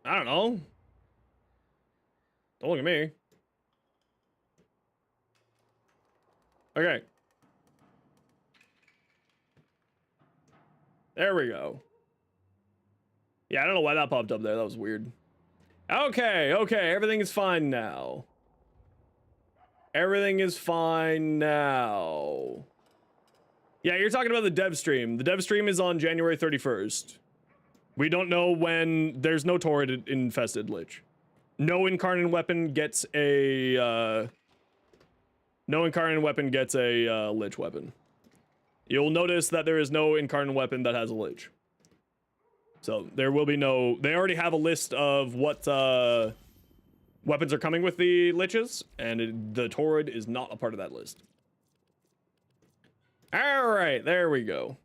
I don't know. Don't look at me. Okay. There we go. Yeah, I don't know why that popped up there. That was weird. Okay, okay. Everything is fine now. Everything is fine now. Yeah, you're talking about the dev stream. The dev stream is on January 31st. We don't know when. There's no Torrid infested Lich. No incarnate weapon gets a no incarnate weapon gets a Lich weapon. You'll notice that there is no incarnate weapon that has a Lich. So there will be no. They already have a list of what weapons are coming with the Liches, and the Torrid is not a part of that list. All right, there we go.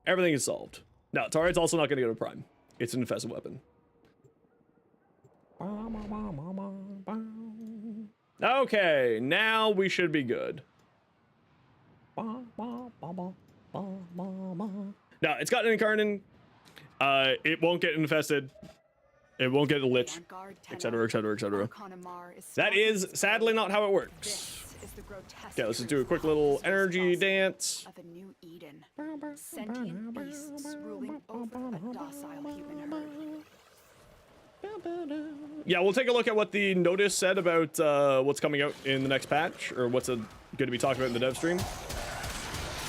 Everything is solved. Now, Torrid's also not going to go to Prime. It's an infested weapon. Okay, now we should be good. Now, it's got an incarnate. It won't get infested. It won't get a Lich, etc., etc., etc. That is sadly not how it works. Okay, let's just do a quick little energy dance. Of a new Eden. Sentient beasts ruling over a docile human herd. Yeah, we'll take a look at what the notice said about what's coming out in the next patch, or what's going to be talked about in the dev stream,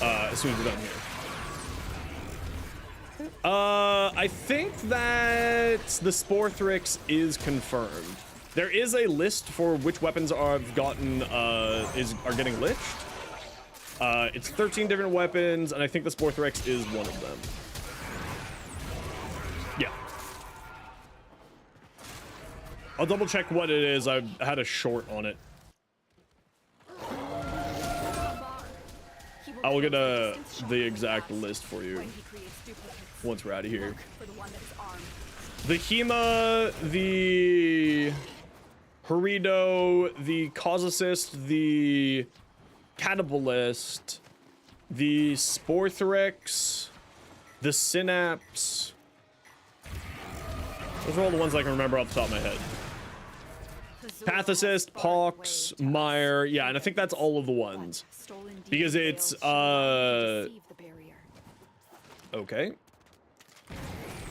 as soon as we're done here. I think that the Sporthrix is confirmed. There is a list for which weapons I've gotten are getting licht. It's 13 different weapons, and I think the Sporthrix is one of them. Yeah. I'll double check what it is. I've had a short on it. I will get the exact list for you once we're out of here. The Hema, the Herido, the Causacyst, the Catabolist, the Sporthrix, the Synapse. Those are all the ones I can remember off the top of my head. Pathicist, Pox, Mire, yeah, and I think that's all of the ones. Because it's, okay.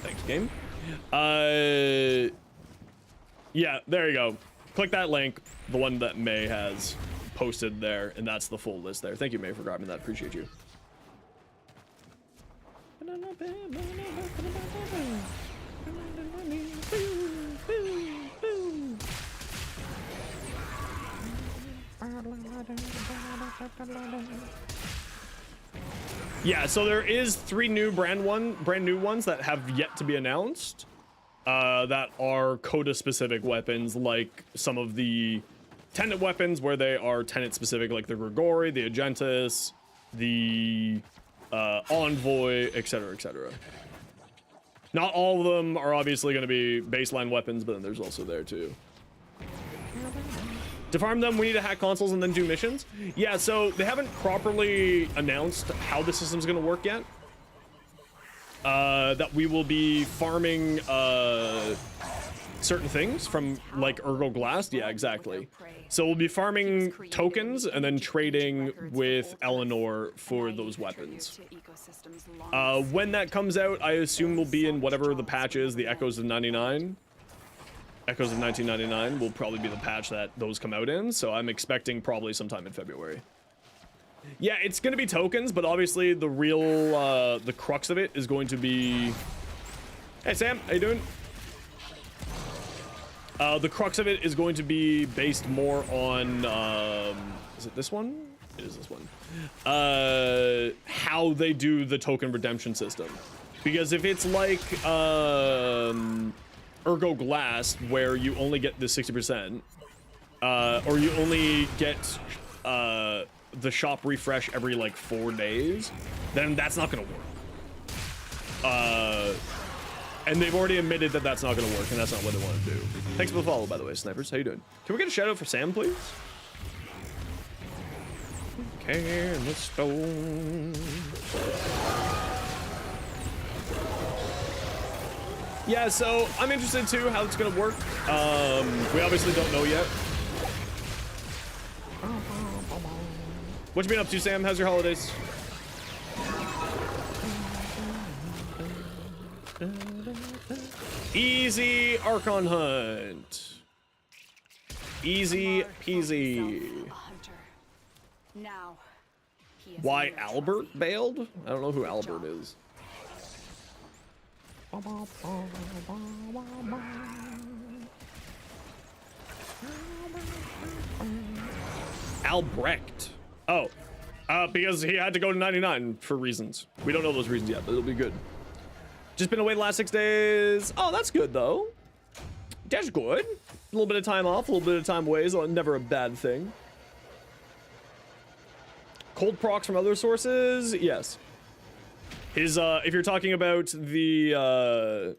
Thanks, game. Yeah, there you go. Click that link, the one that May has posted there, and that's the full list there. Thank you, May, for grabbing that. Appreciate you. Yeah, so there is 3 new brand new ones that have yet to be announced, that are Coda specific weapons, like some of the Tenet weapons where they are Tenet specific, like the Grigori, the Agentis, the Envoy, etc., etc. Not all of them are obviously going to be baseline weapons, but then there's also there too. To farm them, we need to hack consoles and then do missions. Yeah, so they haven't properly announced how the system's going to work yet. That we will be farming certain things from like Ergo Glass. Yeah, exactly. So we'll be farming tokens and then trading with Eleanor for those weapons. When that comes out, I assume will be in whatever the patch is, the Echoes of 99. Echoes of 1999 will probably be the patch that those come out in, so I'm expecting probably sometime in February. Yeah, it's going to be tokens, but obviously the real, the crux of it is going to be... Hey, Sam, how you doing? The crux of it is going to be based more on, is it this one? It is this one. How they do the token redemption system. Because if it's like, Ergo Glass, where you only get the 60%, or you only get the shop refresh every like 4 days, then that's not gonna work. And they've already admitted that that's not gonna work, and that's not what they want to do. Thanks for the follow, by the way, Snipers. How you doing? Can we get a shout out for Sam, please? Can the stone Yeah, so I'm interested too how it's gonna work. We obviously don't know yet. What you been up to, Sam? How's your holidays? Easy Archon hunt. Easy peasy. A hunter. Now, he is Why under Albert trophy. bailed? I don't know who Albert is. Albrecht. Oh, because he had to go to 99 for reasons. We don't know those reasons yet, but it'll be good. Just been away the last 6 days. Oh, that's good though. That's good. A little bit of time off, a little bit of time away is never a bad thing. Cold procs from other sources? Yes. His, if you're talking about the,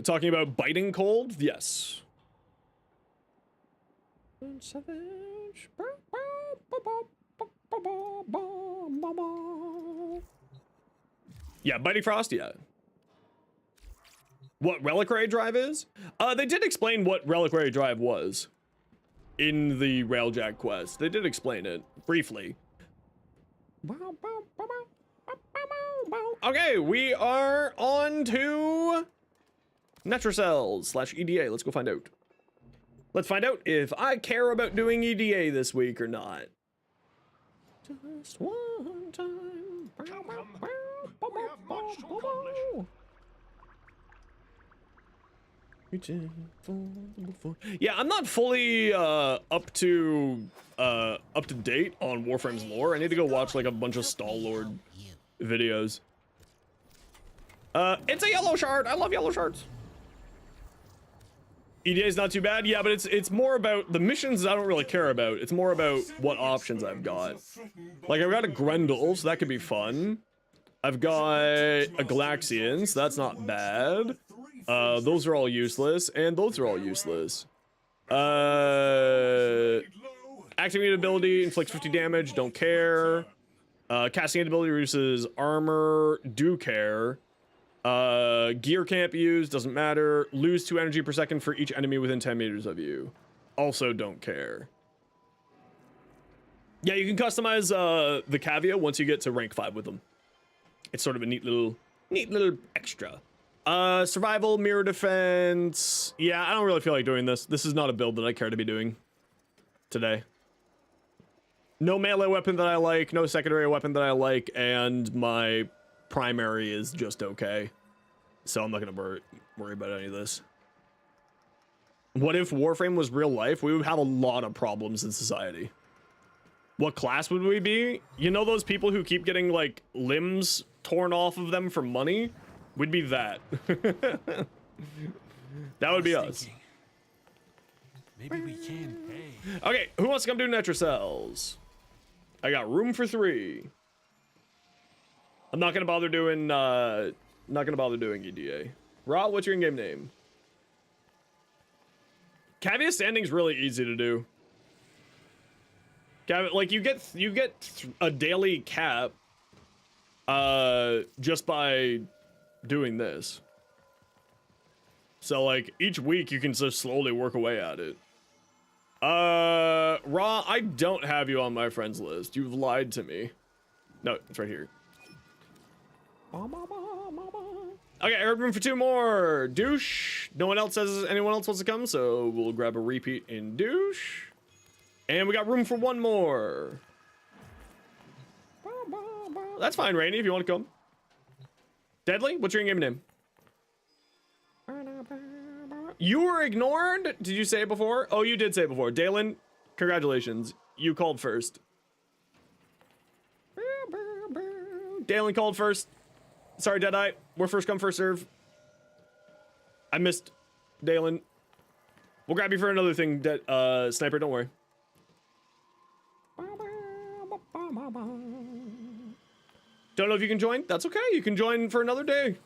talking about biting cold? Yes. Yeah, biting frost, yeah. What Reliquary Drive is? They did explain what Reliquary Drive was in the Railjack quest. They did explain it briefly. Okay, we are on to Netrocells/EDA. Let's go find out. Let's find out if I care about doing EDA this week or not. Just one time. Come, come. We have much to accomplish. Yeah, I'm not fully up to date on Warframe's lore. I need to go watch like a bunch of Stallord videos. It's a yellow shard. I love yellow shards. EDA is not too bad. Yeah, but it's more about the missions I don't really care about. It's more about what options I've got. Like I've got a Grendel, so that could be fun. I've got a Galaxian, so that's not bad. Those are all useless, and those are all useless. Activated ability inflicts 50 damage, don't care. Casting ability reduces armor, do care. Gear can't be used, doesn't matter. Lose 2 energy per second for each enemy within 10 meters of you. Also don't care. Yeah, you can customize the Cavia once you get to rank 5 with them. It's sort of a neat little extra. Survival, mirror defense. Yeah, I don't really feel like doing this. This is not a build that I care to be doing today. No melee weapon that I like, no secondary weapon that I like, and my primary is just okay. So I'm not gonna worry about any of this. What if Warframe was real life? We would have a lot of problems in society. What class would we be? You know those people who keep getting like limbs torn off of them for money? We'd be that. That would be us. Maybe we can pay. Okay, who wants to come do Netrocells? I got room for 3. I'm not gonna bother doing EDA. Ra, what's your in-game name? Cavia standing's really easy to do. Like you get a daily cap just by doing this. So like each week you can just slowly work away at it. Ra, I don't have you on my friends list. You've lied to me. No, it's right here. Okay, I heard room for 2 more. Douche. No one else says anyone else wants to come, so we'll grab a repeat in douche. And we got room for 1 more. That's fine, Rainy, if you want to come. Deadly, what's your in-game name? You were ignored? Did you say it before? Oh, you did say it before. Dalen, congratulations. You called first. Dalen called first. Sorry, Deadeye. We're first come, first serve. I missed Dalen. We'll grab you for another thing, Sniper, don't worry. Don't know if you can join? That's okay. You can join for another day.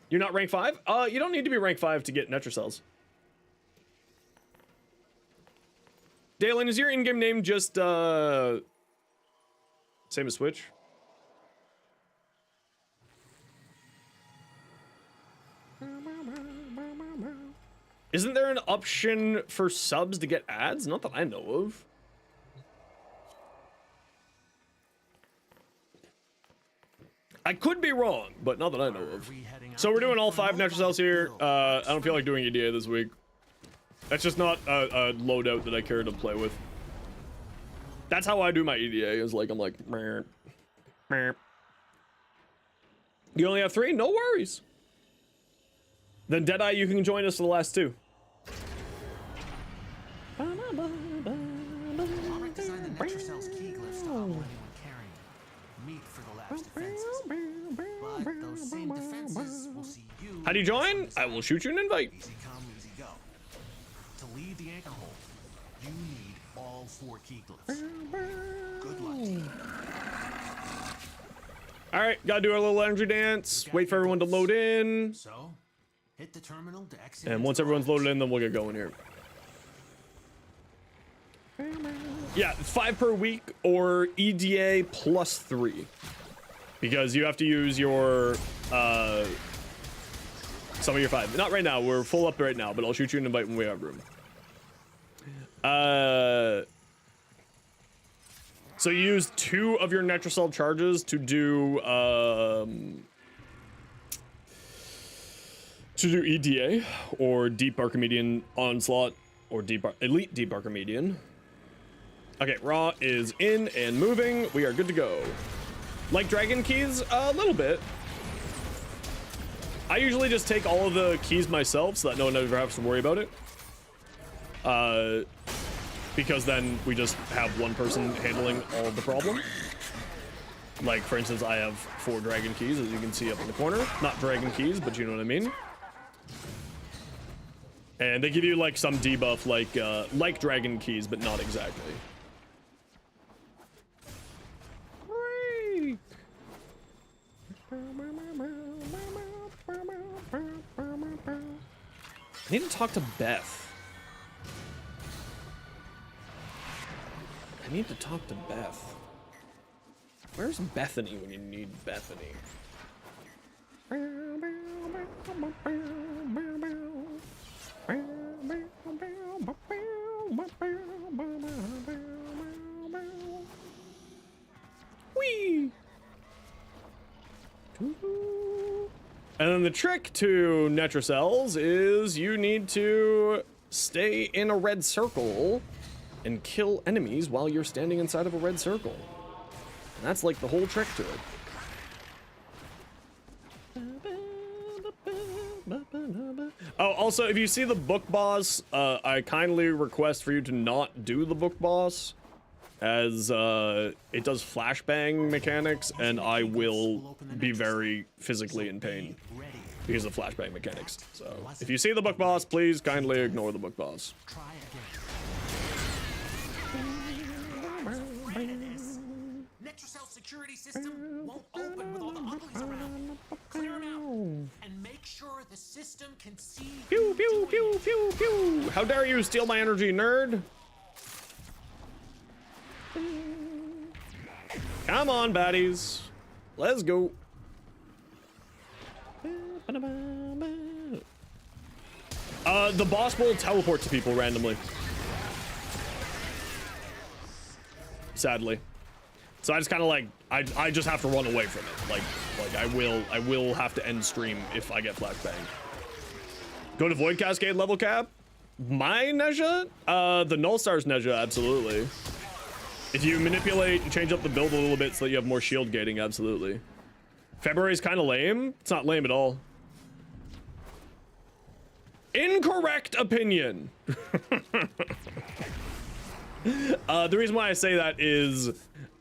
You're not rank 5? You don't need to be rank 5 to get Netrocells. Dalen, is your in-game name just, Same as Switch. Isn't there an option for subs to get ads? Not that I know of. I could be wrong, but not that I know of. So we're doing all 5 natural cells here. I don't feel like doing EDA this week. That's just not a loadout that I care to play with. That's how I do my EDA, is like, I'm like, meh, meh. You only have 3? No worries. Then Deadeye, you can join us for the last 2. Alright, design the Netrocell's key glyphs to humble anyone carrying meat for the lab's defenses. But those same defenses will see you. How do you join? I will shoot you an invite. Easy come, easy go. To leave the anchor hole, you need all 4 key glyphs. Good luck, team. All right, gotta do our little energy dance. Wait for everyone to load in. So, hit the terminal to exit. And once everyone's loaded in, then we'll get going here. Yeah, 5 per week or EDA plus 3. Because you have to use your, some of your 5. Not right now, we're full up right now, but I'll shoot you an invite when we have room. So you use 2 of your Netrocell charges to do EDA or Deep Archimedean Onslaught or Elite Deep Archimedean. Okay, Raw is in and moving. We are good to go. Like Dragon Keys? A little bit. I usually just take all of the keys myself so that no one ever has to worry about it. Because then we just have one person handling all of the problem. Like, for instance, I have 4 Dragon Keys, as you can see up in the corner. Not Dragon Keys, but you know what I mean. And they give you, like, some debuff, like Dragon Keys, but not exactly. I need to talk to Beth. I need to talk to Beth. Where's Bethany when you need Bethany? Whee! And then the trick to Netrocells is you need to stay in a red circle and kill enemies while you're standing inside of a red circle. And that's like the whole trick to it. Oh, also, if you see the book boss, I kindly request for you to not do the book boss, as it does flashbang mechanics, and I will be very physically in pain because of flashbang mechanics. So, if you see the book boss, please kindly ignore the book boss. Try again. Netrocell security system won't open with all the uglies around. Clear them out and make sure the system can see. Pew pew pew pew pew! How dare you steal my energy, nerd? Come on, baddies. Let's go. The boss will teleport to people randomly. Sadly. So I just kind of like, I just have to run away from it. Like I will have to end stream if I get flashbanged. Go to Void Cascade level cap? My Nezha? The Null Stars Nezha, absolutely. If you manipulate and change up the build a little bit so that you have more shield gating, absolutely. February's kind of lame. It's not lame at all. Incorrect opinion. The reason why I say that is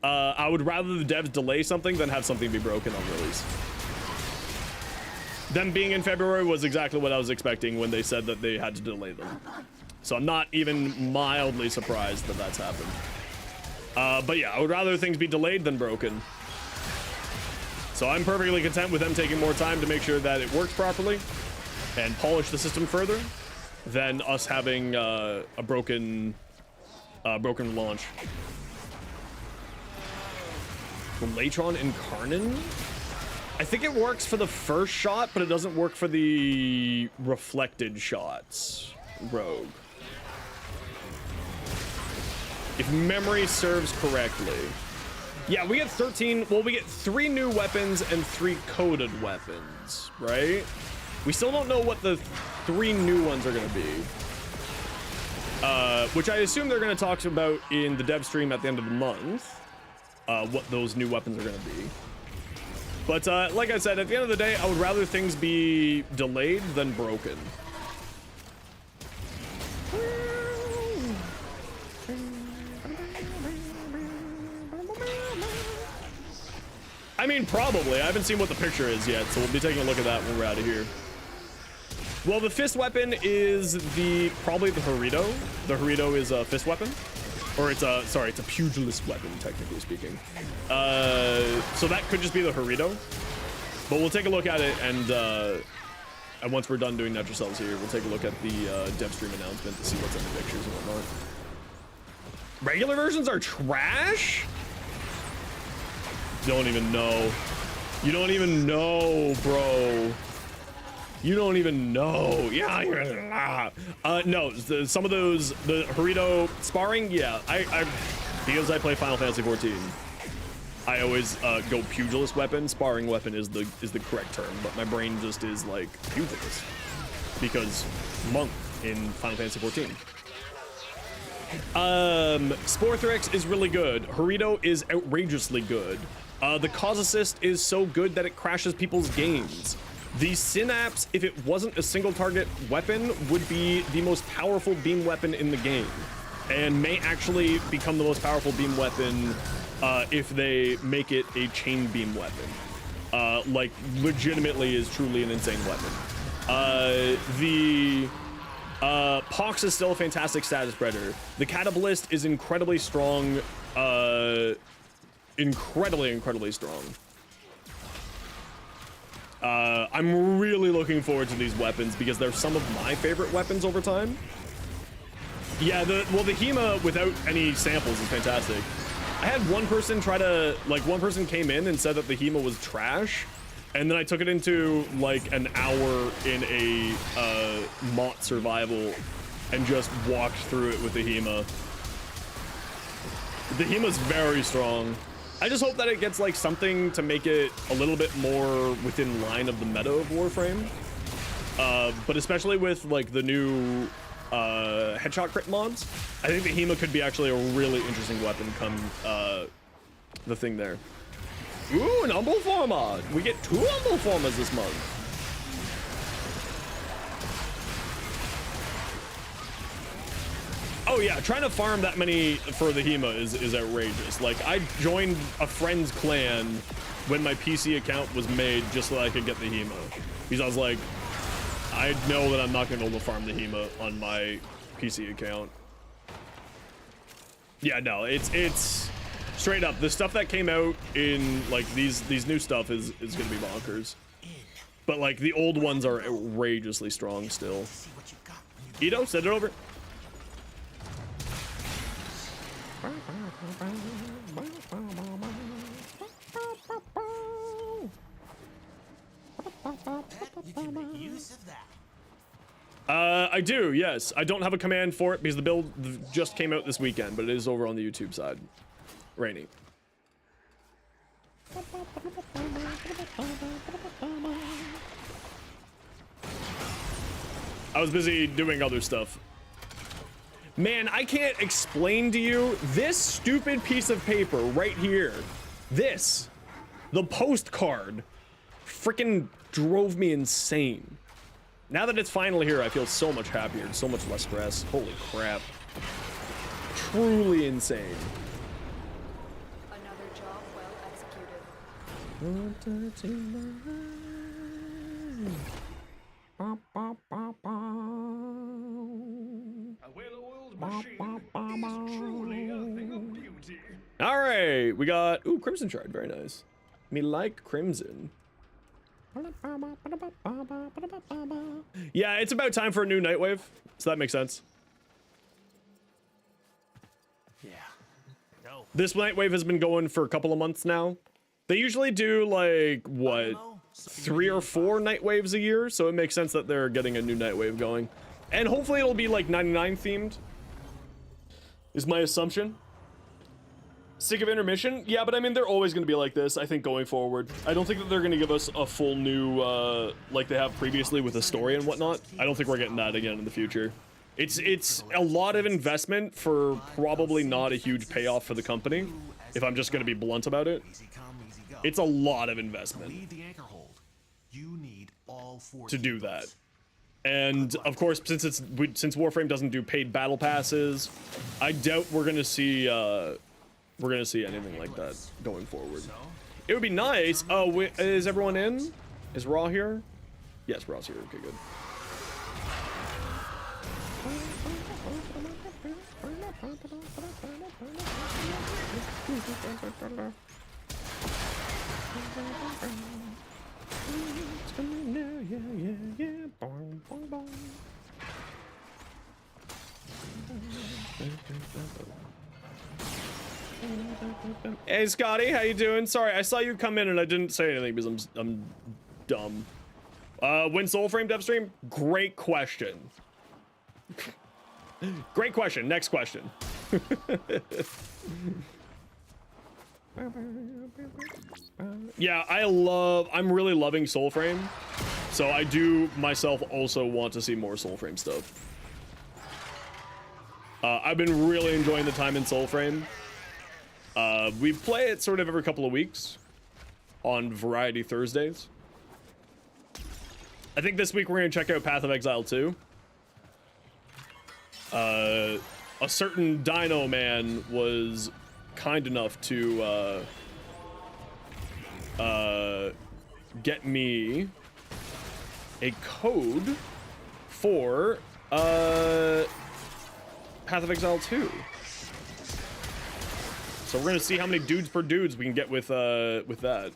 I would rather the devs delay something than have something be broken on release. Them being in February was exactly what I was expecting when they said that they had to delay them. So I'm not even mildly surprised that that's happened. But yeah, I would rather things be delayed than broken. So I'm perfectly content with them taking more time to make sure that it works properly and polish the system further than us having a broken launch. Latron Incarnon? I think it works for the first shot, but it doesn't work for the reflected shots. Rogue. If memory serves correctly. Yeah, we get 13, well, we get 3 new weapons and 3 coded weapons, right? We still don't know what the 3 new ones are gonna be. Which I assume they're gonna talk about in the dev stream at the end of the month. What those new weapons are gonna be. But like I said, at the end of the day, I would rather things be delayed than broken. I mean, probably. I haven't seen what the picture is yet, so we'll be taking a look at that when we're out of here. Well, the fist weapon is probably the Harito. The Harito is a fist weapon. Or it's a, sorry, it's a pugilist weapon, technically speaking. So that could just be the Harito. But we'll take a look at it, and once we're done doing Natural Cells here, we'll take a look at the dev stream announcement to see what's in the pictures and whatnot. Regular versions are trash? Don't even know. You don't even know, bro. You don't even know. Yeah, you're no, some of those, the Harito sparring, yeah, because I play Final Fantasy 14, I always go pugilist weapon. Sparring weapon is the correct term, but my brain just is like pugilist because monk in Final Fantasy 14. Sporthrex is really good. Harito is outrageously good. The cause assist is so good that it crashes people's games. The Synapse, if it wasn't a single target weapon, would be the most powerful beam weapon in the game, and may actually become the most powerful beam weapon if they make it a chain beam weapon. Like, legitimately is truly an insane weapon. The Pox is still a fantastic status spreader. The Catabalist is incredibly strong, incredibly strong. I'm really looking forward to these weapons because they're some of my favorite weapons over time. Yeah, the HEMA without any samples is fantastic. I had one person one person came in and said that the HEMA was trash, and then I took it into like an hour in a MOT survival and just walked through it with the HEMA. The HEMA's very strong. I just hope that it gets like something to make it a little bit more within line of the meta of Warframe. But especially with like the new headshot crit mods, I think the HEMA could be actually a really interesting weapon come the thing there. Ooh, an Humble Forma! We get 2 Humble Formas this month. Oh yeah, trying to farm that many for the HEMA is outrageous. Like, I joined a friend's clan when my PC account was made just so I could get the HEMA. Because I was like, I know that I'm not gonna be able to farm the HEMA on my PC account. Yeah, no, it's straight up. The stuff that came out in like these new stuff is gonna be bonkers. But like the old ones are outrageously strong still. Ito, send it over. You can make use of that. I do, yes. I don't have a command for it because the build just came out this weekend, but it is over on the YouTube side. Rainy. I was busy doing other stuff. Man, I can't explain to you this stupid piece of paper right here. This, the postcard, freaking drove me insane. Now that it's finally here, I feel so much happier, so much less stress. Holy crap. Truly insane. Another job well executed. A well-oiled machine is truly a thing of beauty. All right, we got, ooh, Crimson Shard, very nice. Me like Crimson. Yeah, it's about time for a new Nightwave, so that makes sense. Yeah. No. This Nightwave has been going for a couple of months now. They usually do like I what, don't know. 3 or 4 night waves a year, so it makes sense that they're getting a new night wave going. And hopefully it'll be like 99 themed, is my assumption. Sick of intermission? Yeah, but I mean, they're always going to be like this, I think, going forward. I don't think that they're going to give us a full new, like they have previously with a story and whatnot. I don't think we're getting that again in the future. It's a lot of investment for probably not a huge payoff for the company, if I'm just going to be blunt about it. Easy come, easy go. It's a lot of investment Leave the anchor hold. You need all 4 to do keyblades. that. And of course, since Warframe doesn't do paid battle passes, I doubt we're gonna see anything like that going forward. It would be nice. Oh, is everyone in? Is Raw here? Yes, Raw's here. Okay, good. Hey Scotty, how you doing? Sorry, I saw you come in and I didn't say anything because I'm dumb. When Soulframe dev stream? Great question. Great question. Next question. Yeah, I'm really loving Soulframe. So I do myself also want to see more Soulframe stuff. I've been really enjoying the time in Soulframe. We play it sort of every couple of weeks on Variety Thursdays. I think this week we're going to check out Path of Exile 2. A certain Dino Man was kind enough to get me a code for Path of Exile 2. So we're gonna see how many dudes per dudes we can get with that.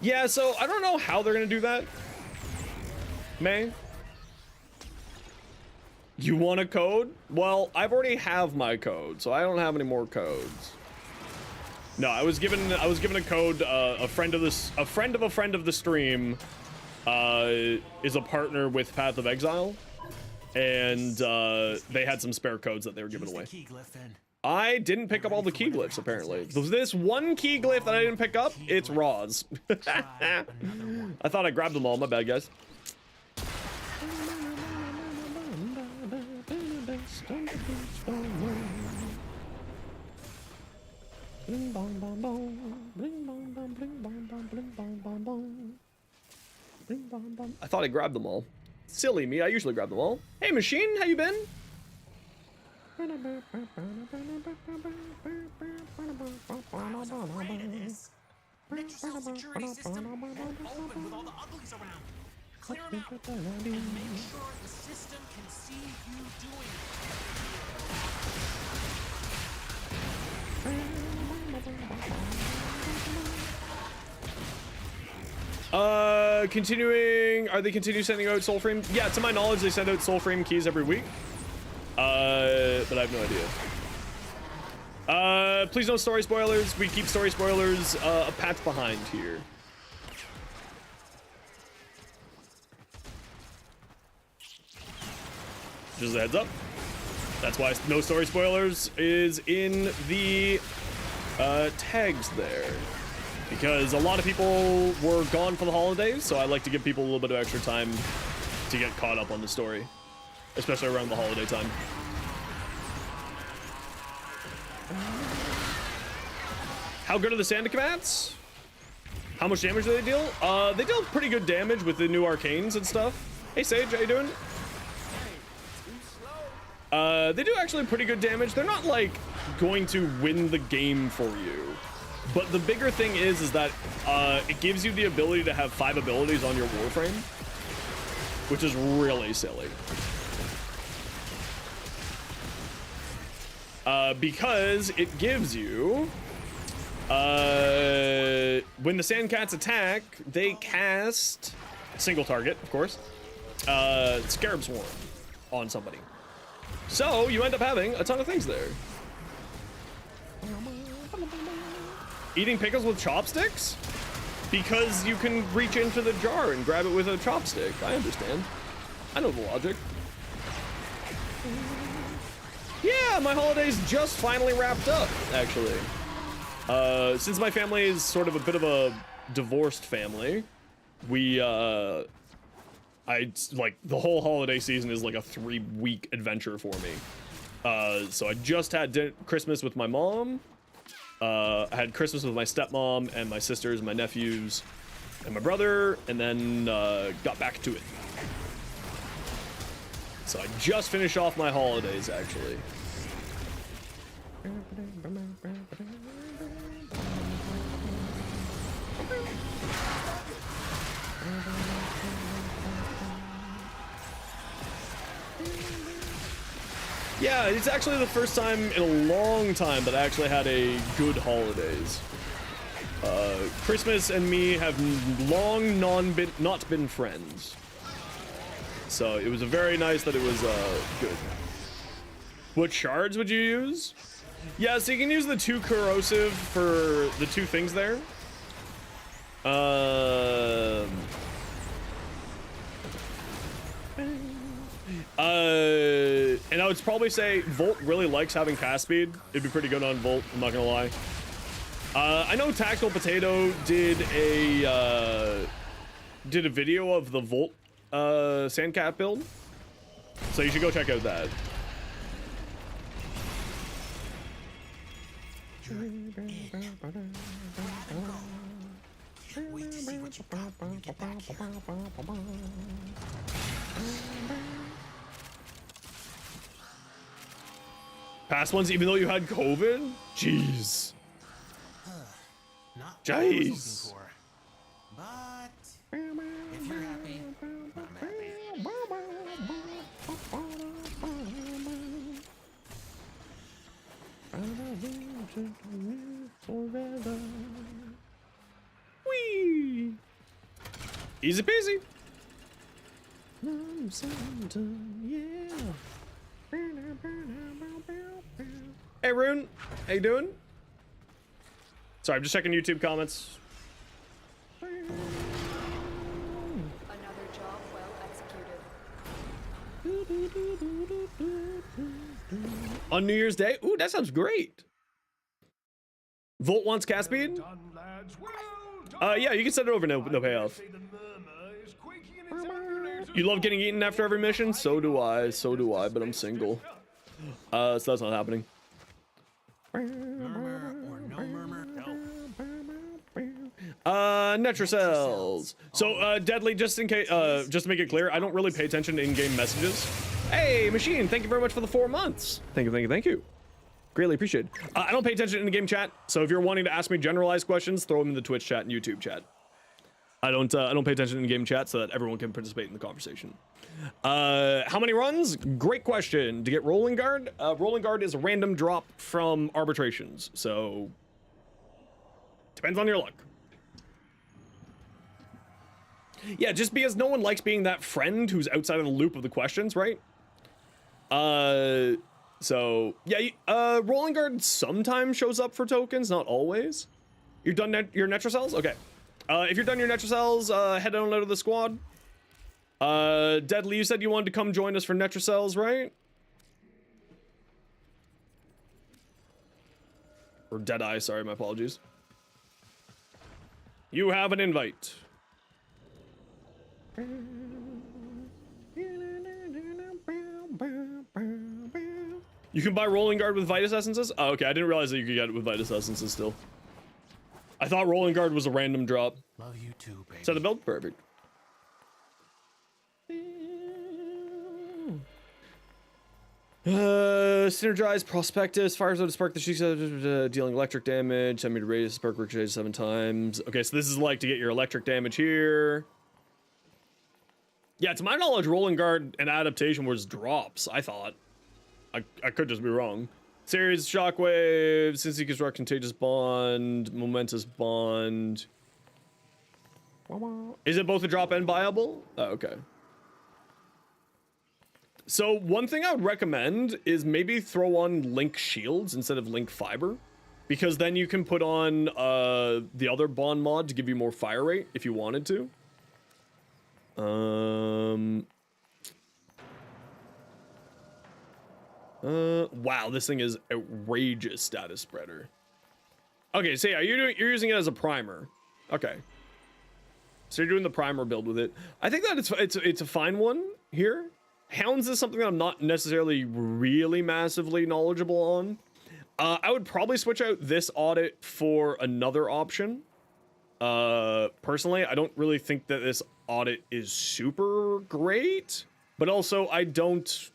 Yeah, so I don't know how they're gonna do that. May? You want a code? Well, I've already have my code, so I don't have any more codes. No, I was given a code. A friend of the stream is a partner with Path of Exile, and they had some spare codes that they were giving away. Key glyph in. I didn't pick up all the key glyphs, apparently. This one key glyph that I didn't pick up, it's Raw's. I thought I grabbed them all. My bad, guys. I thought I grabbed them all. Silly me, I usually grab them all. Hey, Machine, how you been? Wow, there's a way to this. Metrocell security system won't open with all the uglies around. Clear them out and make sure the system can see you doing Continuing, are they continue sending out Soulframe? Yeah, to my knowledge, they send out Soulframe keys every week. But I have no idea. Please no story spoilers. We keep story spoilers a patch behind here. Just a heads up. That's why no story spoilers is in the tags there. Because a lot of people were gone for the holidays, so I like to give people a little bit of extra time to get caught up on the story. Especially around the holiday time. How good are the Sandicamats? How much damage do they deal? They deal pretty good damage with the new arcanes and stuff. Hey Sage, how you doing? They do actually pretty good damage. They're not like going to win the game for you. But the bigger thing is that it gives you the ability to have 5 abilities on your Warframe, which is really silly. Because it gives you, when the Sandcats attack, they cast, single target, of course, Scarab Swarm. on somebody. So you end up having a ton of things there. Eating pickles with chopsticks? Because you can reach into the jar and grab it with a chopstick. I understand. I know the logic. Yeah, my holidays just finally wrapped up, actually. Since my family is sort of a bit of a divorced family, the whole holiday season is like a 3-week adventure for me. So I just had Christmas with my mom. I had Christmas with my stepmom and my sisters, my nephews, and my brother, and then got back to it. So I just finished off my holidays, actually. Yeah, it's actually the first time in a long time that I actually had a good holidays. Christmas and me have long not been friends. So it was very nice that it was good. What shards would you use? Yeah, so you can use the 2 corrosive for the 2 things there. And I would probably say Volt really likes having cast speed. It'd be pretty good on Volt, I'm not gonna lie. I know Tactical Potato did a video of the Volt Sandcat build, so you should go check out that. Can't wait to see what you got when you get back here. Past ones, even though you had COVID? Jeez. Not what I was Jeez. looking for. But if you're happy, I'm happy. Whee! Easy peasy. Hey Rune, how you doing? Sorry, I'm just checking YouTube comments. Another job well executed. On New Year's Day? Ooh, that sounds great. Volt wants cast speed? Done, lads. Well done. Yeah, you can send it over, no payoff. Say the murmur is quaking in its embryos. You love getting eaten after every mission? So do I, but I'm single. So that's not happening. Murmur or no murmur, no. Netrocells. So, Deadly, just in case, just to make it clear, I don't really pay attention to in-game messages. Hey, Machine, thank you very much for the 4 months. Thank you. Greatly appreciated. I don't pay attention in the game chat, so if you're wanting to ask me generalized questions, throw them in the Twitch chat and YouTube chat. I don't pay attention in the game chat so that everyone can participate in the conversation. How many runs? Great question. To get Rolling Guard? Rolling Guard is a random drop from arbitrations, so depends on your luck. Yeah, just because no one likes being that friend who's outside of the loop of the questions, right? So yeah, Rolling Guard sometimes shows up for tokens, not always. You're done your Netrocells? Okay. If you're done your Netrocells, head on out of the squad. Deadly, you said you wanted to come join us for Netrocells, right? Or Deadeye, sorry, my apologies. You have an invite. You can buy Rolling Guard with Vitus Essences? Oh, okay, I didn't realize that you could get it with Vitus Essences still. I thought Rolling Guard was a random drop. Love you too, baby. Set the build? Perfect. Synergize, Prospectus, fires out a spark that shoots dealing electric damage. Send me to radius, spark ricochets 7 times. Okay, so this is like to get your electric damage here. Yeah, to my knowledge, Rolling Guard and Adaptation was drops, I thought. I could just be wrong. Series, Shockwave, since you construct Contagious Bond, Momentous Bond. Is it both a drop and viable? Oh, okay. So one thing I would recommend is maybe throw on link shields instead of link fiber, because then you can put on the other bond mod to give you more fire rate if you wanted to. Wow, this thing is outrageous status spreader. Okay, so yeah, you're using it as a primer. Okay. So you're doing the primer build with it. I think that it's a fine one here. Hounds is something that I'm not necessarily really massively knowledgeable on. I would probably switch out this audit for another option. Personally, I don't really think that this audit is super great, but also I don't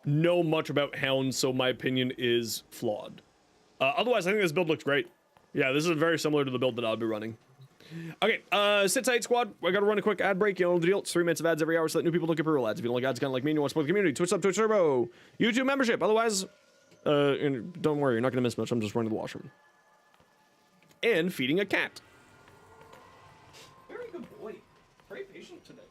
know much about hounds, so my opinion is flawed. Otherwise, I think this build looks great. Yeah, this is very similar to the build that I'll be running. Okay, sit tight, squad. I gotta run a quick ad break. You know the deal. It's 3 minutes of ads every hour so that new people don't get per ads. If you don't like ads, kind of like me, and you want to support the community, Twitch Sub, Twitch Turbo, YouTube membership. Otherwise, don't worry, you're not gonna miss much. I'm just running the washroom. And feeding a cat. Very good boy. Very patient today.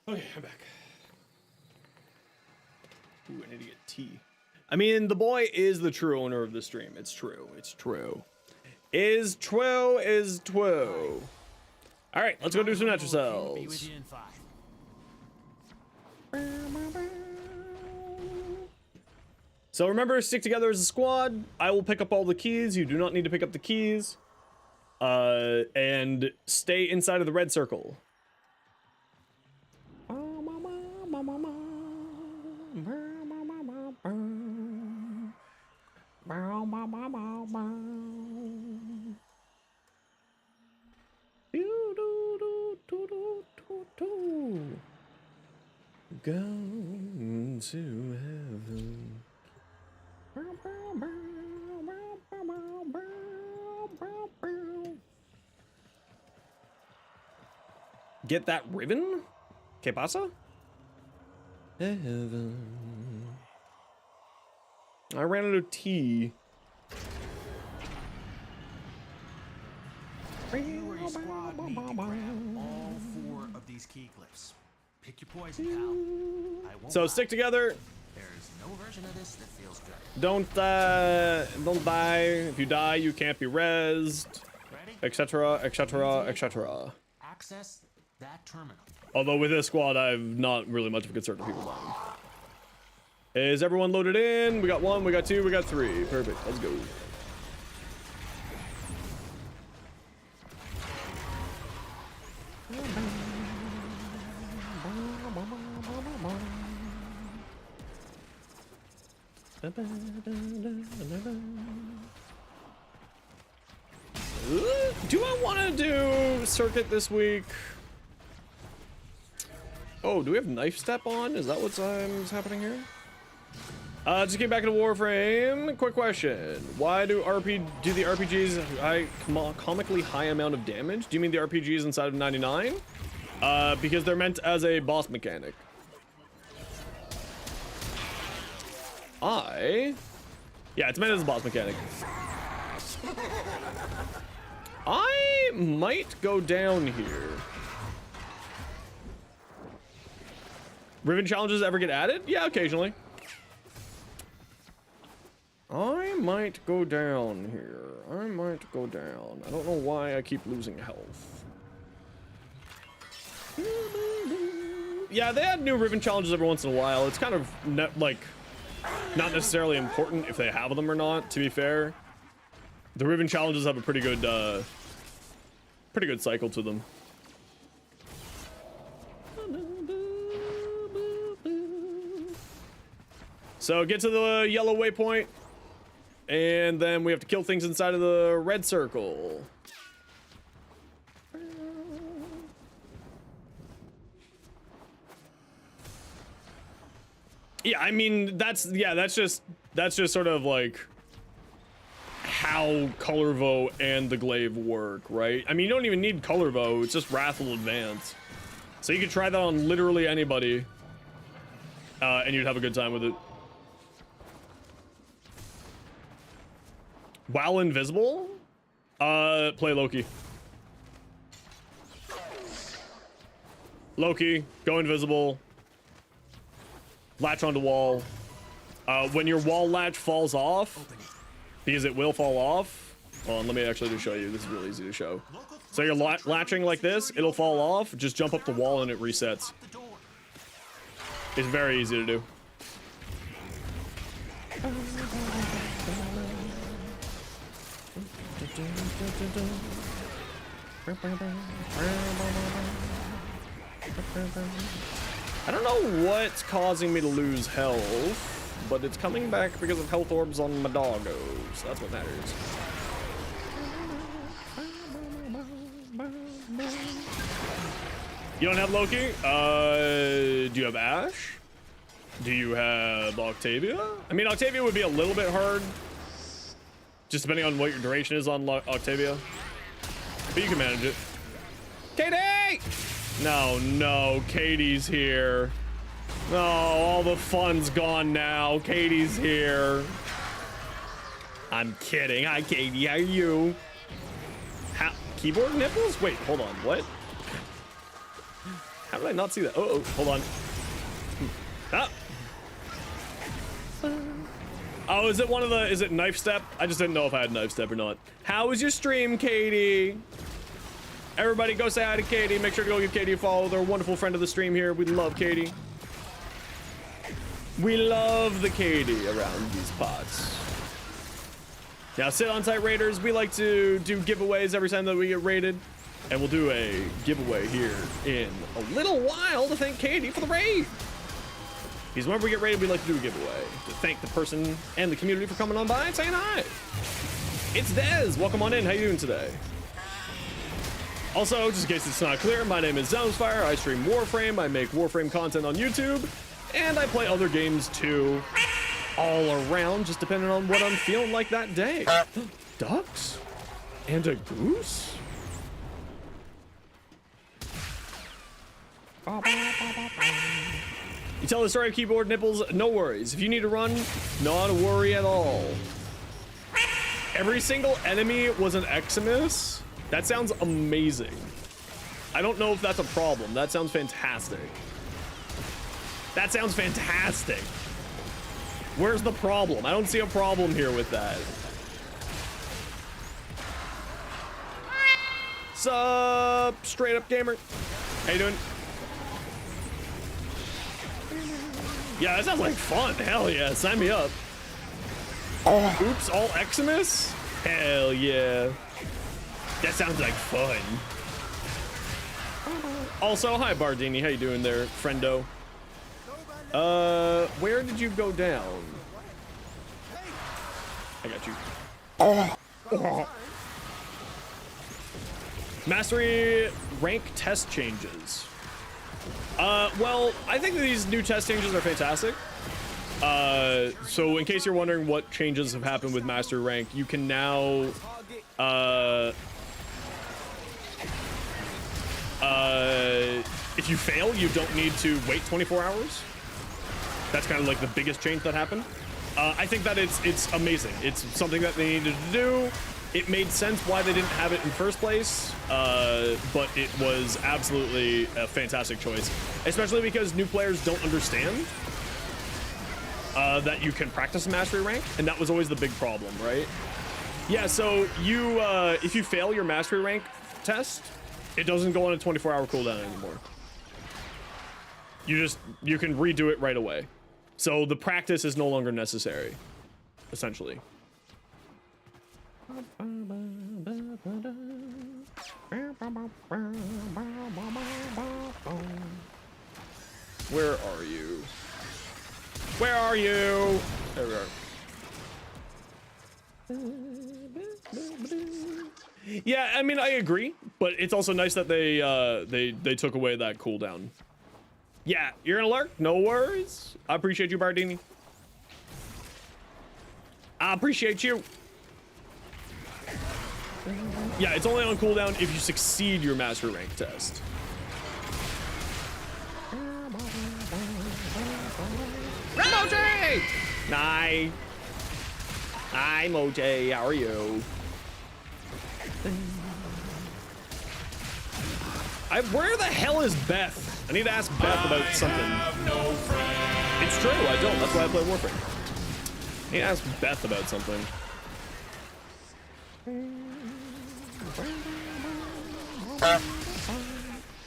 Okay, I'm back. Ooh, I need to get tea. I mean, the boy is the true owner of the stream. It's true. It's true. Is true. Is true. All right, let's go do some natural cells. So remember, stick together as a squad. I will pick up all the keys. You do not need to pick up the keys. And stay inside of the red circle. Going to heaven. Get that ribbon? ¿Qué pasa? Heaven. I ran out of tea. You or your squad need to grab all 4 of these key glyphs. Pick your poison, pal. I won't So lie. stick together. There's no version of this that feels good. Don't die. If you die, you can't be rezzed, Ready? etc., etc., etc. Access that terminal. Although with this squad, I'm not really much of a concern for people dying. Is everyone loaded in? We got 1, we got 2, we got 3. Perfect. Let's go. Do I want to do circuit this week? Oh, do we have knife step on? Is that what's happening here? Just getting back into Warframe. Quick question: why do the RPGs comically high amount of damage? Do you mean the RPGs inside of 99? Because they're meant as a boss mechanic. Yeah, it's meant as a boss mechanic. I might go down here. Riven challenges ever get added? Yeah, occasionally. I might go down here. I might go down. I don't know why I keep losing health. Yeah, they add new Riven challenges every once in a while. It's kind of not necessarily important if they have them or not, to be fair. The Riven challenges have a pretty good cycle to them. So get to the yellow waypoint, and then we have to kill things inside of the red circle. Yeah, I mean that's just sort of like how Colorvo and the Glaive work, right? I mean, you don't even need Colorvo, it's just Wrathful Advance. So you can try that on literally anybody, and you'd have a good time with it. While invisible? Play Loki. Loki, go invisible. Latch onto wall. When your wall latch falls off, because it will fall off. Hold on, let me actually just show you. This is really easy to show. So you're latching like this, it'll fall off. Just jump up the wall and it resets. It's very easy to do. I don't know what's causing me to lose health, but it's coming back because of health orbs on my doggos. That's what matters. You don't have Loki? Do you have Ash? Do you have Octavia? I mean, Octavia would be a little bit hard, just depending on what your duration is on Octavia. But you can manage it. Katie! No, Katie's here. No, all the fun's gone now. Katie's here. I'm kidding. Hi, Katie. How are you? Keyboard nipples? Wait, hold on. What? How did I not see that? Oh, hold on. Ah. Oh, is it knife step? I just didn't know if I had knife step or not. How was your stream, Katie? Everybody go say hi to Katie. Make sure to go give Katie a follow. They're a wonderful friend of the stream here. We love Katie. We love the Katie around these pots. Now, sit on tight raiders. We like to do giveaways every time that we get raided. And we'll do a giveaway here in a little while to thank Katie for the raid. Because whenever we get raided, we like to do a giveaway to thank the person and the community for coming on by and saying hi. It's Dez. Welcome on in. How you doing today? Also, just in case it's not clear, my name is Zonesfire. I stream Warframe. I make Warframe content on YouTube. And I play other games too. All around, just depending on what I'm feeling like that day. Ducks? And a goose? You tell the story of keyboard nipples, no worries. If you need to run, not a worry at all. Every single enemy was an Eximus? That sounds amazing. I don't know if that's a problem. That sounds fantastic. That sounds fantastic. Where's the problem? I don't see a problem here with that. Sup, straight up gamer? How you doing? Yeah, that sounds like fun. Hell yeah, sign me up. Oops, all Eximus? Hell yeah. That sounds like fun. Also, hi Bardini, how you doing there, friendo? Where did you go down? I got you. Mastery rank test changes. Well, I think that these new test changes are fantastic. So in case you're wondering what changes have happened with mastery rank, you can now, if you fail, you don't need to wait 24 hours. That's kind of like the biggest change that happened. I think that it's amazing. It's something that they needed to do. It made sense why they didn't have it in the first place, but it was absolutely a fantastic choice, especially because new players don't understand that you can practice mastery rank, and that was always the big problem, right? Yeah, so you, if you fail your mastery rank test, it doesn't go on a 24-hour cooldown anymore. You can redo it right away. So the practice is no longer necessary, essentially. Where are you? Where are you? There we are. Yeah, I mean, I agree, but it's also nice that they took away that cooldown. Yeah, you're gonna lurk? No worries. I appreciate you, Bardini. I appreciate you. Yeah, it's only on cooldown if you succeed your master rank test. Moj! Hi. Hi, Moj. How are you? Where the hell is Beth? I need to ask Beth about something. It's true, I don't. That's why I play Warframe. I need to ask Beth about something.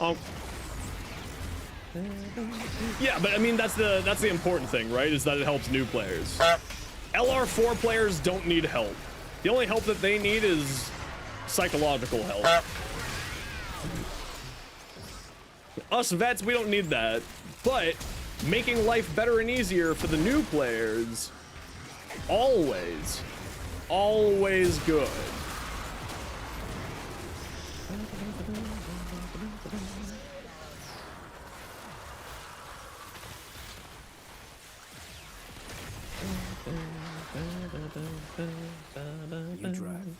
Oh. Yeah, but I mean that's the important thing, right? Is that it helps new players. LR4 players don't need help. The only help that they need is psychological help. Us vets, we don't need that. But making life better and easier for the new players, always good. You drive.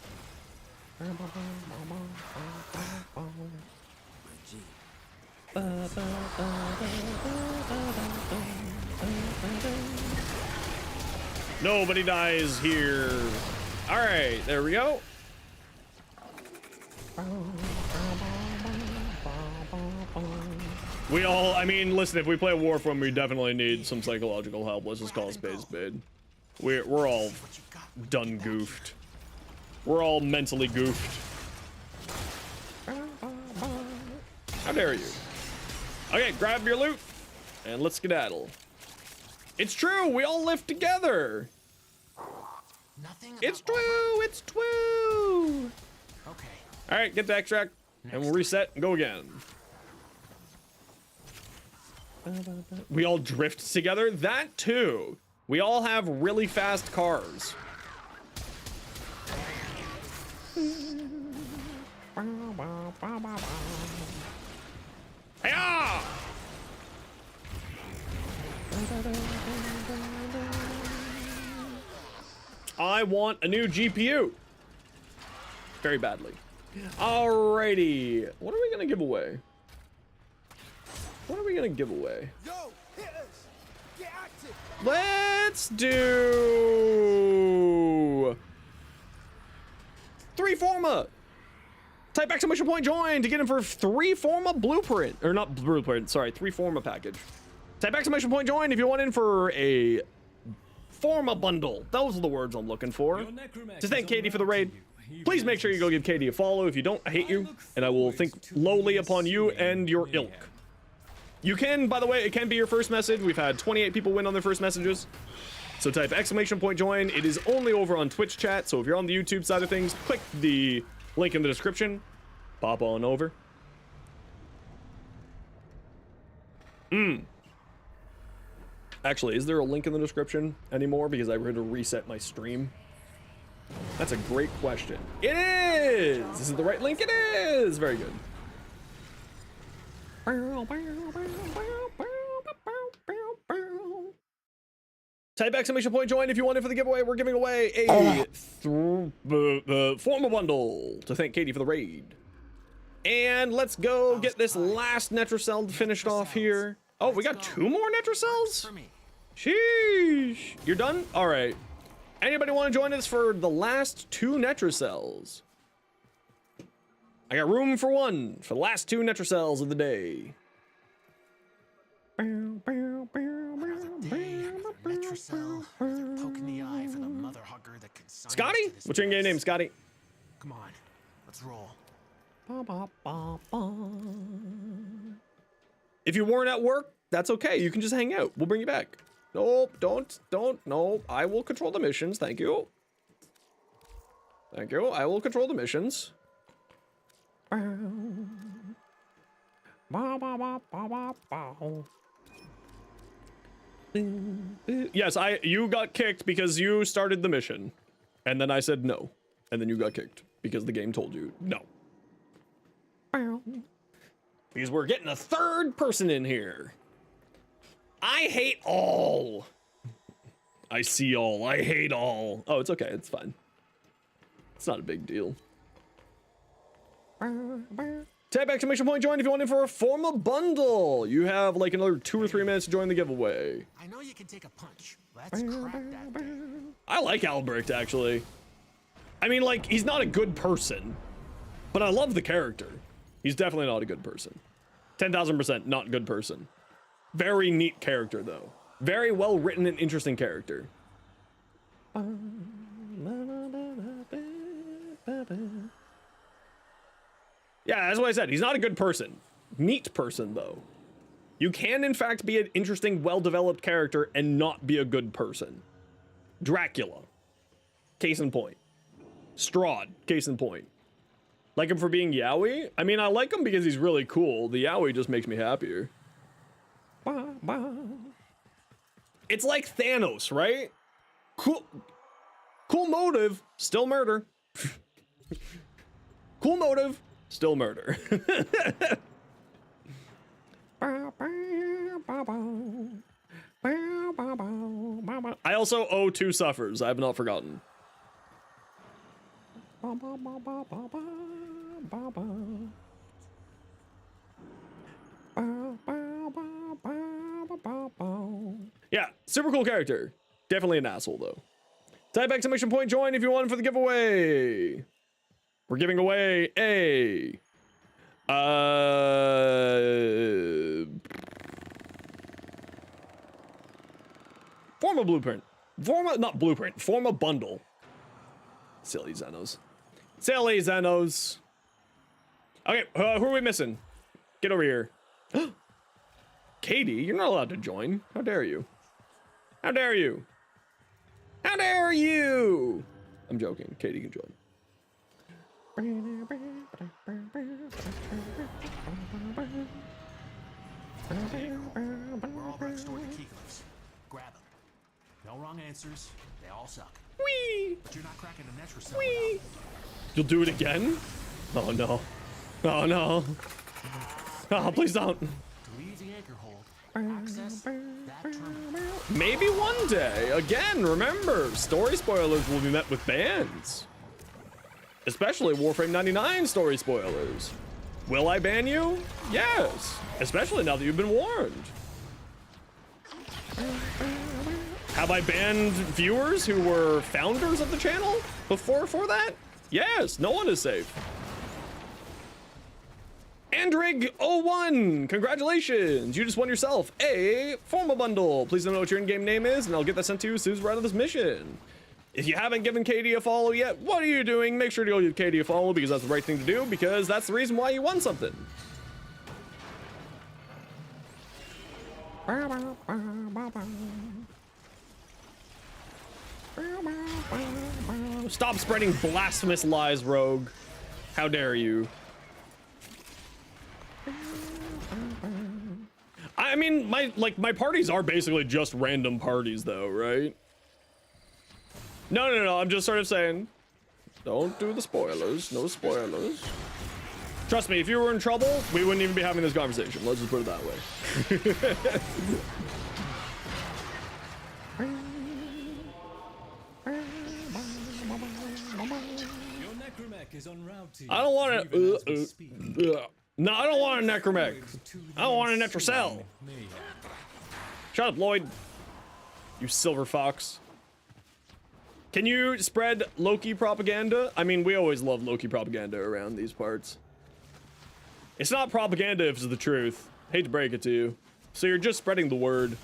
Nobody dies here. All right, there we go. We all, I mean, listen, if we play Warframe, we definitely need some psychological help. Let's just call a spade a spade. We're all done goofed. We're all mentally goofed. How dare you? Okay, grab your loot and let's skedaddle. It's true, we all live together. It's true, it's true. Okay. All right, get the extract and we'll reset and go again. We all drift together, that too. We all have really fast cars. Hiya! I want a new GPU. Very badly. Alrighty. What are we gonna give away? What are we gonna give away? Yo, hitters, get active. Let's do 3 Forma. Type exclamation point join to get in for 3 Forma blueprint, or not blueprint, sorry, 3 Forma package. Type exclamation point join if you want in for a Forma bundle. Those are the words I'm looking for. To thank Katie for the raid. Please make sure you go give Katie a follow. If you don't, I hate you, and I will think lowly upon you and your ilk. You can, by the way, it can be your first message. We've had 28 people win on their first messages. So type exclamation point join. It is only over on Twitch chat, so if you're on the YouTube side of things, click the link in the description. Pop on over. Actually, is there a link in the description anymore? Because I had to reset my stream. That's a great question. It is! Is it the right link? It is! Very good. Type exclamation point join if you want it for the giveaway. We're giving away a Forma bundle to thank Katie for the raid. And let's go get this last Netracell finished off here. Oh, we got 2 more Netracells? Sheesh. You're done? All right. Anybody want to join us for the last 2 Netracells? I got room for 1 for the last 2 Netracells of the day. Netracell, poke in the eye for the mother hugger that consigned us Scotty? to this What's your in-game name, Scotty? Come on, let's roll. If you weren't at work, that's okay. You can just hang out. We'll bring you back. Nope, don't. No, I will control the missions. Thank you. Thank you. I will control the missions. Yes, you got kicked because you started the mission. And then I said no. And then you got kicked because the game told you no. Because we're getting a 3rd person in here. I hate all. I see all. I hate all. Oh, it's okay. It's fine. It's not a big deal. Type exclamation point join if you want in for a Forma bundle. You have like another 2 or 3 minutes to join the giveaway. I know you can take a punch. Let's crack that thing. I like Albrecht, actually. I mean, like, he's not a good person, but I love the character. He's definitely not a good person. 10,000% not good person. Very neat character, though. Very well written and interesting character. Yeah, that's what I said. He's not a good person. Neat person, though. You can, in fact, be an interesting, well-developed character and not be a good person. Dracula. Case in point. Strahd. Case in point. Like him for being Yowie? I mean, I like him because he's really cool. The Yowie just makes me happier. It's like Thanos, right? Cool motive, still murder. Cool motive, still murder. I also owe 2 suffers. I have not forgotten. Yeah, super cool character. Definitely an asshole, though. Type exclamation point join if you want him for the giveaway. We're giving away a... Forma blueprint. Not blueprint. Forma bundle. Silly Zenos. Silly Zenos. Okay, who are we missing? Get over here. Katie, you're not allowed to join. How dare you? How dare you? How dare you? I'm joking. Katie can join. We're all restored to key glyphs. Grab them. No wrong answers. They all suck. Whee! But you're not cracking a Netracell. Whee! You'll do it again? Oh no. Oh no. Oh, please don't. To leave the anchor hold, access that terminal. Maybe one day. Again, remember, story spoilers will be met with bans. Especially Warframe 99 story spoilers. Will I ban you? Yes, especially now that you've been warned. Have I banned viewers who were founders of the channel before for that? Yes, no one is safe. Andrig01, congratulations! You just won yourself a formal bundle. Please let me know what your in-game name is, and I'll get that sent to you as soon as we're out of this mission. If you haven't given Katie a follow yet, what are you doing? Make sure to go give Katie a follow because that's the right thing to do, because that's the reason why you won something. Stop spreading blasphemous lies, Rogue. How dare you? I mean, my parties are basically just random parties though, right? No, I'm just sort of saying, don't do the spoilers, no spoilers. Trust me, if you were in trouble, we wouldn't even be having this conversation. Let's just put it that way. I don't want to. No, I don't want a necromech. I don't want a necrocell. Shut up, Lloyd. You silver fox. Can you spread Loki propaganda? I mean, we always love Loki propaganda around these parts. It's not propaganda if it's the truth. Hate to break it to you. So you're just spreading the word.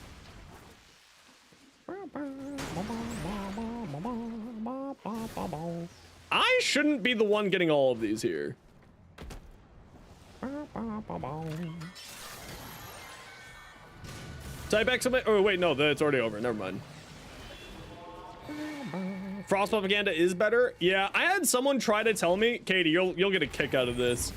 I shouldn't be the one getting all of these here. Type exclamation. Oh wait, no, that's already over. Never mind. Frost propaganda is better. Yeah, I had someone try to tell me, Katie, you'll get a kick out of this.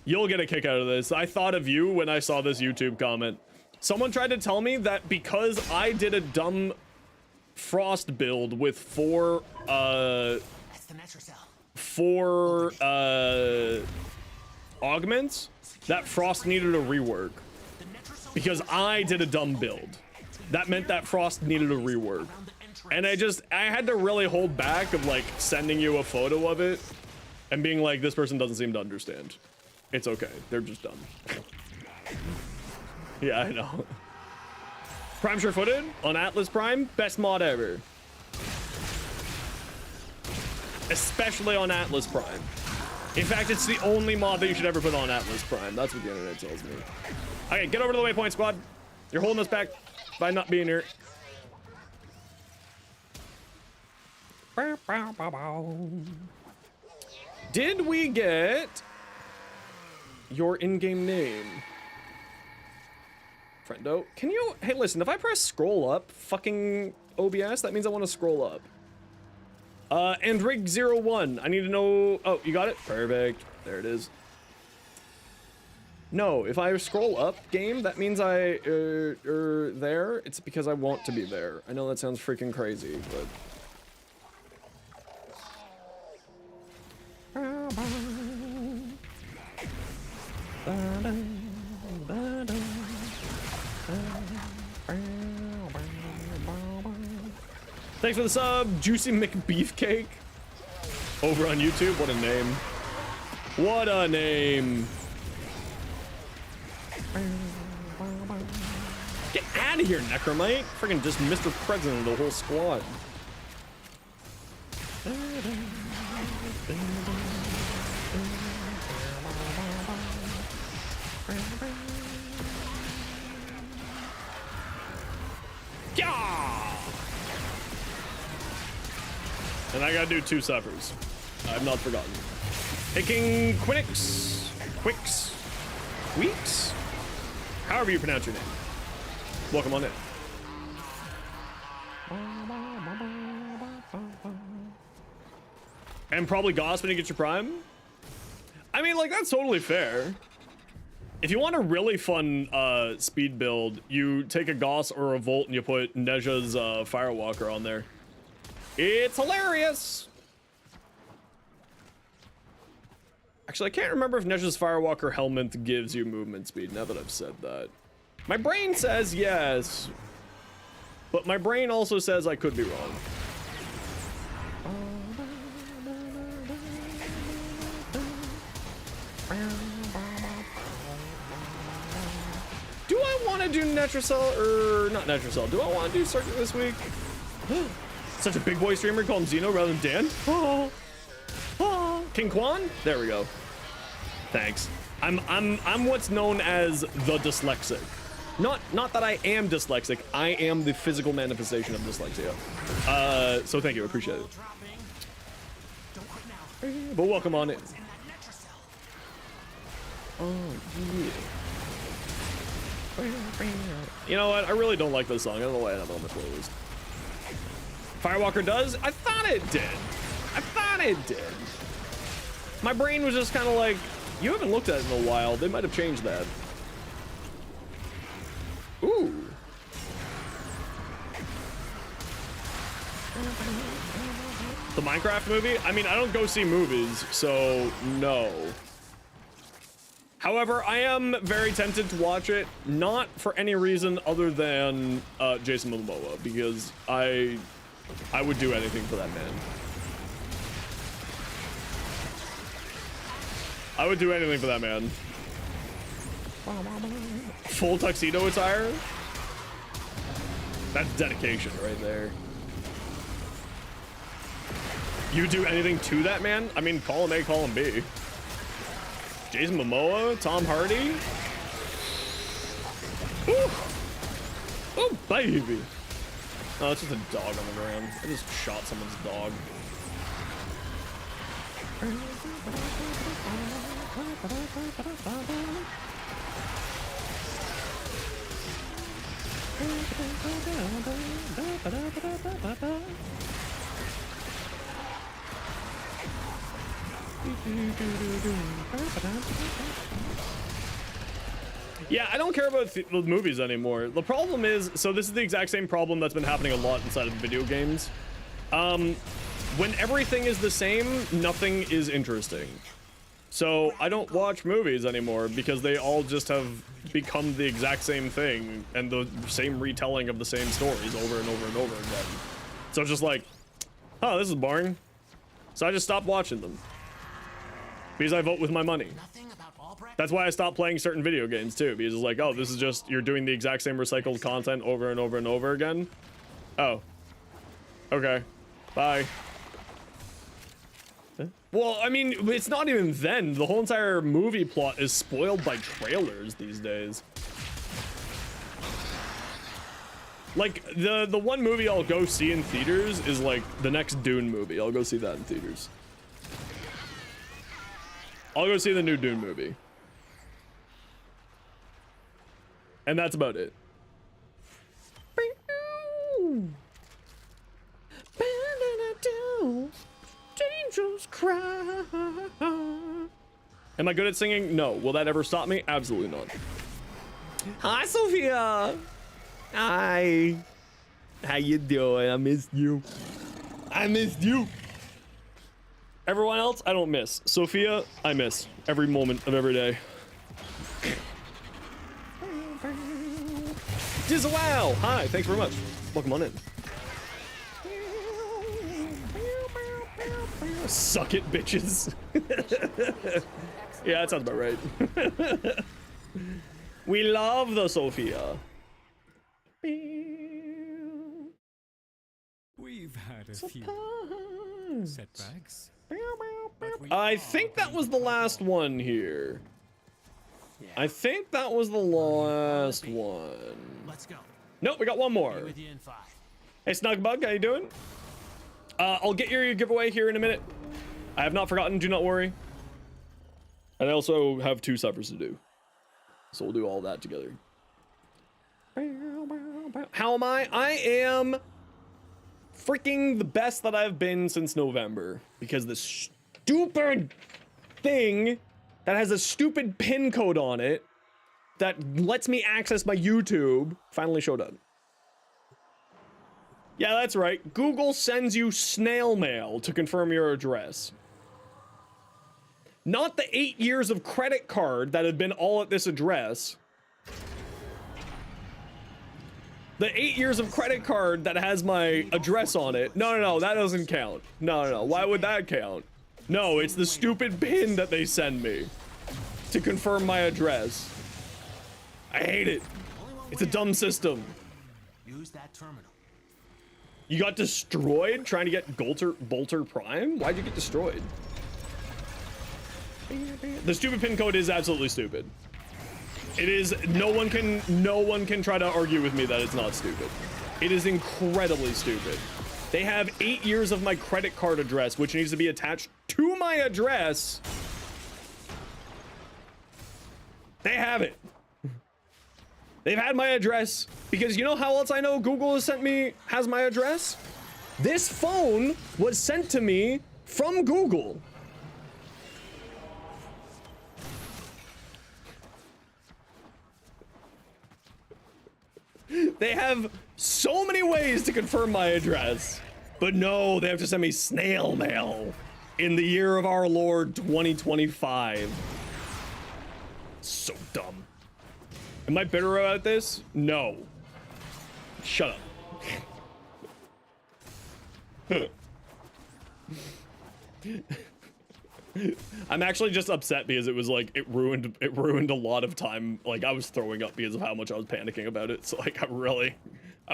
You'll get a kick out of this. I thought of you when I saw this YouTube comment. Someone tried to tell me that because I did a dumb Frost build with four augments, that Frost needed a rework. Because I did a dumb build. That meant that Frost needed a rework. And I had to really hold back of like sending you a photo of it and being like, this person doesn't seem to understand. It's okay, they're just dumb. Yeah, I know. Prime sure-footed on Atlas Prime, best mod ever. Especially on Atlas Prime. In fact, it's the only mod that you should ever put on Atlas Prime. That's what the internet tells me. Okay, get over to the waypoint, squad. You're holding us back by not being here. Did we get your in-game name? Friendo, can you... Hey, listen, if I press scroll up, fucking OBS, that means I want to scroll up. And Rig01, I need to know... Oh, you got it? Perfect. There it is. No, if I scroll up, game, that means I, there. It's because I want to be there. I know that sounds freaking crazy, but... Thanks for the sub, Juicy McBeefcake. Over on YouTube, what a name. What a name. Get out of here, Necromite. Friggin' just Mr. President of the whole squad. Yeah! And I gotta do 2 suffers. I've not forgotten. Taking Quinix, Quix, Weeks? However you pronounce your name. Welcome on in. And probably Goss when you get your prime? I mean, like, that's totally fair. If you want a really fun speed build, you take a Goss or a Volt and you put Neja's Firewalker on there. It's hilarious! Actually, I can't remember if Neja's Firewalker helmet gives you movement speed, now that I've said that. My brain says yes, but my brain also says I could be wrong. want to do Netracell or not Netracell? Do I want to do Circuit this week? Such a big boy streamer, call him Zeno rather than Dan. Oh, oh. King Quan? There we go. Thanks. I'm what's known as the dyslexic. Not that I am dyslexic. I am the physical manifestation of dyslexia. So thank you, I appreciate it. But welcome on it. Oh yeah. You know what? I really don't like this song. I don't know why I have it on my playlist. Firewalker does? I thought it did. I thought it did. My brain was just kind of like, you haven't looked at it in a while. They might have changed that. Ooh. The Minecraft movie? I mean, I don't go see movies, so no. However, I am very tempted to watch it, not for any reason other than Jason Momoa, because I would do anything for that man. I would do anything for that man. Full tuxedo attire? That's dedication right there. You do anything to that man? I mean, call him A, call him B. Jason Momoa, Tom Hardy. Ooh. Oh, baby. Oh, it's just a dog on the ground. I just shot someone's dog. Yeah, I don't care about the movies anymore. The problem is, so this is the exact same problem that's been happening a lot inside of video games. When everything is the same, nothing is interesting. So I don't watch movies anymore because they all just have become the exact same thing and the same retelling of the same stories over and over and over again. So it's just like, oh, this is boring. So I just stopped watching them. Because I vote with my money. That's why I stopped playing certain video games too, because it's like, oh, this is just, you're doing the exact same recycled content over and over and over again. Oh. Okay. Bye. Well, I mean, it's not even then. The whole entire movie plot is spoiled by trailers these days. Like, the one movie I'll go see in theaters is like the next Dune movie. I'll go see that in theaters. I'll go see the new Dune movie. And that's about it. Angels cry. Am I good at singing? No. Will that ever stop me? Absolutely not. Hi, Sophia. Hi. How you doing? I missed you. I missed you. Everyone else, I don't miss. Sophia, I miss every moment of every day. Wow. Hi, thanks very much. Welcome on in. Suck it, bitches. Yeah, that sounds about right. We love the Sophia. We've had a few setbacks. I think that was the last one here. I think that was the last one. Let's go. Nope, we got one more. With you in 5. Hey, Snugbug, how you doing? I'll get your giveaway here in a minute. I have not forgotten, do not worry. And I also have 2 suffers to do. So we'll do all that together. How am I? I am freaking the best that I've been since November. Because the stupid thing that has a stupid pin code on it that lets me access my YouTube finally showed up. Yeah, that's right. Google sends you snail mail to confirm your address. Not the 8 years of credit card that had been all at this address. The 8 years of credit card that has my address on it. No, that doesn't count. No. Why would that count? No, it's the stupid pin that they send me to confirm my address. I hate it. It's a dumb system. Use that terminal. You got destroyed trying to get Bolter Prime? Why'd you get destroyed? The stupid pin code is absolutely stupid. It is, no one can try to argue with me that it's not stupid. It is incredibly stupid. They have 8 years of my credit card address, which needs to be attached to my address. They have it. They've had my address because you know how else I know Google has my address? This phone was sent to me from Google. They have so many ways to confirm my address, but no, they have to send me snail mail in the year of our Lord 2025. So dumb. Am I bitter about this? No. Shut up. I'm actually just upset because it was like it ruined a lot of time. Like I was throwing up because of how much I was panicking about it. So like I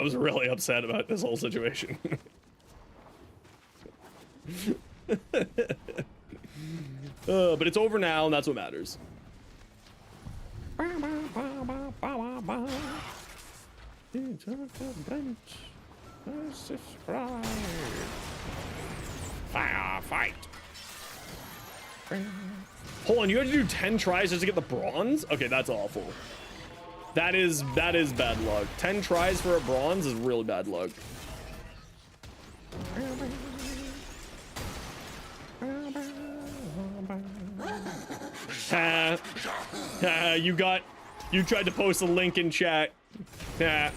was really upset about this whole situation. But it's over now, and that's what matters. Fight. Hold on, you have to do 10 tries just to get the bronze? Okay, that's awful. That is bad luck. 10 tries for a bronze is really bad luck. You tried to post a link in chat. This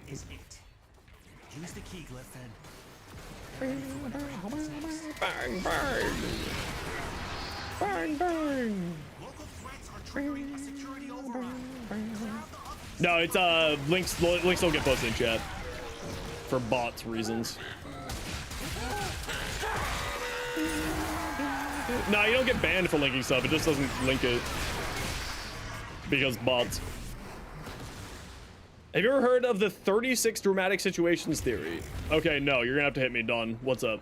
is it. Use the key glyph and Bang, bang. Bang, bang. local threats are triggering a security override. No, it's links don't get posted in chat for bots reasons. No, you don't get banned for linking stuff. It just doesn't link it because bots. Have you ever heard of the 36 dramatic situations theory? Okay, no, you're gonna have to hit me, Don. What's up?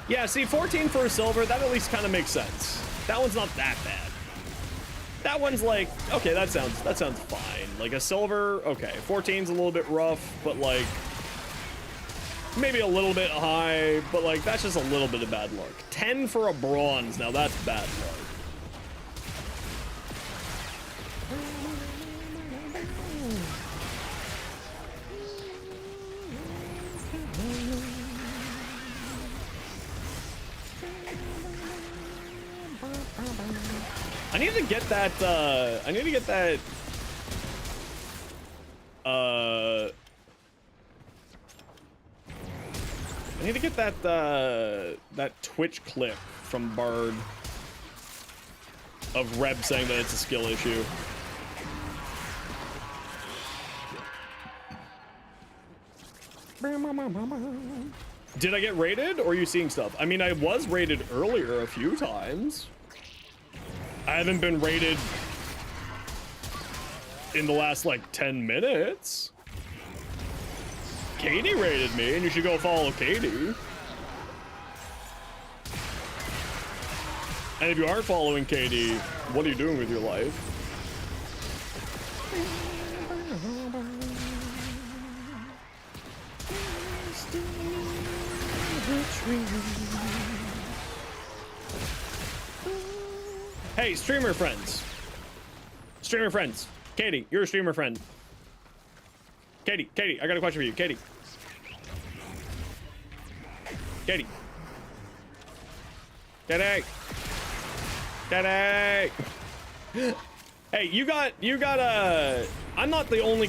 Yeah, see, 14 for a silver, that at least kind of makes sense. That one's not that bad. That one's like, okay, that sounds fine. Like a silver, okay. 14's a little bit rough, but like maybe a little bit high, but like that's just a little bit of bad luck. 10 for a bronze, now that's bad luck. I need to get that, I need to get that Twitch clip from Bard of Reb saying that it's a skill issue. Did I get raided, or are you seeing stuff? I mean, I was raided earlier a few times. I haven't been raided in the last like 10 minutes. Katie raided me, and you should go follow Katie. And if you aren't following Katie, what are you doing with your life? Hey, streamer friends. Streamer friends. Katie, you're a streamer friend. Katie, I got a question for you. Katie. Katie. Hey, you got I'm not the only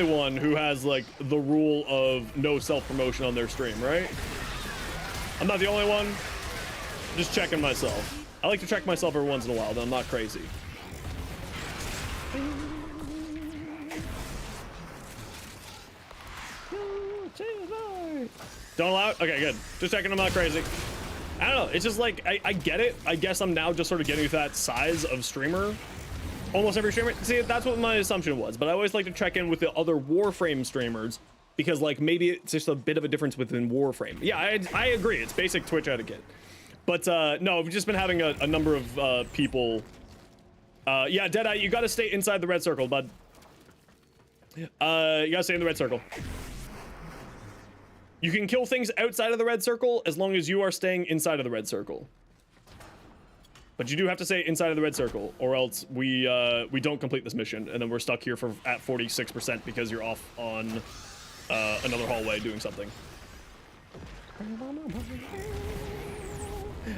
one who has like the rule of no self-promotion on their stream, right? I'm not the only one. Just checking myself. I like to check myself every once in a while, though I'm not crazy. Don't allow it? Okay, good. Just checking I'm not crazy. I don't know. It's just like, I get it. I guess I'm now just sort of getting to that size of streamer. Almost every streamer. See, that's what my assumption was. But I always like to check in with the other Warframe streamers because, like, maybe it's just a bit of a difference within Warframe. Yeah, I agree. It's basic Twitch etiquette. But no, we've just been having a number of people. Yeah, Deadeye, you got to stay inside the red circle, bud. You got to stay in the red circle. You can kill things outside of the red circle as long as you are staying inside of the red circle. But you do have to stay inside of the red circle, or else we don't complete this mission, and then we're stuck here at 46% because you're off on another hallway doing something.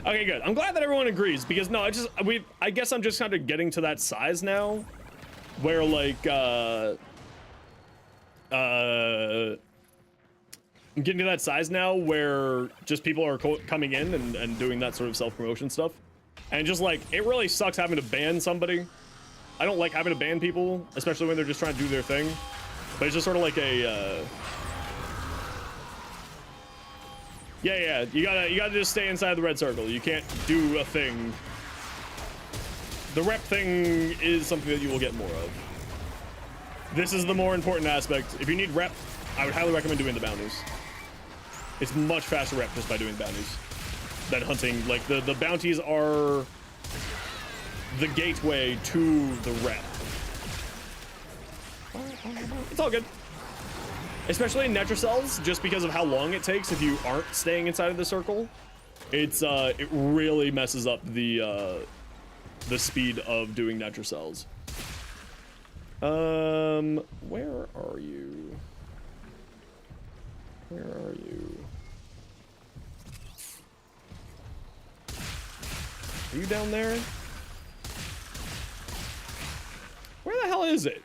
Okay, good. I'm glad that everyone agrees because no, I guess I'm just kind of getting to that size now, where like I'm getting to that size now where just people are coming in and doing that sort of self-promotion stuff. And just like, it really sucks having to ban somebody. I don't like having to ban people, especially when they're just trying to do their thing. But it's just sort of like a, yeah, you gotta just stay inside the red circle. You can't do a thing. The rep thing is something that you will get more of. This is the more important aspect. If you need rep, I would highly recommend doing the bounties. It's much faster rep just by doing bounties than hunting. Like, the bounties are the gateway to the rep. It's all good. Especially in Netrocells, just because of how long it takes if you aren't staying inside of the circle. It's, it really messes up the speed of doing Netrocells. Where are you? Where are you? Are you down there? Where the hell is it?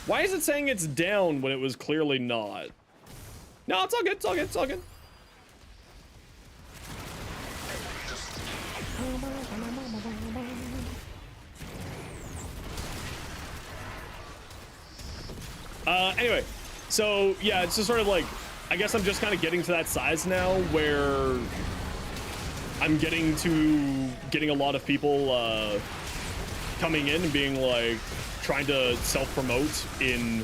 Why is it saying it's down when it was clearly not? No, it's all good, it's all good, it's all good. Anyway, so yeah, it's just sort of like, I guess I'm just kind of getting to that size now where I'm getting a lot of people coming in and being like, trying to self-promote in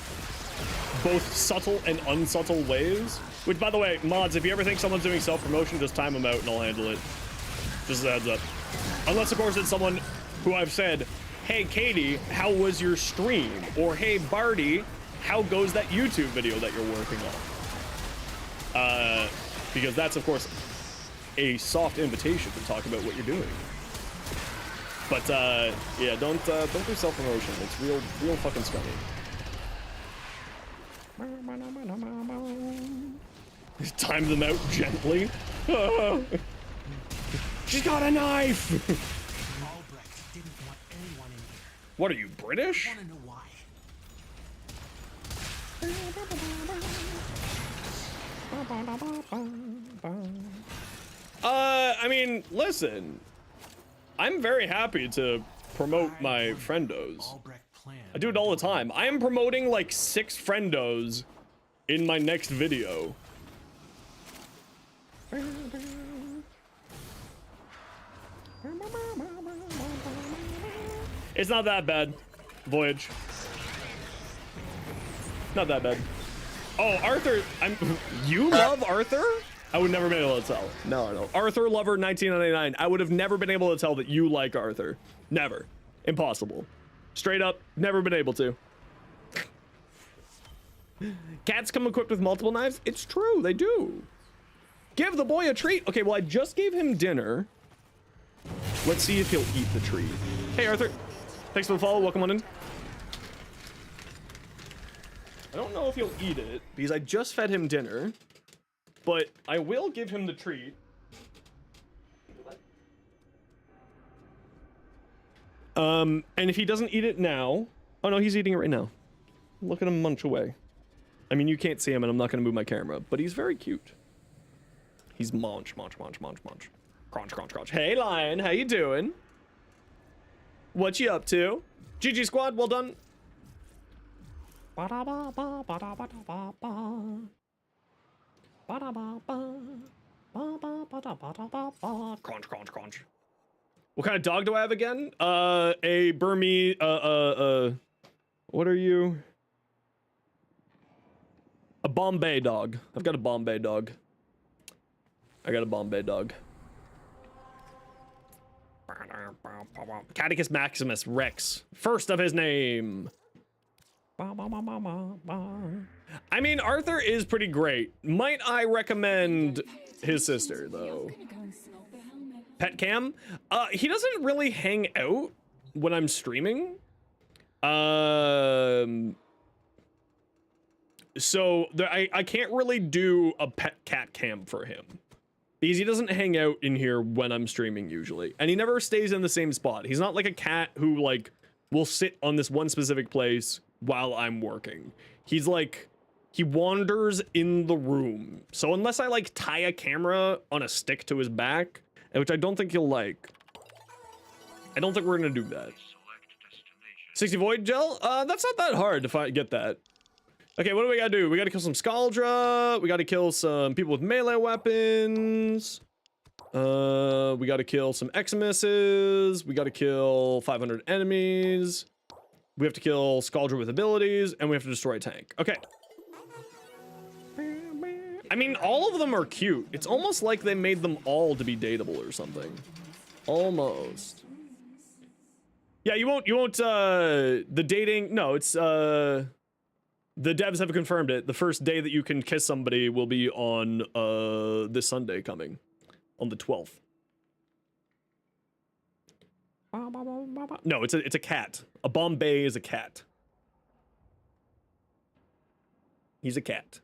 both subtle and unsubtle ways. Which, by the way, mods, if you ever think someone's doing self-promotion, just time them out and I'll handle it. Just a heads up. Unless, of course, it's someone who I've said, hey, Katie, how was your stream? Or, hey, Barty, how goes that YouTube video that you're working on? Because that's, of course, a soft invitation to talk about what you're doing. But, yeah, don't do self-promotion. It's real fucking scummy. Time them out gently. She's got a knife! Albrecht didn't want anyone in here. What are you, British? Wanna know why? I mean, listen. I'm very happy to promote my friendos. I do it all the time. I am promoting like 6 friendos in my next video. It's not that bad, Voyage. Not that bad. Oh, Arthur, you love Arthur? I would never been able to tell. No. Arthur Lover 1999. I would have never been able to tell that you like Arthur. Never. Impossible. Straight up, never been able to. Cats come equipped with multiple knives? It's true, they do. Give the boy a treat. Okay, well, I just gave him dinner. Let's see if he'll eat the treat. Hey, Arthur. Thanks for the follow. Welcome on in. I don't know if he'll eat it because I just fed him dinner. But I will give him the treat. And if he doesn't eat it now... Oh, no, he's eating it right now. Look at him munch away. I mean, you can't see him, and I'm not going to move my camera, but he's very cute. He's munch. Crunch. Hey, Lion, how you doing? What you up to? GG squad, well done. Crunch, crunch, crunch. What kind of dog do I have again? A Burmese, what are you? A Bombay dog. I've got a Bombay dog. I got a Bombay dog. Catechus Maximus Rex. First of his name. I mean, Arthur is pretty great. Might I recommend his sister, though? Pet Cam? He doesn't really hang out when I'm streaming. So I can't really do a pet cat cam for him. Because he doesn't hang out in here when I'm streaming usually. And he never stays in the same spot. He's not like a cat who like will sit on this one specific place while I'm working. He's like, he wanders in the room. So unless I like tie a camera on a stick to his back, which I don't think he'll like, I don't think we're gonna do that. 60 Void Gel? That's not that hard to get that. Okay, what do we gotta do? We gotta kill some Scaldra. We gotta kill some people with melee weapons. We gotta kill some Eximuses. We gotta kill 500 enemies. We have to kill Scaldra with abilities, and we have to destroy a tank. Okay. I mean, all of them are cute. It's almost like they made them all to be dateable or something. Almost. Yeah, you won't, the dating, no, it's, the devs have confirmed it. The first day that you can kiss somebody will be on this Sunday coming, on the 12th. No, it's a cat. A Bombay is a cat. He's a cat.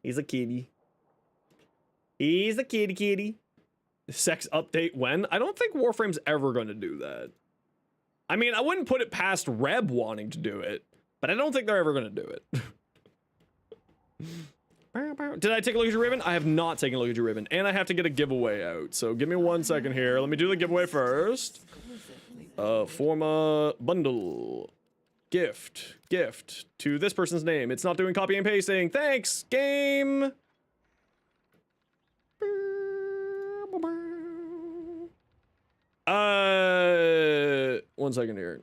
He's a kitty. He's a kitty kitty. Sex update when? I don't think Warframe's ever going to do that. I mean, I wouldn't put it past Reb wanting to do it. But I don't think they're ever going to do it. Did I take a look at your ribbon? I have not taken a look at your ribbon. And I have to get a giveaway out. So give me 1 second here. Let me do the giveaway first. Forma bundle. Gift. Gift. To this person's name. It's not doing copy and pasting. Thanks, game. 1 second here.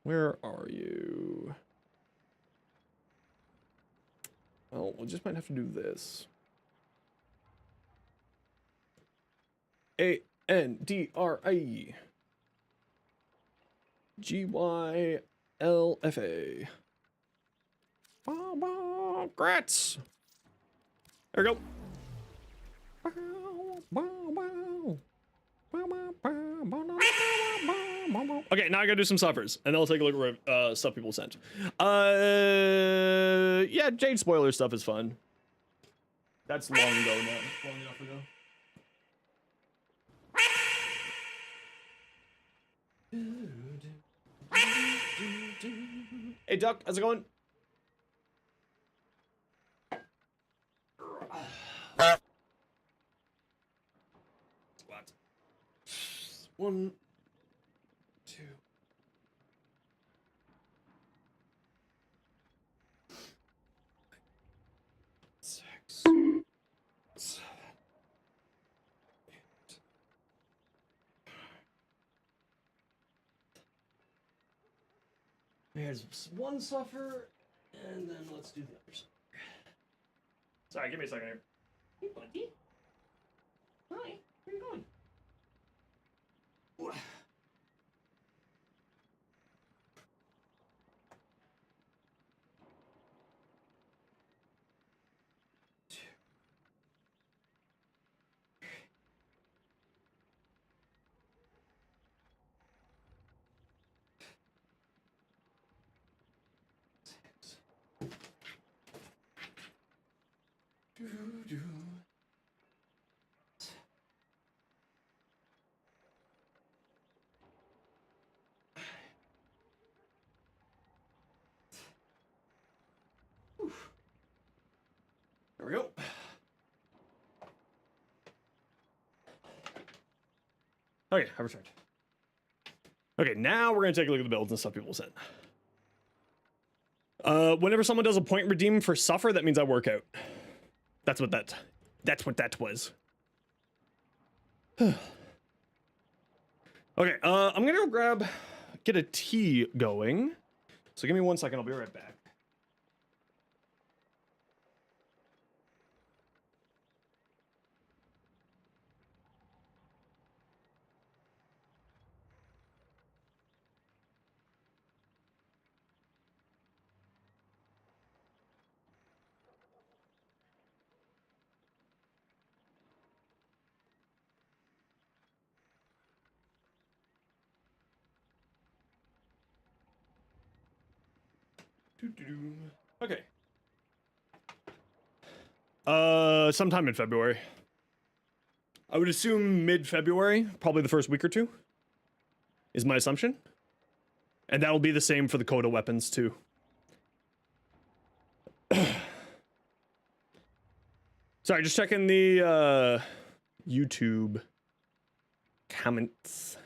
Where are you? Well, we just might have to do this. A-N-D-R-I G-Y-L-F-A. Grats! There we go. Okay, now I gotta do some suffers, and then I'll take a look at stuff people sent. Yeah, Jade spoiler stuff is fun. That's long ago now. Long enough ago. Hey, Duck, how's it going? What? 1, 2. Six. 7. 8. There's one suffer, and then let's do the others. Sorry, give me a second here. Hey, buddy. Hi, where are you going? Ooh. There we go. Okay, I returned. Okay, now we're gonna take a look at the builds and stuff people sent. Whenever someone does a point redeem for suffer, that means I work out. That's what that was. Okay, I'm gonna go get a tea going. So give me 1 second, I'll be right back. Okay. Sometime in February. I would assume mid-February, probably the first week or two, is my assumption. And that'll be the same for the Coda weapons, too. Sorry, just checking the, YouTube comments.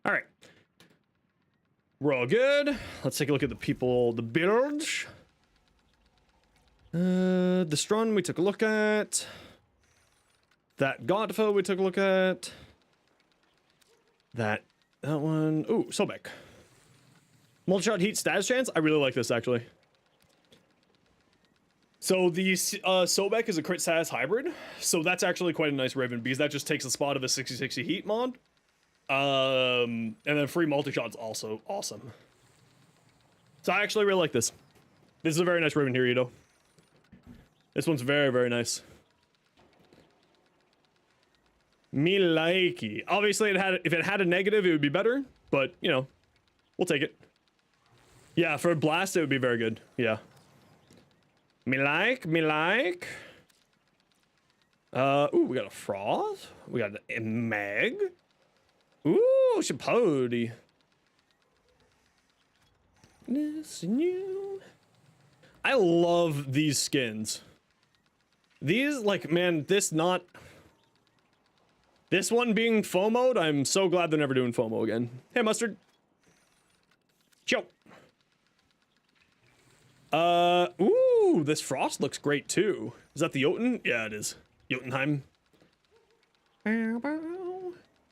All right. We're all good. Let's take a look at the people, the builds. The Strun we took a look at. That Godfa we took a look at. That one. Ooh, Sobek. Multi-shot heat status chance. I really like this, actually. So the Sobek is a crit status hybrid. So that's actually quite a nice Raven because that just takes the spot of a 60-60 heat mod. And then free multi-shot's also awesome. So I actually really like this. This is a very nice Raven here, Ito. This one's very, very nice. Me likey. Obviously, if it had a negative, it would be better. But, you know, we'll take it. Yeah, for a blast, it would be very good. Yeah. Me like. Ooh, we got a Froth. We got a Meg. Ooh, Chipotle. Listen you. I love these skins. These, like, man, this one being FOMO'd, I'm so glad they're never doing FOMO again. Hey, Mustard. Chill. Ooh, this Frost looks great, too. Is that the Jotun? Yeah, it is. Jotunheim.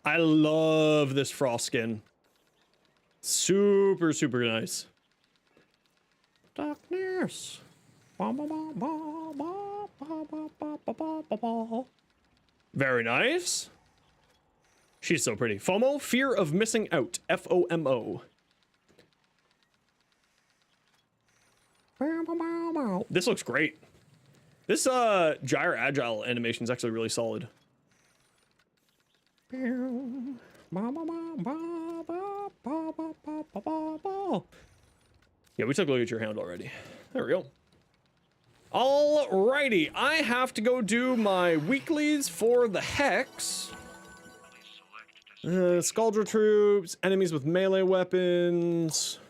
I love this Frost skin. Super, super nice. Darkness. Very nice. She's so pretty. FOMO, fear of missing out. FOMO. This looks great. This gyre agile animation is actually really solid. Yeah, we took a look at your hand already. There we go. Alrighty, I have to go do my weeklies for the Hex. Scaldra troops, enemies with melee weapons.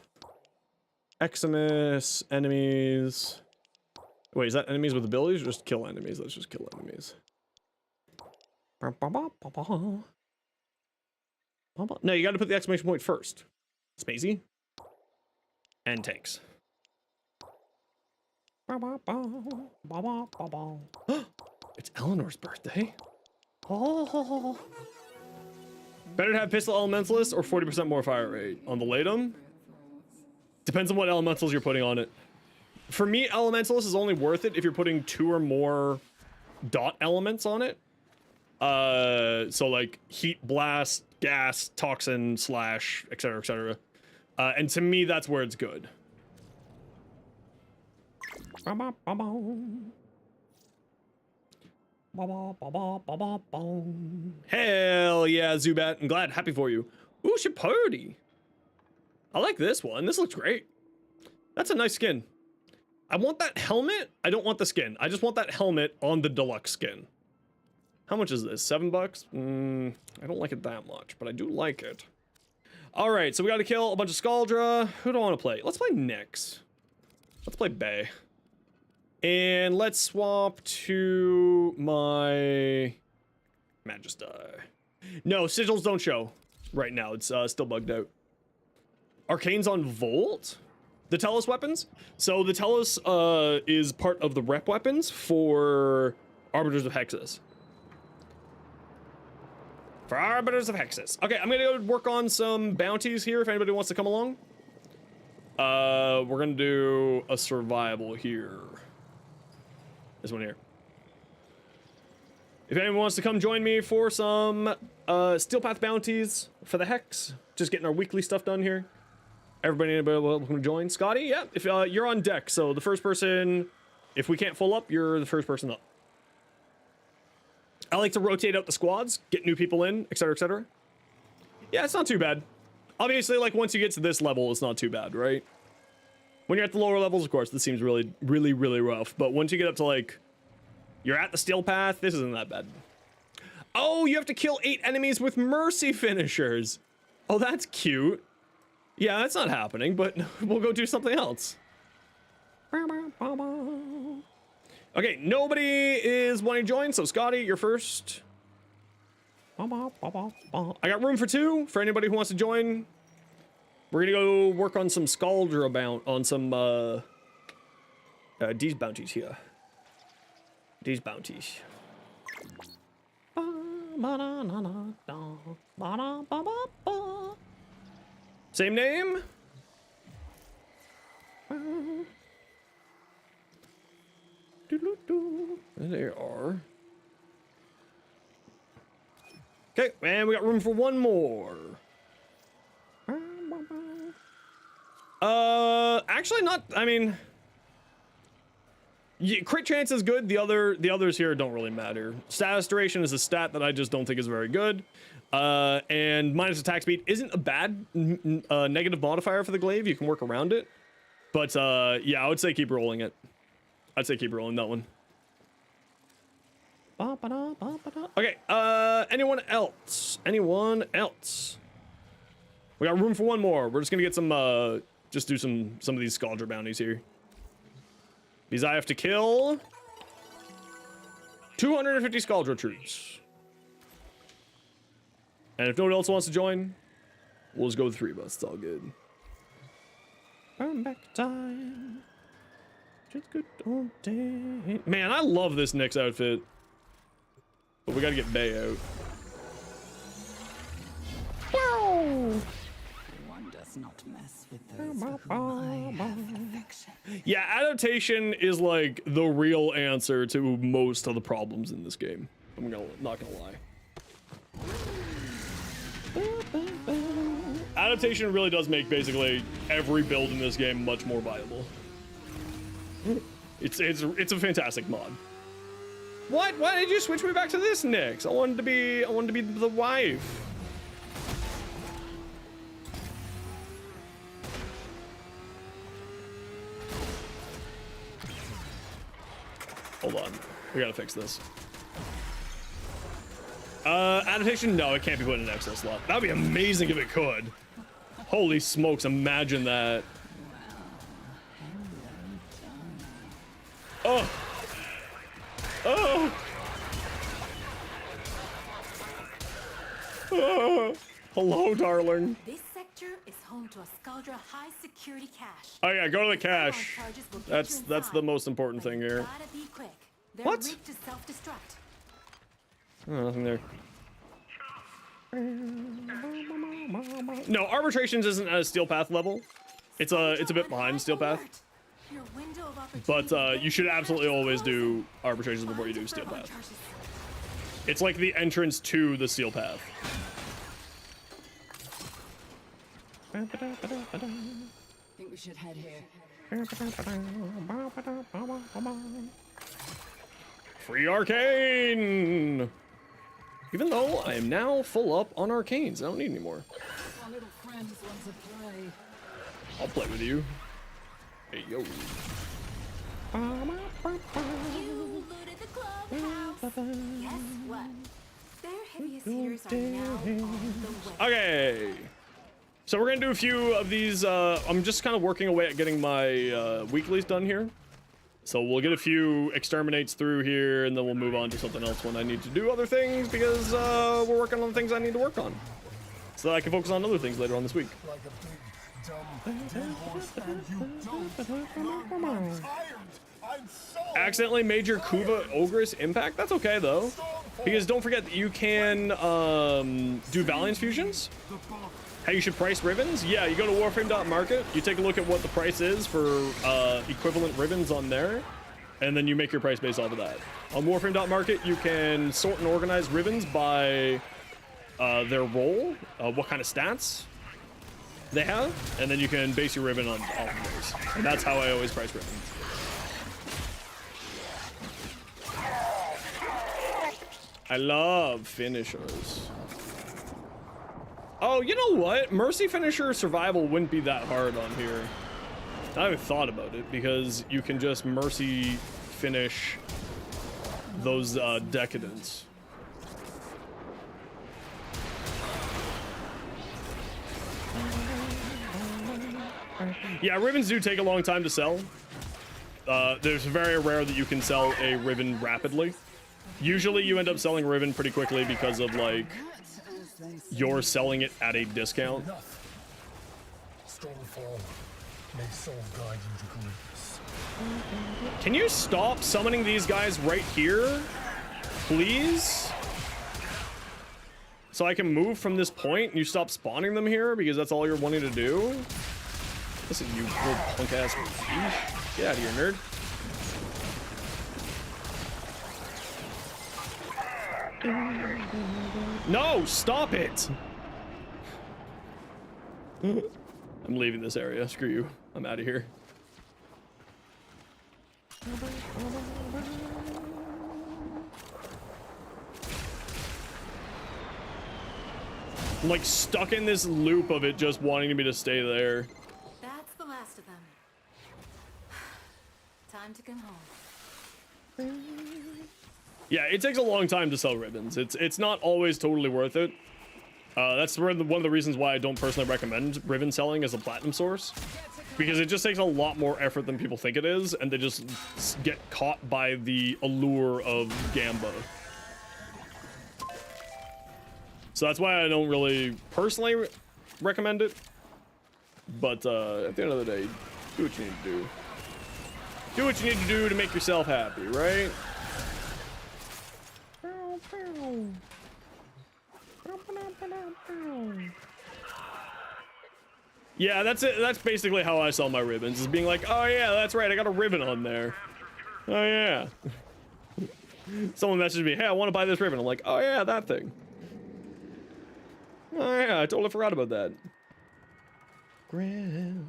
Eximus, enemies. Wait, is that enemies with abilities or just kill enemies? Let's just kill enemies. No, you gotta put the exclamation point first. Spacey. And tanks. It's Eleanor's birthday. Oh. Better to have pistol elementalist or 40% more fire rate on the Latum. Depends on what elementals you're putting on it. For me, elementalist is only worth it if you're putting 2 or more dot elements on it. So like heat, blast, gas, toxin, slash, etc., etc. And to me, that's where it's good. Hell yeah, Zubat. I'm glad. Happy for you. Ooh, Chipotle. I like this one. This looks great. That's a nice skin. I want that helmet. I don't want the skin. I just want that helmet on the deluxe skin. How much is this? $7? I don't like it that much, but I do like it. All right, so we got to kill a bunch of Scaldra. Who do I want to play? Let's play Nyx. Let's play Bay. And let's swap to my Magister. No, sigils don't show right now. It's still bugged out. Arcane's on Volt? The Telos weapons? So the Telos is part of the rep weapons for Arbiters of Hexus. For Arbiters of Hexus. Okay, I'm gonna go work on some bounties here if anybody wants to come along. We're gonna do a survival here. This one here. If anyone wants to come join me for some Steel Path bounties for the Hex, just getting our weekly stuff done here. Anybody welcome to join. Scotty, yeah, if you're on deck, so the first person, if we can't full up, you're the first person up. I like to rotate out the squads, get new people in, etc., etc. Yeah, it's not too bad. Obviously, like, once you get to this level, it's not too bad, right? When you're at the lower levels, of course, this seems really, really, really rough. But once you get up to, like, you're at the Steel Path, this isn't that bad. Oh, you have to kill 8 enemies with Mercy finishers. Oh, that's cute. Yeah, that's not happening, but we'll go do something else. Okay, nobody is wanting to join, so Scotty, you're first. I got room for 2 for anybody who wants to join. We're gonna go work on some Scaldra on some these bounties here. These bounties. Same name. There they are. Okay, and we got room for 1 more. Actually not, I mean, yeah, crit chance is good. The others here don't really matter. Status duration is a stat that I just don't think is very good. And minus attack speed isn't a bad negative modifier for the glaive. You can work around it. But yeah, I would say keep rolling it. I'd say keep rolling that one. Okay, anyone else? Anyone else? We got room for 1 more. We're just gonna get some, just do some of these Scaldra bounties here. Because I have to kill 250 Scaldra troops. And if no one else wants to join, we'll just go with 3 of us. It's all good. Burn back time. Just good old day. Man, I love this Nyx outfit. But we gotta get Bay out. Wow! One does not mess with those for whom I have affection. Yeah, adaptation is like the real answer to most of the problems in this game. I'm not gonna lie. Adaptation really does make basically every build in this game much more viable. It's a fantastic mod. What? Why did you switch me back to this, Nyx? I wanted to be the wife. Hold on. We gotta fix this. Adaptation? No, it can't be put in an Excel slot. That'd be amazing if it could. Holy smokes, imagine that. Oh. Oh. Oh. Hello, darling. This sector is home to a Scaldra high security cache. Oh yeah, go to the cache. That's the most important thing here. Gotta be quick. They're What? rigged to self-destruct. Oh, nothing there. No, arbitrations isn't at a Steel Path level. It's a bit behind Steel Path. Your window of But opportunity you should is absolutely always closing. do arbitrations before you do Steel Fire Path. charges. It's like the entrance to the Steel Path. Think we should head here. Free Arcane! Even though I am now full up on Arcanes, I don't need any more. My little friends want to play. I'll play with you. Hey, yo. You looted the clubhouse. Guess what? Their heaviest hitters are now on the way. Okay. So we're gonna do a few of these, I'm just kind of working away at getting my weeklies done here. So we'll get a few exterminates through here, and then we'll move on to something else when I need to do other things, because we're working on the things I need to work on. So that I can focus on other things later on this week. Like a big, dumb, dead horse, and you don't. I'm tired. I'm so Accidentally made your Kuva Ogress impact? That's okay, though. Because don't forget that you can do Valiance fusions. How you should price ribbons? Yeah, you go to warframe.market, you take a look at what the price is for equivalent ribbons on there, and then you make your price based off of that. On warframe.market, you can sort and organize ribbons by their role, what kind of stats they have, and then you can base your ribbon on off of those. And that's how I always price ribbons. I love finishers. Oh, you know what? Mercy Finisher Survival wouldn't be that hard on here. I haven't thought about it because you can just Mercy finish those Decadents. Yeah, ribbons do take a long time to sell. There's very rare that you can sell a ribbon rapidly. Usually you end up selling ribbon pretty quickly because of like you're selling it at a discount. Stormfall. May soul guide you to greatness. Can you stop summoning these guys right here, please? So I can move from this point and you stop spawning them here because that's all you're wanting to do? Listen, you little punk ass bitch. Get out of here, nerd. No, stop it! I'm leaving this area. Screw you. I'm out of here. I'm like stuck in this loop of it just wanting me to stay there. That's the last of them. Time to come home. Yeah, it takes a long time to sell ribbons. It's not always totally worth it. That's one of the reasons why I don't personally recommend ribbon selling as a platinum source, because it just takes a lot more effort than people think it is, and they just get caught by the allure of Gamba. So that's why I don't really personally recommend it. But at the end of the day, do what you need to do. Do what you need to do to make yourself happy, right? Yeah, that's it. That's basically how I sell my ribbons, is being like, oh yeah, that's right, I got a ribbon on there. Oh yeah. Someone messaged me, hey, I want to buy this ribbon. I'm like, oh yeah, that thing. Oh yeah, I totally forgot about that. Graham.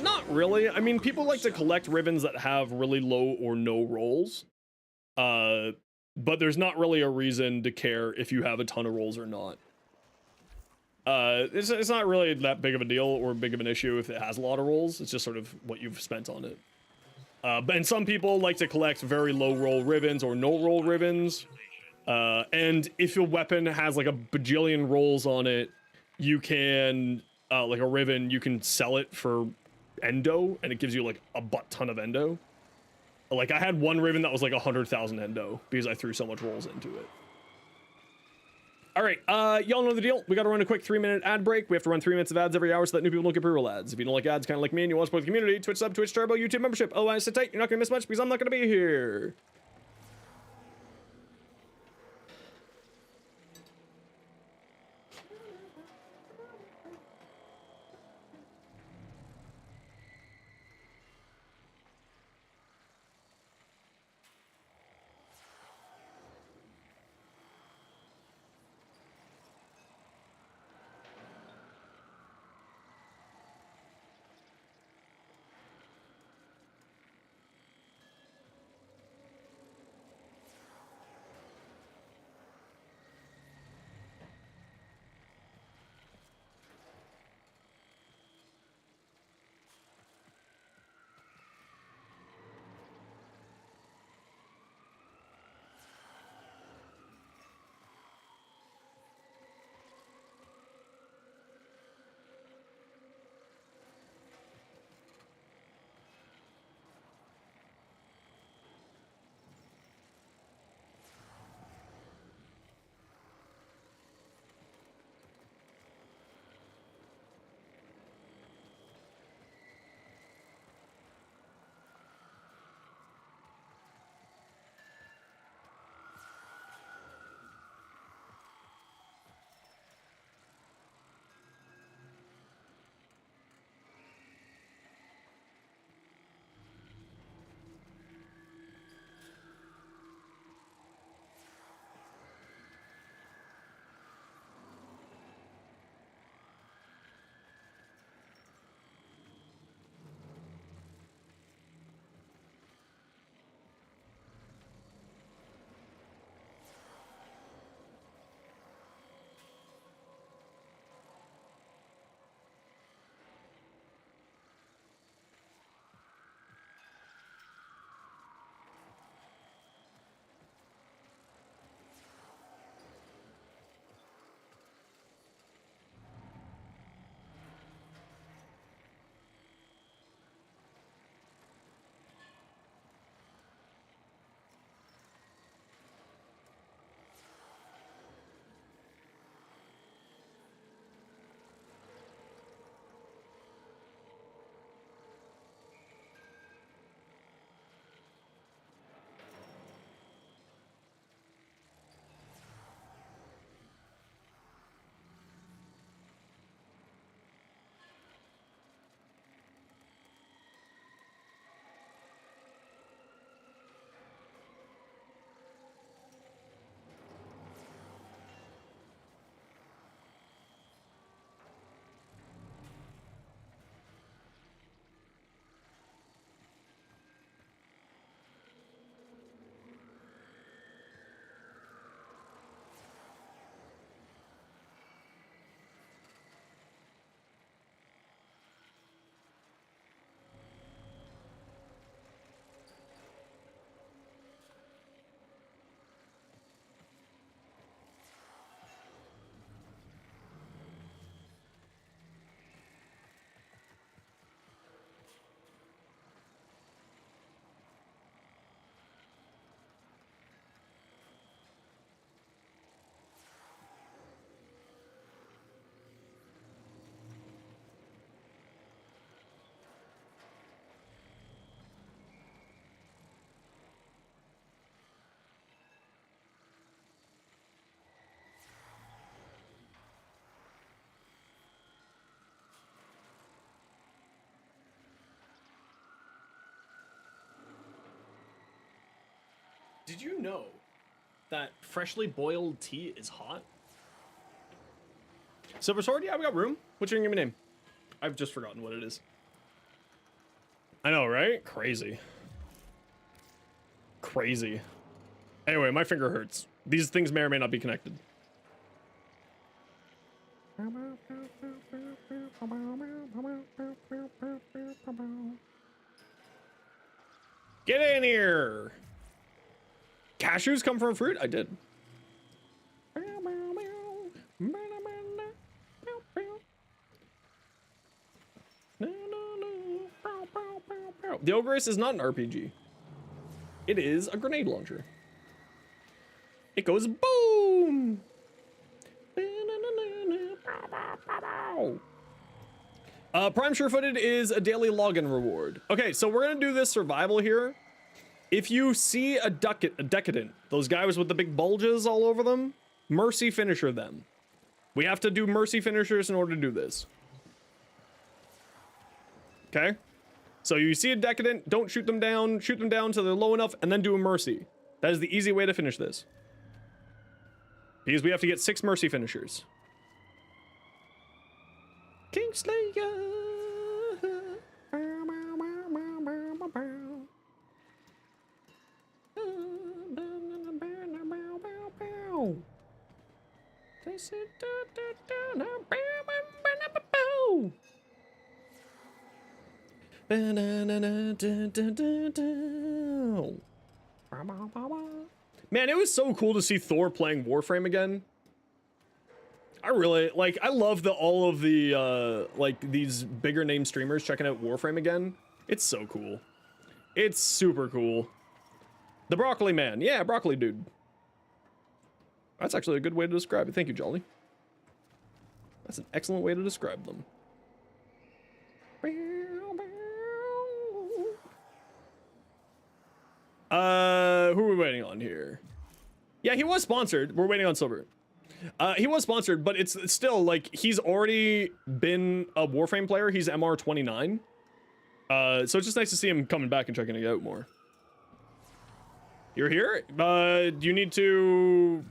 Not really. I mean, people like to collect ribbons that have really low or no rolls. But there's not really a reason to care if you have a ton of rolls or not. It's not really that big of a deal or big of an issue if it has a lot of rolls. It's just sort of what you've spent on it. And some people like to collect very low roll ribbons or no roll ribbons. And if your weapon has like a bajillion rolls on it, you can, like a ribbon, you can sell it for endo, and it gives you like a butt ton of endo. Like I had one ribbon that was like 100,000 endo because I threw so much rolls into it. All right, y'all know the deal. We got to run a quick 3-minute ad break. We have to run 3 minutes of ads every hour so that new people don't get pre-roll ads. If you don't like ads, kind of like me, and you want to support the community, Twitch sub, Twitch Turbo, YouTube membership. Otherwise, sit tight. You're not going to miss much because I'm not going to be here. Did you know that freshly boiled tea is hot? Silver sword? Yeah, we got room. What's your name? I've just forgotten what it is. I know, right? Crazy. Crazy. Anyway, my finger hurts. These things may or may not be connected. Get in here! Cashews come from fruit? I did. The Ogress is not an RPG. It is a grenade launcher. It goes boom! Prime Sure-Footed is a daily login reward. Okay, so we're gonna do this survival here. If you see a decadent, those guys with the big bulges all over them, mercy finisher them. We have to do mercy finishers in order to do this. Okay? So you see a decadent, don't shoot them down till they're low enough, and then do a mercy. That is the easy way to finish this. Because we have to get 6 mercy finishers. Kingslayer. Man, it was so cool to see Thor playing Warframe again. I love all of the like these bigger name streamers checking out Warframe again. It's so cool. It's super cool. The broccoli man. Yeah, broccoli dude. That's actually a good way to describe it. Thank you, Jolly. That's an excellent way to describe them. Who are we waiting on here? Yeah, he was sponsored. We're waiting on Silver. He was sponsored, but it's still like he's already been a Warframe player. He's MR 29. So it's just nice to see him coming back and checking it out more. You're here? You need to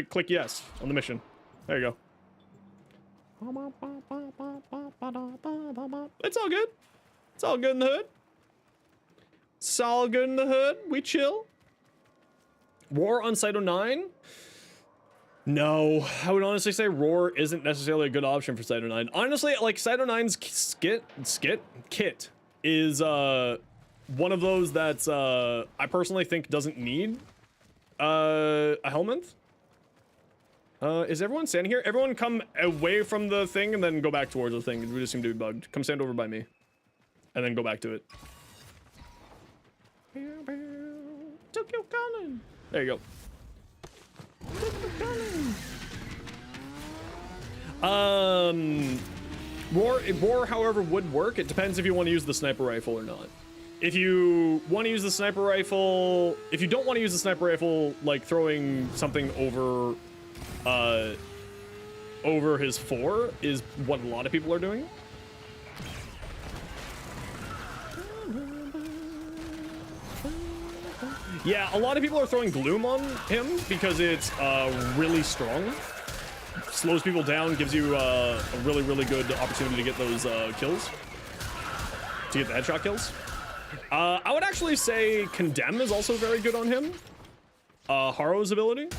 click yes on the mission. There you go. It's all good. It's all good in the hood. It's all good in the hood. We chill. Roar on Cyto 9? No, I would honestly say Roar isn't necessarily a good option for Cyto 9. Honestly, like Cyto 9's kit is one of those that's I personally think doesn't need a helmet. Is everyone standing here? Everyone come away from the thing and then go back towards the thing. We just seem to be bugged. Come stand over by me. And then go back to it. Tokyo Calling. There you go. Roar, however, would work. It depends if you want to use the sniper rifle or not. If you want to use the sniper rifle, if you don't want to use the sniper rifle, like throwing something over his 4 is what a lot of people are doing. Yeah, a lot of people are throwing Gloom on him because it's really strong. Slows people down, gives you a really, really good opportunity to get those kills. To get the headshot kills. I would actually say Condemn is also very good on him. Haro's ability.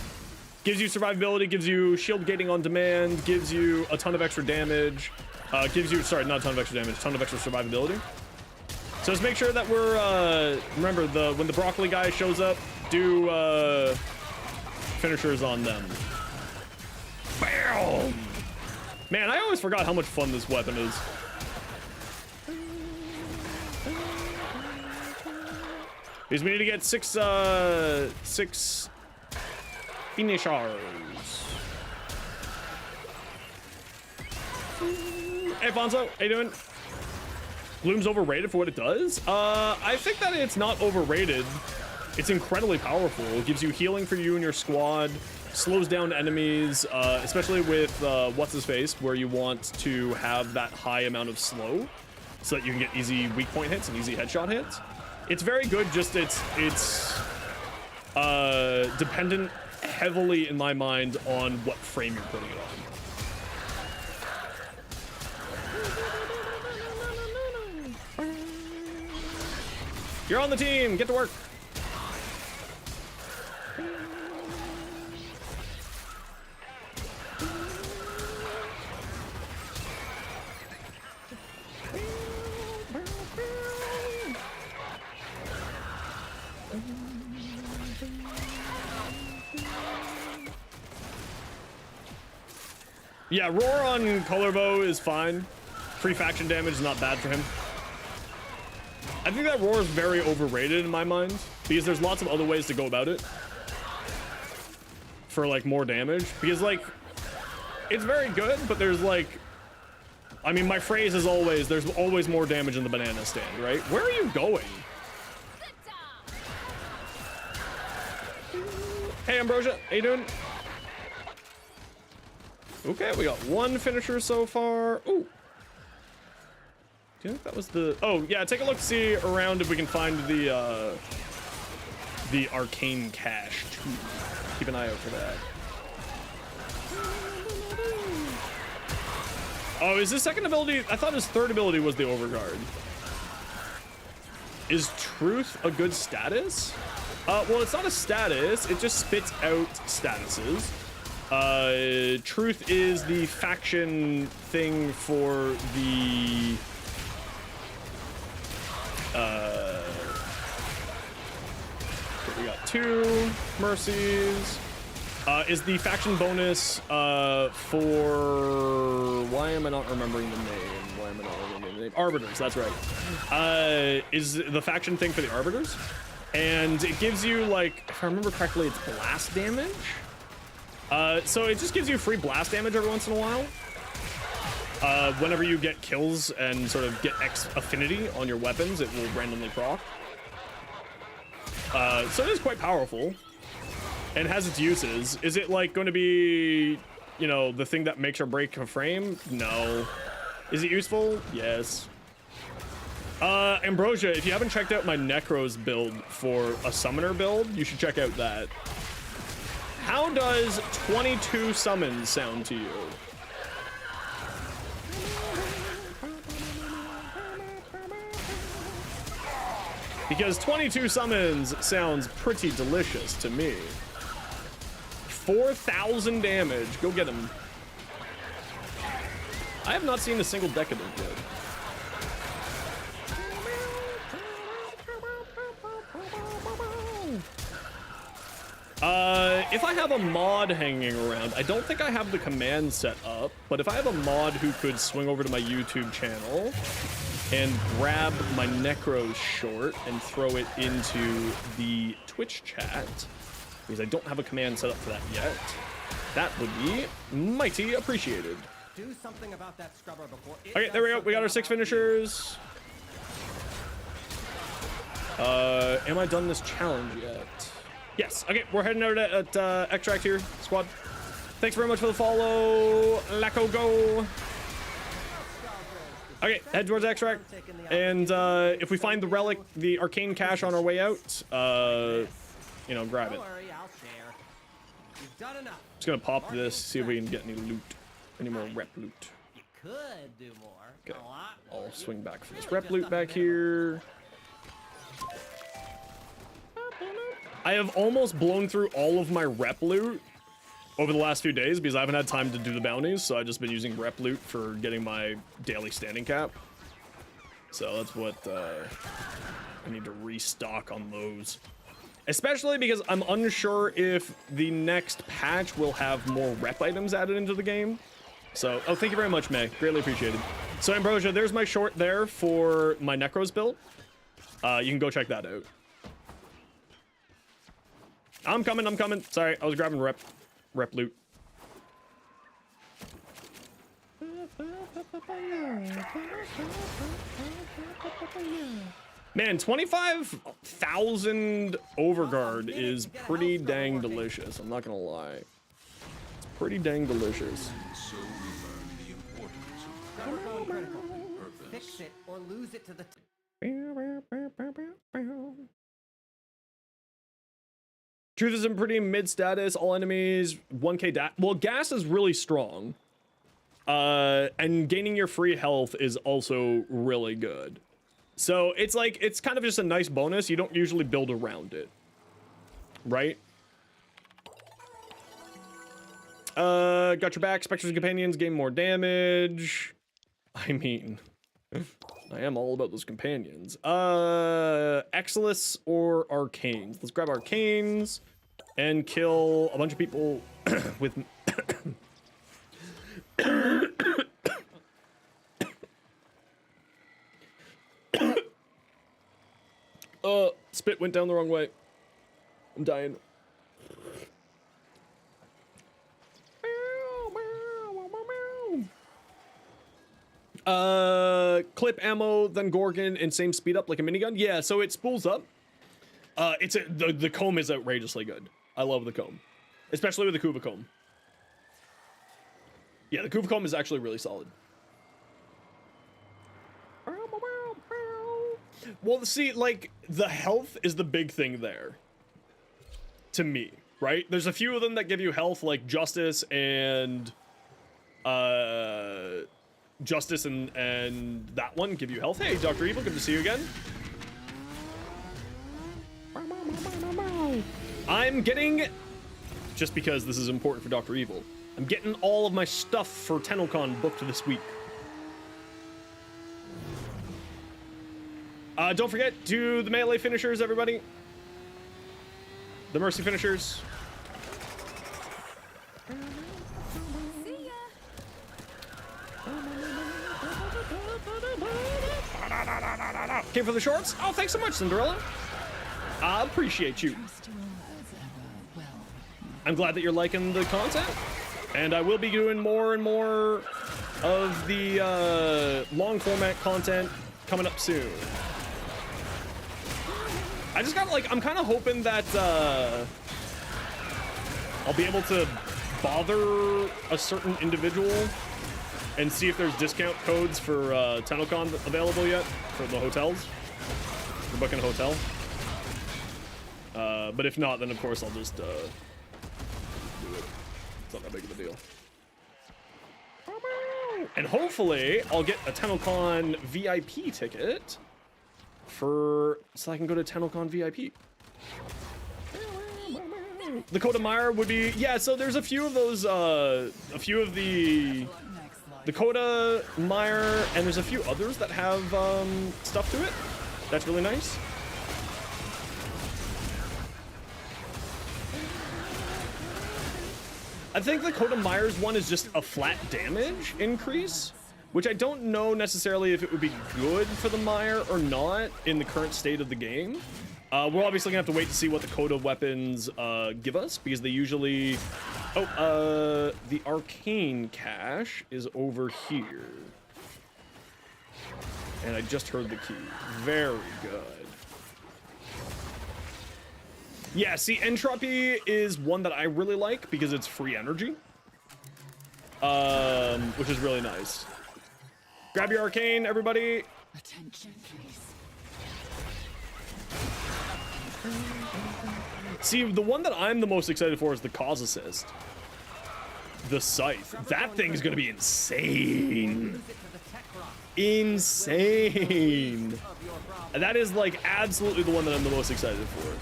Gives you survivability, gives you shield gating on demand, gives you a ton of extra damage. Gives you, sorry, not a ton of extra damage, a ton of extra survivability. So just make sure that we're, remember, when the broccoli guy shows up, do finishers on them. Bam! Man, I always forgot how much fun this weapon is. Because we need to get six finishers. Hey, Fonzo, how you doing? Gloom's overrated for what it does? I think that it's not overrated. It's incredibly powerful. It gives you healing for you and your squad, slows down enemies, especially with what's-his-face, where you want to have that high amount of slow so that you can get easy weak point hits and easy headshot hits. It's very good, just it's dependent heavily in my mind on what frame you're putting it on. You're on the team. Get to work. Yeah, roar on color bow is fine. Free faction damage is not bad for him. I think that roar is very overrated in my mind because there's lots of other ways to go about it for like more damage. Because like it's very good, but there's like, I mean, my phrase is always there's always more damage in the banana stand, right? Where are you going? Hey, Ambrosia, how you doing? Okay, we got one finisher so far. Ooh. Do you think that was the... Oh, yeah, take a look to see around if we can find the arcane cache, too. Keep an eye out for that. Oh, is his second ability... I thought his third ability was the Overguard. Is Truth a good status? Well, it's not a status. It just spits out statuses. Truth is the faction thing for the we got 2 mercies. Is the faction bonus for, why am I not remembering the name? Why am I not remembering the name? Arbiters, that's right. Is the faction thing for the Arbiters, and it gives you, like, if I remember correctly, it's blast damage. So it just gives you free blast damage every once in a while. Whenever you get kills and sort of get X affinity on your weapons, it will randomly proc. So it is quite powerful and has its uses. Is it like going to be, you know, the thing that makes or break a frame? No. Is it useful? Yes. Ambrosia, if you haven't checked out my Necros build for a summoner build, you should check out that. How does 22 summons sound to you? Because 22 summons sounds pretty delicious to me. 4,000 damage. Go get him. I have not seen a single decadent yet. If I have a mod hanging around, I don't think I have the command set up, but if I have a mod who could swing over to my YouTube channel and grab my Necros short and throw it into the Twitch chat, because I don't have a command set up for that yet, that would be mighty appreciated. Do something about that scrubber before it Okay, there we go. We got our 6 finishers. Am I done this challenge yet? Yes. Okay, we're heading out at Extract here, squad. Thanks very much for the follow. Lacko go. Okay, head towards Extract. And if we find the relic, the arcane cache on our way out, you know, grab it. Don't worry, I'll share. You've done enough. Just gonna pop this, see if we can get any loot. Any more rep loot. You could do more. Okay, A lot more. I'll swing back for this rep loot back here. I have almost blown through all of my rep loot over the last few days because I haven't had time to do the bounties, so I've just been using rep loot for getting my daily standing cap. So that's what I need to restock on those. Especially because I'm unsure if the next patch will have more rep items added into the game. So, oh, thank you very much, May. Greatly appreciated. So, Ambrosia, there's my short there for my Necros build. You can go check that out. I'm coming. Sorry, I was grabbing rep loot. Man, 25,000 Overguard is pretty dang delicious. I'm not gonna lie. It's pretty dang delicious. Fix it or lose it to the Truth is in pretty mid status. All enemies 1k dash. Well, gas is really strong. And gaining your free health is also really good. So it's like, it's kind of just a nice bonus. You don't usually build around it. Right? Got your back. Spectres and companions gain more damage. I mean, I am all about those companions. Exilus or Arcanes. Let's grab Arcanes and kill a bunch of people with... Spit went down the wrong way. I'm dying. Clip ammo, then Gorgon, and same speed up like a minigun. Yeah, so it spools up. The comb is outrageously good. I love the comb, especially with the Kuva comb. Yeah, the Kuva comb is actually really solid. Well, see, like, the health is the big thing there. To me, right? There's a few of them that give you health, like Justice and... Justice and that one give you health. Hey, Dr. Evil, good to see you again. I'm getting... Just because this is important for Dr. Evil. I'm getting all of my stuff for TennoCon booked this week. Don't forget to the melee finishers, everybody. The mercy finishers. See ya. Came for the shorts? Oh, thanks so much, Cinderella. I appreciate you. I'm glad that you're liking the content. And I will be doing more and more of the long format content coming up soon. I just got like, I'm kind of hoping that I'll be able to bother a certain individual and see if there's discount codes for TennoCon available yet for the hotels, for booking a hotel. But if not, then of course I'll just do it. It's not that big of a deal. And hopefully I'll get a TennoCon VIP ticket so I can go to TennoCon VIP. The Coda Meyer would be, yeah, so there's a few of those, a few of the Coda Meyer, and there's a few others that have stuff to it. That's really nice. I think the Coda Myers one is just a flat damage increase, which I don't know necessarily if it would be good for the Meyer or not in the current state of the game. We're obviously gonna have to wait to see what the Coda weapons give us, because they usually... Oh, the Arcane cache is over here. And I just heard the key. Very good. Yeah, see, Entropy is one that I really like because it's free energy. Which is really nice. Grab your Arcane, everybody. Attention, please. See, the one that I'm the most excited for is the Cause Assist. The Scythe. That thing's gonna be insane. Insane. That is like absolutely the one that I'm the most excited for.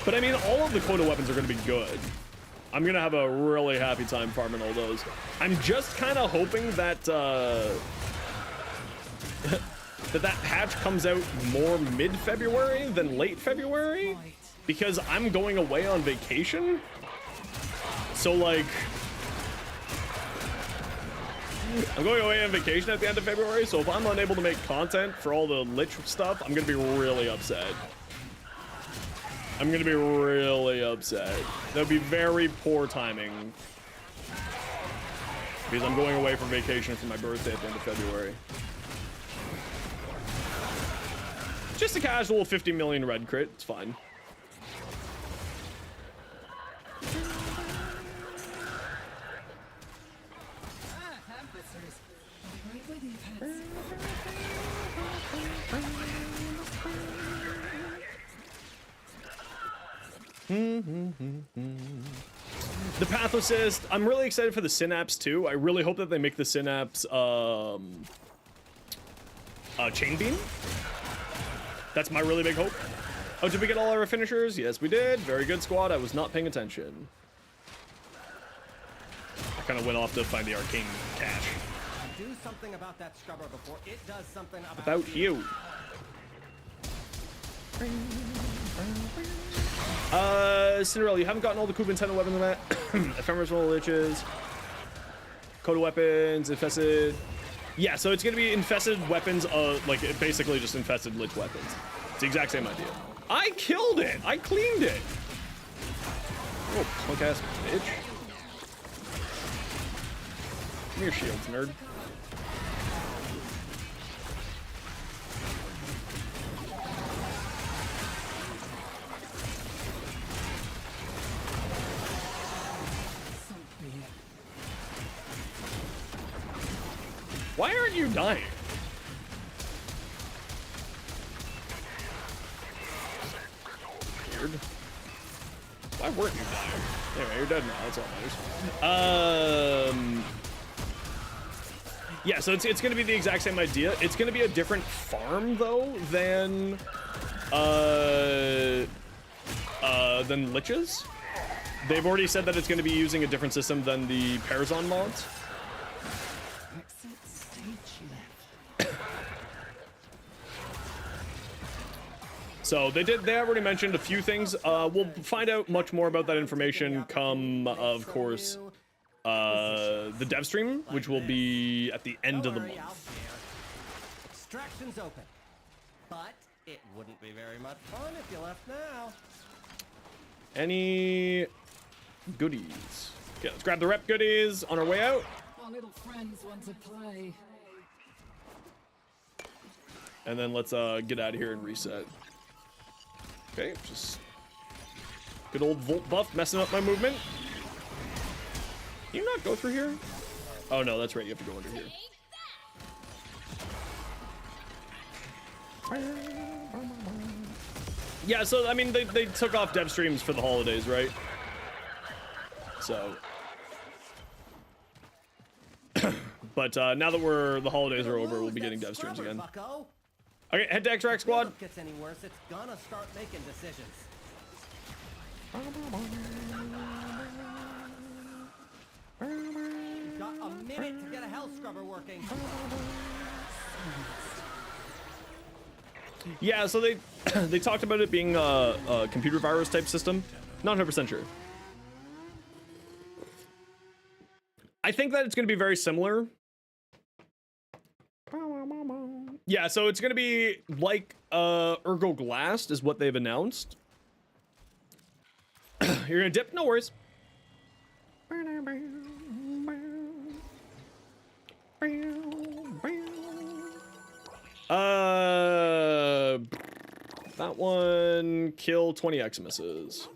But I mean, all of the Coda weapons are gonna be good. I'm gonna have a really happy time farming all those. I'm just kind of hoping that that patch comes out more mid-February than late February, because I'm going away on vacation. So like, I'm going away on vacation at the end of February, so if I'm unable to make content for all the Lich stuff, I'm gonna be really upset. I'm gonna be really upset. That would be very poor timing, because I'm going away for vacation for my birthday at the end of February. Just a casual 50 million red crit, it's fine. The Path Assist. I'm really excited for the Synapse too. I really hope that they make the Synapse chain beam. That's my really big hope. Oh, did we get all our finishers? Yes, we did. Very good, squad. I was not paying attention. I kind of went off to find the arcane cache. Do something about that scrubber before it does something About you. Cinderella, you haven't gotten all the Kuban 10 weapons yet. Ephemeris roll liches. Coda weapons, infested. Yeah, so it's gonna be infested weapons, like basically just infested lich weapons. It's the exact same idea. I killed it! I cleaned it! Oh, punk ass bitch. Give me your shields, nerd. Why aren't you dying? Weird. Why weren't you dying? Anyway, you're dead now. That's all that matters. Yeah, so it's gonna be the exact same idea. It's gonna be a different farm though than liches. They've already said that it's gonna be using a different system than the Perzon mods. So they already mentioned a few things. We'll find out much more about that information come, of course, the dev stream, which will be at the end of the month. Extraction's open, but it wouldn't be very much fun if you left now. Any goodies? Okay, let's grab the rep goodies on our way out. Our little friends want to play. And then let's get out of here and reset. Okay, just good old Volt buff messing up my movement. Can you not go through here? Oh no, that's right, you have to go under here. Yeah, so I mean they took off dev streams for the holidays, right? So but now that the holidays are over, we'll be getting dev streams again. Okay, head to Extract Squad. If it gets any worse, it's gonna start making decisions. You've got a minute to get a health scrubber working. Yeah, so they they talked about it being a computer virus type system. Not 100% sure. I think that it's going to be very similar. Yeah, so it's going to be like Ergo Glass is what they've announced. You're going to dip? No worries. That one kill 20 Eximuses.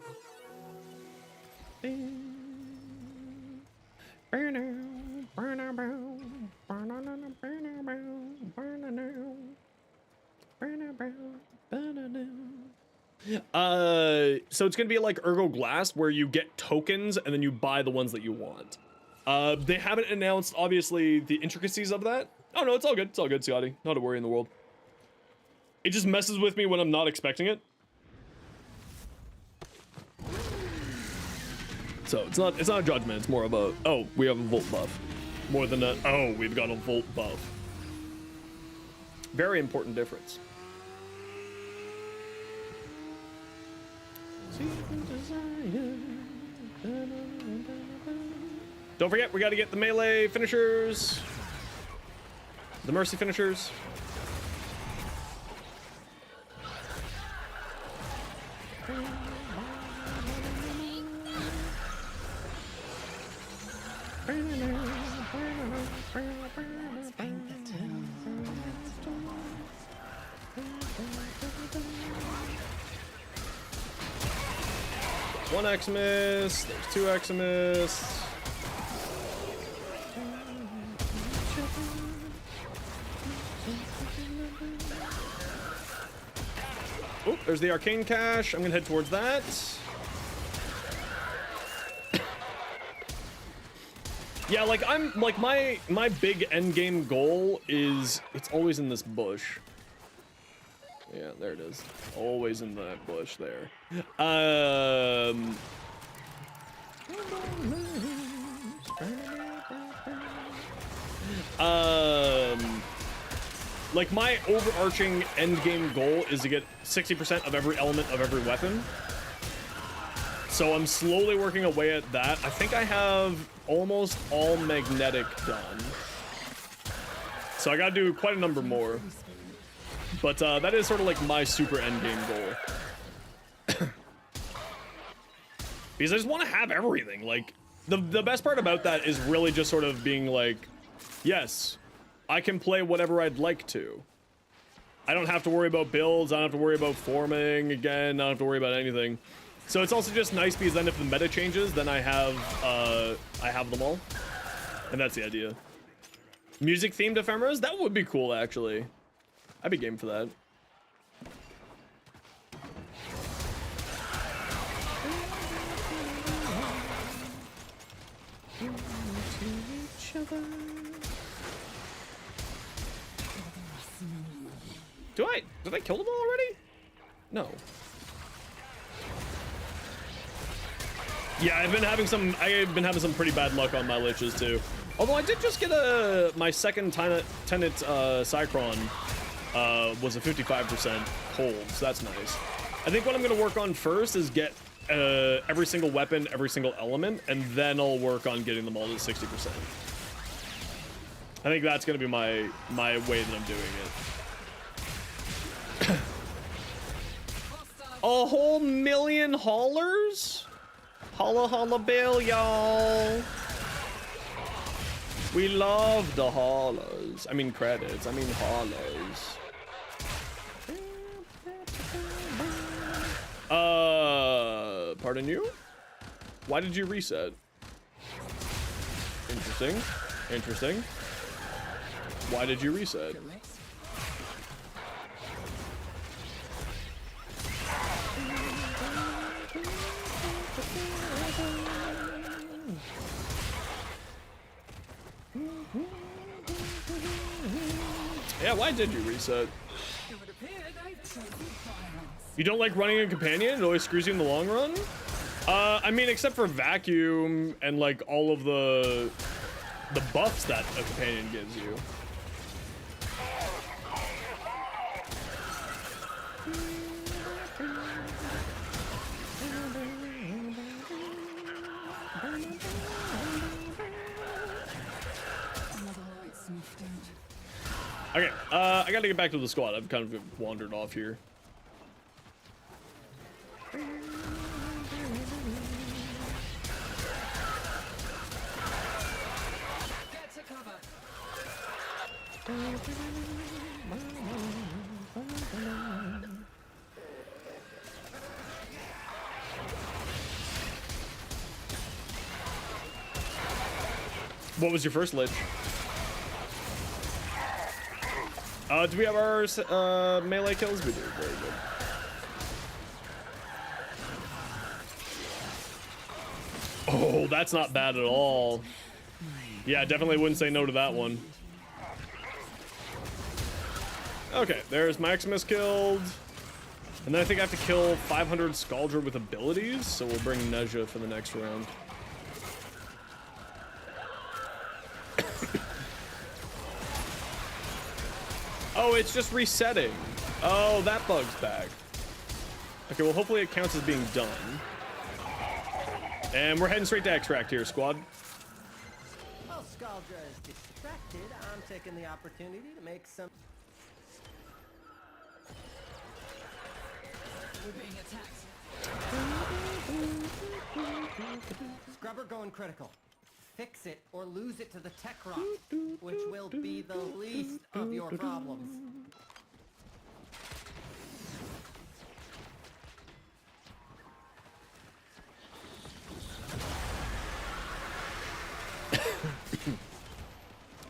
So it's gonna be like Ergo Glass, where you get tokens and then you buy the ones that you want. They haven't announced, obviously, the intricacies of that. Oh no, it's all good. It's all good, Scotty. Not a worry in the world. It just messes with me when I'm not expecting it. So it's not a judgment. It's more of a, oh, we have a Volt buff, more than a, oh, we've got a Volt buff. Very important difference. Don't forget, we got to get the melee finishers, the mercy finishers. One Eximus, there's two Eximus. Oh, there's the arcane cache. I'm gonna head towards that. Yeah, like I'm like my big end game goal is it's always in this bush. Yeah, there it is. Always in that bush there. Like my overarching end game goal is to get 60% of every element of every weapon. So I'm slowly working away at that. I think I have almost all magnetic done. So I gotta do quite a number more. But that is sort of like my super end game goal. Because I just want to have everything. Like, the best part about that is really just sort of being like, yes, I can play whatever I'd like to. I don't have to worry about builds, I don't have to worry about forming again, I don't have to worry about anything. So it's also just nice because then if the meta changes, then I have them all. And that's the idea. Music themed ephemeras? That would be cool, actually. I'd be game for that. Did I kill them all already? No. Yeah, I've been having some pretty bad luck on my liches too. Although I did just get my second Tenet Cycron was a 55% hold, so that's nice. I think what I'm gonna work on first is get every single weapon, every single element, and then I'll work on getting them all to 60%. I think that's gonna be my way that I'm doing it. A whole million haulers? Holla holla bill, y'all. We love the haulers. I mean credits. I mean haulers. Pardon you? Why did you reset? Interesting. Interesting. Why did you reset? Yeah, why did you reset? You don't like running a companion? It always screws you in the long run? I mean, except for vacuum and like all of the buffs that a companion gives you. Okay, I gotta get back to the squad. I've kind of wandered off here. Get to cover. What was your first lich? Do we have our melee kills? We do. Very good. Oh, that's not bad at all. Yeah, definitely wouldn't say no to that one. Okay, there's Maximus killed. And then I think I have to kill 500 Scaldra with abilities, so we'll bring Nezha for the next round. Oh, it's just resetting. Oh, that bug's back. Okay, well, hopefully it counts as being done. And we're heading straight to extract here, squad. While Scaldra is distracted, I'm taking the opportunity to make some... We're being attacked. Scrubber going critical. Fix it or lose it to the tech rock, which will be the least of your problems.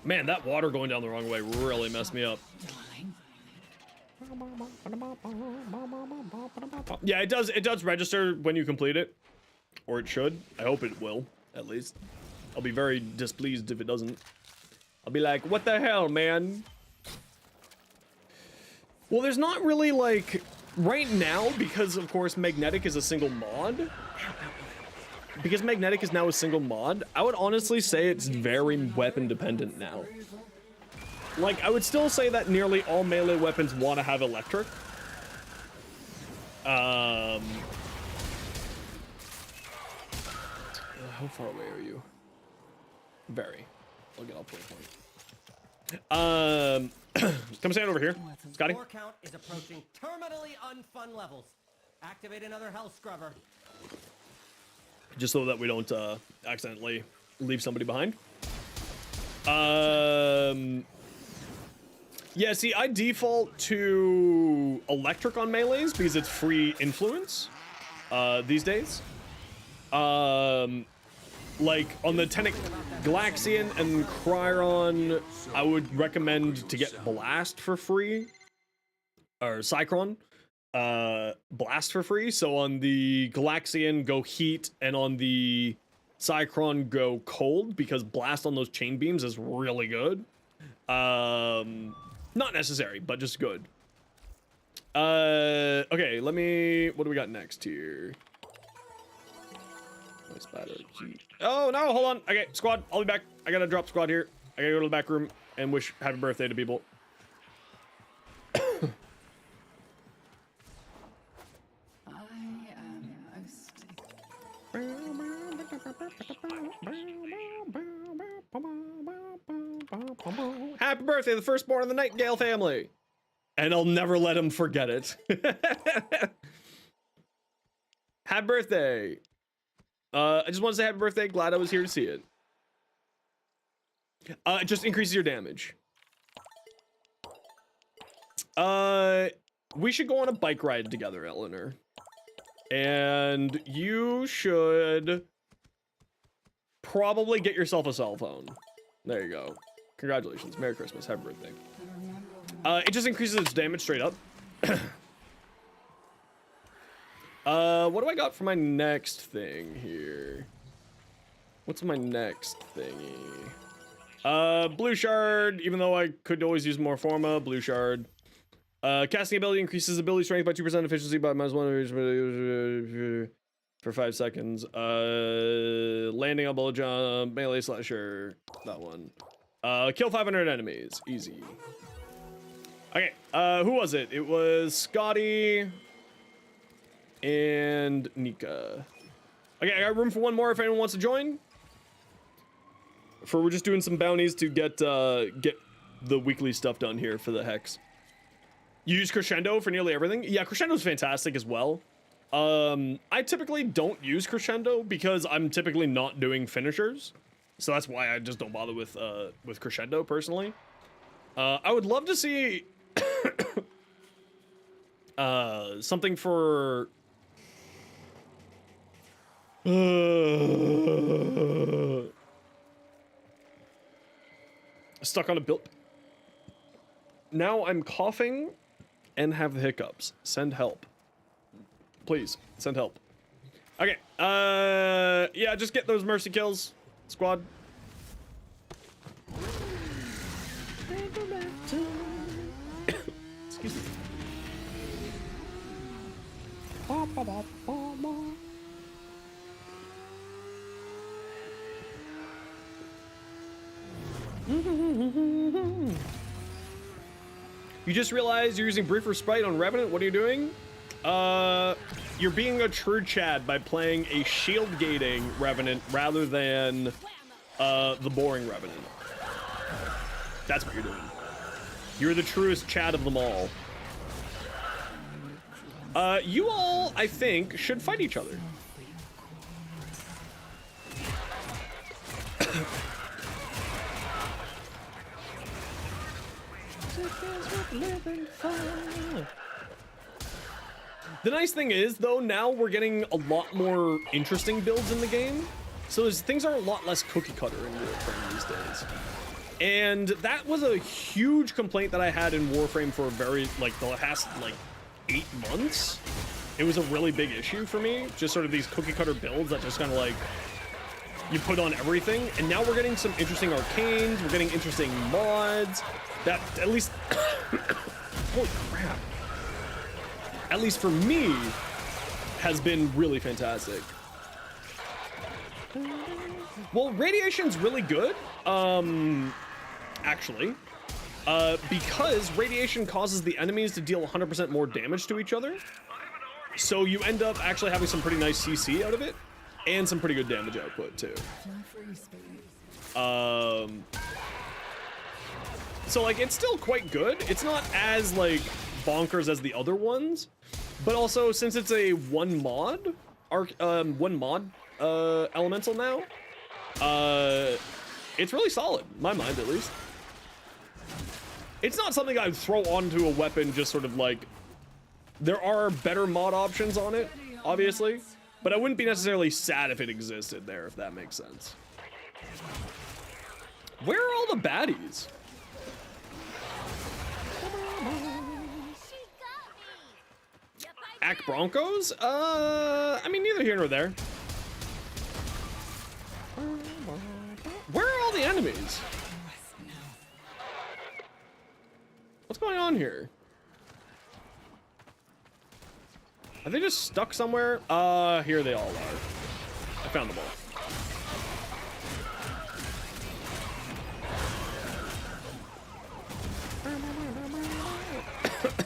Man, that water going down the wrong way really messed me up. Yeah, it does register when you complete it. Or it should. I hope it will, at least. I'll be very displeased if it doesn't. I'll be like, what the hell, man? Well, there's not really like right now, because of course magnetic is a single mod. Because magnetic is now a single mod, I would honestly say it's very weapon dependent now. Like, I would still say that nearly all melee weapons want to have electric. How far away are you? Very. I'll get off point. Come stand over here, Scotty. Core count is approaching terminally unfun levels. Activate another hell scrubber. Just so that we don't accidentally leave somebody behind. Yeah, see, I default to electric on melees because it's free influence these days. Like on the Tenic Galaxian and Cryon, I would recommend to get Blast for free, or Cycron, Blast for free. So on the Galaxian, go Heat, and on the Cycron, go Cold, because Blast on those chain beams is really good. Not necessary, but just good. Okay, what do we got next here? Oh no, hold on. Okay, squad, I'll be back. I gotta drop squad here. I gotta go to the back room and wish happy birthday to people. I am hosting. Happy birthday, the firstborn of the Nightingale family. And I'll never let him forget it. Happy birthday. I just want to say happy birthday. Glad I was here to see it. It just increases your damage. We should go on a bike ride together, Eleanor. And you should probably get yourself a cell phone. There you go. Congratulations. Merry Christmas. Happy birthday. It just increases its damage straight up. What do I got for my next thing here? What's my next thingy? Blue shard, even though I could always use more forma, blue shard. Casting ability increases ability strength by 2%, efficiency by -1 for 5 seconds. Landing on bullet jump, melee slasher, that one. Kill 500 enemies, easy. Okay, who was it? It was Scotty and Nika. Okay, I got room for one more if anyone wants to join. We're just doing some bounties to get the weekly stuff done here for the Hex. You use Crescendo for nearly everything? Yeah, Crescendo's fantastic as well. I typically don't use Crescendo because I'm typically not doing finishers. So that's why I just don't bother with Crescendo personally. I would love to see something for stuck on a build. Now I'm coughing and have the hiccups. Send help. Please, send help. Okay, yeah, just get those mercy kills, squad. Excuse me. You just realized you're using Briefer Sprite on Revenant. What are you doing? You're being a true Chad by playing a shield gating Revenant rather than the boring Revenant. That's what you're doing. You're the truest Chad of them all. You all, I think, should fight each other. The nice thing is, though, now we're getting a lot more interesting builds in the game. So things are a lot less cookie cutter in Warframe these days. And that was a huge complaint that I had in Warframe for the past, 8 months. It was a really big issue for me. Just sort of these cookie cutter builds that just kind of you put on everything, and now we're getting some interesting arcanes, we're getting interesting mods that at least holy crap, at least for me, has been really fantastic. Well, radiation's really good, actually, because radiation causes the enemies to deal 100% more damage to each other. So you end up actually having some pretty nice CC out of it, and some pretty good damage output too. So like it's still quite good. It's not as like bonkers as the other ones, but also since it's a one mod elemental now, it's really solid, in my mind at least. It's not something I'd throw onto a weapon just sort of like. There are better mod options on it, obviously, but I wouldn't be necessarily sad if it existed there, if that makes sense. Where are all the baddies? Ack Broncos? I mean, neither here nor there. Where are all the enemies? What's going on here? Are they just stuck somewhere? Here they all are. I found them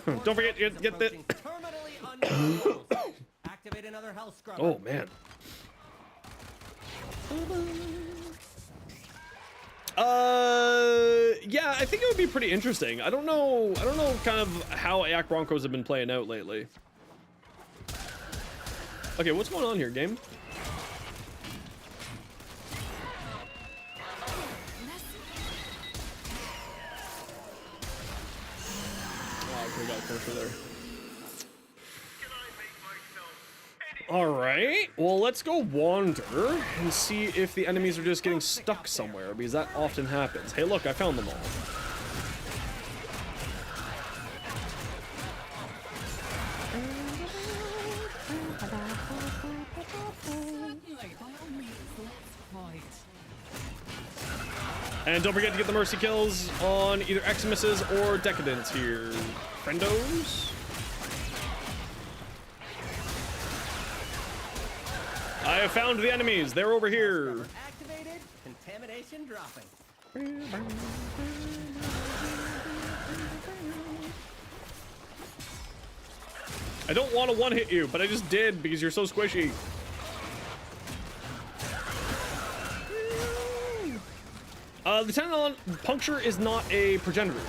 all. Don't forget, get the... Activate another health scrubber. Oh, man. Yeah, I think it would be pretty interesting. I don't know kind of how Ack Broncos have been playing out lately. Okay, what's going on here, game? Oh, okay, got a cursor there. All right, well, let's go wander and see if the enemies are just getting stuck somewhere, because that often happens. Hey, look, I found them all. And don't forget to get the mercy kills on either Eximuses or Decadents here, friendos. I have found the enemies. They're over here. Activated. Contamination dropping. I don't want to one-hit you, but I just did because you're so squishy. Lieutenant, puncture is not a progenitor.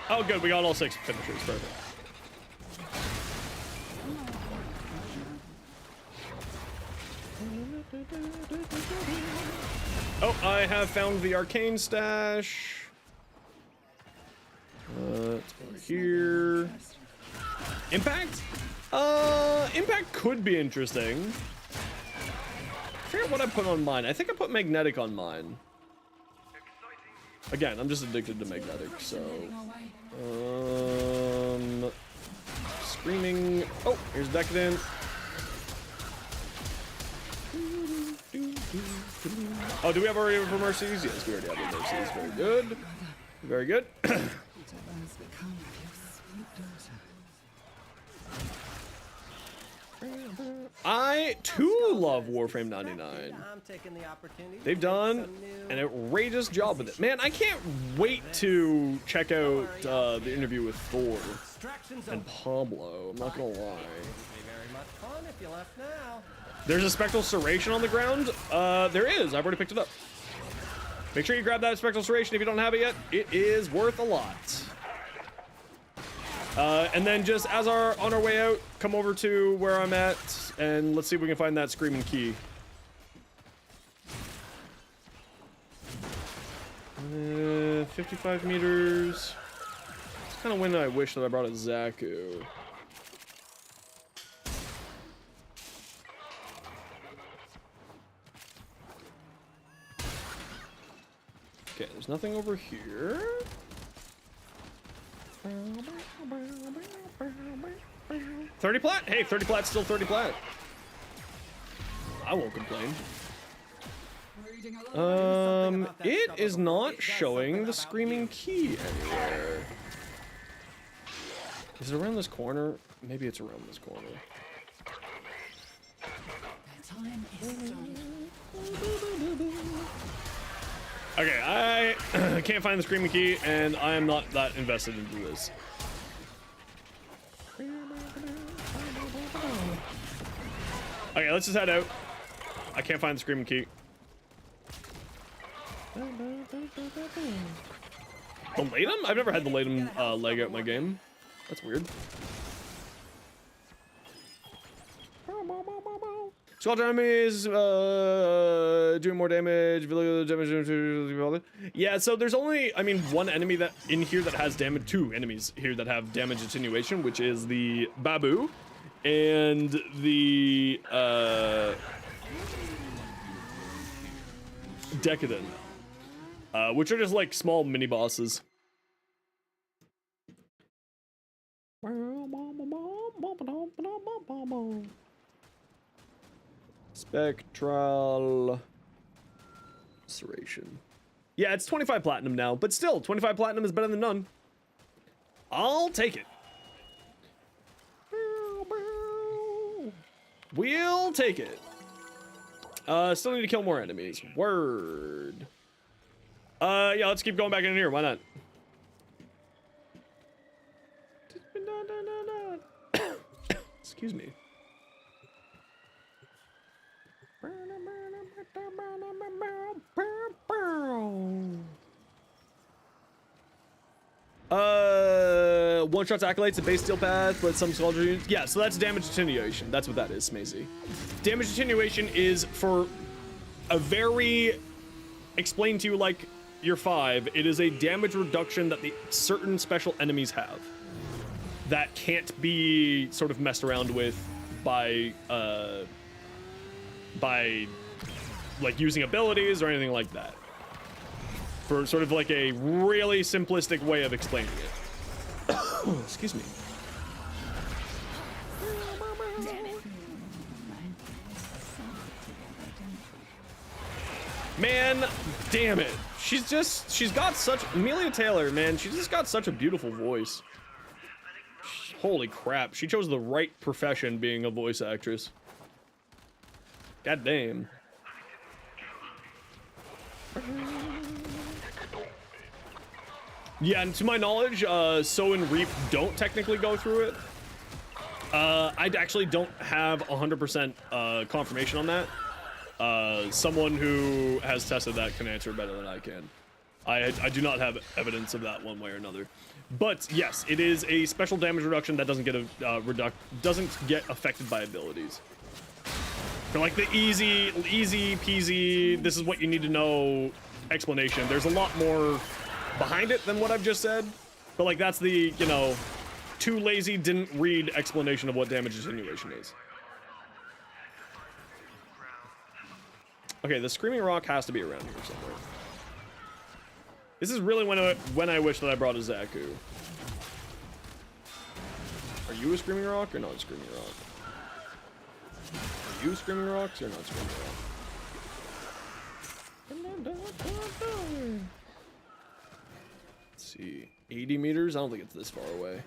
Oh, good. We got all 6 finishers. Perfect. Oh, I have found the arcane stash. Let's go here. Impact? Impact could be interesting. I forget what I put on mine. I think I put magnetic on mine. Again, I'm just addicted to magnetic, so... Screaming... Oh, here's Decadent. Oh, do we have already for Mercies? Yes, we already have the Mercies. Very good. Very good. I, too, love Warframe 99. I'm taking the opportunity. They've done an outrageous job with it. Man, I can't wait to check out the interview with Thor and Pablo. I'm not gonna lie. Very much fun if you left now. There's a Spectral Serration on the ground. There is. I've already picked it up. Make sure you grab that Spectral Serration if you don't have it yet. It is worth a lot. And then just as on our way out, come over to where I'm at, and let's see if we can find that Screaming Key. 55 meters. It's kind of when I wish that I brought a Zaku. Okay, there's nothing over here. 30 plat? Hey, 30 plat's still 30 plat. I won't complain. It is not showing the screaming key anywhere. Is it around this corner? Maybe it's around this corner. Time is done. Okay, I can't find the screaming key, and I am not that invested into this. Okay, let's just head out. I can't find the screaming key. The Latum? I've never had the Latum leg out my game. That's weird. Squad enemies doing more damage. Yeah, so there's only, I mean, one enemy that in here that has damage. Two enemies here that have damage attenuation, which is the Babu and the Decadent, which are just like small mini bosses. Spectral Serration. Yeah, it's 25 platinum now, but still, 25 platinum is better than none. I'll take it. We'll take it. Still need to kill more enemies. Word. Yeah, let's keep going back in here. Why not? Excuse me. One shots accolades a base steel path, but some soldier units. Yeah, so that's damage attenuation. That's what that is, Smazy. Damage attenuation is for a very explained to you like you're 5. It is a damage reduction that the certain special enemies have that can't be sort of messed around with by like using abilities or anything like that. For sort of like a really simplistic way of explaining it. Excuse me. Man, damn it. She's got such, Amelia Taylor, man, she's just got such a beautiful voice. Holy crap, she chose the right profession being a voice actress. God damn. Yeah, and to my knowledge, Sow and Reap don't technically go through it. I actually don't have 100% confirmation on that. Someone who has tested that can answer better than I can. I do not have evidence of that one way or another. But yes, it is a special damage reduction that doesn't get doesn't get affected by abilities. For like the easy peasy, this is what you need to know explanation. There's a lot more behind it than what I've just said. But like that's the, you know, too lazy didn't read explanation of what damage attenuation is. Okay, the Screaming Rock has to be around here somewhere. This is really when I wish that I brought a Zaku. Are you a Screaming Rock or not a Screaming Rock? Are you Screaming Rocks or not Screaming Rock? Let's see. 80 meters? I don't think it's this far away.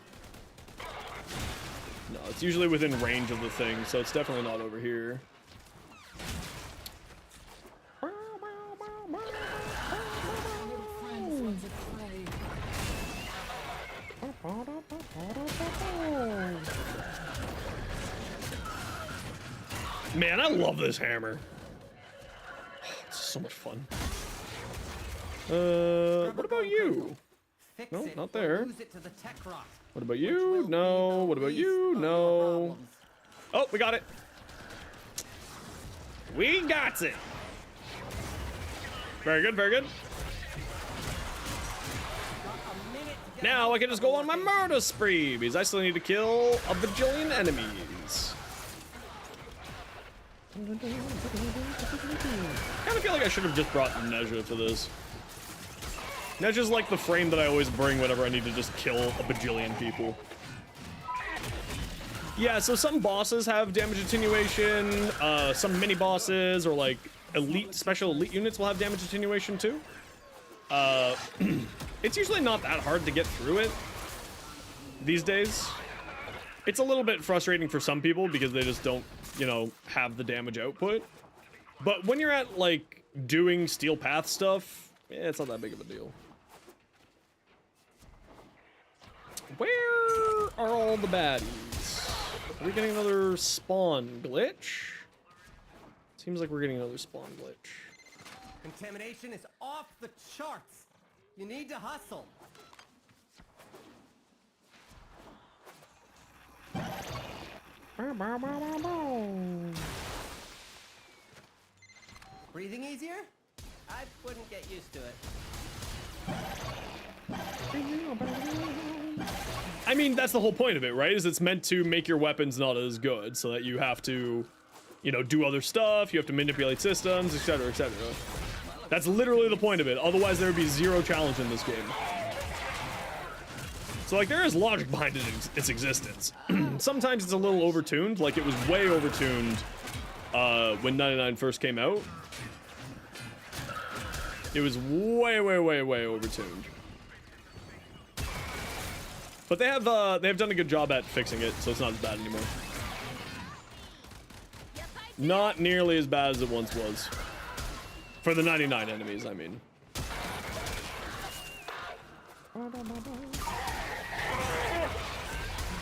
No, it's usually within range of the thing, so it's definitely not over here. Man, I love this hammer. It's so much fun. What about you? No, not there. What about you? No. What about you? No. Oh, we got it. We got it. Very good, very good. Now I can just go on my murder spree because I still need to kill a bajillion enemies. I kind of feel like I should have just brought Nezha for this. That's just like the frame that I always bring whenever I need to just kill a bajillion people. Yeah, so some bosses have damage attenuation, some mini bosses or like special elite units will have damage attenuation too. It's usually not that hard to get through it these days. It's a little bit frustrating for some people because they just don't, you know, have the damage output. But when you're at like doing Steel Path stuff, it's not that big of a deal. Where are all the baddies? Are we getting another spawn glitch? Seems like we're getting another spawn glitch. Contamination is off the charts. You need to hustle. Breathing easier? I wouldn't get used to it. I mean, that's the whole point of it, right? Is it's meant to make your weapons not as good so that you have to, you know, do other stuff, you have to manipulate systems, etc., etc. That's literally the point of it. Otherwise, there would be zero challenge in this game. So, like, there is logic behind its existence. Sometimes it's a little overtuned, like it was way overtuned when 99 first came out. It was way overtuned. But they have done a good job at fixing it, so it's not as bad anymore. Not nearly as bad as it once was. For the 99 enemies, I mean.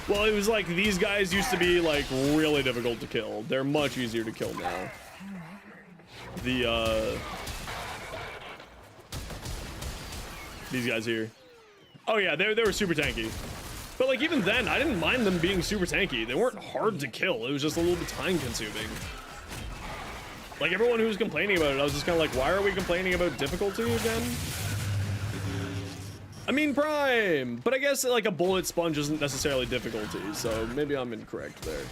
Well, it was like these guys used to be like really difficult to kill. They're much easier to kill now. These guys here. Oh yeah, they were super tanky. But like even then, I didn't mind them being super tanky. They weren't hard to kill. It was just a little bit time consuming. Like everyone who was complaining about it, I was just kind of like, why are we complaining about difficulty again? I mean Prime, but I guess like a bullet sponge isn't necessarily difficulty, so maybe I'm incorrect there.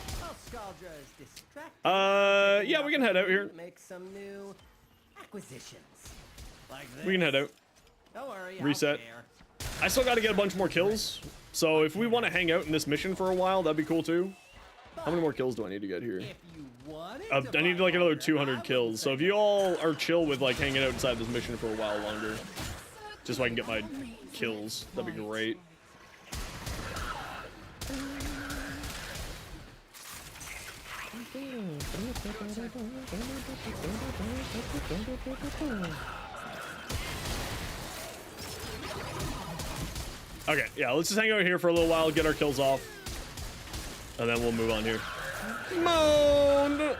Yeah, we can head out here. Make some new acquisitions. Like this. We can head out. Don't worry, Reset. I still got to get a bunch more kills, so if we want to hang out in this mission for a while, that'd be cool too. How many more kills do I need to get here? I need like another 200 kills, so if you all are chill with like hanging out inside this mission for a while longer, just so I can get my kills, that'd be great. Okay, yeah, let's just hang out here for a little while, get our kills off, and then we'll move on here. Moan!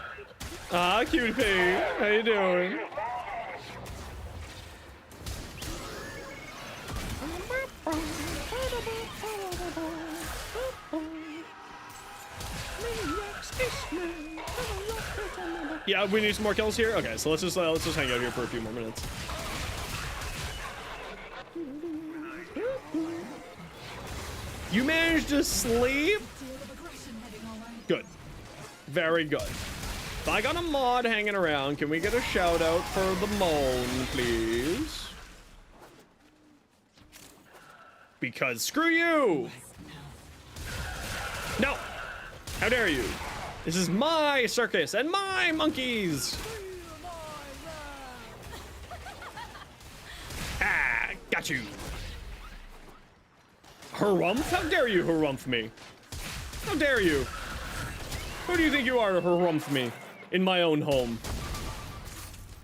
Ah, cutie pie, how you doing? Yeah, we need some more kills here. Okay, so let's just hang out here for a few more minutes. You managed to sleep? Good. Very good. If I got a mod hanging around, can we get a shout out for the moan, please? Because screw you! No! How dare you? This is my circus and my monkeys! Ah, got you! Harumph? How dare you harumph me? How dare you? Who do you think you are to harumph me in my own home?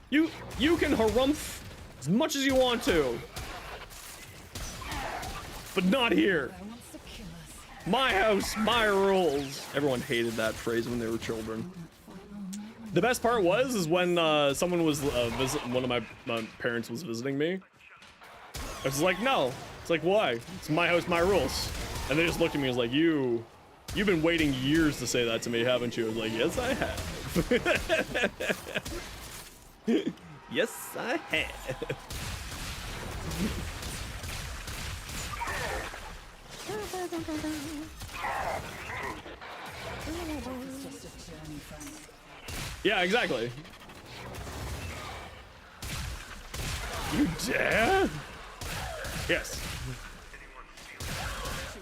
You can harumph as much as you want to. But not here. My house, my rules. Everyone hated that phrase when they were children. The best part was when someone was one of my parents was visiting me. I was like, no. It's like, why? It's my house, my rules. And they just looked at me and was like, you've been waiting years to say that to me, haven't you? I was like, yes, I have. Yes, I have. Yeah, exactly. You dare? Yes.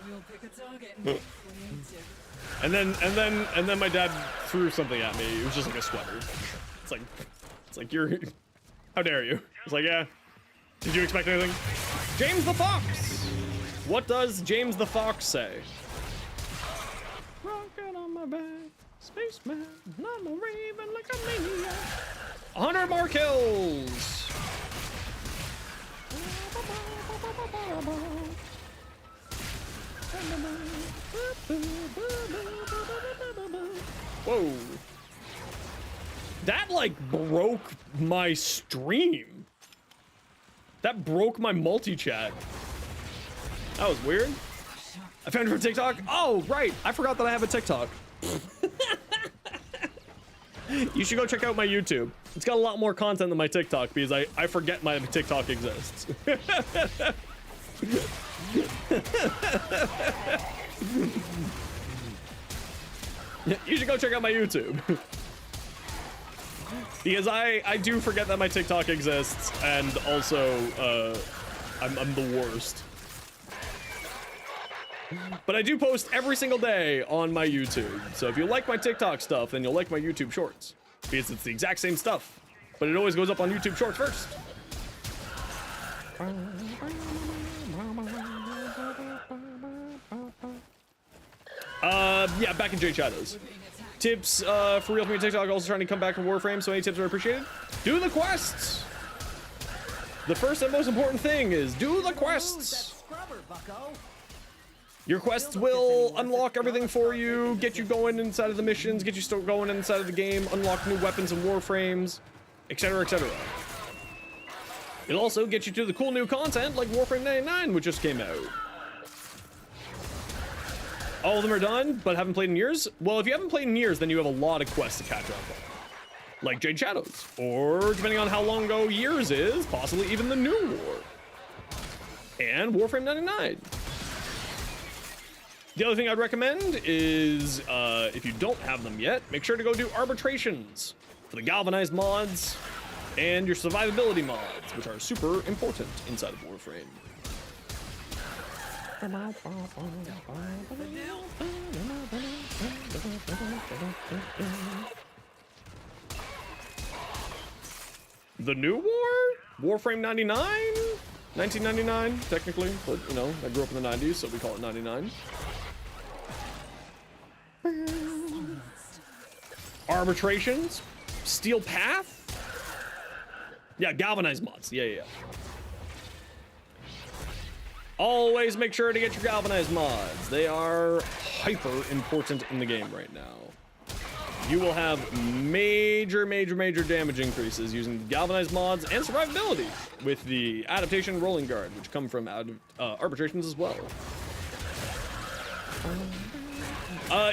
We'll pick a target. And then my dad threw something at me. It was just like a sweater. It's like you're. How dare you? It's like, yeah. Did you expect anything? James the Fox. What does James the Fox say? Rocket on my back, spaceman, I'm a raven like a maniac. 100 more kills. Whoa. That like broke my stream. That broke my multi-chat. That was weird. I found it from TikTok. Oh, right. I forgot that I have a TikTok. You should go check out my YouTube. It's got a lot more content than my TikTok because I forget my TikTok exists. You should go check out my YouTube. Because I do forget that my TikTok exists, and also, I'm the worst. But I do post every single day on my YouTube. So if you like my TikTok stuff, then you'll like my YouTube shorts. Because it's the exact same stuff. But it always goes up on YouTube shorts first. Yeah, back in Jade Shadows. Tips for real from your TikTok, also trying to come back from Warframe, so any tips are appreciated. Do the quests! The first and most important thing is do the quests! Your quests will unlock everything for you, get you going inside of the missions, get you going inside of the game, unlock new weapons and Warframes, etc, etc. It'll also get you to the cool new content like Warframe 99, which just came out. All of them are done, but haven't played in years? Well, if you haven't played in years, then you have a lot of quests to catch up on. Like Jade Shadows, or depending on how long ago years is, possibly even the New War. And Warframe 99. The other thing I'd recommend is, if you don't have them yet, make sure to go do arbitrations for the galvanized mods and your survivability mods, which are super important inside of Warframe. The New War? Warframe 99? 1999, technically, but you know, I grew up in the 90s, so we call it 99. Arbitrations? Steel Path? Yeah, galvanized mods. Yeah. Always make sure to get your galvanized mods. They are hyper important in the game right now. You will have major damage increases using galvanized mods and survivability with the adaptation rolling guard, which come from arbitrations as well.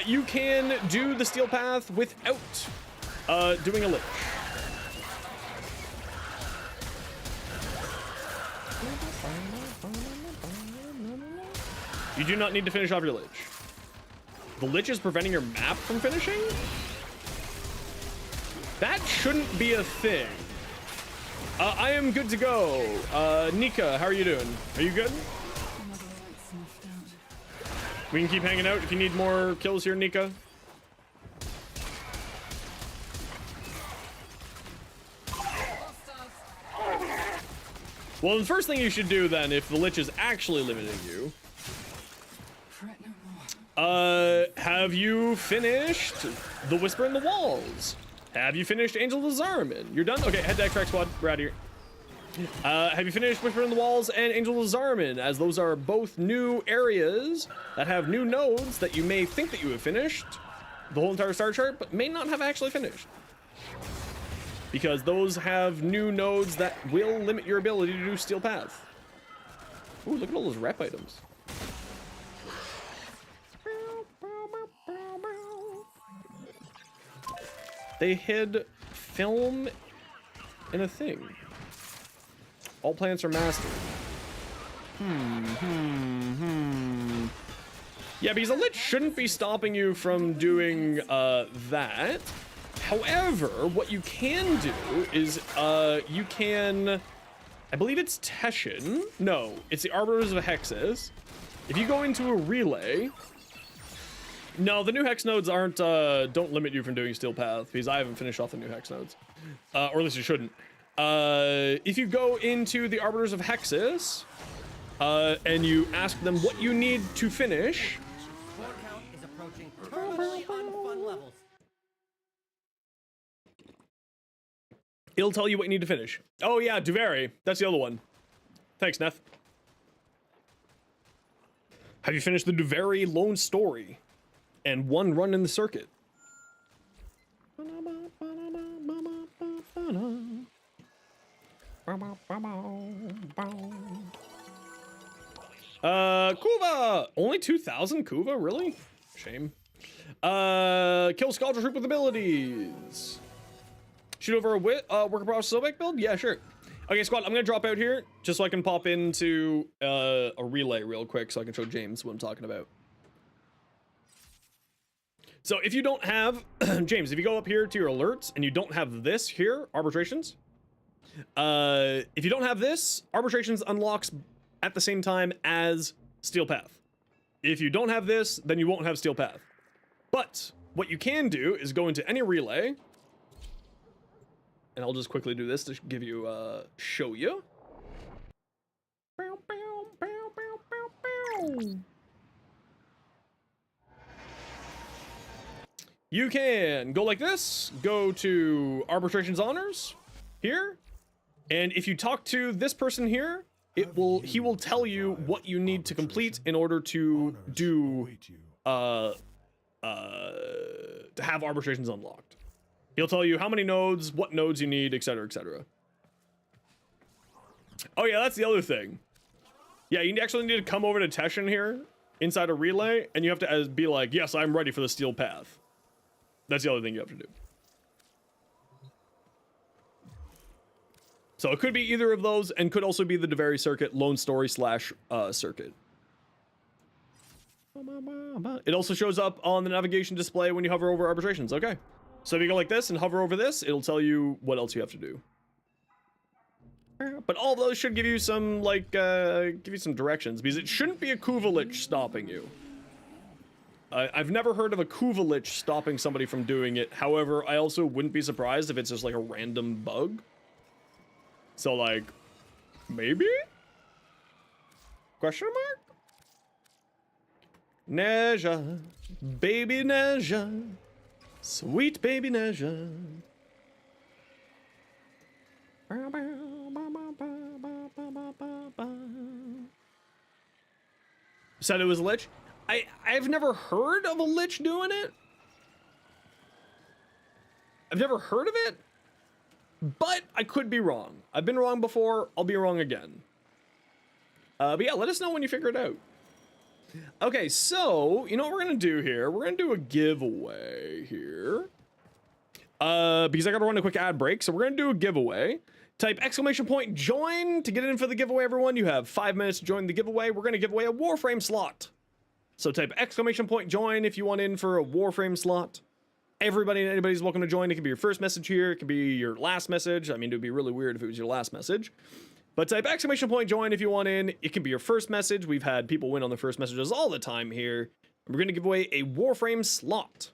You can do the steel path without doing a lich. You do not need to finish off your lich. The lich is preventing your map from finishing? That shouldn't be a thing. I am good to go. Nika, how are you doing? Are you good? We can keep hanging out if you need more kills here, Nika. Well, the first thing you should do then, if the lich is actually limiting you, have you finished The Whisper in the Walls? Have you finished Angel of the Zarman? You're done? Okay, head to Extract Squad. We're out of here. Have you finished Whisper in the Walls and Angel of the Zarman, as those are both new areas that have new nodes that you may think that you have finished the whole entire star chart, but may not have actually finished. Because those have new nodes that will limit your ability to do Steel Path. Ooh, look at all those rep items. They hid film in a thing. All plants are mastered. Yeah, because a lich shouldn't be stopping you from doing that. However, what you can do is you can I believe it's Teshin. No, it's the Arbiters of Hexes. If you go into a relay, no, the new hex nodes aren't, don't limit you from doing Steel Path, because I haven't finished off the new hex nodes. Or at least you shouldn't. If you go into the Arbiters of Hexes, and you ask them what you need to finish, Score count is approaching terminally unfun levels. it'll tell you what you need to finish. Oh yeah, Duvary. That's the other one. Thanks, Neth. Have you finished the Duvary Lone Story? And one run in the circuit. Kuva! Only 2,000 Kuva? Really? Shame. Kill Scaldra Troop with abilities. Shoot over a work in process Sobek build? Yeah, sure. Okay, squad, I'm gonna drop out here just so I can pop into a relay real quick so I can show James what I'm talking about. So if you don't have, James, if you go up here to your alerts and you don't have this here, arbitrations, if you don't have this, arbitrations unlocks at the same time as Steel Path. If you don't have this, then you won't have Steel Path. But what you can do is go into any relay, and I'll just quickly do this to give you, show you. You can go like this, go to Arbitration's Honors here, and if you talk to this person here, he will tell you what you need to complete in order to do to have arbitrations unlocked. He'll tell you how many nodes, what nodes you need, etc., etc. Oh yeah, that's the other thing. Yeah, you actually need to come over to Teshin here inside a relay, and you have to be like, yes, I'm ready for the Steel Path. That's the other thing you have to do. So it could be either of those, and could also be the Duvary Circuit, Lone Story / circuit. It also shows up on the navigation display when you hover over arbitrations. Okay. So if you go like this and hover over this, it'll tell you what else you have to do. But all of those should give you some, like, give you some directions, because it shouldn't be a Kuvalich stopping you. I've never heard of a Kuvalich stopping somebody from doing it. However, I also wouldn't be surprised if it's just like a random bug. So, like, maybe? Question mark? Neja, baby Neja, sweet baby Neja. Said it was a lich? I've never heard of a lich doing it. I've never heard of it, but I could be wrong. I've been wrong before, I'll be wrong again. But yeah, let us know when you figure it out. Okay, so, you know what we're gonna do here? We're gonna do a giveaway here. Because I gotta run a quick ad break, so we're gonna do a giveaway. Type !join to get in for the giveaway, everyone. You have 5 minutes to join the giveaway. We're gonna give away a Warframe slot. So type !join if you want in for a Warframe slot. Everybody and anybody's welcome to join. It can be your first message here. It can be your last message. I mean, it would be really weird if it was your last message. But type !join if you want in. It can be your first message. We've had people win on their first messages all the time here. We're going to give away a Warframe slot.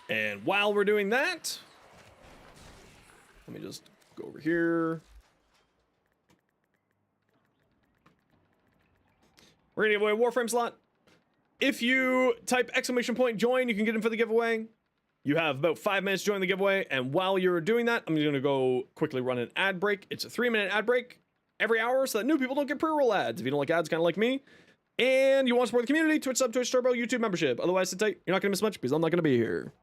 And while we're doing that, let me just go over here. We're going to give away a Warframe slot. If you type !join, you can get in for the giveaway. You have about 5 minutes to join the giveaway, and while you're doing that, I'm going to go quickly run an ad break. It's a 3-minute ad break every hour so that new people don't get pre-roll ads. If you don't like ads, kind of like me, and you want to support the community, Twitch sub, Twitch Turbo, YouTube membership. Otherwise, sit tight. You're not going to miss much because I'm not going to be here.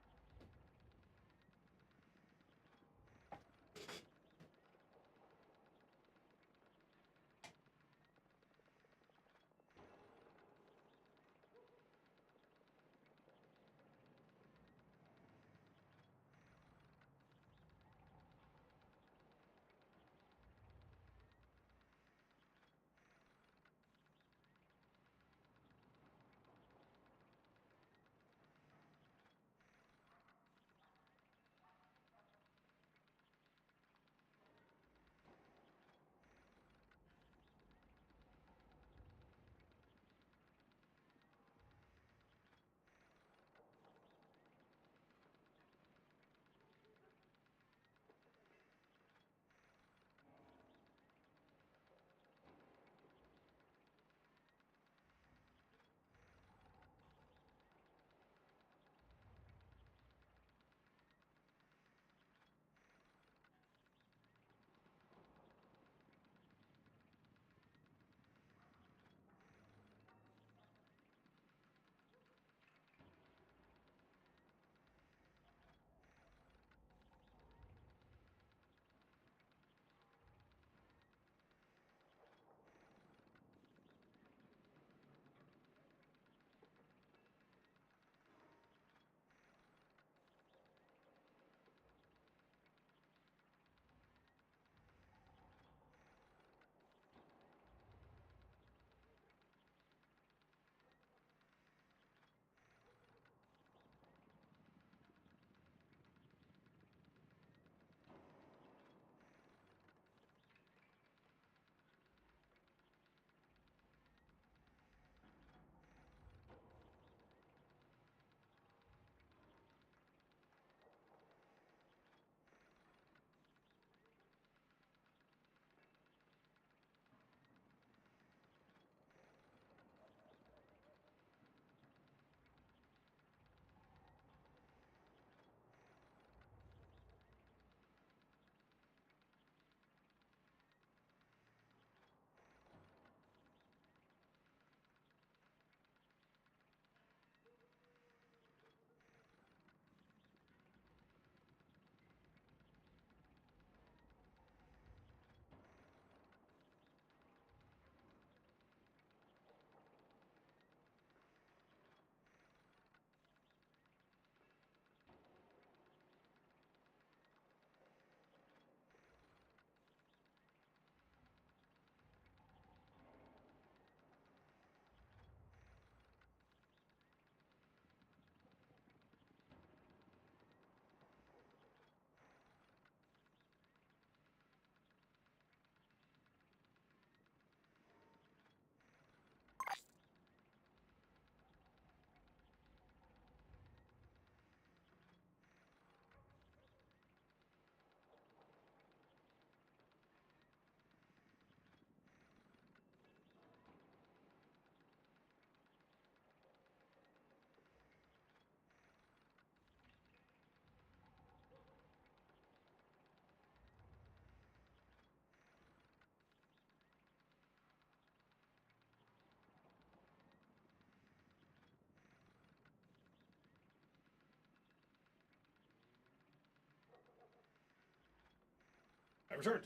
I returned.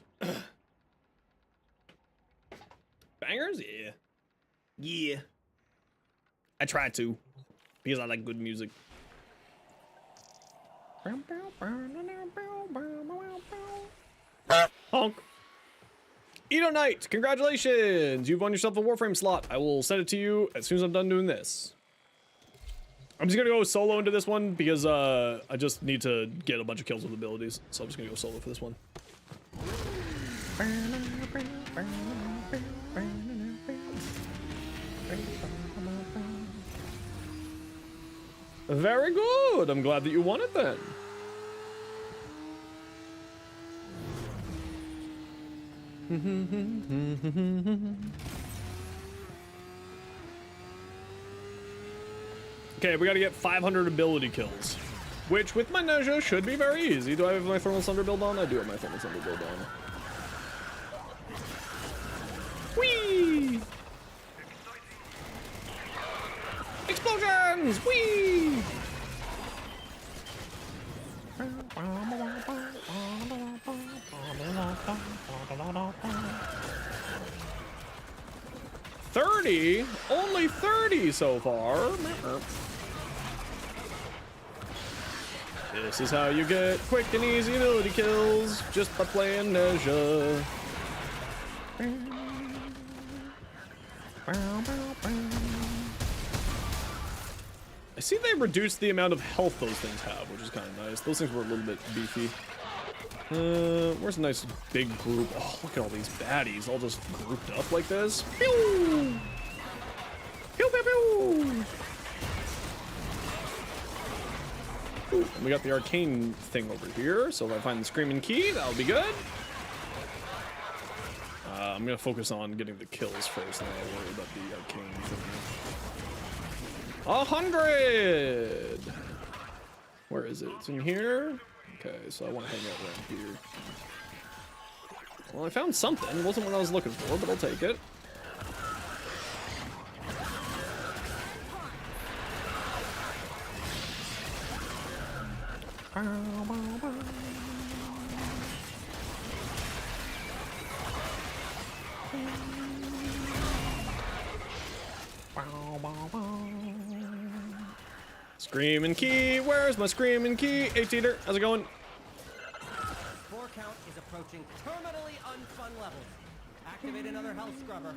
Bangers? Yeah. Yeah. I try to. Because I like good music. Honk. Edo Knight, congratulations! You've won yourself a Warframe slot. I will send it to you as soon as I'm done doing this. I'm just gonna go solo into this one because I just need to get a bunch of kills with abilities. So I'm just gonna go solo for this one. Very good. I'm glad that you won it then. Okay, we gotta get 500 ability kills, which with my Neja should be very easy. Do I have my Thermal Thunder build on? I do have my Thermal Thunder build on. Whee! Explosions! Whee! $30? Only 30 so far. This is how you get quick and easy ability kills just by playing Neja. I see they reduced the amount of health those things have, which is kind of nice. Those things were a little bit beefy. Where's a nice big group? Oh, look at all these baddies all just grouped up like this. Pew! Pew, pew, pew! Ooh, and we got the arcane thing over here, so if I find the screaming key, that'll be good. I'm gonna focus on getting the kills first, and then I'll worry about the arcane thing. 100! Where is it? It's in here? Okay, so I want to hang out around here. Well, I found something. It wasn't what I was looking for, but I'll take it. Screaming key, where's my screaming key? Hey, Teeter, how's it going? Score count is approaching terminally unfun levels. Activate another health scrubber.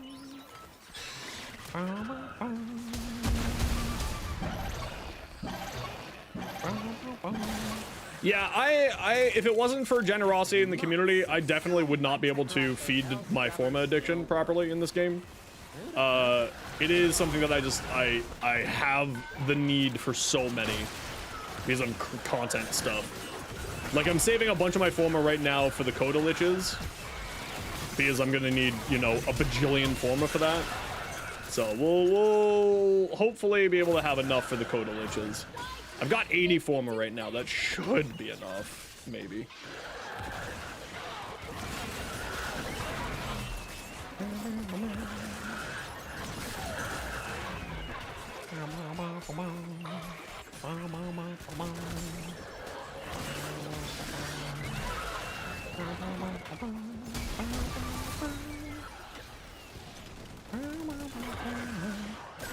Yeah, I if it wasn't for generosity in the community, I definitely would not be able to feed my Forma addiction properly in this game. It is something that I have the need for so many because I'm content stuff. Like I'm saving a bunch of my Forma right now for the Coda Liches because I'm gonna need, you know, a bajillion Forma for that. So we'll hopefully be able to have enough for the Coda Liches. I've got 80 Forma right now. That should be enough, maybe.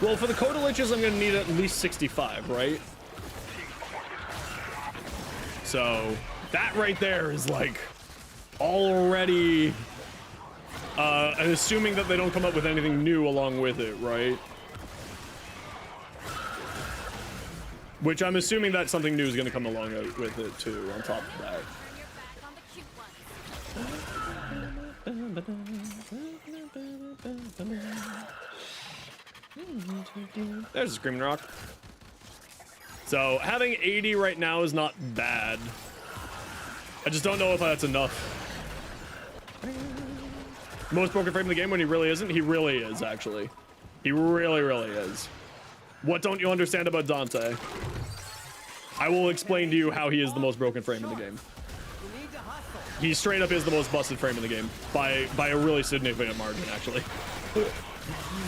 Well, for the Coda Liches, I'm gonna need at least 65, right? So that right there is like already assuming that they don't come up with anything new along with it, right? Which I'm assuming that something new is going to come along with it too, on top of that. There's a Screaming Rock. So having 80 right now is not bad. I just don't know if that's enough. Most broken frame in the game when he really isn't? He really is, actually. He really, really is. What don't you understand about Dante? I will explain to you how he is the most broken frame in the game. He straight up is the most busted frame in the game by a really significant margin, actually.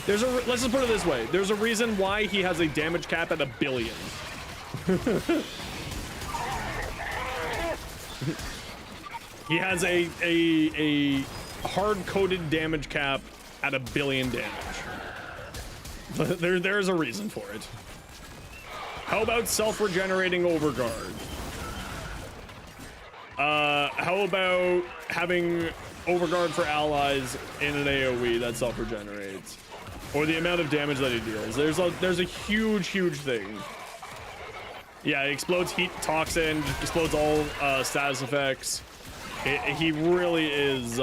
Let's just put it this way. There's a reason why he has a damage cap at 1 billion. He has a hard-coded damage cap at 1 billion damage. There's a reason for it. How about self-regenerating overguard? How about having overguard for allies in an AoE that self-regenerates? Or the amount of damage that he deals. There's a huge thing. Yeah, it explodes heat toxin, explodes all status effects. He really is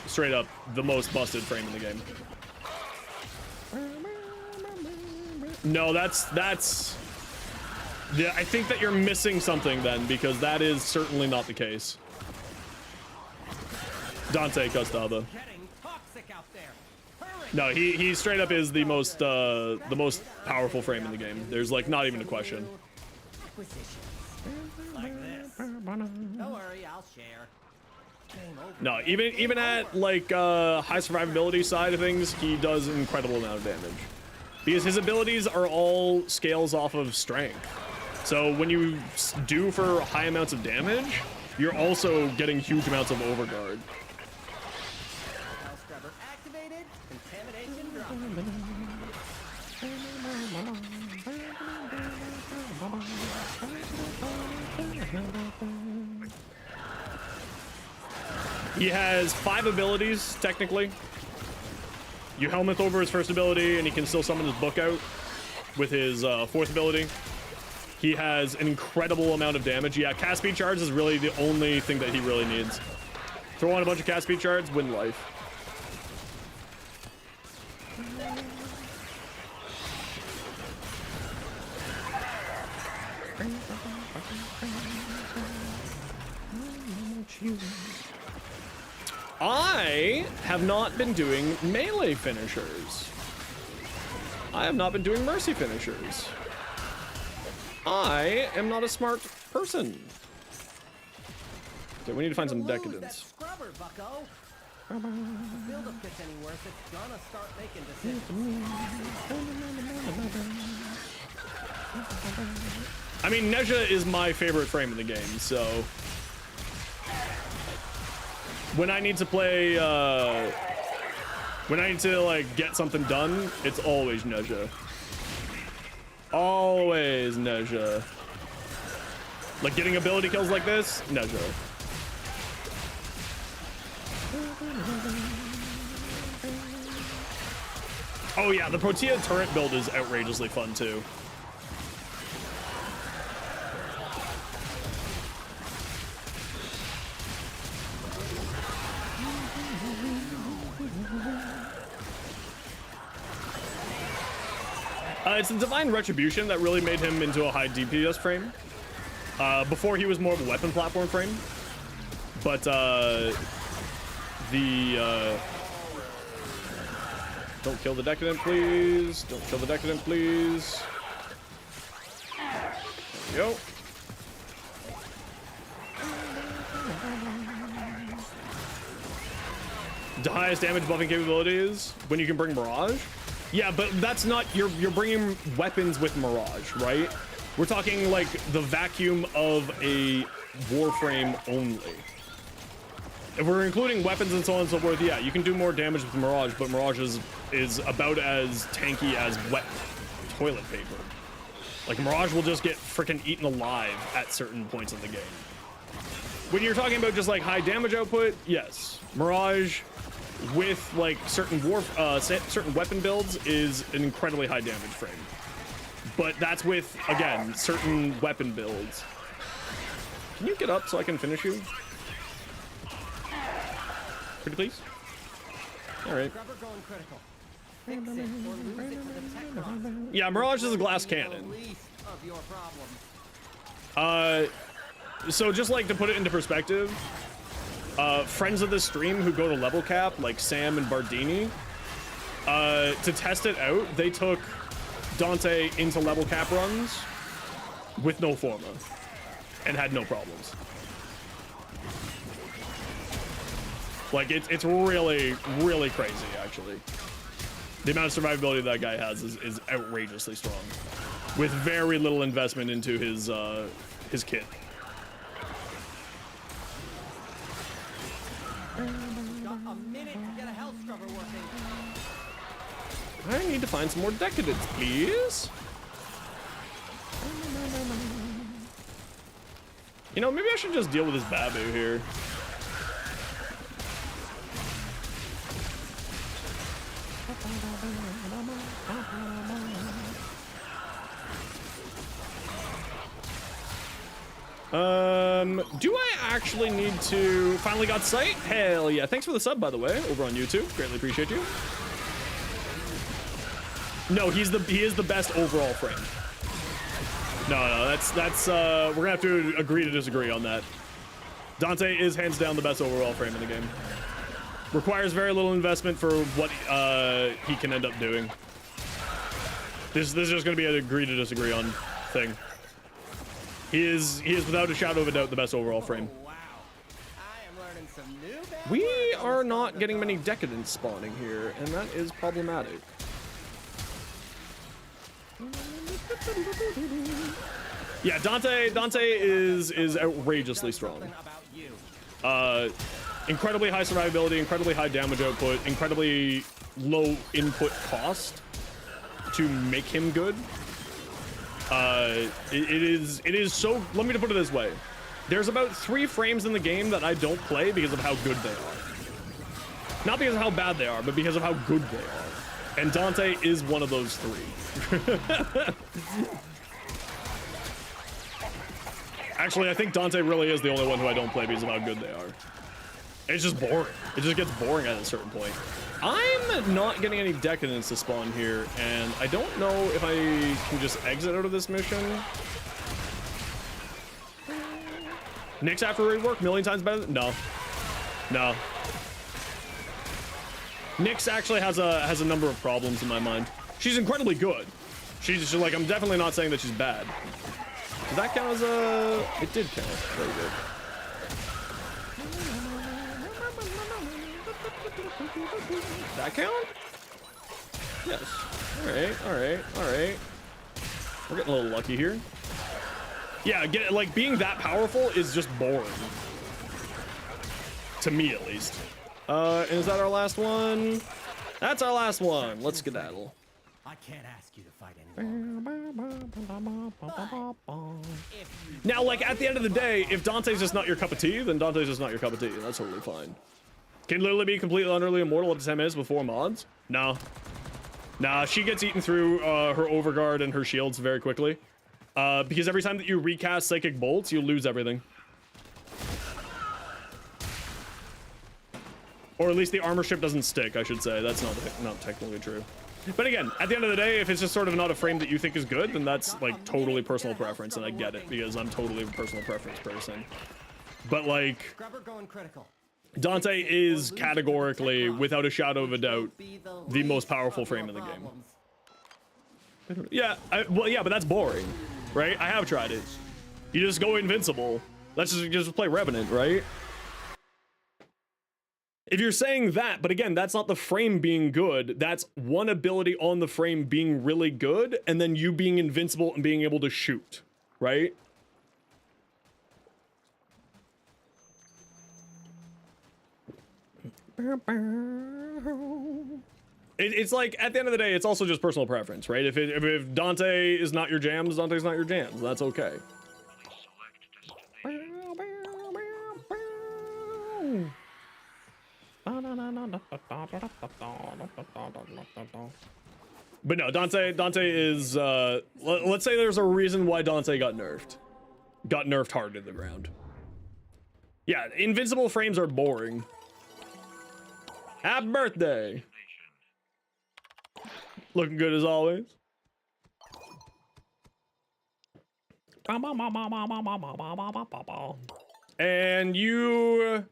straight up the most busted frame in the game. No, that's yeah, I think that you're missing something then, because that is certainly not the case. Dante Costava. No, he straight up is the most powerful frame in the game. There's like not even a question. Like this. Don't worry, I'll share. No, even at like high survivability side of things, he does an incredible amount of damage. Because his abilities are all scales off of strength. So when you do for high amounts of damage, you're also getting huge amounts of overguard. Scrubber activated. Contamination dropped. He has 5 abilities, technically. You Helmeth over his first ability, and he can still summon his book out with his 4th ability. He has an incredible amount of damage. Yeah, cast speed charge is really the only thing that he really needs. Throw on a bunch of cast speed shards, win life. I have not been doing melee finishers. I have not been doing mercy finishers. I am not a smart person. Okay, we need to find some decadence. Scrubber, bucko. If the buildup gets any worse, it's gonna start making decisions. I mean, Nezha is my favorite frame in the game, so when I need to play, when I need to like get something done, it's always Nezha. Always Nezha. Like getting ability kills like this, Nezha. Oh yeah, the Protea turret build is outrageously fun too. It's the Divine Retribution that really made him into a high DPS frame. Before he was more of a weapon platform frame. But don't kill the Decadent, please. Don't kill the Decadent, please. There we go. The highest damage buffing capabilities when you can bring Mirage. Yeah, but that's not, you're bringing weapons with Mirage, right? We're talking like the vacuum of a Warframe only. If we're including weapons and so on and so forth, yeah, you can do more damage with Mirage, but Mirage is about as tanky as wet toilet paper. Like Mirage will just get freaking eaten alive at certain points in the game. When you're talking about just like high damage output, yes, Mirage with like certain certain weapon builds is an incredibly high damage frame. But that's with, again, certain weapon builds. Can you get up so I can finish you? Pretty please? Alright. Yeah, Mirage is a glass cannon. So just like to put it into perspective, friends of the stream who go to level cap, like Sam and Bardini, to test it out, they took Dante into level cap runs with no Forma and had no problems. Like it's really, really crazy actually. The amount of survivability that guy has is outrageously strong, with very little investment into his kit. a minute to get a health scrubber working. I need to find some more decadence, please. You know, maybe I should just deal with this Babu here. Do I actually need to finally got sight? Hell yeah. Thanks for the sub, by the way, over on YouTube. Greatly appreciate you. No, he is the best overall frame. No, that's we're gonna have to agree to disagree on that. Dante is hands down the best overall frame in the game. Requires very little investment for what he can end up doing. This is just gonna be an agree to disagree on thing. He is without a shadow of a doubt the best overall frame. Wow. I am learning some new bad We words on are the not Scrubber getting many Dog. decadence spawning here, and that is problematic. Yeah, Dante is outrageously strong. Something about you. Incredibly high survivability, incredibly high damage output, incredibly low input cost to make him good. It is so, let me put it this way. There's about 3 frames in the game that I don't play because of how good they are. Not because of how bad they are, but because of how good they are. And Dante is one of those 3. Actually, I think Dante really is the only one who I don't play because of how good they are. It's just boring. It just gets boring at a certain point. I'm not getting any decadence to spawn here, and I don't know if I can just exit out of this mission. Nyx after rework, million times better? No. No. Nyx actually has a number of problems in my mind. She's incredibly good. She's just like, I'm definitely not saying that she's bad. Does that count as a... It did count. Very good. That count? Yes. Alright. We're getting a little lucky here. Yeah, like being that powerful is just boring. To me, at least. And is that our last one? That's our last one. Let's skedaddle. I can't ask you to fight anymore. Now, like, at the end of the day, if Dante's just not your cup of tea, then Dante's just not your cup of tea. That's totally fine. Can literally be completely utterly immortal up to 10 minutes before mods? No. Nah, she gets eaten through her overguard and her shields very quickly. Because every time that you recast Psychic Bolts, you lose everything. Or at least the armor ship doesn't stick, I should say. That's not technically true. But again, at the end of the day, if it's just sort of not a frame that you think is good, then that's like totally personal preference, and I get it because I'm totally a personal preference person. But like, Scrubber going critical. Dante is categorically, without a shadow of a doubt, the most powerful frame in the game. Yeah, well, yeah, but that's boring, right? I have tried it. You just go invincible. Let's just play Revenant, right? If you're saying that, but again, that's not the frame being good. That's one ability on the frame being really good, and then you being invincible and being able to shoot, right? It's like, at the end of the day, it's also just personal preference, right? If Dante is not your jams, Dante's not your jams. That's okay. But no, Dante is, let's say there's a reason why Dante got nerfed. Got nerfed hard to the ground. Yeah, invincible frames are boring. Happy birthday! Looking good as always. And you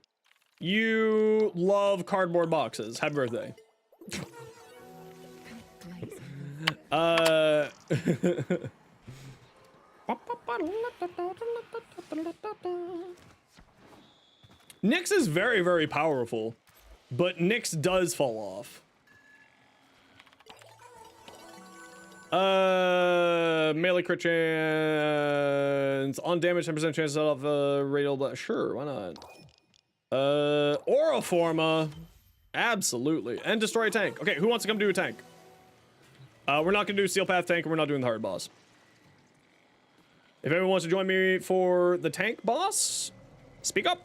love cardboard boxes. Happy birthday. Nyx is very, very powerful, but Nyx does fall off. Melee crit chance on damage, 10% chance of radial blast. Sure, why not? Aura Forma. Absolutely. And destroy a tank. Okay, who wants to come do a tank? We're not gonna do Steel Path tank, and we're not doing the hard boss. If anyone wants to join me for the tank boss, speak up.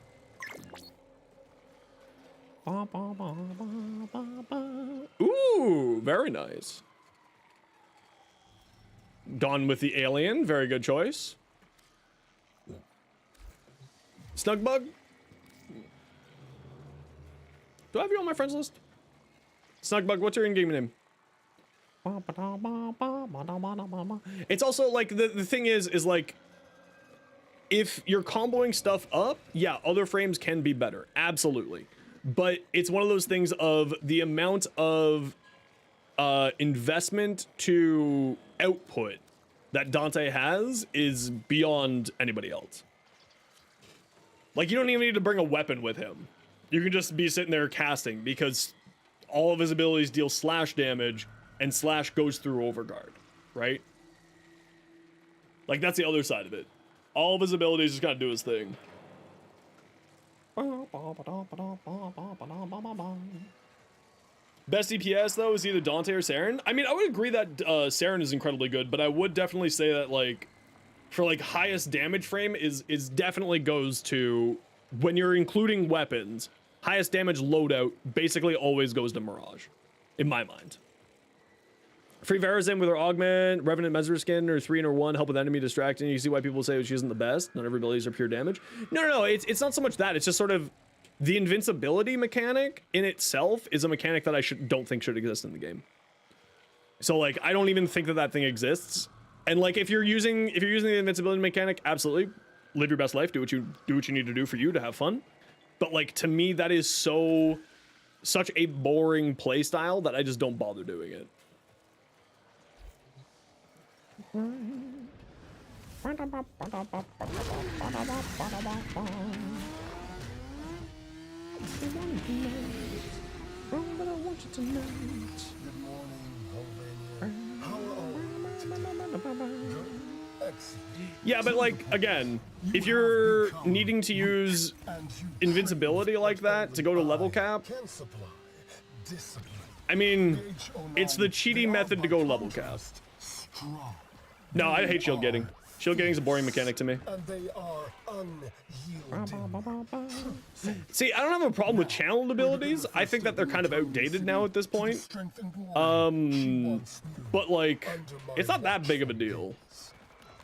Ooh, very nice. Gone with the alien, very good choice. Snugbug? Do I have you on my friends list? Snugbug, what's your in-game name? It's also like the thing is like if you're comboing stuff up, yeah, other frames can be better, absolutely. But it's one of those things of the amount of investment to output that Dante has is beyond anybody else. Like, you don't even need to bring a weapon with him. You can just be sitting there casting because all of his abilities deal slash damage and slash goes through overguard, right? Like, that's the other side of it. All of his abilities just gotta do his thing. Best DPS, though, is either Dante or Saren. I mean, I would agree that Saren is incredibly good, but I would definitely say that, like, for, like, highest damage frame is definitely goes to, when you're including weapons, highest damage loadout basically always goes to Mirage, in my mind. Free Verizon with her Augment, Revenant Mesmer Skin, or 3 and her 1, help with enemy distracting. You see why people say she isn't the best. Not every abilities are pure damage. No, it's not so much that. It's just sort of the invincibility mechanic in itself is a mechanic that I don't think should exist in the game. So, like, I don't even think that thing exists. And, like, if you're using the invincibility mechanic, absolutely live your best life. Do what you need to do for you to have fun. But, like, to me, that is such a boring play style that I just don't bother doing it. Yeah, but like, again, if you're needing to use invincibility like that to go to level cap, I mean, it's the cheaty method to go level cap. No, I hate shield getting. Shield getting is a boring mechanic to me. See, I don't have a problem with channeled abilities. I think that they're kind of outdated now at this point. But like, it's not that big of a deal.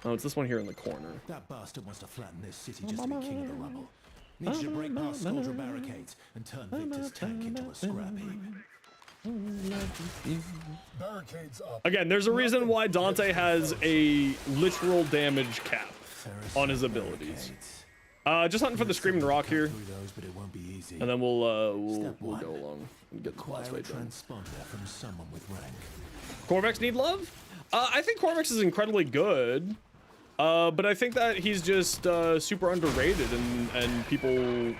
Oh, it's this one here in the corner. That bastard wants to flatten this city just to be king of the rubble. Needs to break past soldier barricades and turn Victor's tank into a scrap heap. Again, there's a reason why Dante has a literal damage cap on his abilities. Just hunting for the Screaming Rock here, and then we'll go along and get the boss fight done. From someone with rank. Corvex need love? I think Corvex is incredibly good, but I think that he's just super underrated, and people.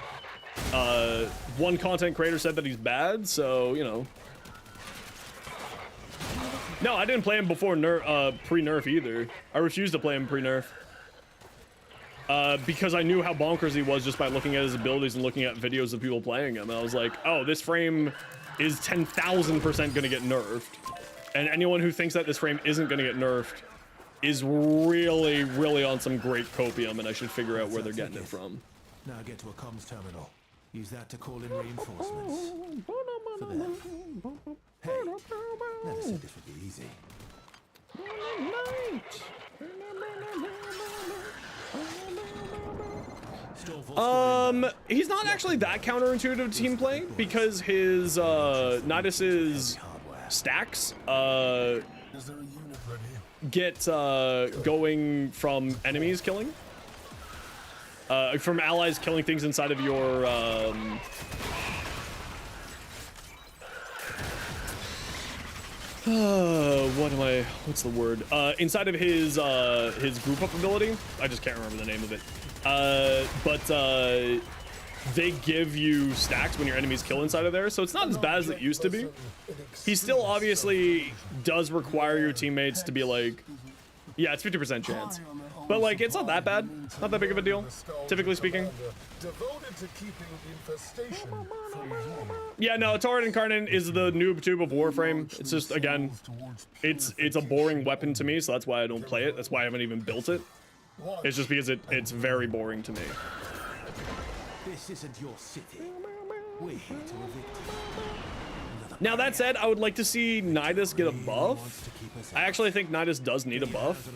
One content creator said that he's bad, so you know. No, I didn't play him before pre-nerf either. I refused to play him pre-nerf. Because I knew how bonkers he was just by looking at his abilities and looking at videos of people playing him. And I was like, oh, this frame is 10,000% gonna get nerfed. And anyone who thinks that this frame isn't gonna get nerfed is really, really on some great copium, and I should figure out where they're getting it from. Now get to a comms terminal. Use that to call in reinforcements. For them. Hey, never said this would be easy. He's not actually that counterintuitive to team play because his Nidus's stacks get going from enemies killing, from allies killing things inside of your what's the word? Inside of his group up ability. I just can't remember the name of it. But they give you stacks when your enemies kill inside of there, so it's not as bad as it used to be. He still obviously does require your teammates to be like, yeah, it's 50% chance. But like, it's not that bad. Not that big of a deal, typically speaking. Devoted to keeping the infestation from you. Yeah, no, Torrid Incarnate is the noob tube of Warframe. It's just, again, it's a boring weapon to me, so that's why I don't play it. That's why I haven't even built it. It's just because it's very boring to me. This isn't your city. We're here to evict you. Now that said, I would like to see Nidus get a buff. I actually think Nidus does need a buff.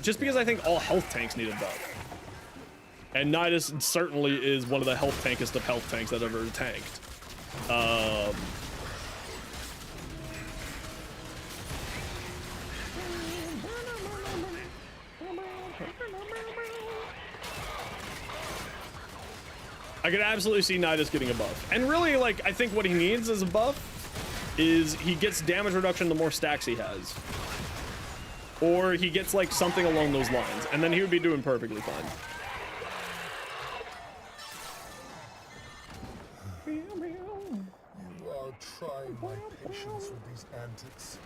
Just because I think all health tanks need a buff. And Nidus certainly is one of the health tankest of health tanks I've ever tanked. I could absolutely see Nidus getting a buff. And really, like, I think what he needs as a buff is he gets damage reduction the more stacks he has. Or he gets, like, something along those lines. And then he would be doing perfectly fine. You are trying my patience with these antics.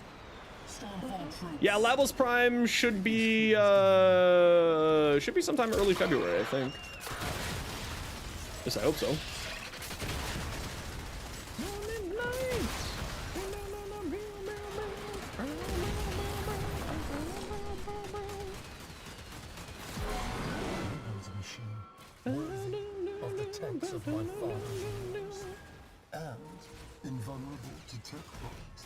Stormfall troops. Yeah, Lavos Prime should be sometime early February, I think. Yes, I hope so. Builds a machine worthy of the tanks of my father's years, and invulnerable to tech bombs.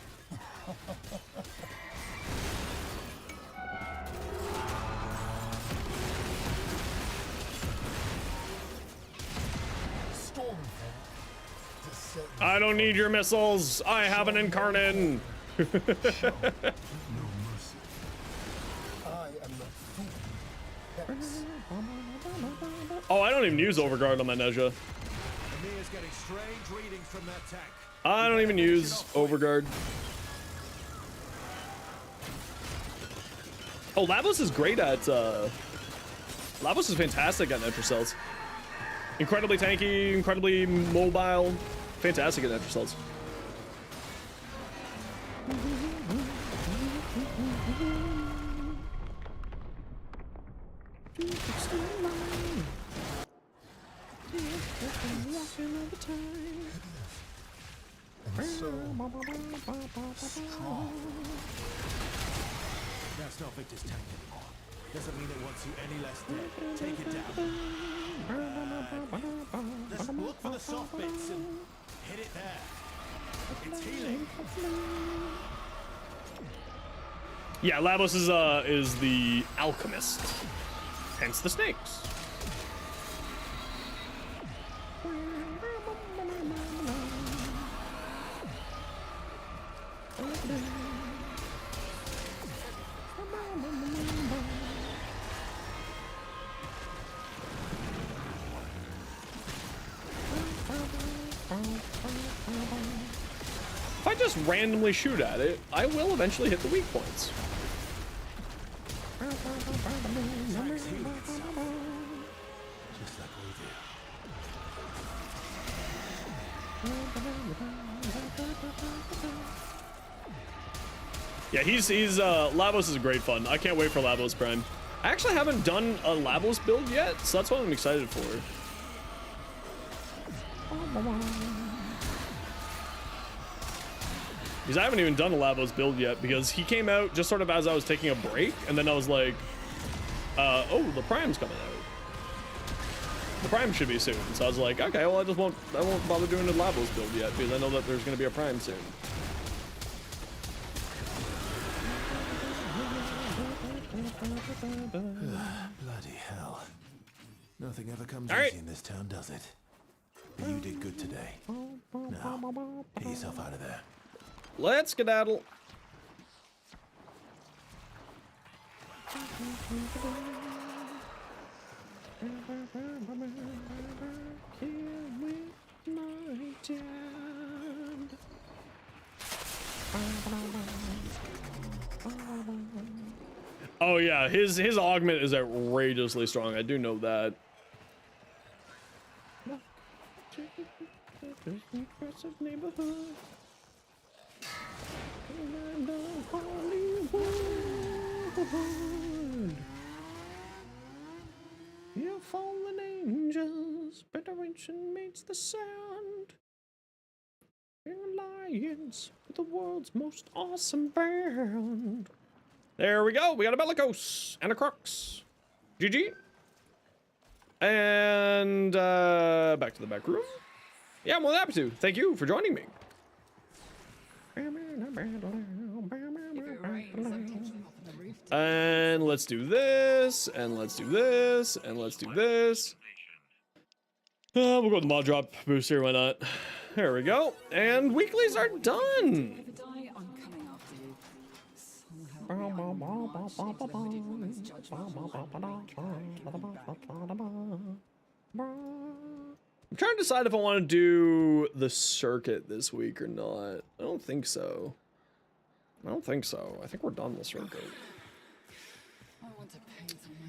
I don't need your missiles. I have an Incarnate. No mercy. I am the fool. Hex. Oh, I don't even use Overguard on my Nezha. Amir's getting strange readings from that tank. I don't even use Overguard. Oh, Lavos is great at, Lavos is fantastic at Nether Cells. Incredibly tanky, incredibly mobile. Fantastic at Nether Cells. And so strong. That's not Victor's tank anymore. Doesn't mean it wants you any less dead. Take it down. Let's look for the soft bits and hit it there. It's healing. Yeah, Lavos is the alchemist. Hence the snakes. If I just randomly shoot at it, I will eventually hit the weak points. Just like we do. Yeah, Lavos is great fun. I can't wait for Lavos Prime. I actually haven't done a Lavos build yet, so that's what I'm excited for. Because I haven't even done a Lavos build yet, because he came out just sort of as I was taking a break, and then I was like, oh, the Prime's coming out. The Prime should be soon. So I was like, okay, well, I won't bother doing the Lavos build yet, because I know that there's going to be a Prime soon. Bloody hell. Nothing ever comes All right. easy in this town, does it? But you did good today. Now, get yourself out of there. Let's skedaddle. Oh yeah, his augment is outrageously strong. I do know that. changes, federation meets the sound. In alliance with the world's most awesome band. There we go. We got a Bellicose and a Crux. GG. And back to the back room. Yeah, I'm well happy to. Thank you for joining me. And let's do this, and let's do this, and let's do this. We'll go with the mod drop boost here, why not? There we go. And weeklies are done. I'm trying to decide if I want to do the circuit this week or not. I don't think so. I think we're done with circuit.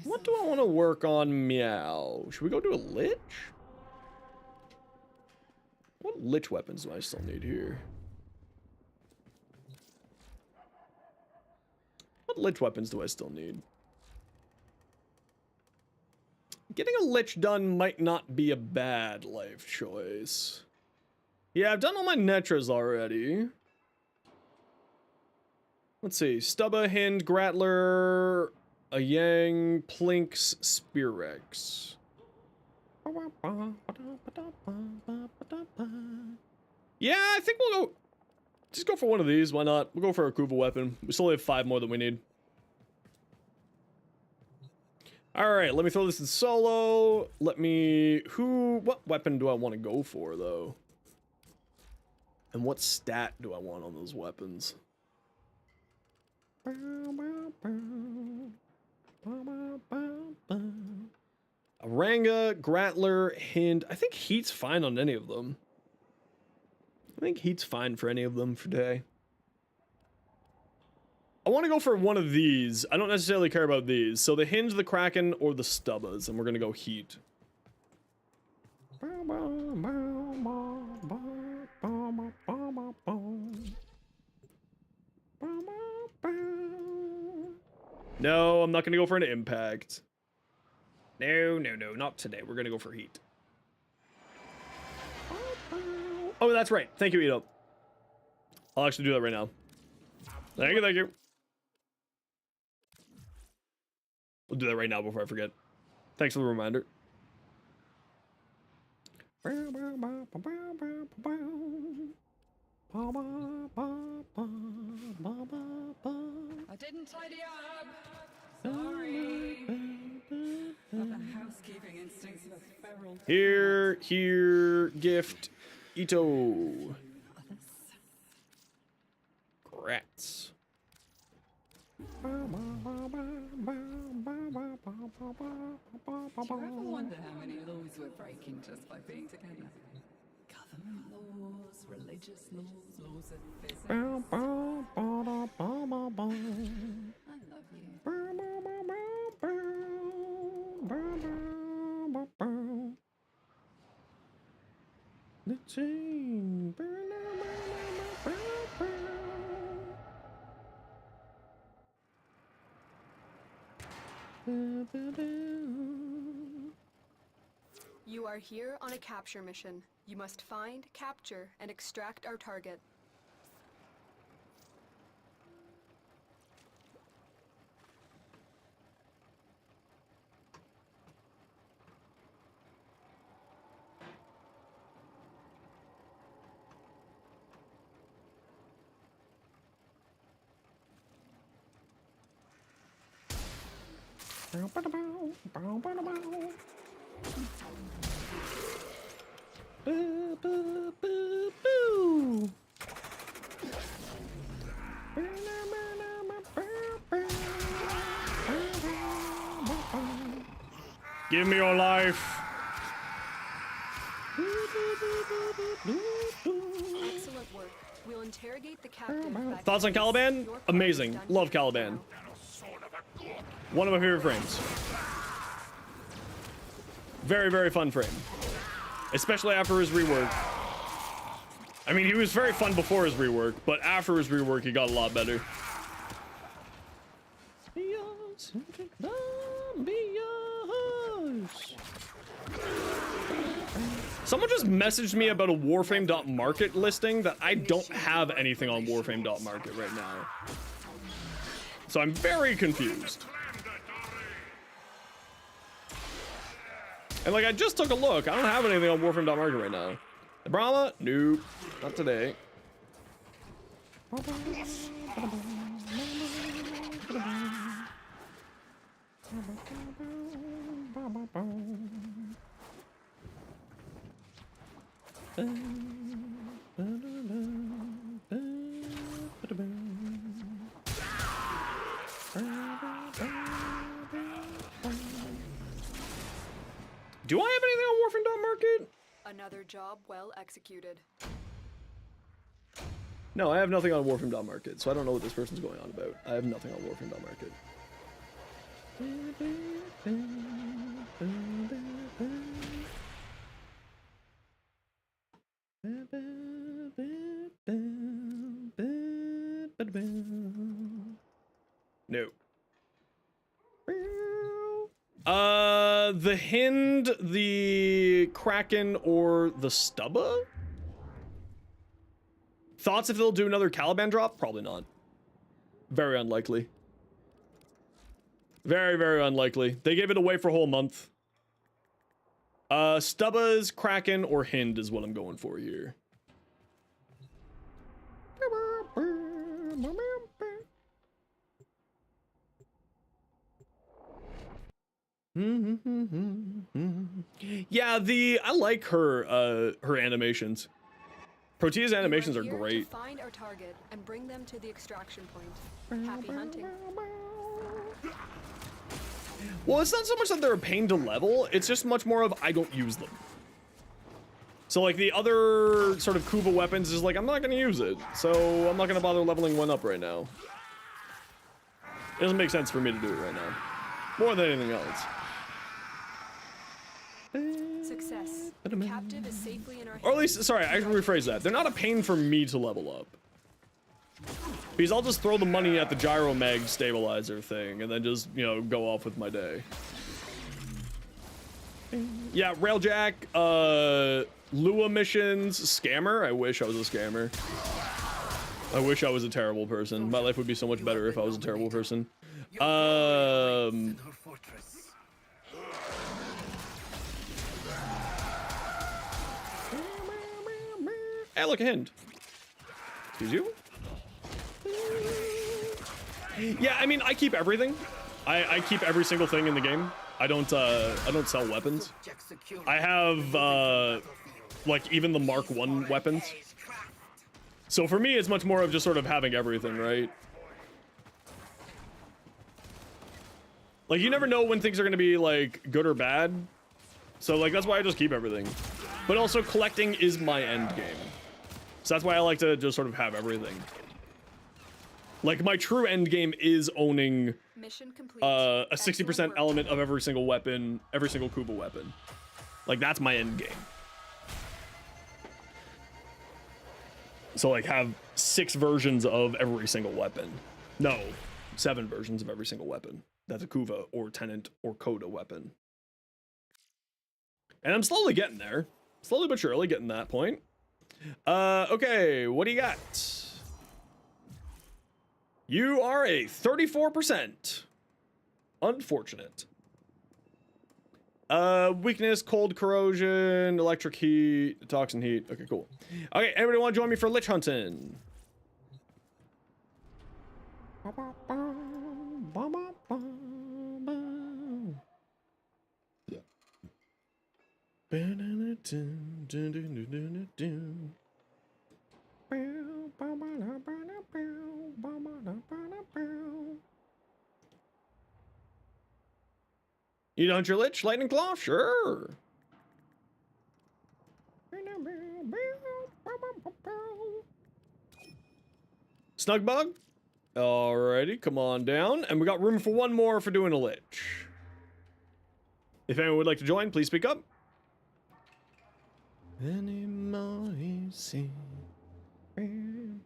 What do I want to work on? Meow. Should we go do a lich? What lich weapons do I still need here? What lich weapons do I still need? Getting a lich done might not be a bad life choice. Yeah, I've done all my netras already. Let's see. Stubba, Hind, Grattler, a Yang, Plinks, Spearrex. Yeah, I think we'll go. Just go for one of these. Why not? We'll go for a Kuva weapon. We still have 5 more than we need. Alright, let me throw this in solo. What weapon do I want to go for, though? And what stat do I want on those weapons? Aranga, Grattler, Hind. I think Heat's fine on any of them. I think Heat's fine for any of them for today. I want to go for one of these. I don't necessarily care about these. So the Hinge, the Kraken, or the Stubbas. And we're going to go Heat. No, I'm not going to go for an Impact. No, not today. We're going to go for Heat. Oh, that's right. Thank you, Edo. I'll actually do that right now. Thank you. We'll do that right now before I forget. Thanks for the reminder. I didn't tidy up. Sorry. But the housekeeping instincts of a feral. Here, gift, Ito. Grats. Do you ever wonder how many laws we're breaking just by being together? Government laws, religious laws, laws of physics. I love you. The chain. You are here on a capture mission. You must find, capture, and extract our target. Give me your life. Excellent work. We'll interrogate the captain. Thoughts on Caliban? Amazing. Love Caliban. One of my favorite frames. Very, very fun frame. Especially after his rework. I mean, he was very fun before his rework, but after his rework, he got a lot better. Someone just messaged me about a Warframe.market listing that I don't have anything on Warframe.market right now. So I'm very confused. And like, I just took a look. I don't have anything on Warframe.market right now. The Brahma? Nope. Not today. Do I have anything on Warframe.market? Another job well executed. No, I have nothing on Warframe.market, so I don't know what this person's going on about. I have nothing on Warframe.market. No. The Hind, the Kraken, or the Stubba? Thoughts if they'll do another Caliban drop? Probably not. Very unlikely. Very, very unlikely. They gave it away for a whole month. Stubba's, Kraken, or Hind is what I'm going for here. Yeah, I like her animations. Protea's animations are You here great. To find our target and bring them to the extraction point. Happy hunting. Well, it's not so much that they're a pain to level, it's just much more of I don't use them. So like the other sort of Kuva weapons is like, I'm not gonna use it, so I'm not gonna bother leveling one up right now. It doesn't make sense for me to do it right now. More than anything else. Success. The captive is safely in our Or at least, sorry, I should rephrase that. They're not a pain for me to level up. Because I'll just throw the money at the Gyromag stabilizer thing and then just, you know, go off with my day. Yeah, Railjack, Lua missions, scammer. I wish I was a scammer. I wish I was a terrible person. My life would be so much better if I was a terrible person. Hey, look, a Hind. Excuse you? Yeah, I mean, I keep everything. I keep every single thing in the game. I don't sell weapons. I have, like, even the Mark 1 weapons. So for me, it's much more of just sort of having everything, right? Like, you never know when things are going to be, like, good or bad. So, like, that's why I just keep everything. But also, collecting is my end game. So that's why I like to just sort of have everything. Like, my true end game is owning Mission complete. a 60% element of every single weapon, every single Kuba weapon. Like, that's my end game. So, like, have 6 versions of every single weapon. No, 7 versions of every single weapon. That's a Kuva or Tenant or Coda weapon. And I'm slowly getting there. Slowly but surely getting that point. Okay, what do you got? You are a 34%. Unfortunate. Weakness, cold corrosion, electric heat, toxin heat. Okay, cool. Okay, everybody want to join me for lich hunting? You hunt your lich, lightning claw? Sure. Snug bug? Alrighty, come on down. And we got room for one more for doing a lich. If anyone would like to join, please speak up. Any more you see. I'm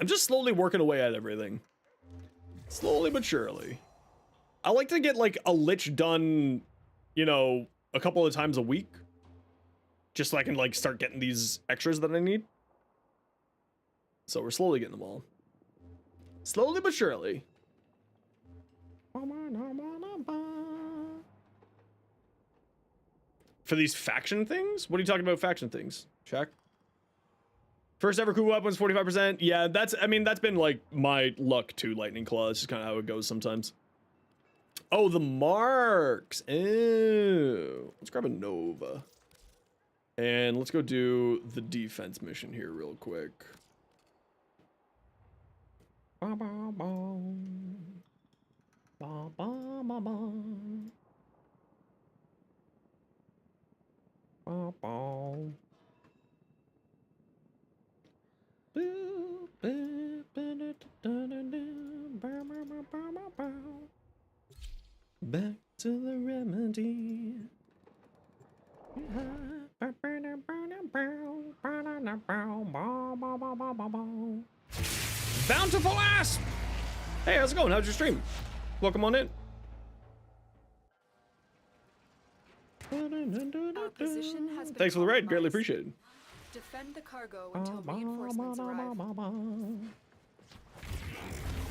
just slowly working away at everything. Slowly but surely. I like to get like a lich done, you know, a couple of times a week. Just so I can like start getting these extras that I need. So we're slowly getting them all. Slowly but surely. For these faction things? What are you talking about faction things? Check. First ever cool weapons, 45%. Yeah, that's, I mean, that's been like my luck too, Lightning Claw. That's just kind of how it goes sometimes. Oh, the marks. Oh. Let's grab a Nova. And let's go do the defense mission here real quick. Ba, ba, ba. Ba, ba, ba, ba. Ba, ba. Boo, boo, ba, da, da, da, da, ba, ba, ba, ba, ba, ba. Back to the remedy. Bountiful ass! Hey, how's it going? How's your stream? Welcome on in. Our position has been Thanks for the raid, greatly compromised. appreciated. Defend the cargo until reinforcements arrive.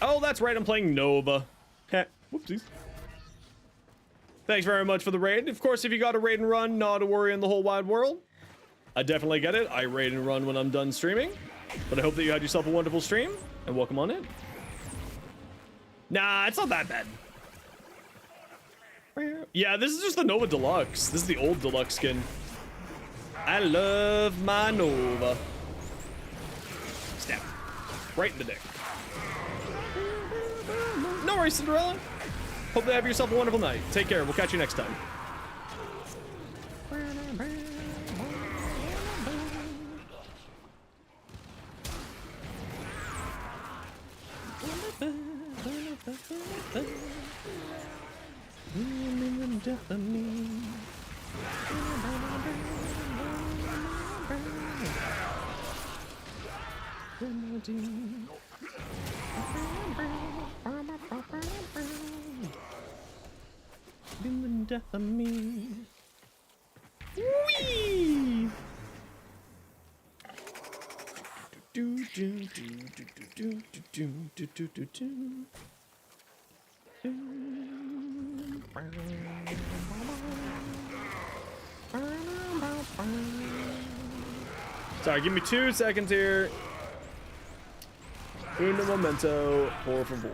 Oh, that's right, I'm playing Nova. Heh, whoopsies. Thanks very much for the raid. Of course, if you got a raid and run, not a worry in the whole wide world. I definitely get it. I raid and run when I'm done streaming. But I hope that you had yourself a wonderful stream, and welcome on in. Nah, it's not that bad. Yeah, this is just the Nova Deluxe. This is the old Deluxe skin. I love my Nova. Snap. Right in the dick. No worries, Cinderella. Hope you have yourself a wonderful night. Take care. We'll catch you next time. In the death of me. Whee! Do do do do do do do do do do. Sorry, give me 2 seconds here. Uno momento, por favor.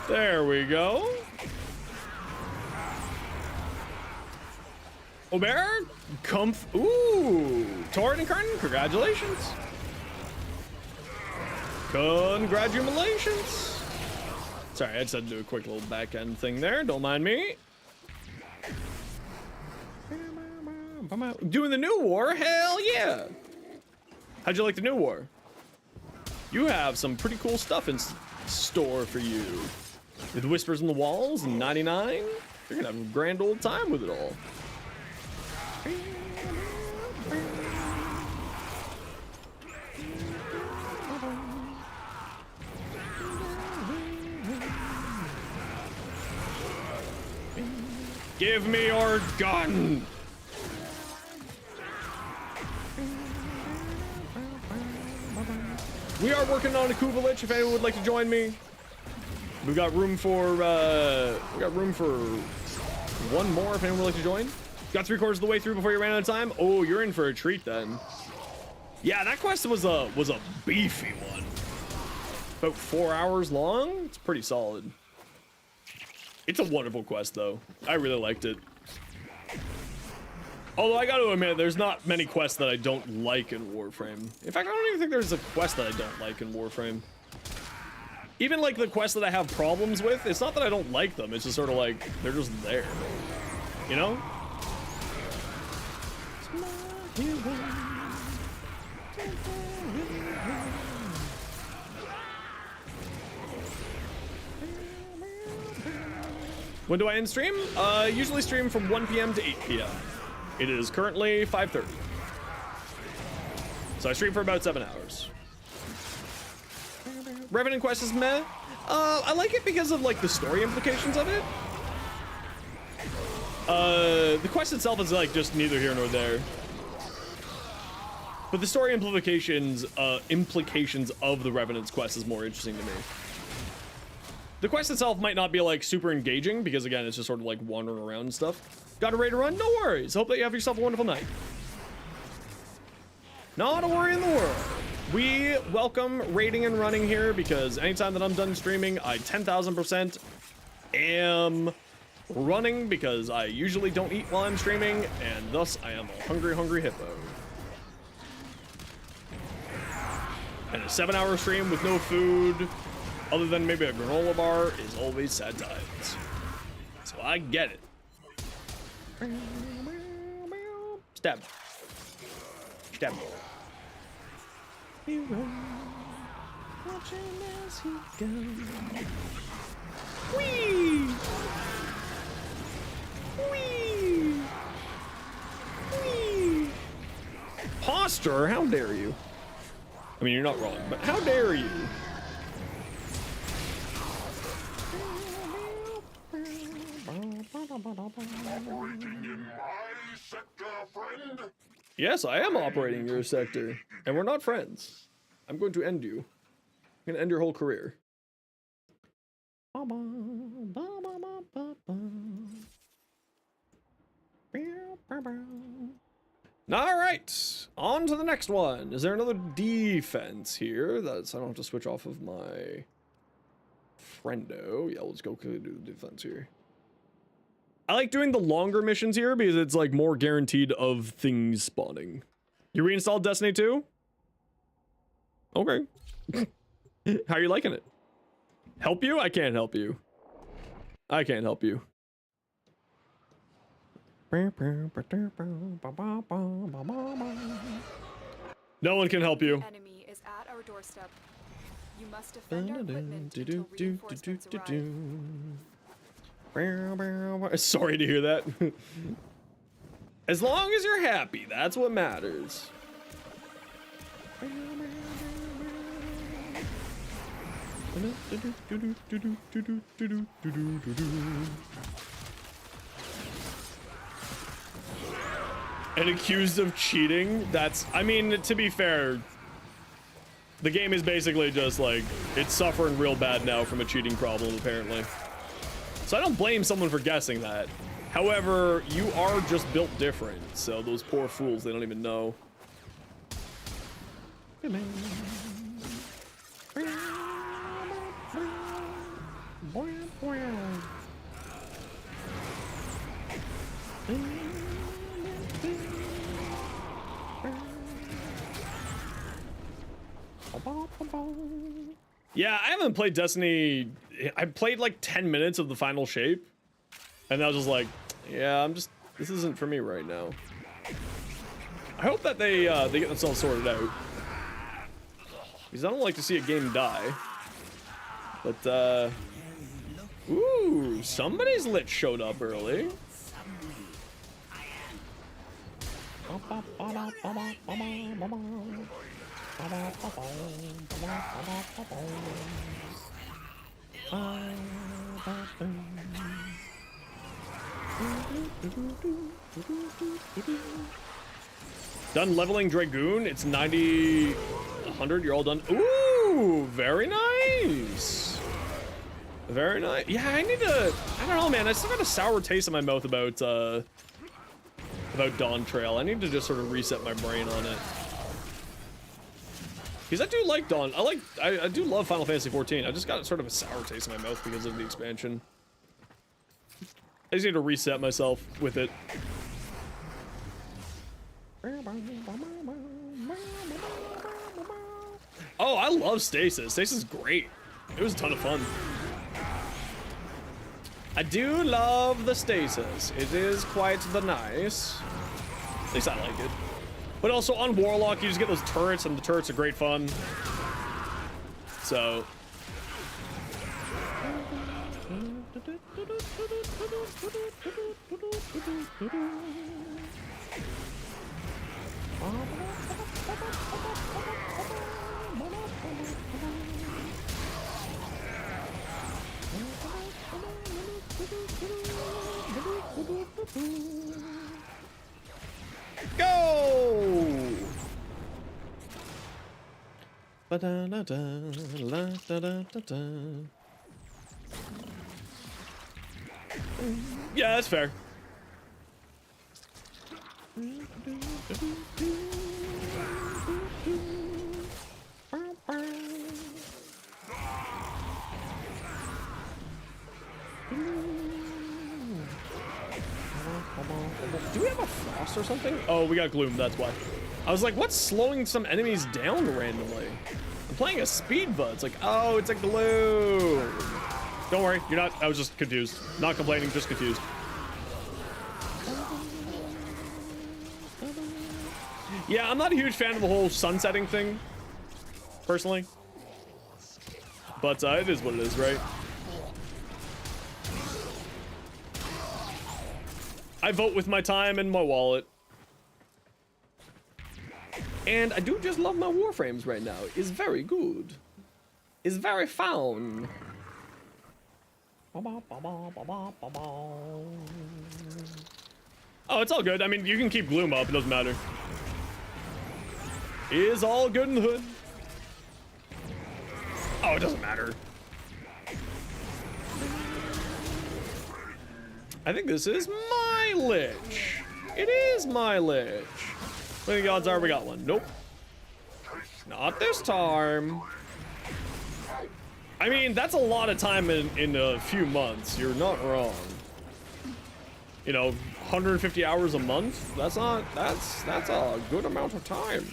There we go. Ober, ooh, Torrid and Curtin, congratulations. Congratulations. Sorry, I just had to do a quick little back end thing there. Don't mind me. Doing the new war? Hell yeah. How'd you like the new war? You have some pretty cool stuff in store for you. With Whispers in the Walls and 99, you're gonna have a grand old time with it all. Give me your gun! We are working on a Kuvalich if anyone would like to join me. We've got room for one more if anyone would like to join. Got 3/4 of the way through before you ran out of time. Oh, you're in for a treat then. Yeah, that quest was a beefy one. About 4 hours long. It's pretty solid. It's a wonderful quest though. I really liked it. Although I gotta admit, there's not many quests that I don't like in Warframe. In fact, I don't even think there's a quest that I don't like in Warframe. Even like the quests that I have problems with, it's not that I don't like them, it's just sort of like, they're just there. You know? When do I end stream? Usually stream from 1 p.m. to 8 p.m. It is currently 5:30. So I stream for about 7 hours. Revenant Quest is meh. I like it because of like the story implications of it. The quest itself is like just neither here nor there. But the story implications of the Revenant's quest is more interesting to me. The quest itself might not be like super engaging because again, it's just sort of like wandering around and stuff. Got a ready to run? No worries. Hope that you have yourself a wonderful night. Not a worry in the world. We welcome raiding and running here because anytime that I'm done streaming, I 10,000% am running because I usually don't eat while I'm streaming, and thus I am a hungry, hungry hippo. And a 7-hour stream with no food, other than maybe a granola bar, is always sad times. So I get it. Stab. Stab. Whee! Whee! Whee! Posture? How dare you? I mean, you're not wrong, but how dare you? Yes, I am operating your sector, and we're not friends. I'm going to end you. I'm going to end your whole career. All right, on to the next one. Is there another defense here? I don't have to switch off of my friendo. Yeah, let's go do the defense here. I like doing the longer missions here because it's like more guaranteed of things spawning. You reinstalled Destiny 2? Okay. How are you liking it? Help you? I can't help you. I can't help you. No one can help you. Enemy is at our doorstep. You must defend our equipment until reinforcements arrive. Sorry to hear that. As long as you're happy, that's what matters. And accused of cheating? That's, I mean, to be fair, the game is basically just like, it's suffering real bad now from a cheating problem, apparently. So I don't blame someone for guessing that. However, you are just built different, so those poor fools, they don't even know. Yeah, I haven't played Destiny. I played like 10 minutes of the final shape, and I was just like, yeah, this isn't for me right now. I hope that they get themselves sorted out, because I don't like to see a game die. But ooh, somebody's lit showed up early. Done leveling Dragoon. It's 90, 100. You're all done. Ooh, very nice. Very nice. Yeah, I need to. I don't know, man. I still got a sour taste in my mouth about Dawn Trail. I need to just sort of reset my brain on it. Because I do like Dawn. I do love Final Fantasy XIV. I just got sort of a sour taste in my mouth because of the expansion. I just need to reset myself with it. Oh, I love Stasis. Stasis is great. It was a ton of fun. I do love the Stasis. It is quite the nice. At least I like it. But also on Warlock, you just get those turrets, and the turrets are great fun. So. Go! Ba-da-da-da-la-da-da-da-da. Yeah, that's fair. Do we have a frost or something? Oh, we got gloom, that's why. I was like, what's slowing some enemies down randomly? I'm playing a speed bud. It's like, oh, it's a gloom. Don't worry, you're not, I was just confused. Not complaining, just confused. Yeah, I'm not a huge fan of the whole sunsetting thing, personally. But it is what it is, right? I vote with my time and my wallet. And I do just love my Warframes right now. It's very good. It's very fun. Oh, it's all good. I mean, you can keep gloom up. It doesn't matter. It's all good in the hood. Oh, it doesn't matter. I think this is my lich. It is my lich. What the odds are we got one? Nope. Not this time. I mean, that's a lot of time in a few months. You're not wrong. You know, 150 hours a month? That's a good amount of time.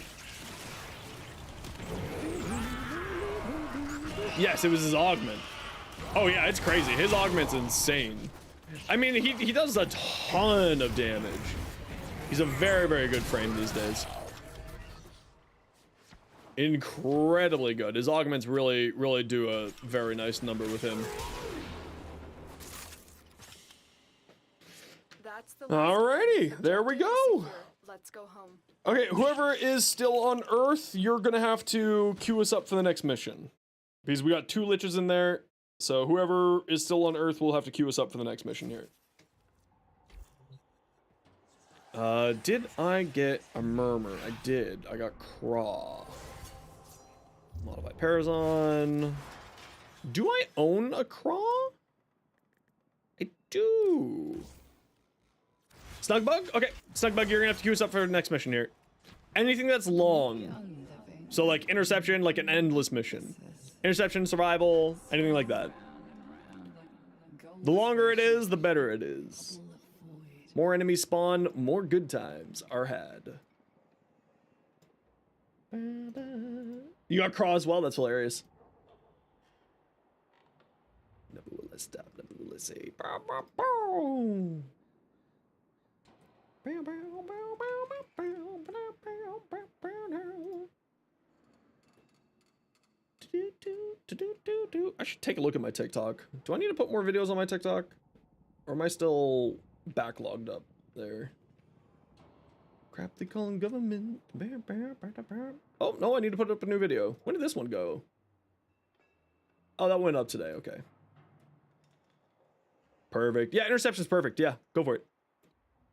Yes, it was his augment. Oh yeah, it's crazy. His augment's insane. I mean, he does a ton of damage. He's a very, very good frame these days. Incredibly good. His augments really, really do a very nice number with him. That's the Alrighty, there we go. Let's go home. Okay, whoever is still on Earth, you're gonna have to queue us up for the next mission. Because we got 2 liches in there. So whoever is still on Earth will have to queue us up for the next mission here. Did I get a murmur? I did. I got Craw. Modify Parazon. Do I own a Craw? I do. Snugbug? Okay, Snugbug, you're gonna have to queue us up for the next mission here. Anything that's long. So like interception, like an endless mission. Interception, survival, anything like that. The longer it is, the better it is. More enemies spawn, more good times are had. You got Craw as well? That's hilarious. Never will I stop, never will I say. Bow, bow, bow. Bow, bow, bow, bow, bow, bow, bow, bow, bow. I should take a look at my TikTok. Do I need to put more videos on my TikTok? Or am I still backlogged up there? Crap, they call them government. Oh, no, I need to put up a new video. When did this one go? Oh, that went up today. Okay. Perfect. Yeah, interception's perfect. Yeah, go for it.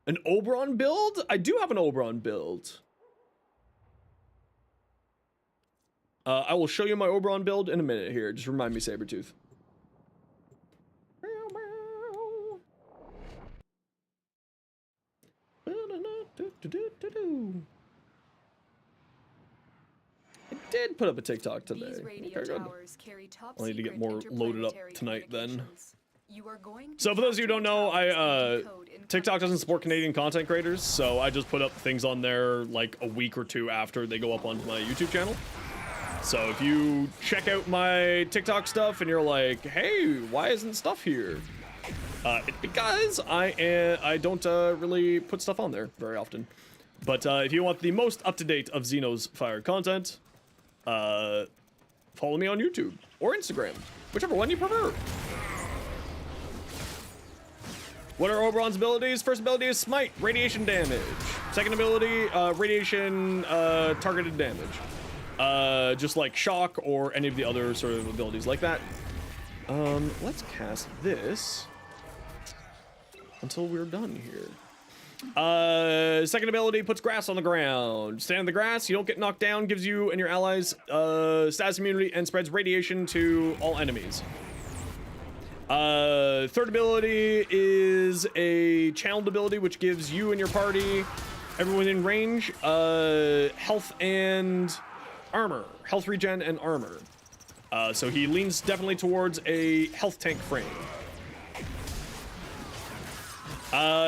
An Oberon build? I do have an Oberon build. I will show you my Oberon build in a minute here. Just remind me, Sabretooth. I did put up a TikTok today. Okay, good. I'll need to get more loaded up tonight then. So for those of you who don't know, TikTok doesn't support Canadian content creators, so I just put up things on there like a week or 2 after they go up onto my YouTube channel. So if you check out my TikTok stuff and you're like, hey, why isn't stuff here? It's because I don't really put stuff on there very often. But if you want the most up-to-date of Xeno's Fire content, follow me on YouTube or Instagram, whichever one you prefer. What are Oberon's abilities? First ability is Smite, radiation damage. Second ability, radiation targeted damage. Just like Shock or any of the other sort of abilities like that. Let's cast this until we're done here. Second ability puts grass on the ground. Stand in the grass, you don't get knocked down, gives you and your allies status immunity and spreads radiation to all enemies. Third ability is a channeled ability, which gives you and your party, everyone in range, health and armor. Health regen and armor. So he leans definitely towards a health tank frame.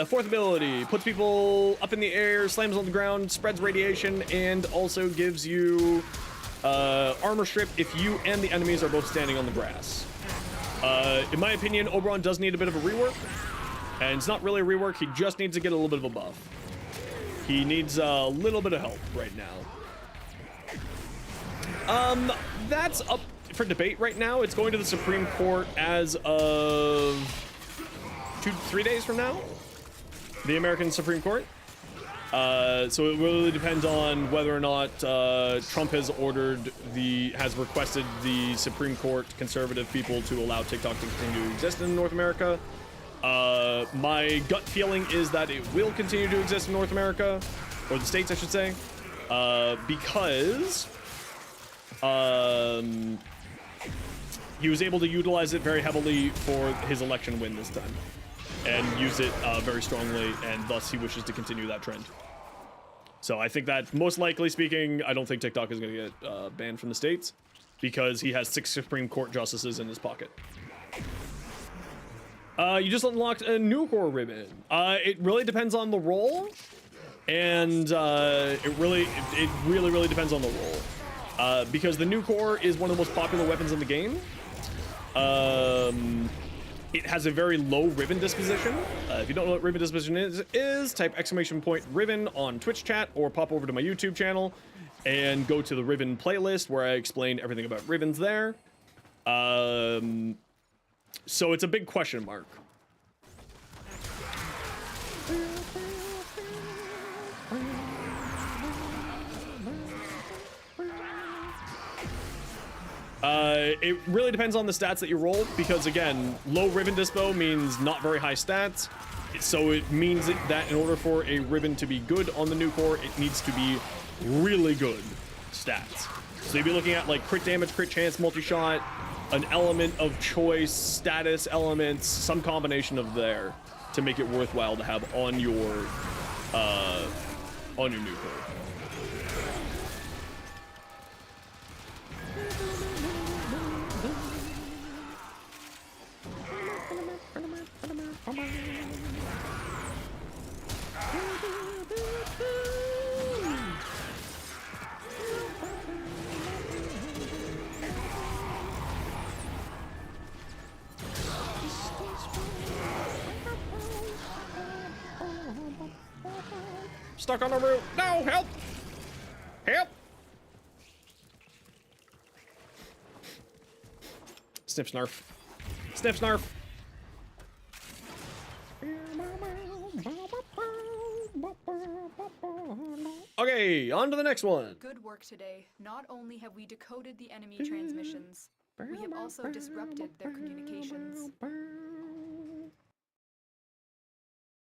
Fourth ability, puts people up in the air, slams on the ground, spreads radiation, and also gives you armor strip if you and the enemies are both standing on the grass. In my opinion, Oberon does need a bit of a rework, and it's not really a rework, he just needs to get a little bit of a buff. He needs a little bit of help right now. That's up for debate right now. It's going to the Supreme Court as of 2-3 days from now, the American Supreme Court. So it really depends on whether or not Trump has requested the Supreme Court conservative people to allow TikTok to continue to exist in North America. My gut feeling is that it will continue to exist in North America, or the states, I should say, because he was able to utilize it very heavily for his election win this time, and use it very strongly, and thus he wishes to continue that trend. So I think that, most likely speaking, I don't think TikTok is going to get banned from the states, because he has 6 Supreme Court justices in his pocket. You just unlocked a new core ribbon. It really depends on the role, and it really depends on the role. Because the new core is one of the most popular weapons in the game. It has a very low ribbon disposition. If you don't know what ribbon disposition is type !ribbon on Twitch chat, or pop over to my YouTube channel and go to the ribbon playlist where I explain everything about ribbons there. So it's a big question mark. It really depends on the stats that you roll, because again, low ribbon dispo means not very high stats. So it means that in order for a ribbon to be good on the new core, it needs to be really good stats. So you'd be looking at like crit damage, crit chance, multi-shot, an element of choice, status elements, some combination of there to make it worthwhile to have on your new core. Stuck on a root. No, help! Help! Snip snarf. Snip snarf. Okay, on to the next one. Good work today. Not only have we decoded the enemy transmissions, we have also disrupted their communications.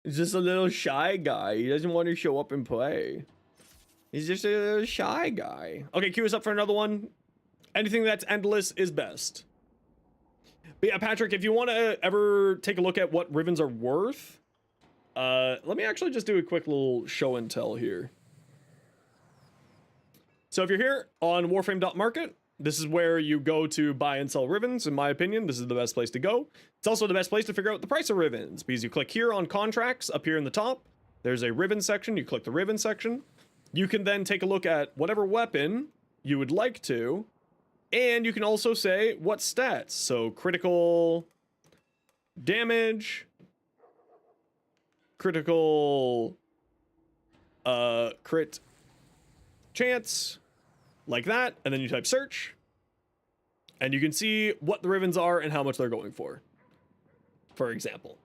He's just a little shy guy. He doesn't want to show up and play. He's just a little shy guy. Okay, queue us up for another one. Anything that's endless is best. But yeah, Patrick, if you want to ever take a look at what ribbons are worth, let me actually just do a quick little show and tell here. So if you're here on warframe.market, this is where you go to buy and sell ribbons. In my opinion, this is the best place to go. It's also the best place to figure out the price of ribbons, because you click here on contracts up here in the top. There's a ribbon section. You click the ribbon section. You can then take a look at whatever weapon you would like to, and you can also say what stats. So critical damage, critical crit chance, like that, and then you type search, and you can see what the ribbons are and how much they're going for example.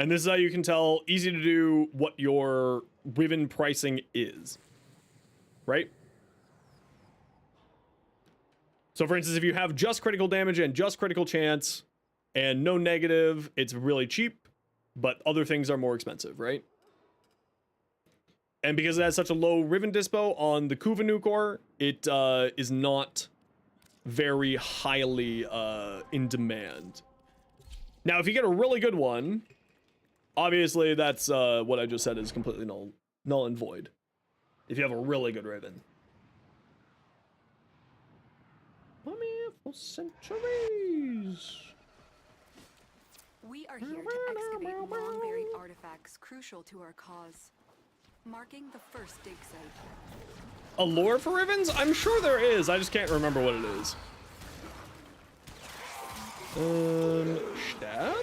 And this is how you can tell, easy to do, what your Riven pricing is. Right? So for instance, if you have just critical damage and just critical chance and no negative, it's really cheap, but other things are more expensive, right? And because it has such a low Riven dispo on the Kuva Nukor, it is not very highly in demand. Now, if you get a really good one, obviously that's what I just said is completely null and void. If you have a really good Riven. For centuries. We are here to excavate long-buried artifacts crucial to our cause, marking the first dig site. A lore for Rivens? I'm sure there is. I just can't remember what it is. Stab?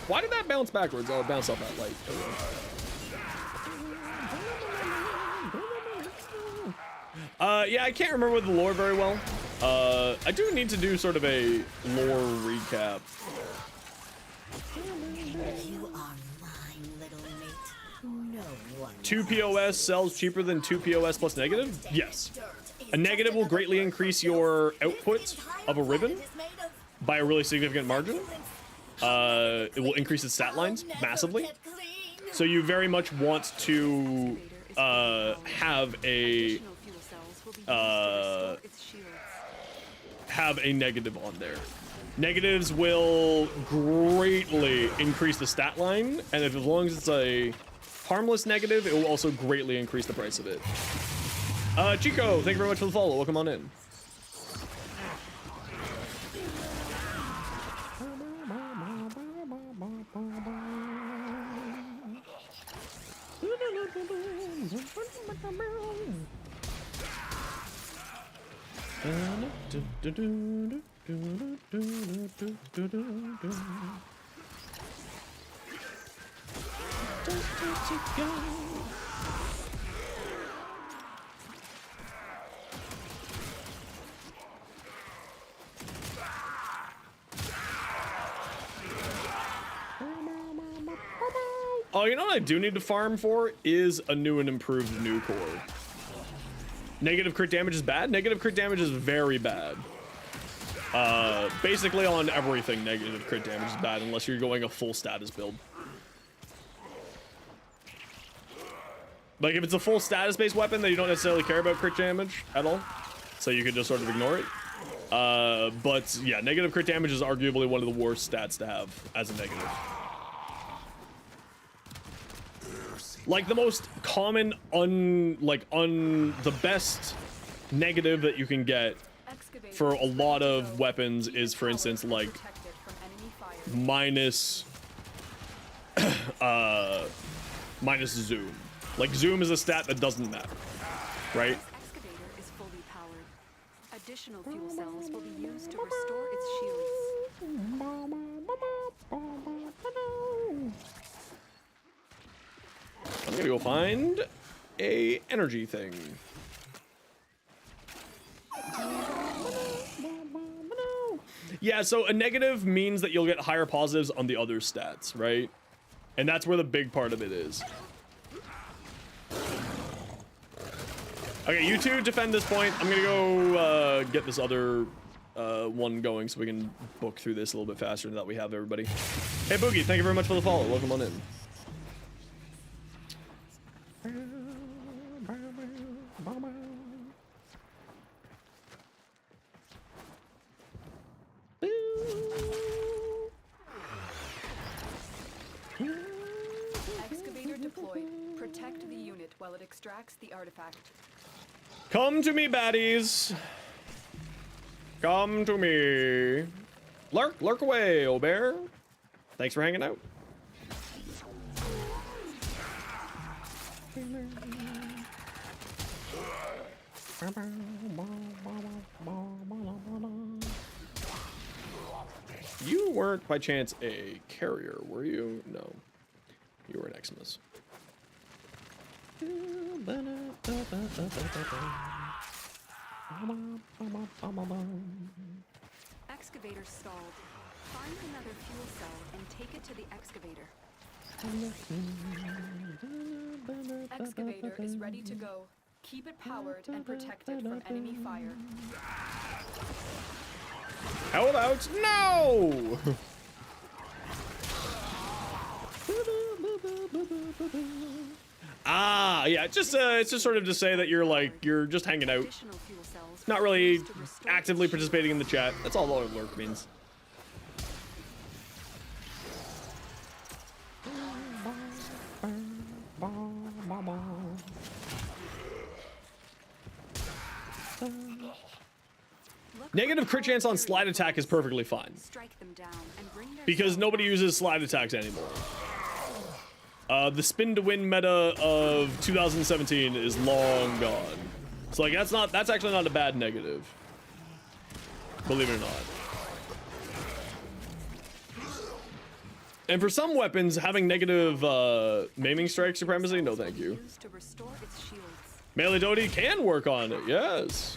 Why did that bounce backwards? Oh, it bounced off that light. Yeah, I can't remember the lore very well. I do need to do sort of a lore recap. You are mine, little mate. No one. 2 POS sells cheaper than 2 POS plus negative? Yes. A negative will greatly increase your output of a Riven by a really significant margin. It will increase its stat lines massively. So you very much want to have a negative on there. Negatives will greatly increase the stat line, and if as long as it's a harmless negative, it will also greatly increase the price of it. Chico, thank you very much for the follow. Welcome on in. Oh, you know what I do need to farm for is a new and improved Nukor. Negative crit damage is bad? Negative crit damage is very bad. Basically on everything, negative crit damage is bad unless you're going a full status build. Like if it's a full status based weapon, then you don't necessarily care about crit damage at all. So you could just sort of ignore it. But yeah, negative crit damage is arguably one of the worst stats to have as a negative. Like the most common the best negative that you can get for a lot of weapons is, for instance, like minus zoom. Like zoom is a stat that doesn't matter, right? Excavator is fully powered. Additional fuel cells will be used to restore its shields. I'm gonna go find a energy thing. Yeah, so a negative means that you'll get higher positives on the other stats, right? And that's where the big part of it is. Okay, you two defend this point. I'm gonna go get this other one going so we can book through this a little bit faster now that we have everybody. Hey Boogie, thank you very much for the follow. Welcome on in. Excavator deployed. Protect the unit while it extracts the artifact. Come to me, baddies. Come to me. Lurk away, old bear. Thanks for hanging out. You weren't by chance a carrier, were you? No. You were an Eximus. Excavator stalled. Find another fuel cell and take it to the excavator. Excavator is ready to go. Keep it powered and protect it from enemy fire. Hold out. No! Ah, yeah, it's just sort of to say that you're just hanging out, Additional fuel cells not will be really used to restore actively the participating in the chat. That's all loyal lurk means. Negative crit chance on slide attack is perfectly fine Strike them down and bring their because cells nobody back. uses slide attacks anymore. The spin to win meta of 2017 is long gone. So like that's actually not a bad negative. Believe it or not. And for some weapons, having negative maiming strike supremacy, no thank you. Used to restore its shields. Melee Dodie can work on it, yes.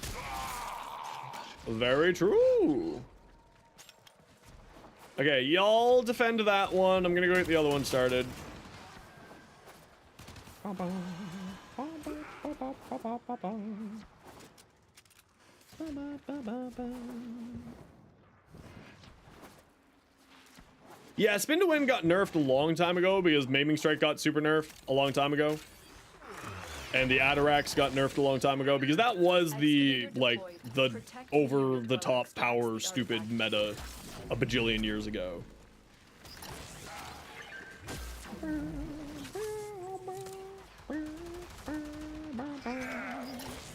Very true. Okay, y'all defend that one. I'm gonna go get the other one started. Yeah, Spin to Win got nerfed a long time ago because Maiming Strike got super nerfed a long time ago. And the Atarax got nerfed a long time ago because that was the, like, the over-the-top power stupid meta a bajillion years ago.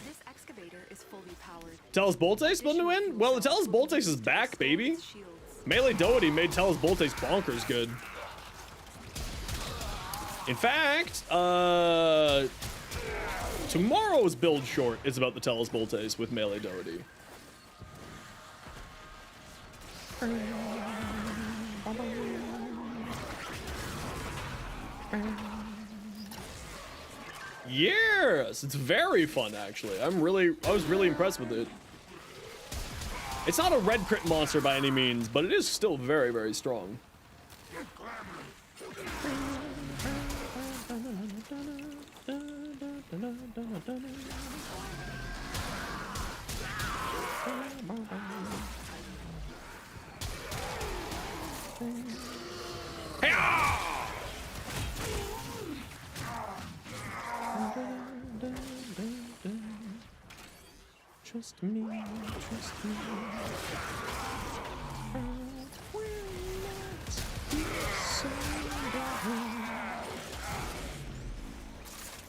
This excavator is fully powered. Tellus Boltes spin to win? Well, the Tellus Boltes is back, baby. Melee Doherty made Tellus Boltes bonkers good. In fact, tomorrow's build short is about the Tellus Boltes with Melee Doherty. Yes, it's very fun actually. I was really impressed with it. It's not a red crit monster by any means, but it is still very, very strong. Trust me, trust me.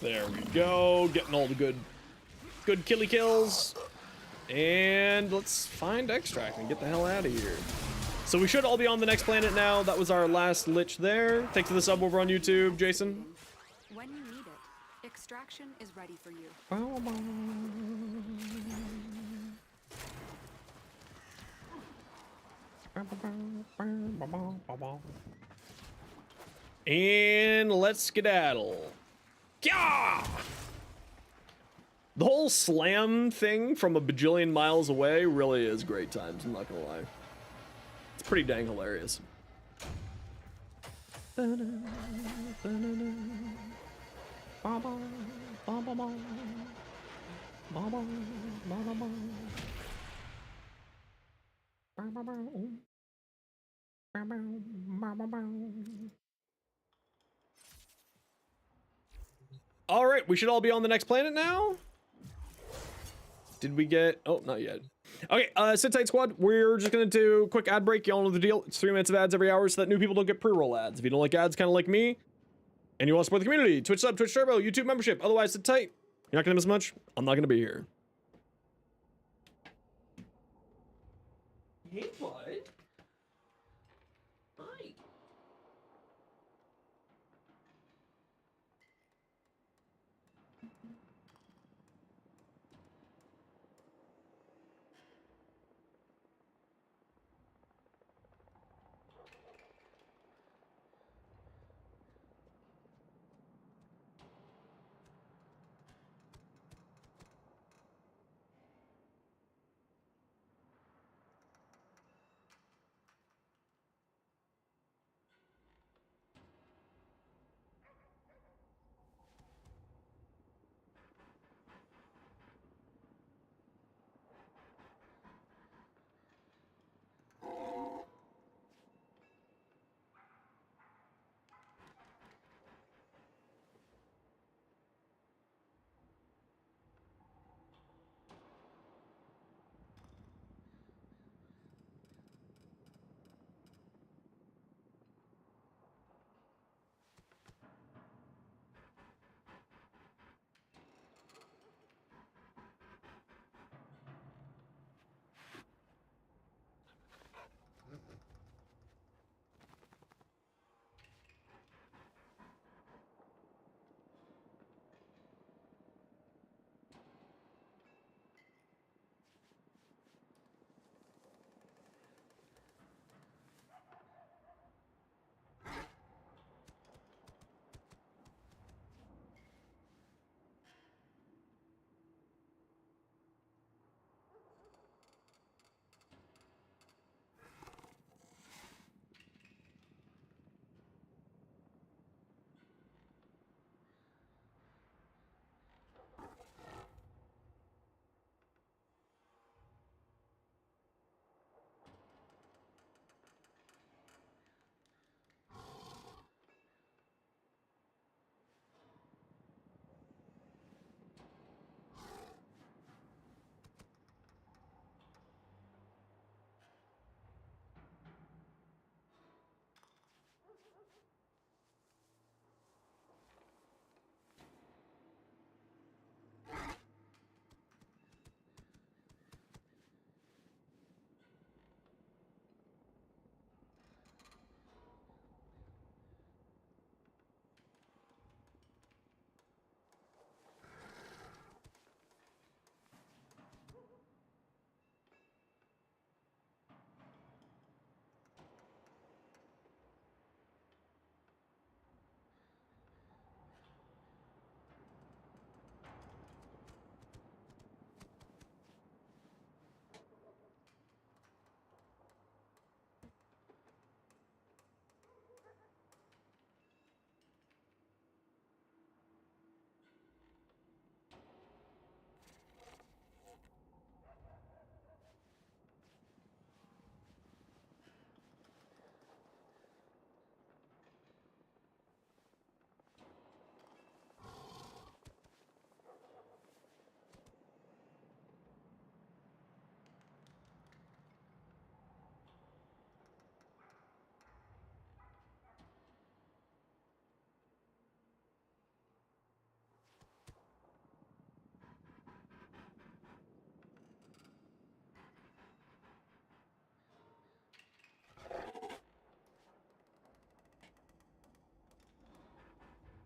There we go, getting all the good killy kills. And let's find extract and get the hell out of here. So we should all be on the next planet now. That was our last lich there. Thanks for the sub over on YouTube, Jason. When you need it, extraction is ready for you. And let's skedaddle. Yeah! The whole slam thing from a bajillion miles away really is great times, I'm not gonna lie. It's pretty dang hilarious. All right, we should all be on the next planet now. Did we get? Oh, not yet. Okay, sit tight, squad. We're just gonna do a quick ad break. Y'all know the deal. It's 3 minutes of ads every hour so that new people don't get pre-roll ads. If you don't like ads, kind of like me, and you want to support the community, Twitch sub, Twitch Turbo, YouTube membership. Otherwise, sit tight. You're not gonna miss much. I'm not gonna be here. Hey, bud. Hi.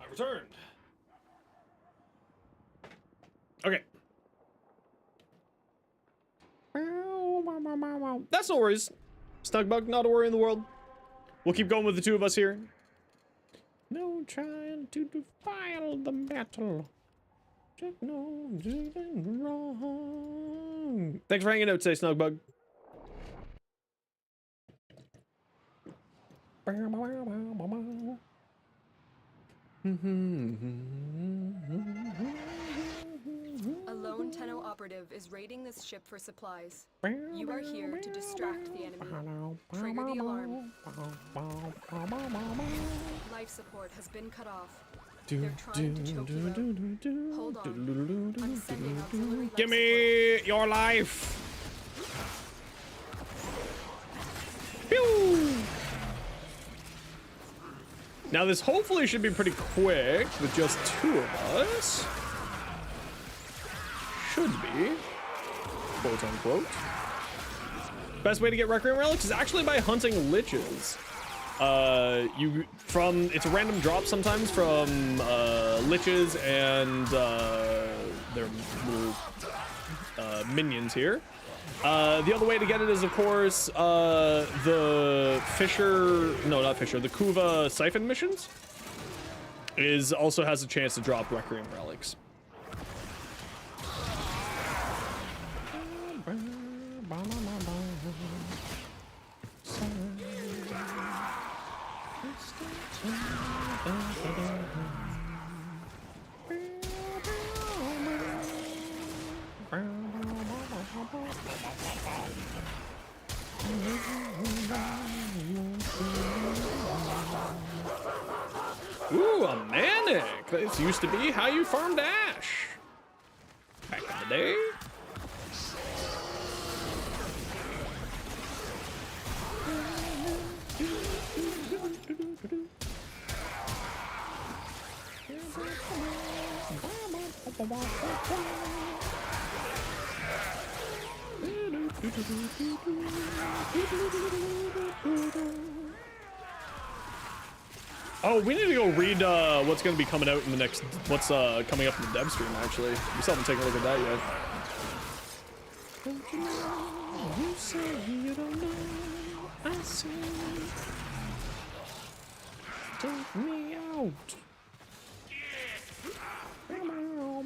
I've returned. Okay. That's no worries. Snugbug, not a worry in the world. We'll keep going with the two of us here. No trying to defile the battle. Just no doing wrong. Thanks for hanging out today, Snugbug. A lone Tenno operative is raiding this ship for supplies. You are here to distract the enemy. Trigger the alarm. Life support has been cut off. They're trying to choke you out. Hold on. I'm sending auxiliary life Give me your life. Pew! Now this hopefully should be pretty quick with just two of us. Should be, quote unquote. Best way to get Requiem relics is actually by hunting liches. It's a random drop sometimes from liches and their little minions here. The other way to get it is, of course, the the Kuva Siphon missions also has a chance to drop Requiem relics. Ooh, a manic! This used to be how you farmed ash back in the day. Oh, we need to go read what's going to be coming out in the next, what's coming up in the dev stream, actually. We still haven't taken a look at that yet. Don't you know? You say you don't know. I say, take me out. Take me out.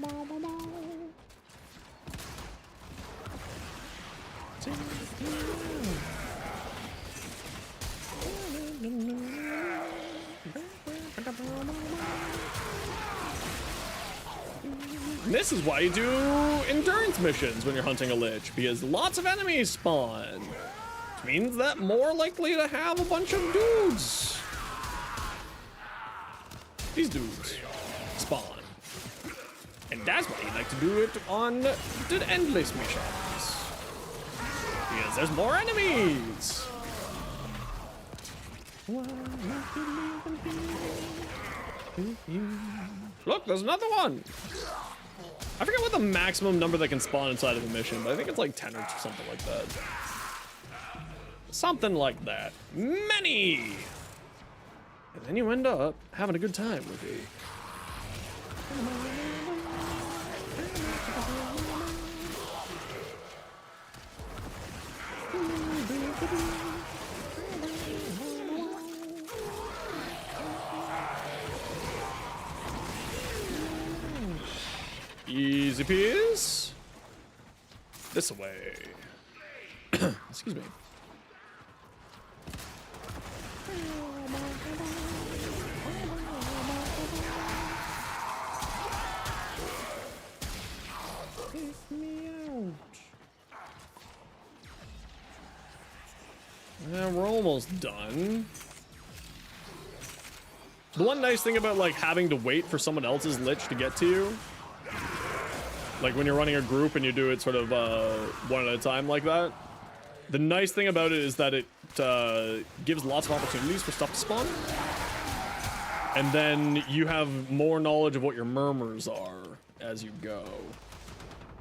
This is why you do endurance missions when you're hunting a lich, because lots of enemies spawn. Which means that more likely to have a bunch of dudes. These dudes spawn. And that's why you like to do it on the endless missions. Because there's more enemies. Look, there's another one. I forget what the maximum number that can spawn inside of a mission, but I think it's like 10 or something like that. Something like that. Many! And then you end up having a good time with it. Easy peas. This way. Excuse me. Take me out. Yeah, we're almost done. The one nice thing about like having to wait for someone else's lich to get to you, like when you're running a group and you do it sort of one at a time like that, the nice thing about it is that it gives lots of opportunities for stuff to spawn. And then you have more knowledge of what your murmurs are as you go.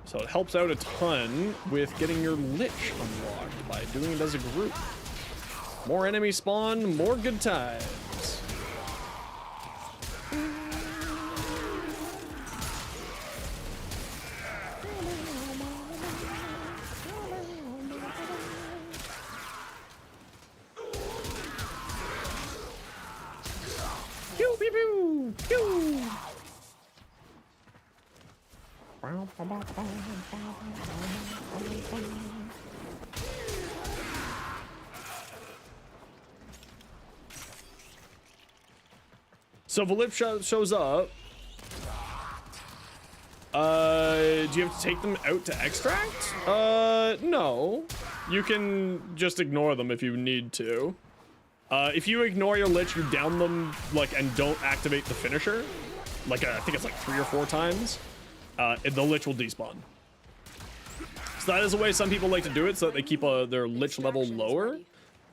So it helps out a ton with getting your lich unlocked by doing it as a group. More enemy spawn, more good times. So if a lich shows up, do you have to take them out to extract? No. You can just ignore them if you need to. If you ignore your lich, you down them, like, and don't activate the finisher, like, I think it's like 3 or 4 times, the lich will despawn. So that is a way some people like to do it, so that they keep their lich level lower.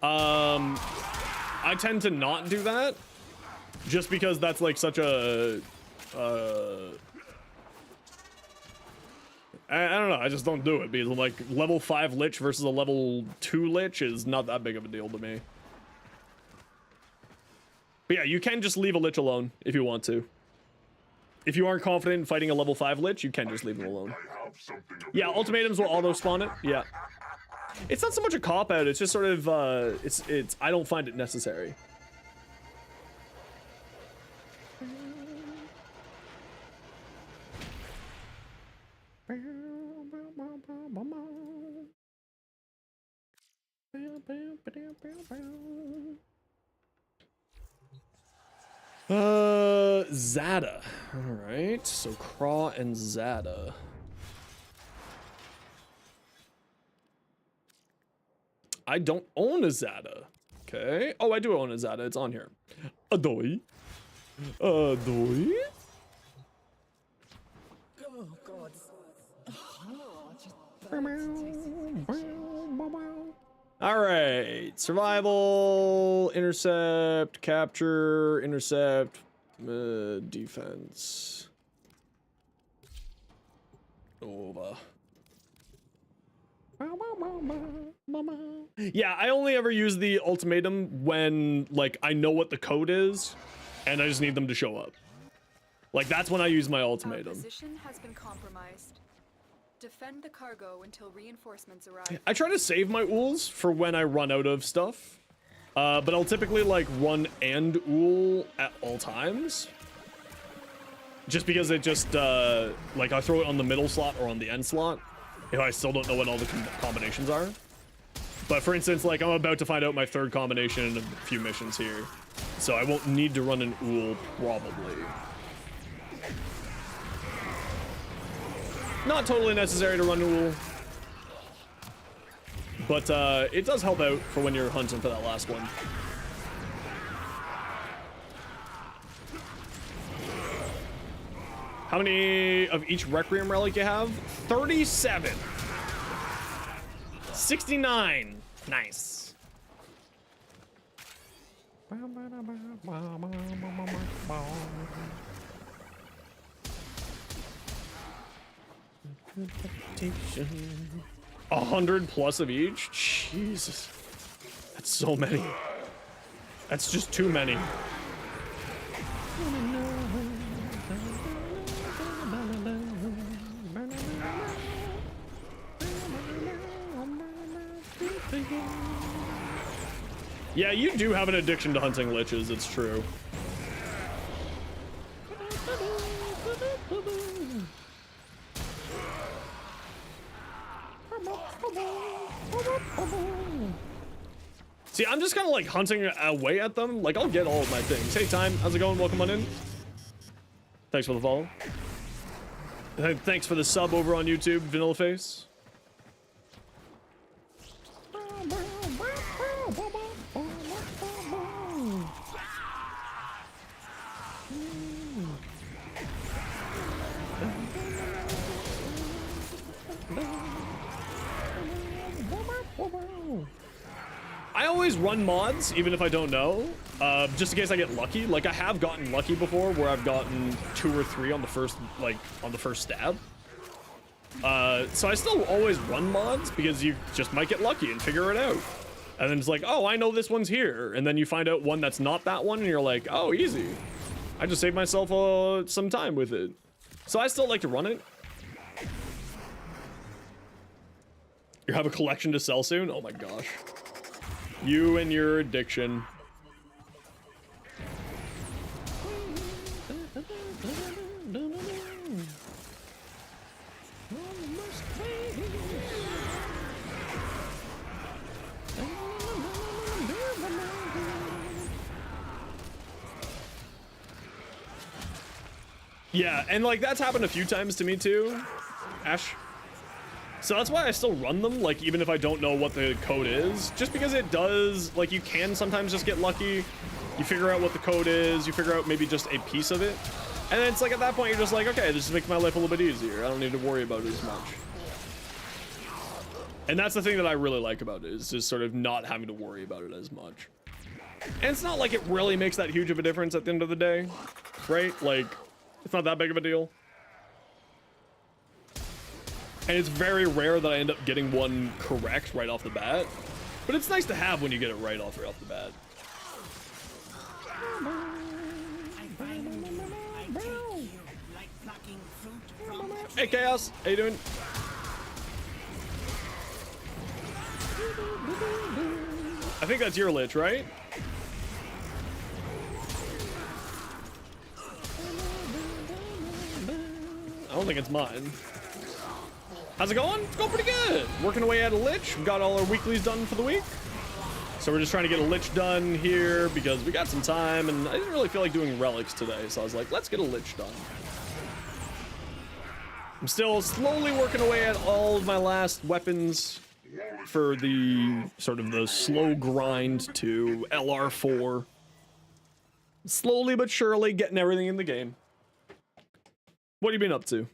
I tend to not do that, just because that's like such a, I don't know, I just don't do it, because like level 5 lich versus a level 2 lich is not that big of a deal to me. But yeah, you can just leave a lich alone if you want to. If you aren't confident in fighting a level 5 lich, you can just leave them alone. Yeah, ultimatums will auto spawn it. Yeah. It's not so much a cop out, it's just sort of it's I don't find it necessary. Zada. Alright, so Craw and Zada. I don't own a Zada. Okay. Oh, I do own a Zada. It's on here. Adoy. Adoy. Oh, God. All right. Survival, intercept, capture, intercept, defense. Over. Yeah, I only ever use the ultimatum when, like, I know what the code is, and I just need them to show up. Like, that's when I use my Our ultimatum. position has been compromised. Defend the cargo until reinforcements arrive. I try to save my ools for when I run out of stuff, but I'll typically, like, run and ool at all times. Just because it just, like, I throw it on the middle slot or on the end slot if I still don't know what all the combinations are. But for instance, like, I'm about to find out my third combination in a few missions here, so I won't need to run an ool, probably. Not totally necessary to run an ool, but it does help out for when you're hunting for that last one. How many of each Requiem relic you have? 37. 69. Nice. Interpretation. 100 plus of each? Jesus. That's so many. That's just too many. Yeah, you do have an addiction to hunting liches, it's true. See, I'm just kind of like hunting away at them. Like, I'll get all of my things. Hey, Time, how's it going? Welcome on in. Thanks for the follow. Thanks for the sub over on YouTube, Vanilla Face. I always run mods, even if I don't know, just in case I get lucky. Like, I have gotten lucky before, where I've gotten 2 or 3 on the first, like, on the first stab. So I still always run mods, because you just might get lucky and figure it out. And then it's like, oh, I know this one's here. And then you find out one that's not that one, and you're like, oh, easy. I just saved myself some time with it. So I still like to run it. You have a collection to sell soon? Oh my gosh. You and your addiction. Yeah, and like that's happened a few times to me too, Ash. So that's why I still run them, like even if I don't know what the code is, just because it does, like you can sometimes just get lucky. You figure out what the code is, you figure out maybe just a piece of it. And then it's like at that point you're just like, okay, this just makes my life a little bit easier. I don't need to worry about it as much. And that's the thing that I really like about it, is just sort of not having to worry about it as much. And it's not like it really makes that huge of a difference at the end of the day, right? Like, it's not that big of a deal. And it's very rare that I end up getting one correct right off the bat. But it's nice to have when you get it right off the bat. Hey Chaos, how you doing? I think that's your lich, right? I don't think it's mine. How's it going? It's going pretty good. Working away at a lich. We've got all our weeklies done for the week. So we're just trying to get a lich done here because we got some time and I didn't really feel like doing relics today. So I was like, let's get a lich done. I'm still slowly working away at all of my last weapons for the sort of the slow grind to LR4. Slowly but surely getting everything in the game. What have you been up to?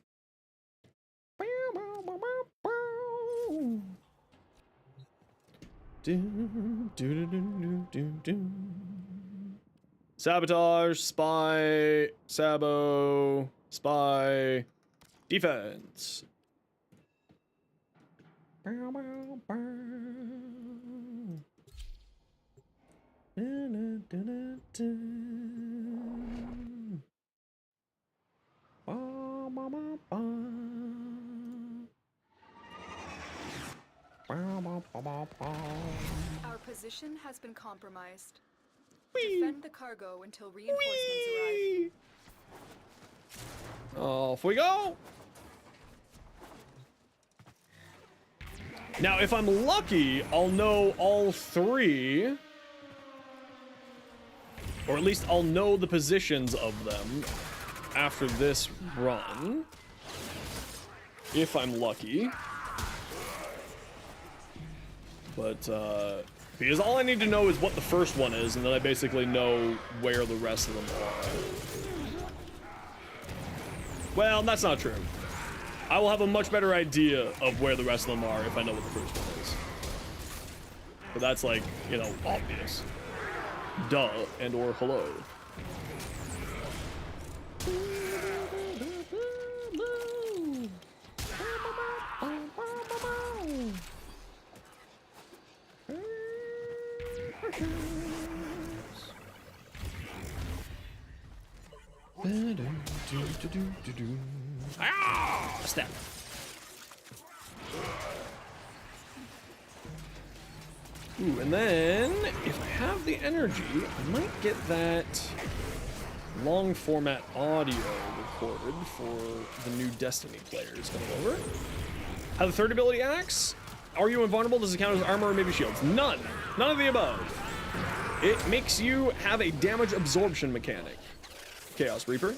Sabotage, spy, sabo, spy, defense. Our position has been compromised. Defend the cargo until reinforcements arrive. Off we go. Now, if I'm lucky, I'll know all three. Or at least I'll know the positions of them after this run. If I'm lucky. But, because all I need to know is what the first one is, and then I basically know where the rest of them are. Well, that's not true. I will have a much better idea of where the rest of them are if I know what the first one is. But that's like, you know, obvious. Duh and or hello. Ah, step. Ooh, and then if I have the energy, I might get that long format audio recorded for the new Destiny players coming over. Have the third ability axe? Are you invulnerable? Does it count as armor or maybe shields? None. None of the above. It makes you have a damage absorption mechanic. Chaos Reaper.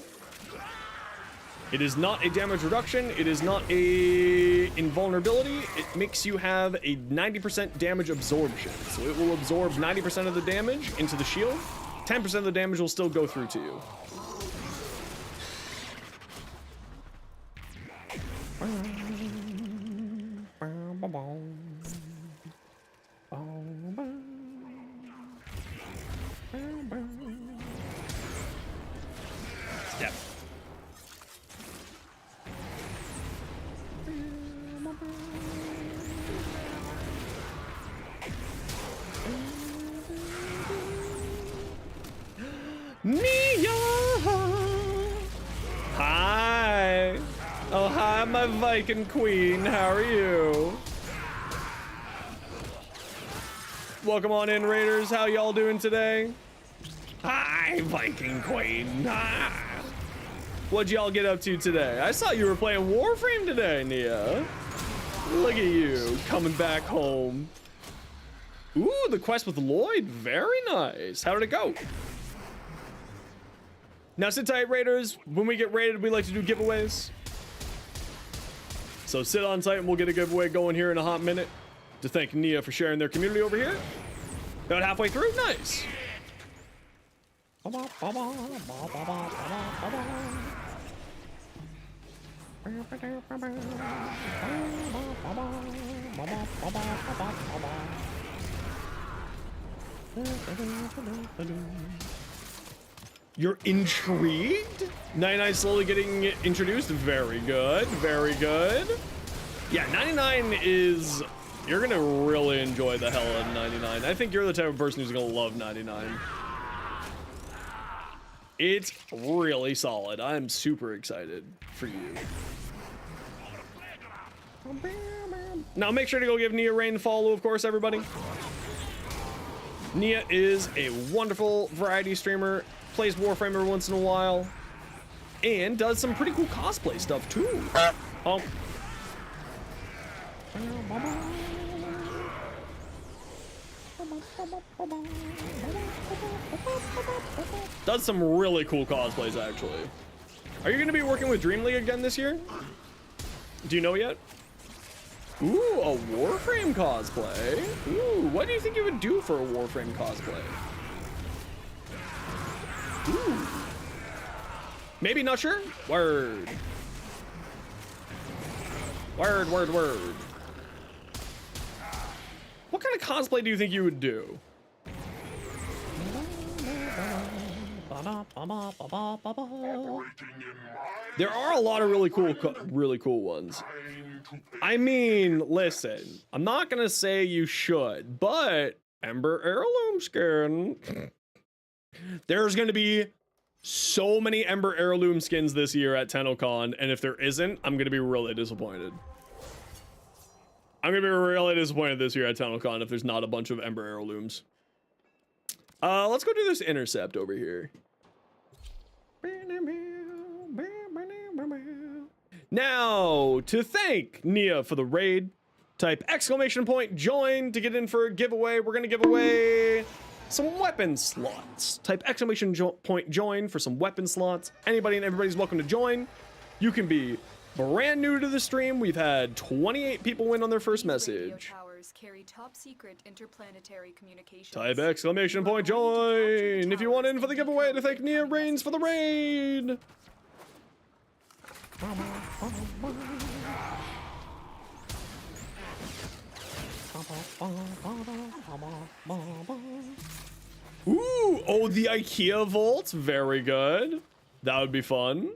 It is not a damage reduction. It is not a invulnerability. It makes you have a 90% damage absorption. So it will absorb 90% of the damage into the shield. 10% of the damage will still go through to you. Step. Nia! Hi! Oh, hi, my Viking queen. How are you? Welcome on in, Raiders. How y'all doing today? Hi, Viking queen. Hi. What'd y'all get up to today? I saw you were playing Warframe today, Nia. Look at you, coming back home. Ooh, the quest with Lloyd. Very nice. How did it go? Now sit tight, Raiders. When we get raided, we like to do giveaways. So sit on tight and we'll get a giveaway going here in a hot minute to thank Nia for sharing their community over here. About halfway through, nice. You're intrigued? 99 slowly getting introduced. Very good. Very good. Yeah, 99 is... You're going to really enjoy the hell out of 99. I think you're the type of person who's going to love 99. It's really solid. I'm super excited for you. Now make sure to go give Nia Rain a follow, of course, everybody. Nia is a wonderful variety streamer, plays Warframe every once in a while, and does some pretty cool cosplay stuff too. Oh. Does some really cool cosplays, actually. Are you going to be working with Dream League again this year? Do you know yet? Ooh, a Warframe cosplay. Ooh, what do you think you would do for a Warframe cosplay? Ooh. Maybe, not sure? Word. Word, word, word. What kind of cosplay do you think you would do? There are a lot of really cool ones. I mean, listen, I'm not gonna say you should, but Ember Heirloom skin. There's gonna be so many Ember Heirloom skins this year at TennoCon, and if there isn't, I'm gonna be really disappointed. I'm gonna be really disappointed this year at TennoCon if there's not a bunch of Ember Heirlooms. Let's go do this intercept over here. Now, to thank Nia for the raid, type !join to get in for a giveaway. We're gonna give away some weapon slots. Type !join for some weapon slots. Anybody and everybody's welcome to join. You can be brand new to the stream. We've had 28 people win on their first message. Carry top secret interplanetary communications. Type !join if you want in for the giveaway to thank Nia Reigns for the raid. Ooh, oh, the IKEA vault, very good. That would be fun.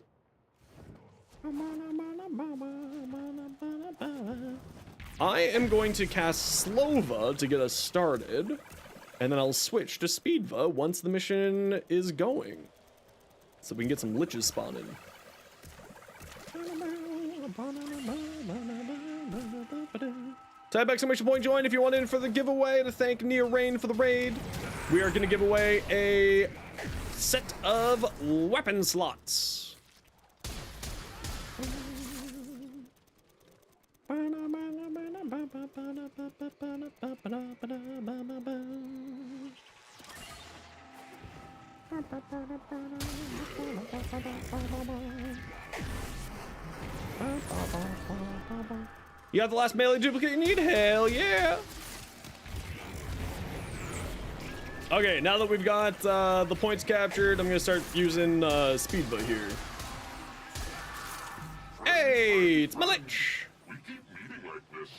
I am going to cast Slova to get us started, and then I'll switch to Speedva once the mission is going, so we can get some liches spawning. Type !join if you want in for the giveaway to thank Nia Rain for the raid. We are going to give away a set of weapon slots. You got the last melee duplicate you need? Hell yeah! Okay, now that we've got the points captured, I'm gonna start using Speedboat here. Hey, it's my lich! We keep meeting like this.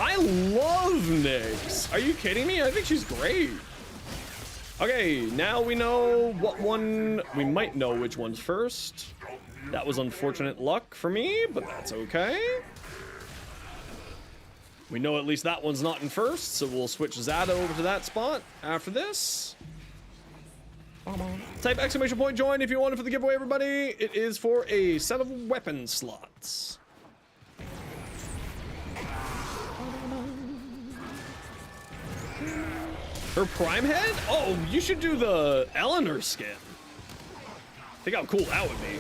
I love Nyx. Are you kidding me? I think she's great. Okay, now we know what one, we might know which one's first. That was unfortunate luck for me, but that's okay. We know at least that one's not in first, so we'll switch Zada over to that spot after this. Type !join if you want it for the giveaway, everybody. It is for a set of weapon slots. Her prime head? Oh, you should do the Eleanor skin. Think how cool that would be.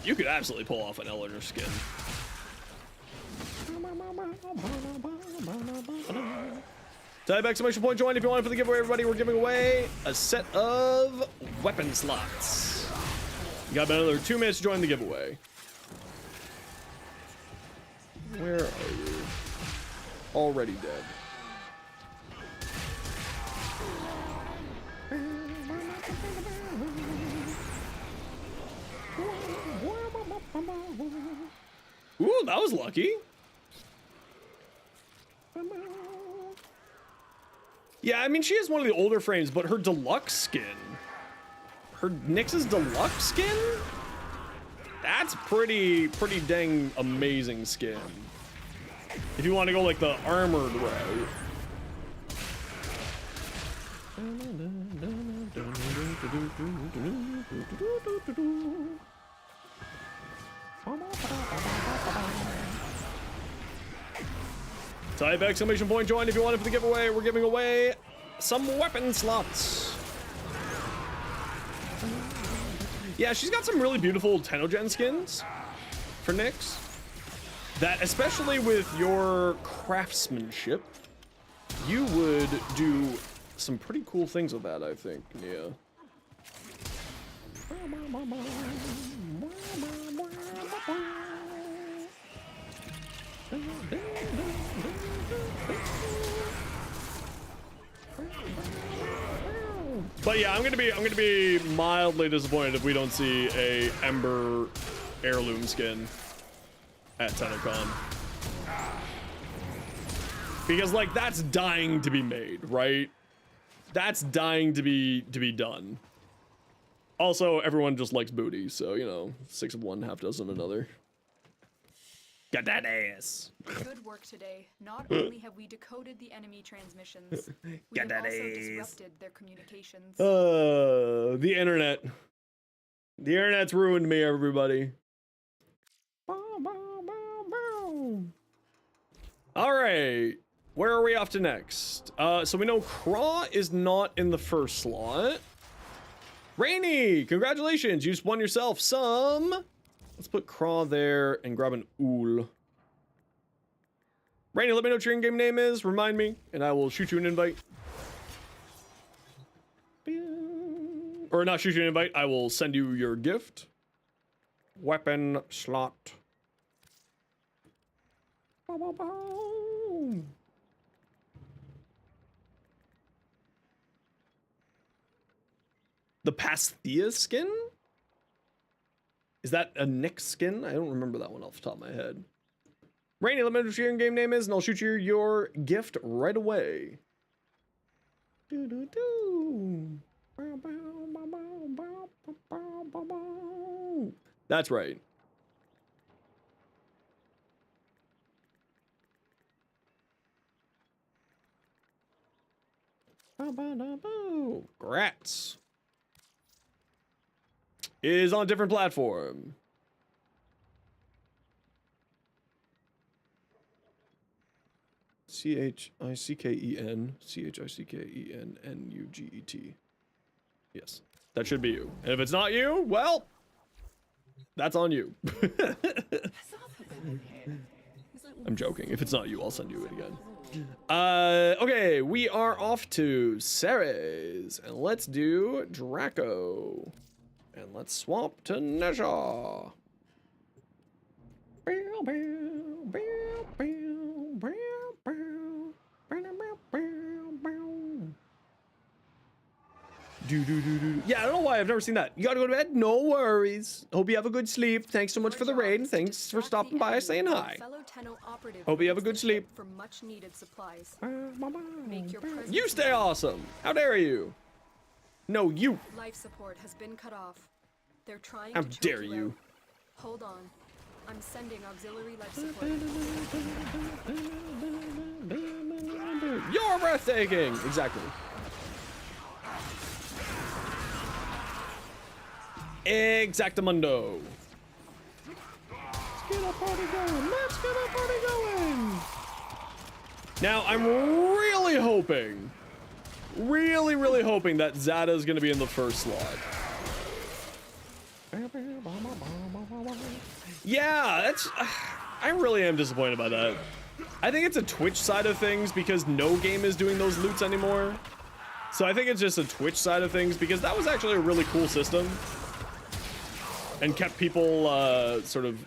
You could absolutely pull off an Eleanor skin. Type exclamation point join if you want it for the giveaway, everybody. We're giving away a set of weapon slots. You got about another 2 minutes to join the giveaway. Where are you? Already dead. Ooh, that was lucky. Yeah, I mean, she has one of the older frames, but her deluxe skin, her Nyx's deluxe skin, that's pretty dang amazing skin. If you want to go like the armored route. Type exclamation point join if you want it for the giveaway. We're giving away some weapon slots. Yeah, she's got some really beautiful Tenogen skins for Nyx. That, especially with your craftsmanship, you would do some pretty cool things with that, I think, Nia. But yeah, I'm gonna be mildly disappointed if we don't see a Ember heirloom skin at TennoCon. Because like that's dying to be made, right? That's dying to be done. Also, everyone just likes booty, so you know, 6 of one, half dozen another. Got that ass. Good work today. Not only have we decoded the enemy transmissions, we have also disrupted their communications. The internet. The internet's ruined me, everybody. All right. Where are we off to next? So we know Craw is not in the first slot. Rainy, congratulations. You just won yourself some. Let's put Craw there and grab an Ool. Rainy, let me know what your in-game name is. Remind me, and I will shoot you an invite. Or not shoot you an invite. I will send you your gift. Weapon slot. The Pasthea skin? Is that a Nyx skin? I don't remember that one off the top of my head. Rainy, let me know what your in-game name is, and I'll shoot you your gift right away. That's right. Grats. Is on a different platform. CHICKEN CHICKENNUGET. Yes, that should be you. And if it's not you, well, that's on you. I'm joking. If it's not you, I'll send you it again. Okay, we are off to Ceres, and let's do Draco. And let's swap to Nesha. Yeah, I don't know why I've never seen that. You gotta go to bed? No worries. Hope you have a good sleep. Thanks so much for the raid, and thanks for stopping by saying hi. Hope you have a good sleep. For much needed supplies. You stay awesome. How dare you? No, you. Life support has been cut off. They're trying How to choke dare you you? out. Hold on. I'm sending auxiliary life support. You're breathtaking. Exactly. Exactamundo. Let's get a party going. Let's get a party going. Now, I'm really hoping that Zada is going to be in the first slot. Yeah, that's... I really am disappointed by that. I think it's a Twitch side of things because no game is doing those loots anymore. So I think it's just a Twitch side of things because that was actually a really cool system and kept people sort of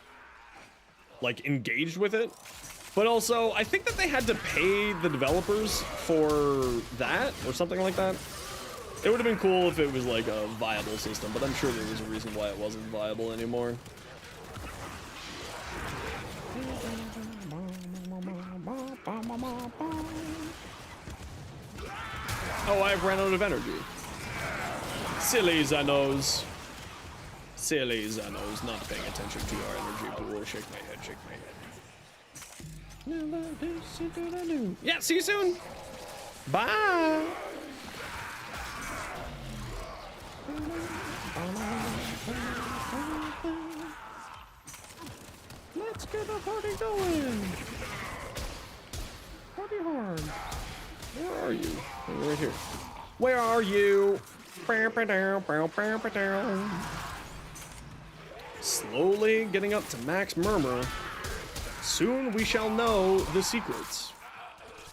like engaged with it. But also, I think that they had to pay the developers for that or something like that. It would have been cool if it was like a viable system, but I'm sure there was a reason why it wasn't viable anymore. Oh, I've ran out of energy. Silly Xenos. Silly Xenos, not paying attention to our energy pool. Shake my head, shake my head. Yeah, see you soon. Bye. Let's get a party going. Party hard. Where are you? Oh, right here. Where are you? Slowly getting up to max murmur. Soon we shall know the secrets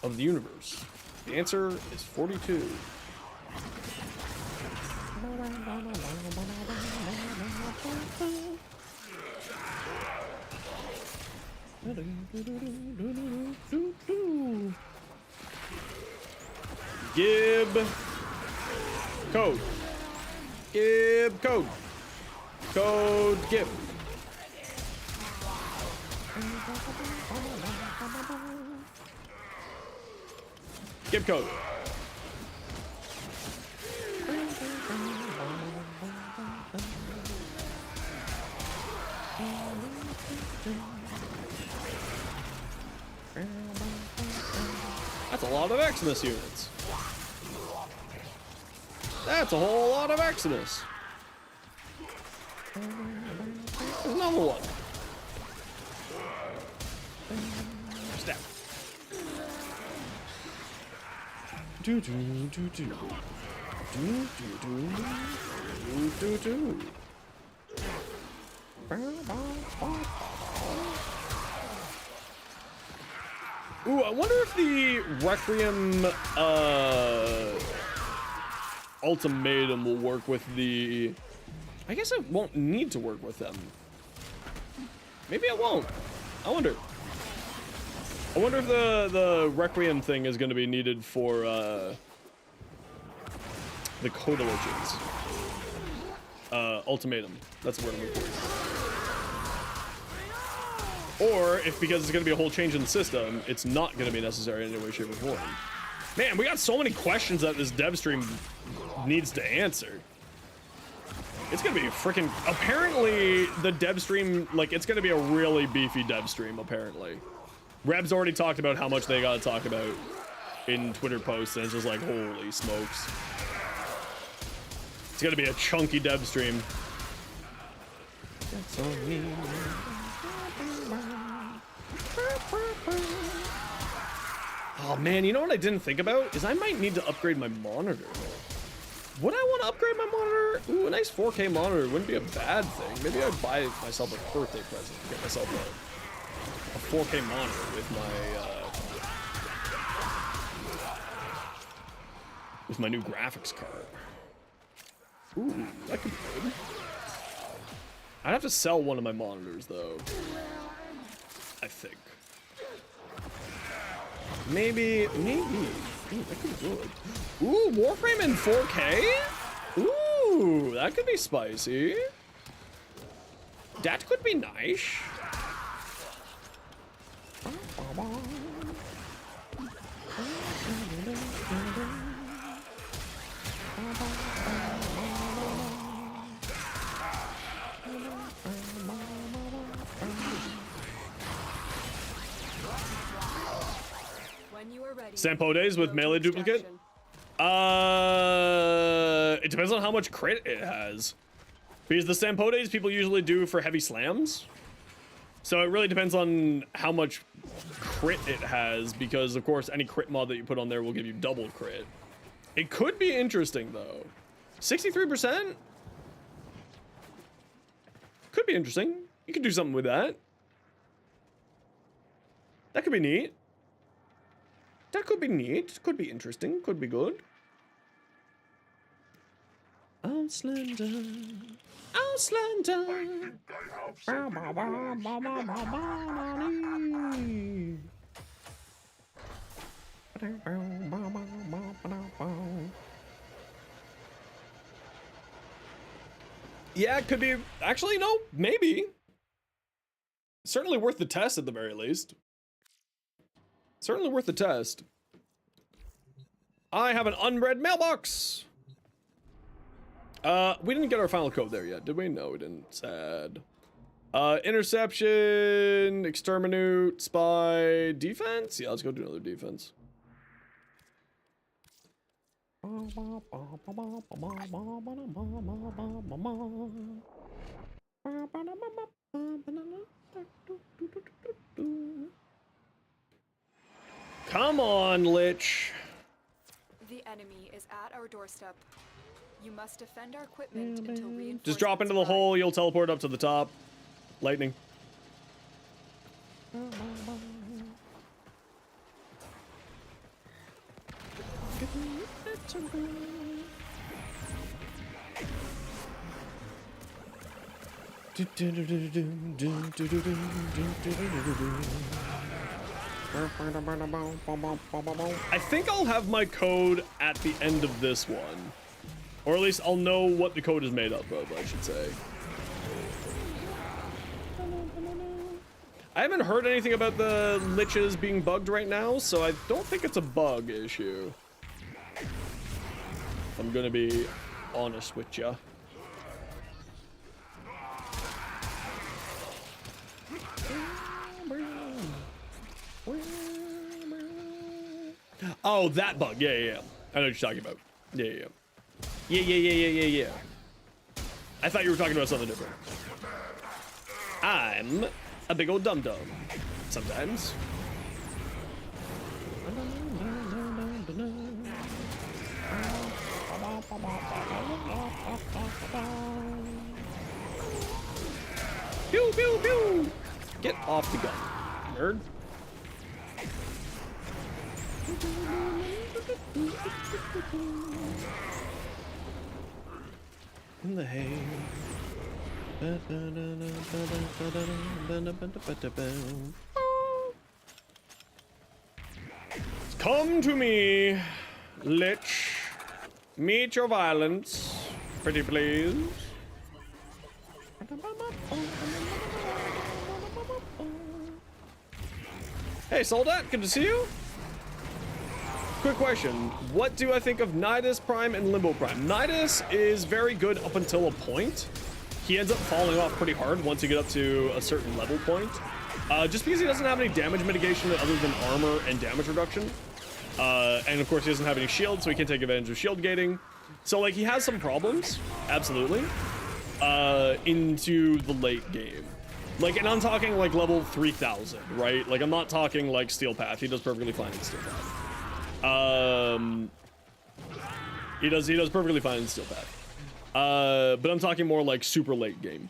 of the universe. The answer is 42. Gib code. Gib code. Code Gib. Gib code. That's a lot of Exodus units. That's a whole lot of Exodus. There's another one. Step. Do do do do. Do do do. Do do do. Ooh, I wonder if the Requiem ultimatum will work with the... I guess it won't need to work with them. Maybe it won't. I wonder. I wonder if the Requiem thing is going to be needed for the Codaliches. Ultimatum. That's the word I'm looking for. Or if because it's going to be a whole change in the system, it's not going to be necessary in any way, shape, or form. Man, we got so many questions that this dev stream needs to answer. It's going to be freaking... Apparently, the dev stream, like, it's going to be a really beefy dev stream, apparently. Reb's already talked about how much they got to talk about in Twitter posts, and it's just like, holy smokes. It's going to be a chunky dev stream. That's on me. Oh man, you know what I didn't think about? Is I might need to upgrade my monitor. Would I want to upgrade my monitor? Ooh, a nice 4K monitor wouldn't be a bad thing. Maybe I'd buy myself a birthday present. Get myself a 4K monitor with my new graphics card. Ooh, that could be good. I'd have to sell one of my monitors though. I think. Maybe. Ooh, that could be good. Ooh, Warframe in 4K? Ooh, that could be spicy. That could be nice. Sampo days with melee duplicate? It depends on how much crit it has. Because the Sampo days people usually do for heavy slams. So it really depends on how much crit it has, because of course any crit mod that you put on there will give you double crit. It could be interesting though. 63%? Could be interesting. You could do something with that. That could be neat. That could be neat. Could be interesting. Could be good. Oh, Slender. Oh, Slender. Yeah, it could be. Actually, no, maybe. Certainly worth the test at the very least. Certainly worth the test. I have an unread mailbox. We didn't get our final code there yet, did we? No, we didn't. Sad. Interception, exterminate, spy, defense? Yeah, let's go do another defense. Come on, Lich. The enemy is at our doorstep. You must defend our equipment until reinforcements Just drop into the arrive. hole, you'll teleport up to the top. Lightning. I think I'll have my code at the end of this one. Or at least I'll know what the code is made up of, I should say. I haven't heard anything about the liches being bugged right now, so I don't think it's a bug issue. I'm gonna be honest with ya. Oh, that bug. Yeah, yeah, yeah. I know what you're talking about. Yeah, yeah, yeah. Yeah. I thought you were talking about something different. I'm a big old dum-dum. Sometimes. Pew, pew, pew! Get off the gun, nerd. In the hay. Come to me, Lich. Meet your violence, pretty please. Hey, Soldat, good to see you. Quick question, what do I think of Nidus Prime and Limbo Prime? Nidus is very good up until a point. He ends up falling off pretty hard once you get up to a certain level point. Just because he doesn't have any damage mitigation other than armor and damage reduction. And of course he doesn't have any shield, so he can't take advantage of shield gating. So like he has some problems, absolutely, into the late game. Like, and I'm talking like level 3000, right? Like I'm not talking like Steel Path, he does perfectly fine in Steel Path. He does perfectly fine in Steel Path. But I'm talking more like super late game.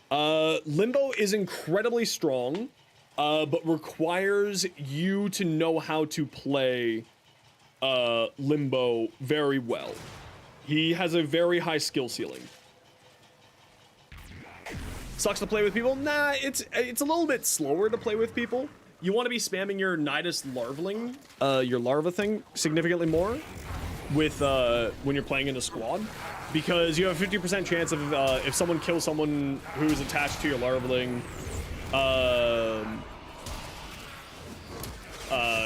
Limbo is incredibly strong, but requires you to know how to play Limbo very well. He has a very high skill ceiling. Sucks to play with people? Nah, it's a little bit slower to play with people. You want to be spamming your Nidus larvaling, your larva thing, significantly more with when you're playing in a squad, because you have a 50% chance of if someone kills someone who's attached to your larvaling,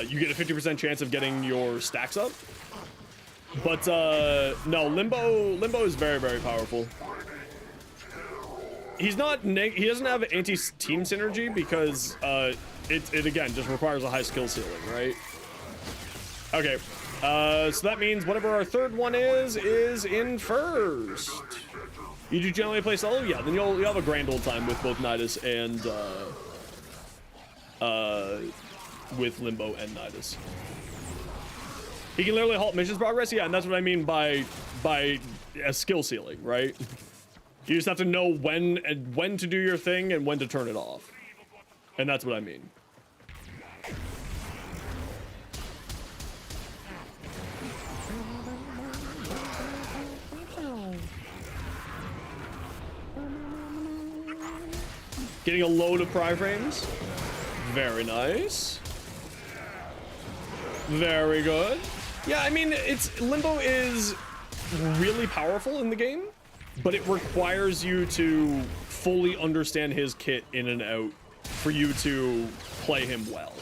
you get a 50% chance of getting your stacks up. But no, Limbo is very, very powerful. He's not he doesn't have anti-team synergy because it again just requires a high skill ceiling, right? Okay, so that means whatever our third one is in first. You do generally play solo? Yeah, then you'll have a grand old time with both Nidus and with Limbo and Nidus. He can literally halt missions progress, yeah, and that's what I mean by a skill ceiling, right? You just have to know when to do your thing and when to turn it off. And that's what I mean. Getting a load of pry frames. Very nice. Very good. Yeah, I mean, Limbo is really powerful in the game, but it requires you to fully understand his kit in and out for you to play him well,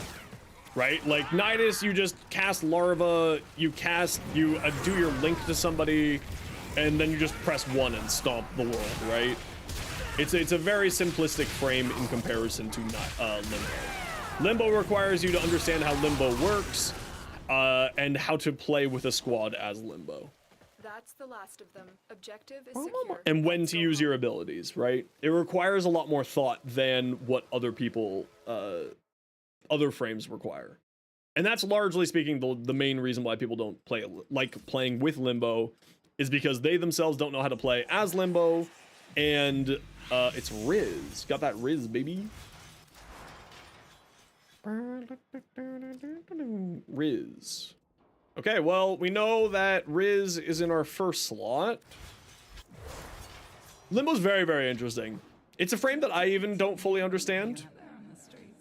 right? Like Nidus, you just cast Larva, you do your link to somebody, and then you just press 1 and stomp the world, right? It's a very simplistic frame in comparison to Limbo. Limbo requires you to understand how Limbo works, and how to play with a squad as Limbo. That's the last of them. Objective is secure. And when to use your abilities, right? It requires a lot more thought than what other people, other frames require. And that's largely speaking the main reason why people don't like playing with Limbo, is because they themselves don't know how to play as Limbo, and it's Riz. Got that Riz, baby. Riz. Okay, well, we know that Riz is in our first slot. Limbo's very, very interesting. It's a frame that I even don't fully understand.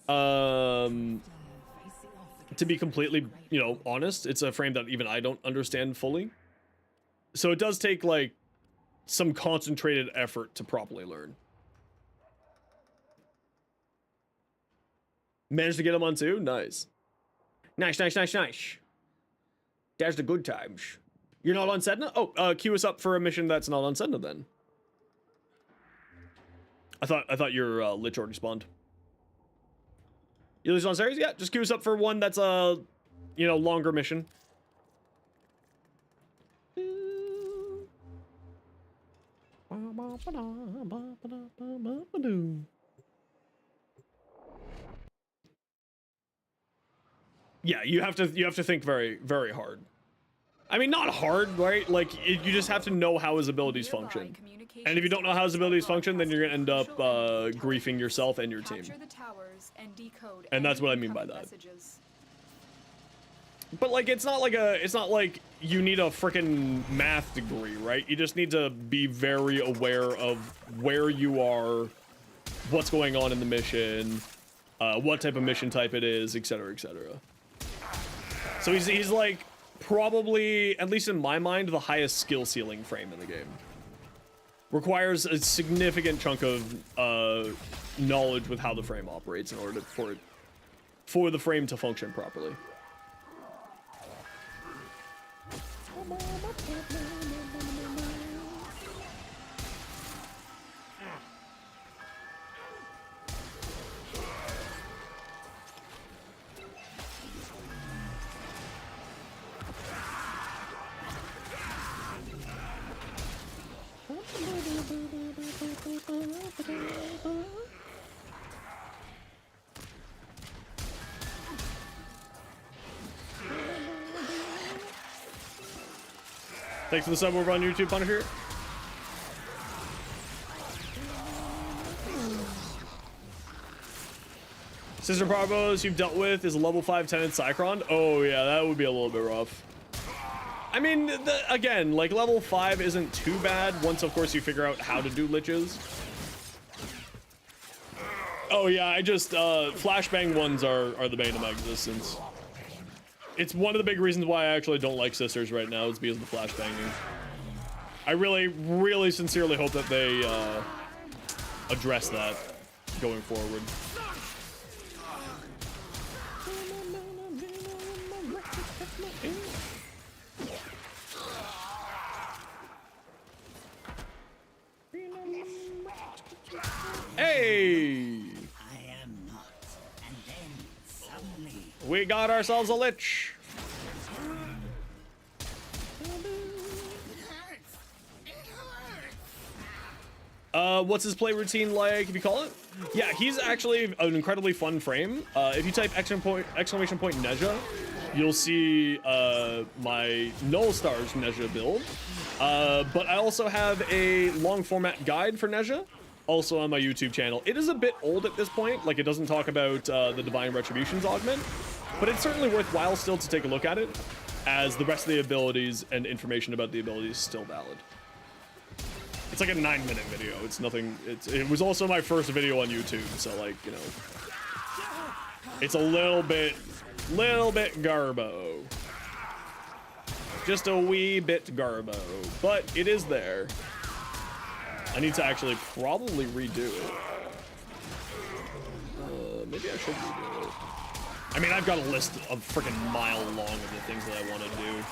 To be completely, honest, it's a frame that even I don't understand fully. So it does take, like, some concentrated effort to properly learn. Managed to get him on 2? Nice. Nice. That's the good times. You're not on Sedna? Oh, queue us up for a mission that's not on Sedna then. I thought your Lich already spawned. You lose on series? Yeah, just queue us up for one that's a, longer mission. Yeah, you have to think very, very hard. I mean, not hard, right? Like, you just have to know how his abilities function. And if you don't know how his abilities function, then you're gonna end up griefing yourself and your team. And that's what I mean by that. But like, it's not like you need a freaking math degree, right? You just need to be very aware of where you are, what's going on in the mission, what type of mission type it is, etc., etc. So he's like probably, at least in my mind, the highest skill ceiling frame in the game. Requires a significant chunk of knowledge with how the frame operates in order for the frame to function properly. Thanks for the sub over on YouTube, Punisher. Sister Parvos you've dealt with is a level 5 Tenant Cycron. Oh yeah, that would be a little bit rough. I mean, again, like level 5 isn't too bad once, of course, you figure out how to do liches. Oh yeah, I just, flashbang ones are the bane of my existence. It's one of the big reasons why I actually don't like Sisters right now, is because of the flashbanging. I really, really sincerely hope that they, address that going forward. Hey! I am not. And then suddenly We got ourselves a Lich. What's his play routine like, if you call it? Yeah, he's actually an incredibly fun frame. If you type exclamation point Nezha, you'll see my Null Stars Nezha build. But I also have a long format guide for Nezha, also on my YouTube channel. It is a bit old at this point, like it doesn't talk about the Divine Retributions augment, but it's certainly worthwhile still to take a look at it, as the rest of the abilities and information about the abilities is still valid. It's like a 9-minute video. It's nothing. It was also my first video on YouTube, so like, you know, it's a little bit garbo. Just a wee bit garbo, but it is there. I need to actually probably redo it. Maybe I should redo it. I mean, I've got a list a freaking mile long of the things that I want to do.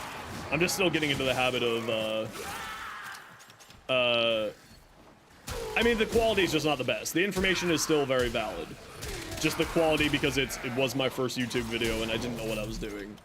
I'm just still getting into the habit of, I mean, the quality is just not the best. The information is still very valid. Just the quality, because it was my first YouTube video and I didn't know what I was doing.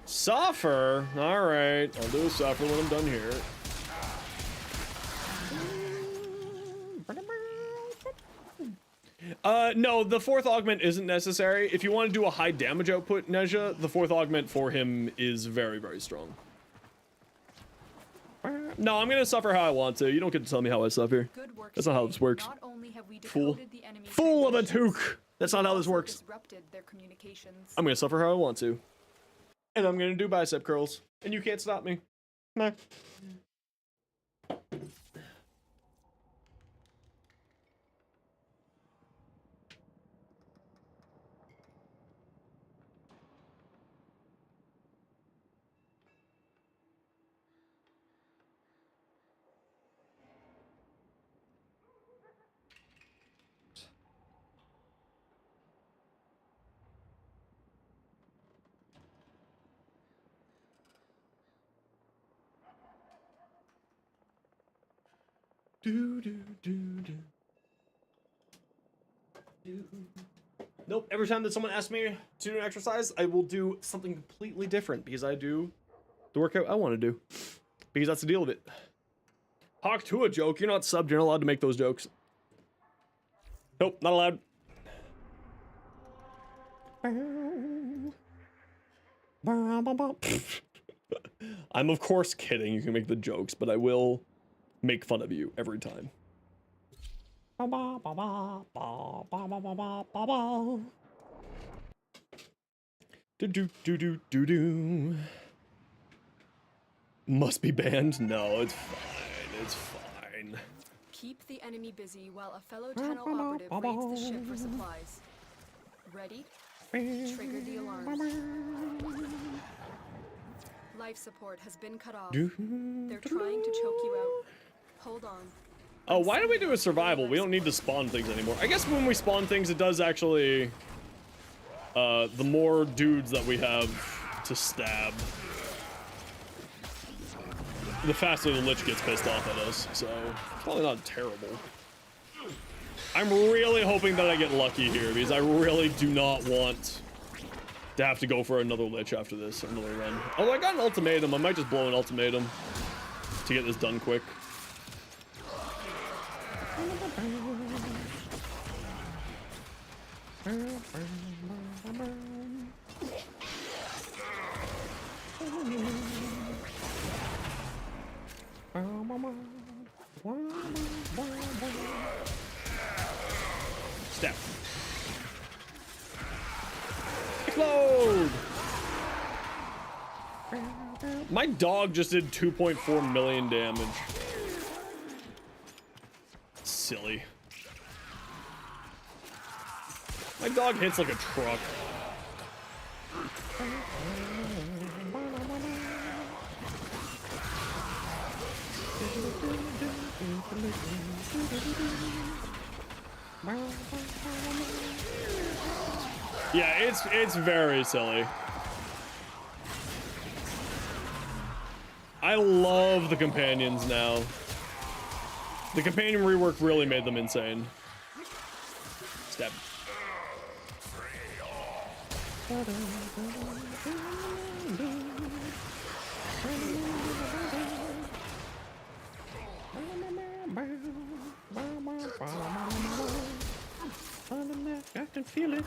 Suffer? Alright, I'll do a suffer when I'm done here. No, the 4th augment isn't necessary. If you want to do a high damage output, Nezha, the 4th augment for him is very, very strong. No, I'm gonna suffer how I want to. You don't get to tell me how I suffer. That's not how this works. Fool. Fool of a toque! That's not how this works. I'm gonna suffer how I want to. And I'm gonna do bicep curls. And you can't stop me. Nah. Nope, every time that someone asks me to do an exercise, I will do something completely different because I do the workout I want to do. Because that's the deal with it. Hawk to a joke, you're not subbed, you're not allowed to make those jokes. Nope, not allowed. I'm of course kidding, you can make the jokes, but I will make fun of you every time. Do. Must be banned? No, it's fine. It's fine. Keep the enemy busy while a fellow Tenno operative raids the ship for supplies. Ready? Trigger the alarm. Life support has been cut off. They're trying to choke you out. Hold on. Oh, why do we do a survival? We don't need to spawn things anymore. I guess when we spawn things, it does actually... the more dudes that we have to stab, the faster the Lich gets pissed off at us, so probably not terrible. I'm really hoping that I get lucky here, because I really do not want to have to go for another Lich after this, another run. Oh, I got an ultimatum. I might just blow an ultimatum to get this done quick. Step. Explode! My dog just did 2.4 million damage. Silly. My dog hits like a truck. Yeah, it's very silly. I love the companions now. The companion rework really made them insane. Stab. I can feel it.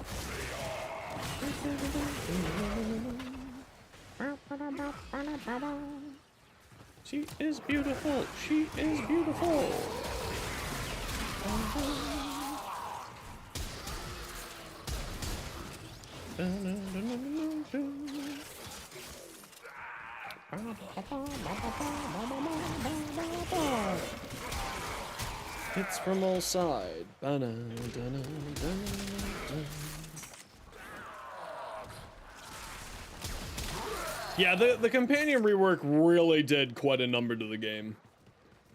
She is beautiful. She is beautiful. Hits from all sides. Yeah, the companion rework really did quite a number to the game.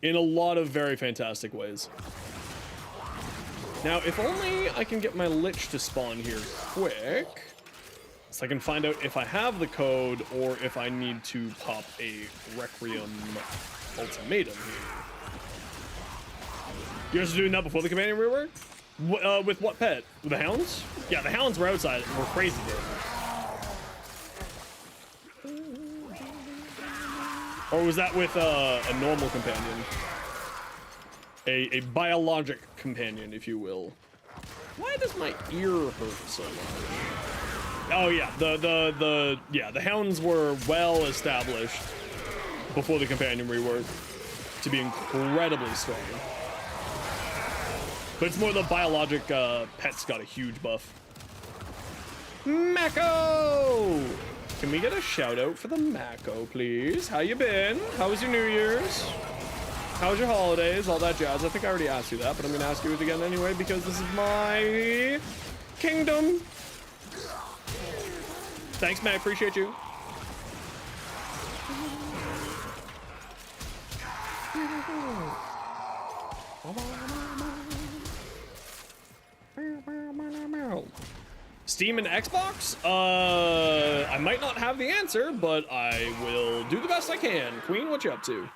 In a lot of very fantastic ways. Now, if only I can get my Lich to spawn here quick, so I can find out if I have the code or if I need to pop a Requiem ultimatum here. You guys are doing that before the companion rework? With what pet? With the hounds? Yeah, the hounds were outside. Were crazy good. Or was that with a normal companion? A biologic companion, if you will. Why does my ear hurt so much? Oh yeah, the hounds were well established before the companion rework to be incredibly strong. But it's more the biologic pets got a huge buff. Mako! Can we get a shout out for the Mako, please? How you been? How was your New Year's? How was your holidays? All that jazz. I think I already asked you that, but I'm gonna ask you it again anyway because this is my kingdom. Thanks, man. I appreciate you. Steam and Xbox? I might not have the answer, but I will do the best I can. Queen, what you up to?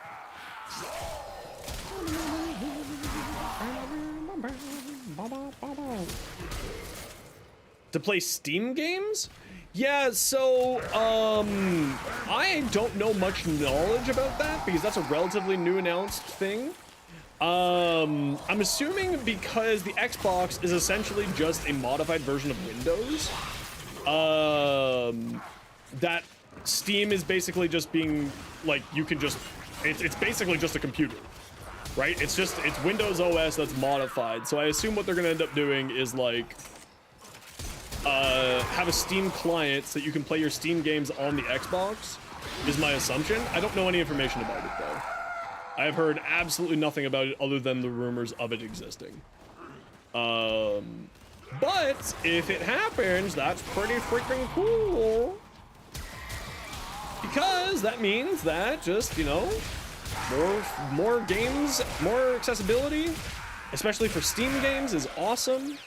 To play Steam games? Yeah, so, I don't know much knowledge about that because that's a relatively new announced thing. I'm assuming because the Xbox is essentially just a modified version of Windows, that Steam is basically just being, like, you can just, it's basically just a computer, right? It's Windows OS that's modified. So I assume what they're gonna end up doing is, like, have a Steam client so that you can play your Steam games on the Xbox, is my assumption. I don't know any information about it, though. I've heard absolutely nothing about it other than the rumors of it existing. But if it happens, that's pretty freaking cool. Because that means that just, you know, more games, more accessibility, especially for Steam games, is awesome.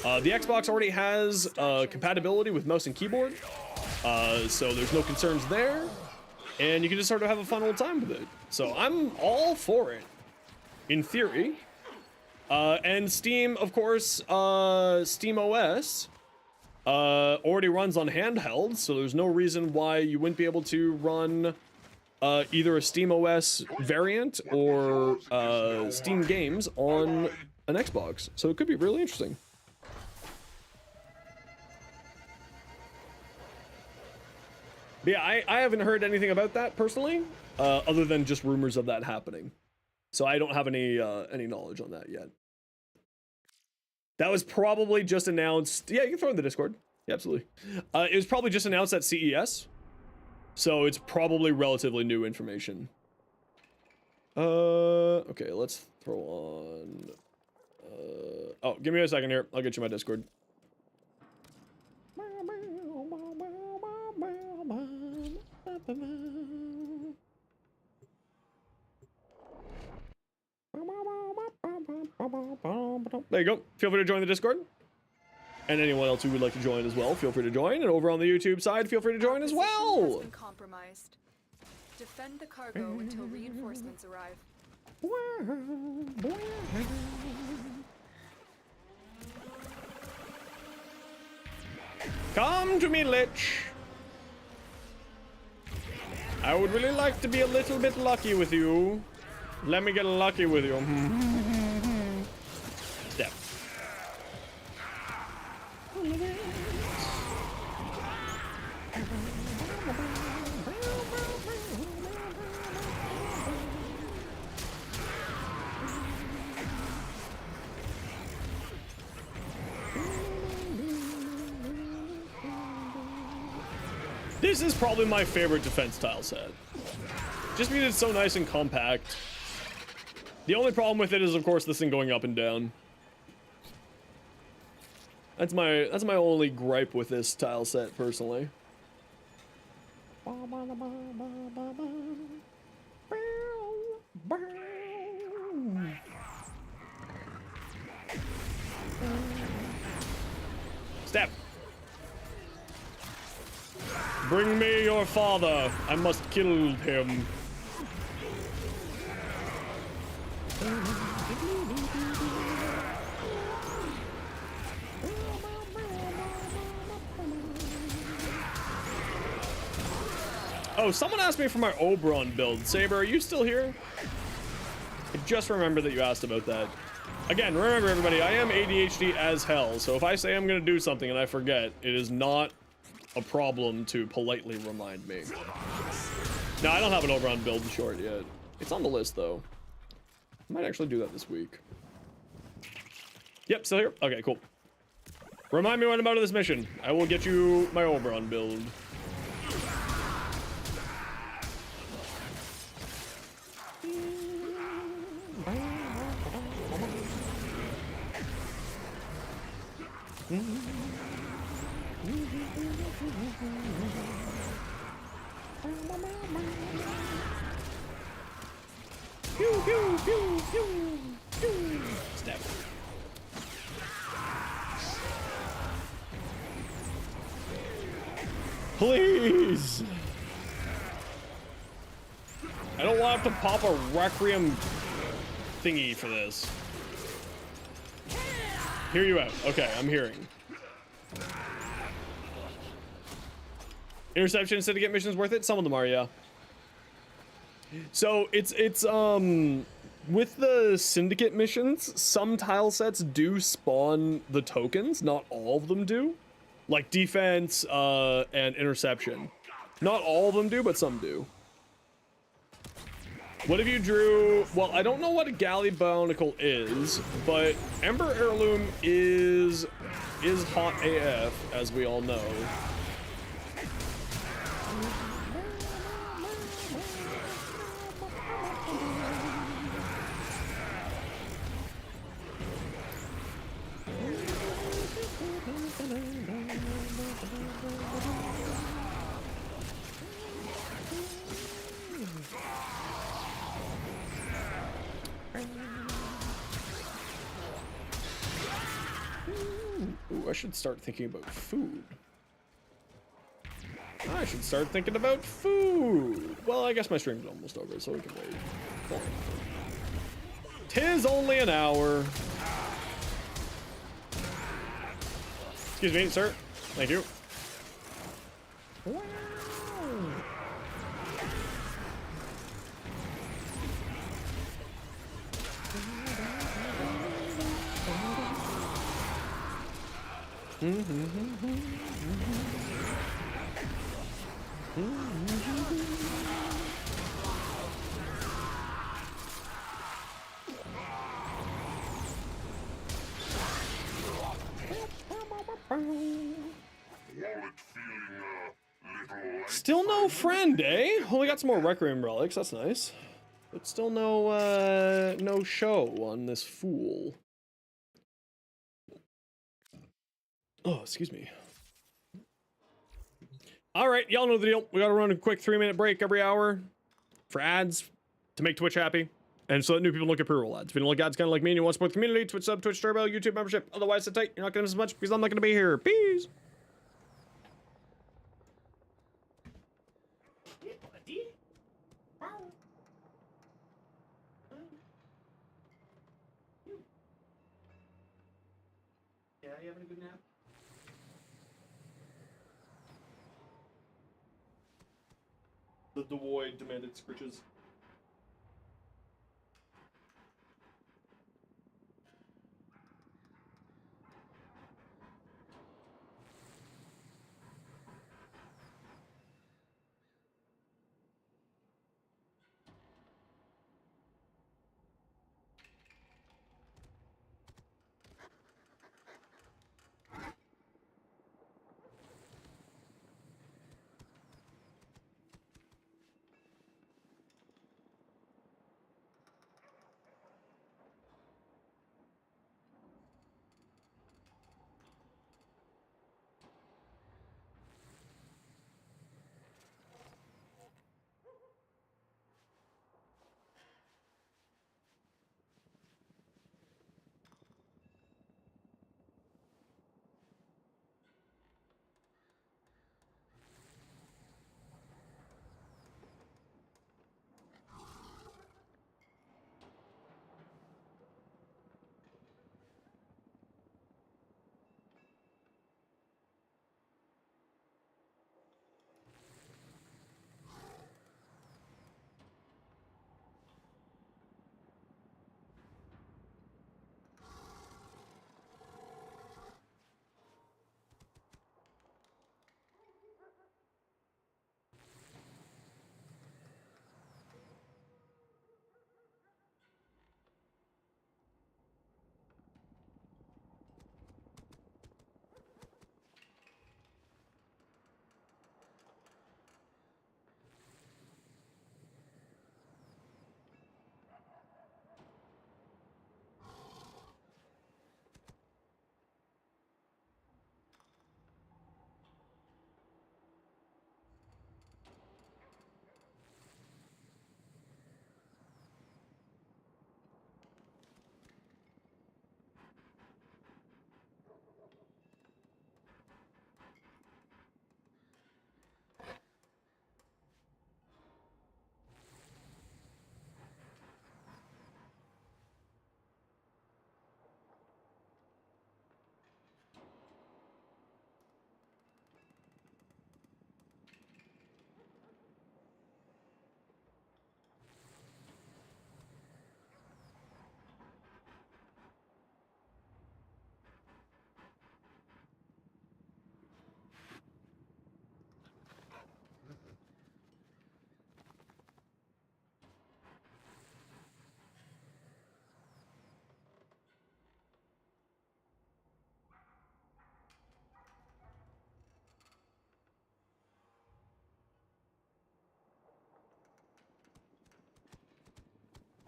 The Xbox already has compatibility with mouse and keyboard, so there's no concerns there. And you can just sort of have a fun old time with it. So I'm all for it, in theory. And Steam, of course, Steam OS already runs on handheld, so there's no reason why you wouldn't be able to run either a Steam OS variant or Steam games on an Xbox. So it could be really interesting. But yeah, I haven't heard anything about that personally, other than just rumors of that happening. So I don't have any knowledge on that yet. That was probably just announced. Yeah, you can throw it in the Discord. Yeah, absolutely. It was probably just announced at CES. So it's probably relatively new information. Okay, let's throw on. Oh, give me a second here. I'll get you my Discord. There you go. Feel free to join the Discord. And anyone else who would like to join as well, feel free to join. And over on the YouTube side, feel free to join as well. Has been compromised. Defend the cargo until reinforcements arrive. Come to me, Lich. I would really like to be a little bit lucky with you. Let me get lucky with you. Step. This is probably my favorite defense tile set. Just because it's so nice and compact. The only problem with it is, of course, this thing going up and down. That's my only gripe with this tile set, personally. Step. Bring me your father. I must kill him. Oh, someone asked me for my Oberon build. Saber, are you still here? I just remembered that you asked about that. Again, remember everybody, I am ADHD as hell, so if I say I'm gonna do something and I forget, it is not a problem to politely remind me. No, I don't have an Oberon build short yet. It's on the list though. I might actually do that this week. Yep, still here? Okay, cool. Remind me when I'm out of this mission. I will get you my Oberon build. Pew, pew, pew, pew, pew. Stab. Please. I don't want to pop a Requiem thingy for this. Hear you out. Okay, I'm hearing. Interception syndicate missions worth it? Some of them are, yeah. So it's with the syndicate missions, some tile sets do spawn the tokens. Not all of them do. Like defense and interception. Not all of them do, but some do. What if you drew? Well, I don't know what a Galley Bionicle is, but Ember Heirloom is hot AF, as we all know. Ooh, I should start thinking about food. I should start thinking about food. Well, I guess my stream's almost over, so we can wait. Hold on. 'Tis only an hour. Excuse me, sir. Thank you. Wow. Still no friend, eh? Oh, we got some more Requiem relics. That's nice. But still no, no show on this fool. Oh, excuse me. All right, y'all know the deal. We gotta run a quick 3-minute break every hour for ads to make Twitch happy. And so that new people look at pre-roll ads. If you don't like ads kind of like me and you want to support the community, Twitch sub, Twitch Turbo, YouTube membership. Otherwise, sit tight. You're not gonna miss much because I'm not gonna be here. Peace. Yeah, you having a good nap? The Devoid demanded scritches.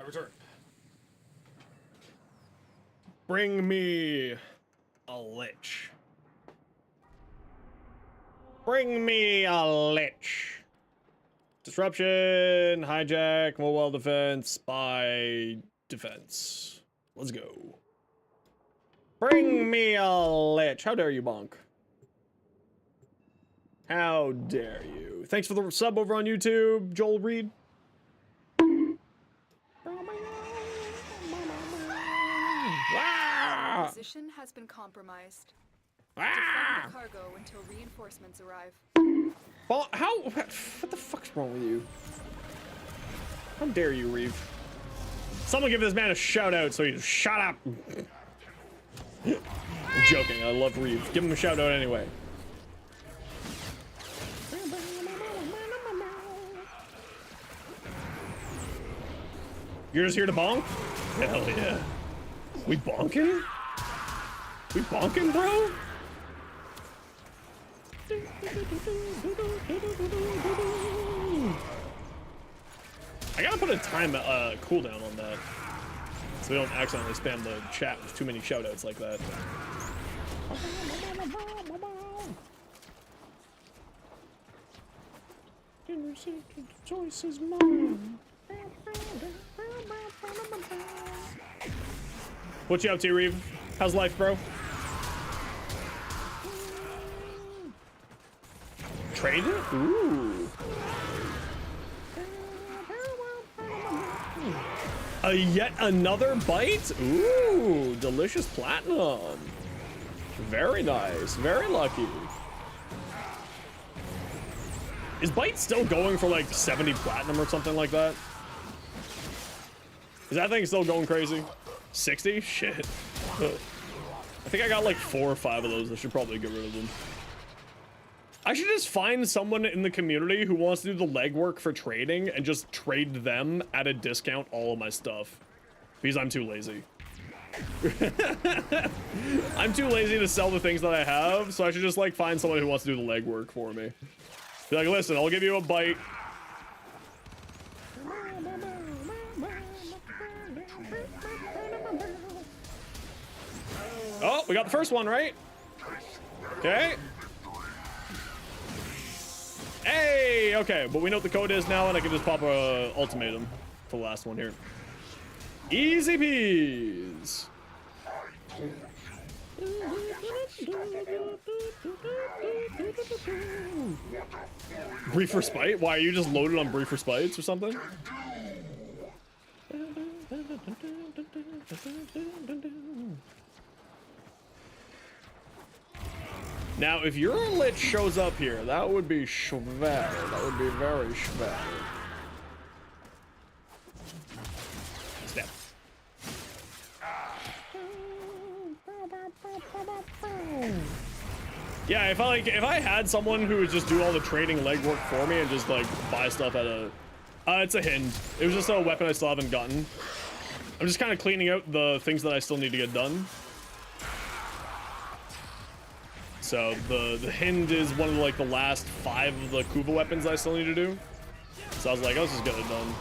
returned. Bring me a lich. Bring me a lich. Disruption, hijack, mobile defense, spy defense. Let's go. Bring me a lich. How dare you, Bonk? How dare you? Thanks for the sub over on YouTube, Joel Reed. Position has been compromised. Ah! Defend the cargo until reinforcements arrive. Well, how? What the fuck's wrong with you? How dare you, Reeve? Someone give this man a shout out so he just shut up. I'm joking. I love Reeve. Give him a shout out anyway. You're just here to bonk? Hell yeah. We bonking? We bonking, bro? I gotta put a time cooldown on that, so we don't accidentally spam the chat with too many shoutouts like that. Choice is mine. What you up to, Reeve? How's life, bro? Trade it? Ooh. Yet another bite? Ooh, delicious platinum. Very nice. Very lucky. Is Bite still going for like 70 platinum or something like that? Is that thing still going crazy? 60? Shit. I think I got like 4 or 5 of those. I should probably get rid of them. I should just find someone in the community who wants to do the legwork for trading and just trade them at a discount all of my stuff. Because I'm too lazy. I'm too lazy to sell the things that I have, so I should just like find someone who wants to do the legwork for me. Be like, listen, I'll give you a bite. Oh, we got the first one, right? Okay. Hey, okay, but we know what the code is now, and I can just pop a ultimatum for the last one here. Easy peas. Briefer Spite? Why, are you just loaded on Briefer Spites or something? Now, if your lich shows up here, that would be schwer. That would be very schwer. Step. Yeah, if I had someone who would just do all the trading legwork for me and just like buy stuff at a, it's a Hind. It was just a weapon I still haven't gotten. I'm just kind of cleaning out the things that I still need to get done. So the Hind is one of like the last 5 of the Kuva weapons I still need to do. So I was like, let's just get it done.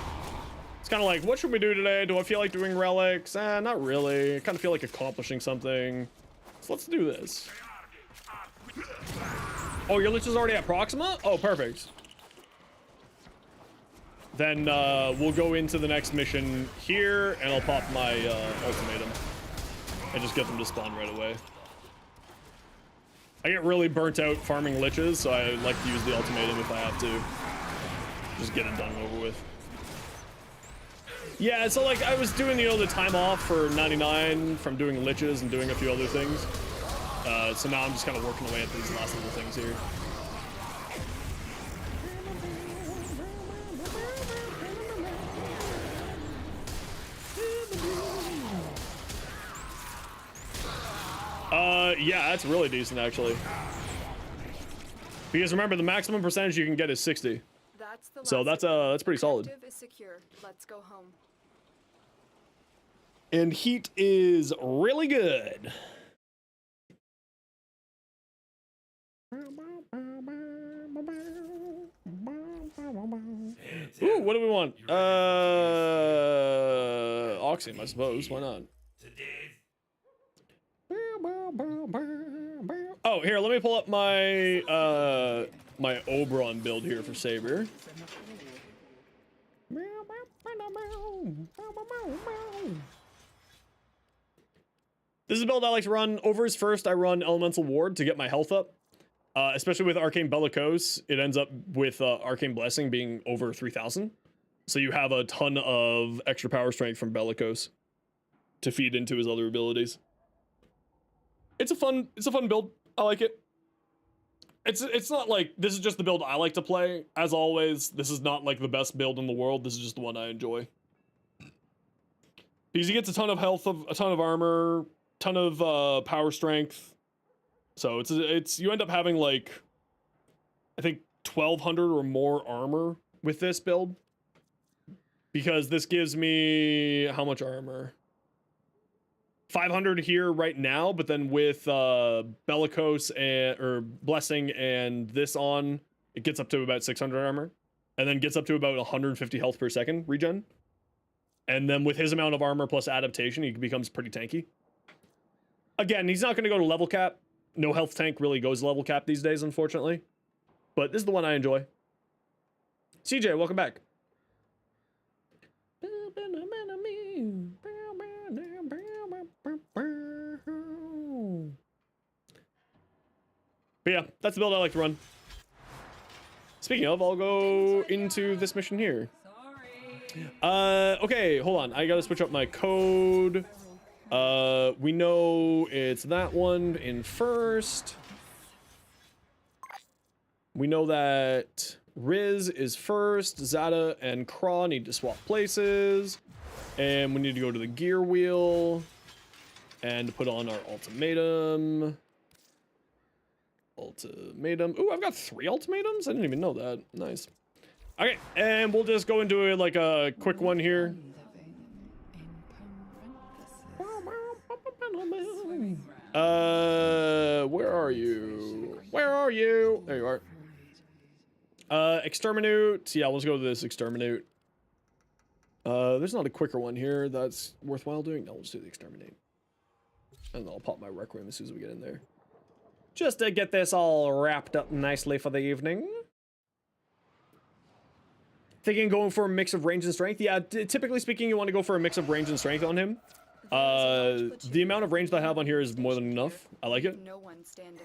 It's kind of like, what should we do today? Do I feel like doing relics? Not really. I kind of feel like accomplishing something. So let's do this. Oh, your lich is already at Proxima? Oh, perfect. Then we'll go into the next mission here, and I'll pop my ultimatum and just get them to spawn right away. I get really burnt out farming liches, so I like to use the ultimatum if I have to. Just get it done and over with. Yeah, so like I was doing, you know, the time off for 99 from doing liches and doing a few other things. So now I'm just kind of working away at these last little things here. Yeah, that's really decent actually. Because remember, the maximum percentage you can get is 60. So that's pretty solid. Is secure. Let's go home. And heat is really good. Ooh, what do we want? Axiom, I suppose. Why not? Oh, here, let me pull up my my Oberon build here for Saber. This is a build I like to run. Over his first, I run Elemental Ward to get my health up. Especially with Arcane Bellicose, it ends up with Arcane Blessing being over 3,000. So you have a ton of extra power strength from Bellicose to feed into his other abilities. It's a fun build. I like it. It's not like this is just the build I like to play. As always, this is not like the best build in the world. This is just the one I enjoy. Because he gets a ton of health, a ton of armor, ton of power strength. So it's you end up having like I think 1,200 or more armor with this build. Because this gives me how much armor? 500 here right now, but then with Bellicose or Blessing and this on, it gets up to about 600 armor, and then gets up to about 150 health per second regen. And then with his amount of armor plus adaptation, he becomes pretty tanky. Again, he's not going to go to level cap. No health tank really goes level cap these days, unfortunately. But this is the one I enjoy. CJ, welcome back. But yeah, that's the build I like to run. Speaking of, I'll go into this mission here. Okay, hold on. I gotta switch up my code. We know it's that one in first. We know that Riz is first. Zada and Craw need to swap places. And we need to go to the gear wheel and put on our ultimatum. Ooh, I've got 3 ultimatums? I didn't even know that. Nice. Okay, and we'll just go into like a quick one here. Where are you? Where are you? There you are. Exterminate. Yeah, let's go to this exterminate. There's not a quicker one here that's worthwhile doing. No, let's do the exterminate. And I'll pop my Requiem as soon as we get in there. Just to get this all wrapped up nicely for the evening. Thinking going for a mix of range and strength. Yeah, typically speaking, you want to go for a mix of range and strength on him. The amount of range that I have on here is more than enough. I like it. No one standing.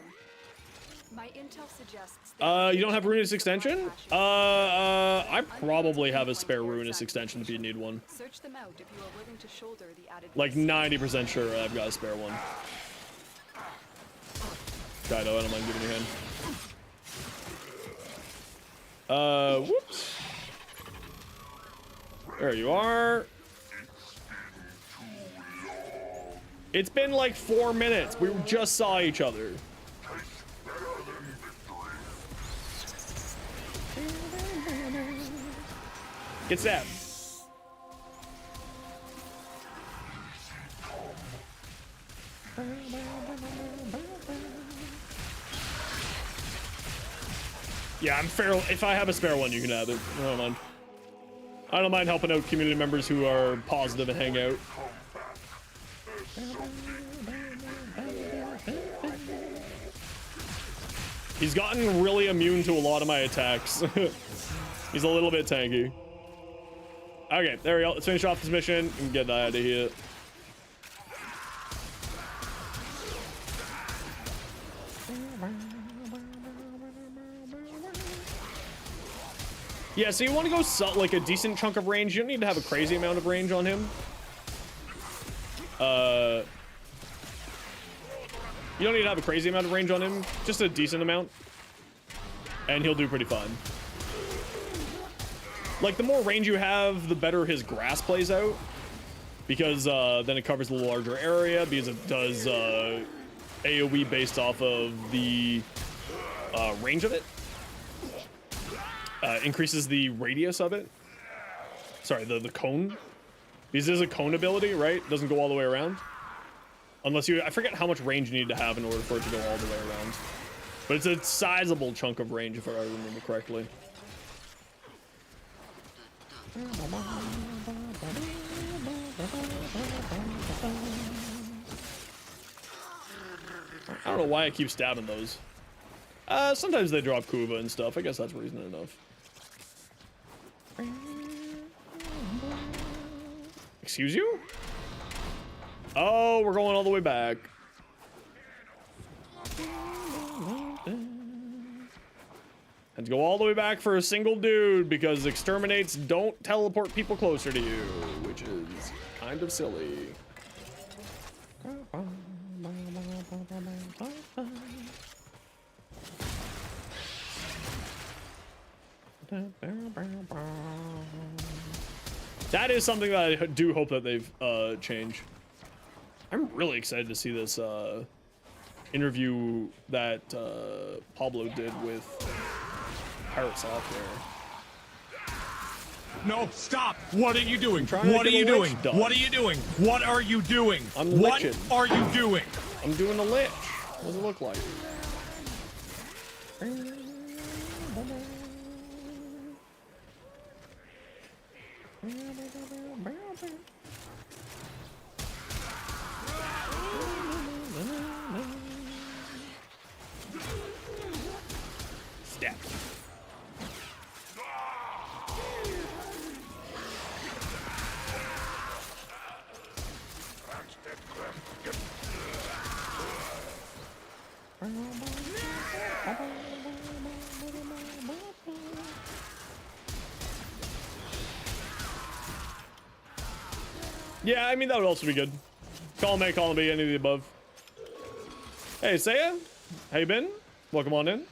My intel suggests you don't have Ruinous Extension? I probably have a spare Ruinous Extension if you need one. Search them out if you are willing to shoulder the added Like 90% sure I've got a spare one. Kaido, I don't mind giving you a hand. Whoops. There you are. It's been like 4 minutes. We just saw each other. Get stabbed. Yeah, I'm fair. If I have a spare one, you can have it. I don't mind. I don't mind helping out community members who are positive and hang out. He's gotten really immune to a lot of my attacks. He's a little bit tanky. Okay, there we go. Let's finish off this mission and get out of here. Yeah, so you want to go like a decent chunk of range. You don't need to have a crazy amount of range on him. You don't need to have a crazy amount of range on him. Just a decent amount. And he'll do pretty fine. Like, the more range you have, the better his grass plays out. Because then it covers a larger area. Because it does AoE based off of the range of it. Increases the radius of it. Sorry, the cone. Because there's a cone ability, right? It doesn't go all the way around. Unless you... I forget how much range you need to have in order for it to go all the way around. But it's a sizable chunk of range, if I remember correctly. I don't know why I keep stabbing those. Sometimes they drop Kuva and stuff. I guess that's reason enough. Excuse you? Oh, we're going all the way back. Had to go all the way back for a single dude because exterminates don't teleport people closer to you, which is kind of silly. That is something that I do hope that they've changed. I'm really excited to see this interview that Pablo did with Pirate Software. No, stop! What are you doing? What are you doing? What are you doing? What are you doing? I'm what lichen. are you doing? I'm doing a lich. What does it look like? Step. Yeah, I mean, that would also be good. Column A, column B, any of the above. Hey, Saya. How you been? Welcome on in.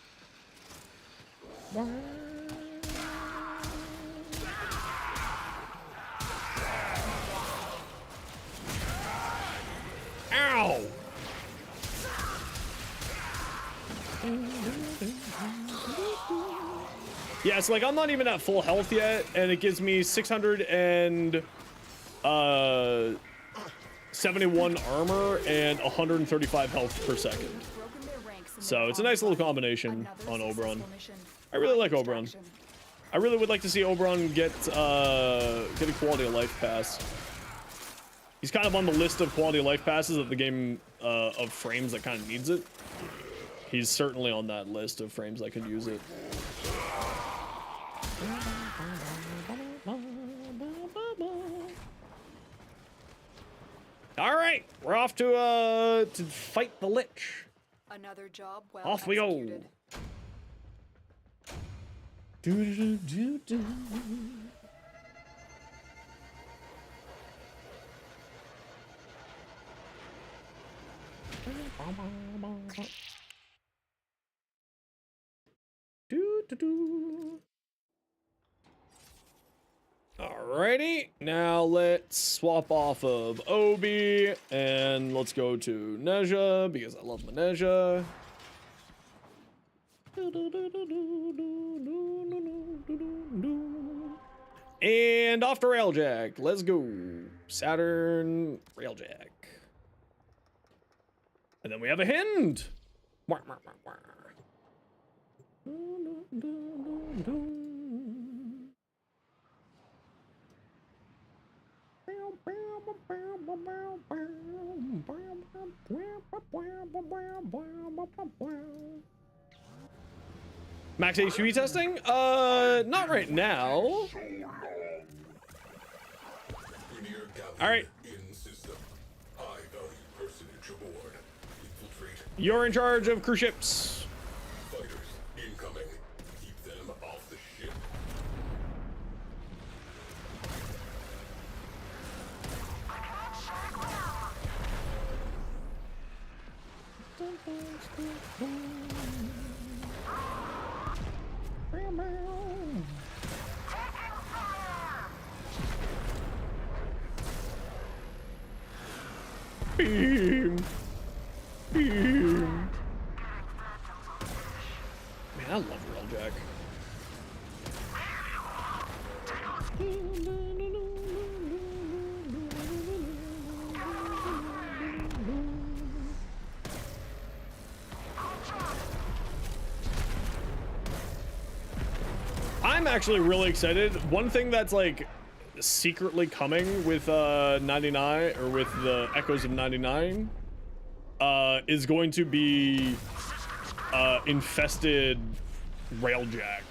Ow! Yeah, it's like I'm not even at full health yet, and it gives me 671 armor and 135 health per second. So it's a nice little combination on Oberon. I really like Oberon. I really would like to see Oberon get a quality of life pass. He's kind of on the list of quality of life passes of the game of frames that kind of needs it. He's certainly on that list of frames that could use it. All right, we're off to fight the Lich. Another job well Off we go. executed. Alrighty, now let's swap off of Obi and let's go to Nezha because I love my Nezha. And off to Railjack. Let's go. Saturn Railjack. And then we have a Hind. Max HUE testing? Not right now. Alright. You're in charge of cruise ships. Fighters incoming. Keep them off the ship. Beam. Beam. Man, I love Railjack. I'm actually really excited. One thing that's like secretly coming with 99 or with the Echoes of 99 is going to be infested railjack.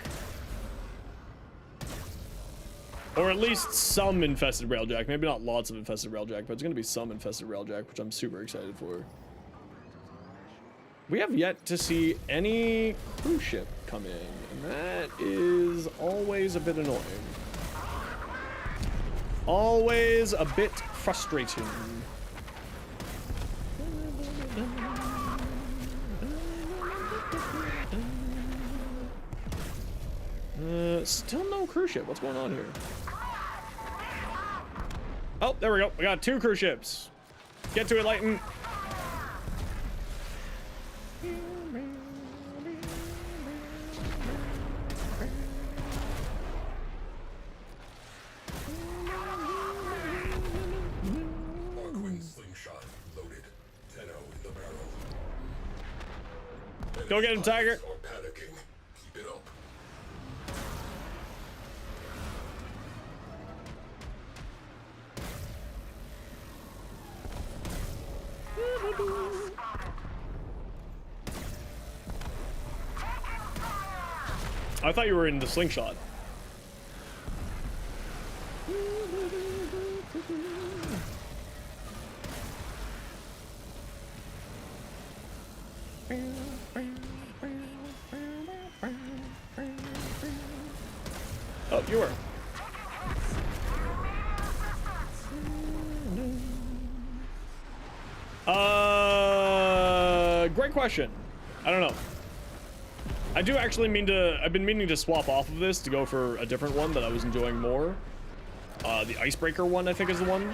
Or at least some infested railjack. Maybe not lots of infested railjack, but it's going to be some infested railjack, which I'm super excited for. We have yet to see any cruise ship come in, and that is always a bit annoying. Always a bit frustrating. Still no cruise ship. What's going on here? Oh, there we go. We got 2 cruise ships. Get to it, Lighten. Go get him, Tiger. Keep it up. I thought you were in the slingshot. Oh, you were. Great question. I don't know. I do actually mean to, I've been meaning to swap off of this to go for a different one that I was enjoying more. The icebreaker one, I think, is the one.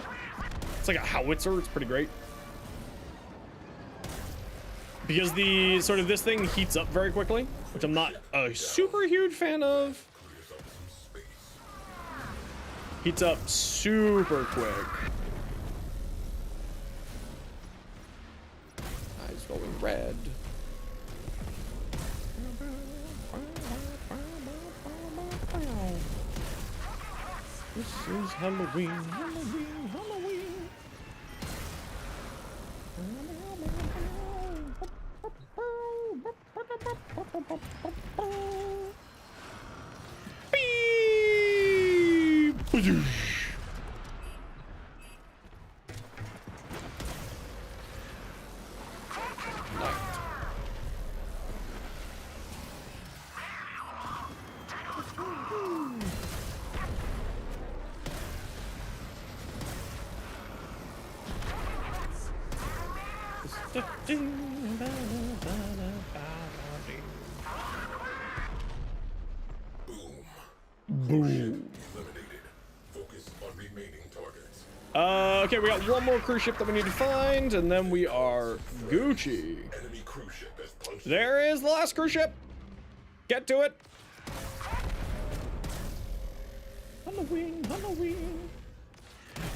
It's like a howitzer. It's pretty great. Because the sort of this thing heats up very quickly, which I'm not a super huge fan of. Heats up super quick. Eyes going red. This is Halloween, Halloween, Halloween. Beep. Boom. Focus on remaining targets. Okay, we got one more cruise ship that we need to find, and then we are Gucci. Enemy cruise ship has punched. There is the last cruise ship. Get to it. Halloween, Halloween.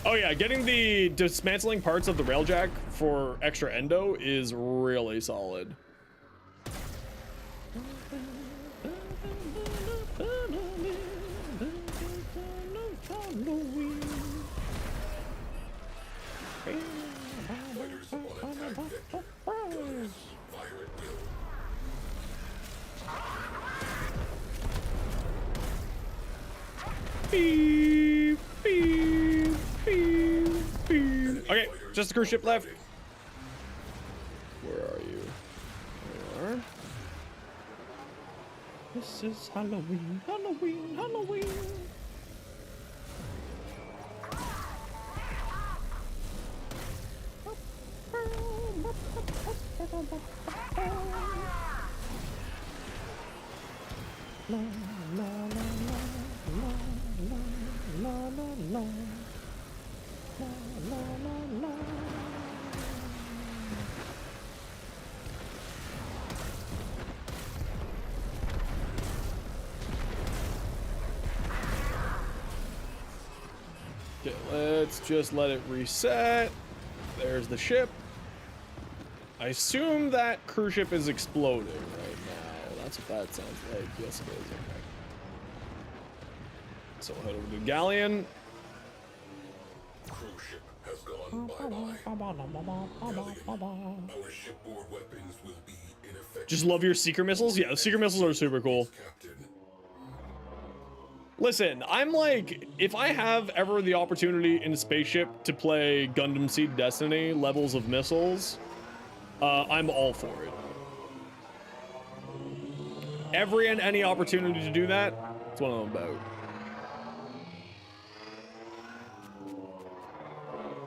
Oh yeah, getting the dismantling parts of the railjack for extra endo is really solid. Beep, beep, beep, beep. Okay, just a cruise ship left. Where are you? There you are. This is Halloween, Halloween, Halloween. La, la, la, la, la, la, la, la, la, la, la. Okay, let's just let it reset. There's the ship. I assume that cruise ship is exploding right now. That's what that sounds like. Yes, it is. Okay. So we'll head over to the galleon. Cruise ship has gone bye-bye. Our shipboard weapons will be ineffective. Just love your seeker missiles? Yeah, the seeker missiles are super cool. Captain. Listen, I'm like, if I have ever the opportunity in a spaceship to play Gundam Seed Destiny levels of missiles, I'm all for it. Every and any opportunity to do that, that's what I'm about.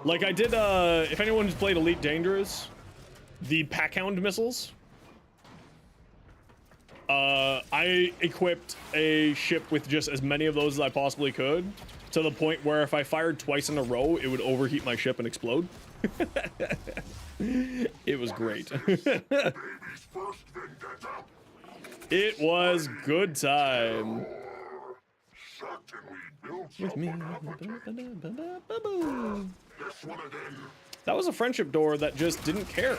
Like I did, if anyone's played Elite Dangerous, the Packhound missiles, I equipped a ship with just as many of those as I possibly could, to the point where if I fired twice in a row, it would overheat my ship and explode. It was great. It was good time. With me. That was a friendship door that just didn't care.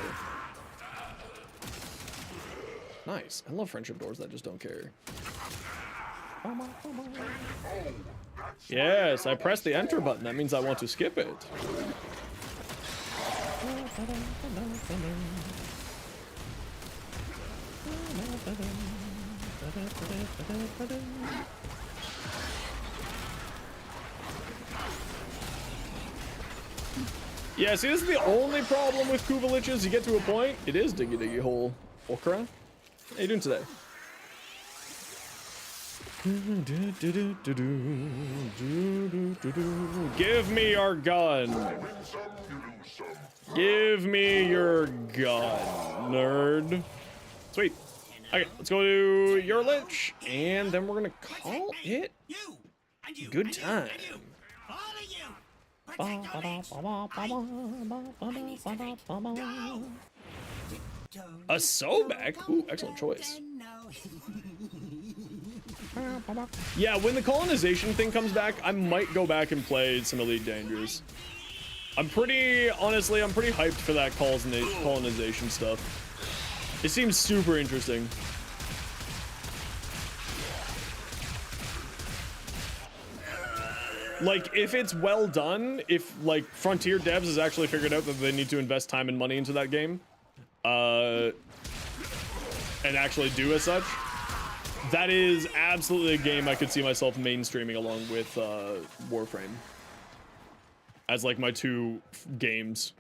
Nice. I love friendship doors that just don't care. Yes, I pressed the enter button. That means I want to skip it. Yeah, see, this is the only problem with Kuvaliches. You get to a point, it is diggy diggy hole. Okra? How you doing today? Give me your gun. Give me your gun, nerd. Sweet. Okay, let's go to your lich, and then we're gonna call it good time. A Sobek? Ooh, excellent choice. Yeah, when the colonization thing comes back, I might go back and play some Elite Dangerous. Honestly, I'm pretty hyped for that colonization stuff. It seems super interesting. Like, if it's well done, if, like, Frontier devs has actually figured out that they need to invest time and money into that game, and actually do as such, that is absolutely a game I could see myself mainstreaming along with, Warframe. As, like, my two games.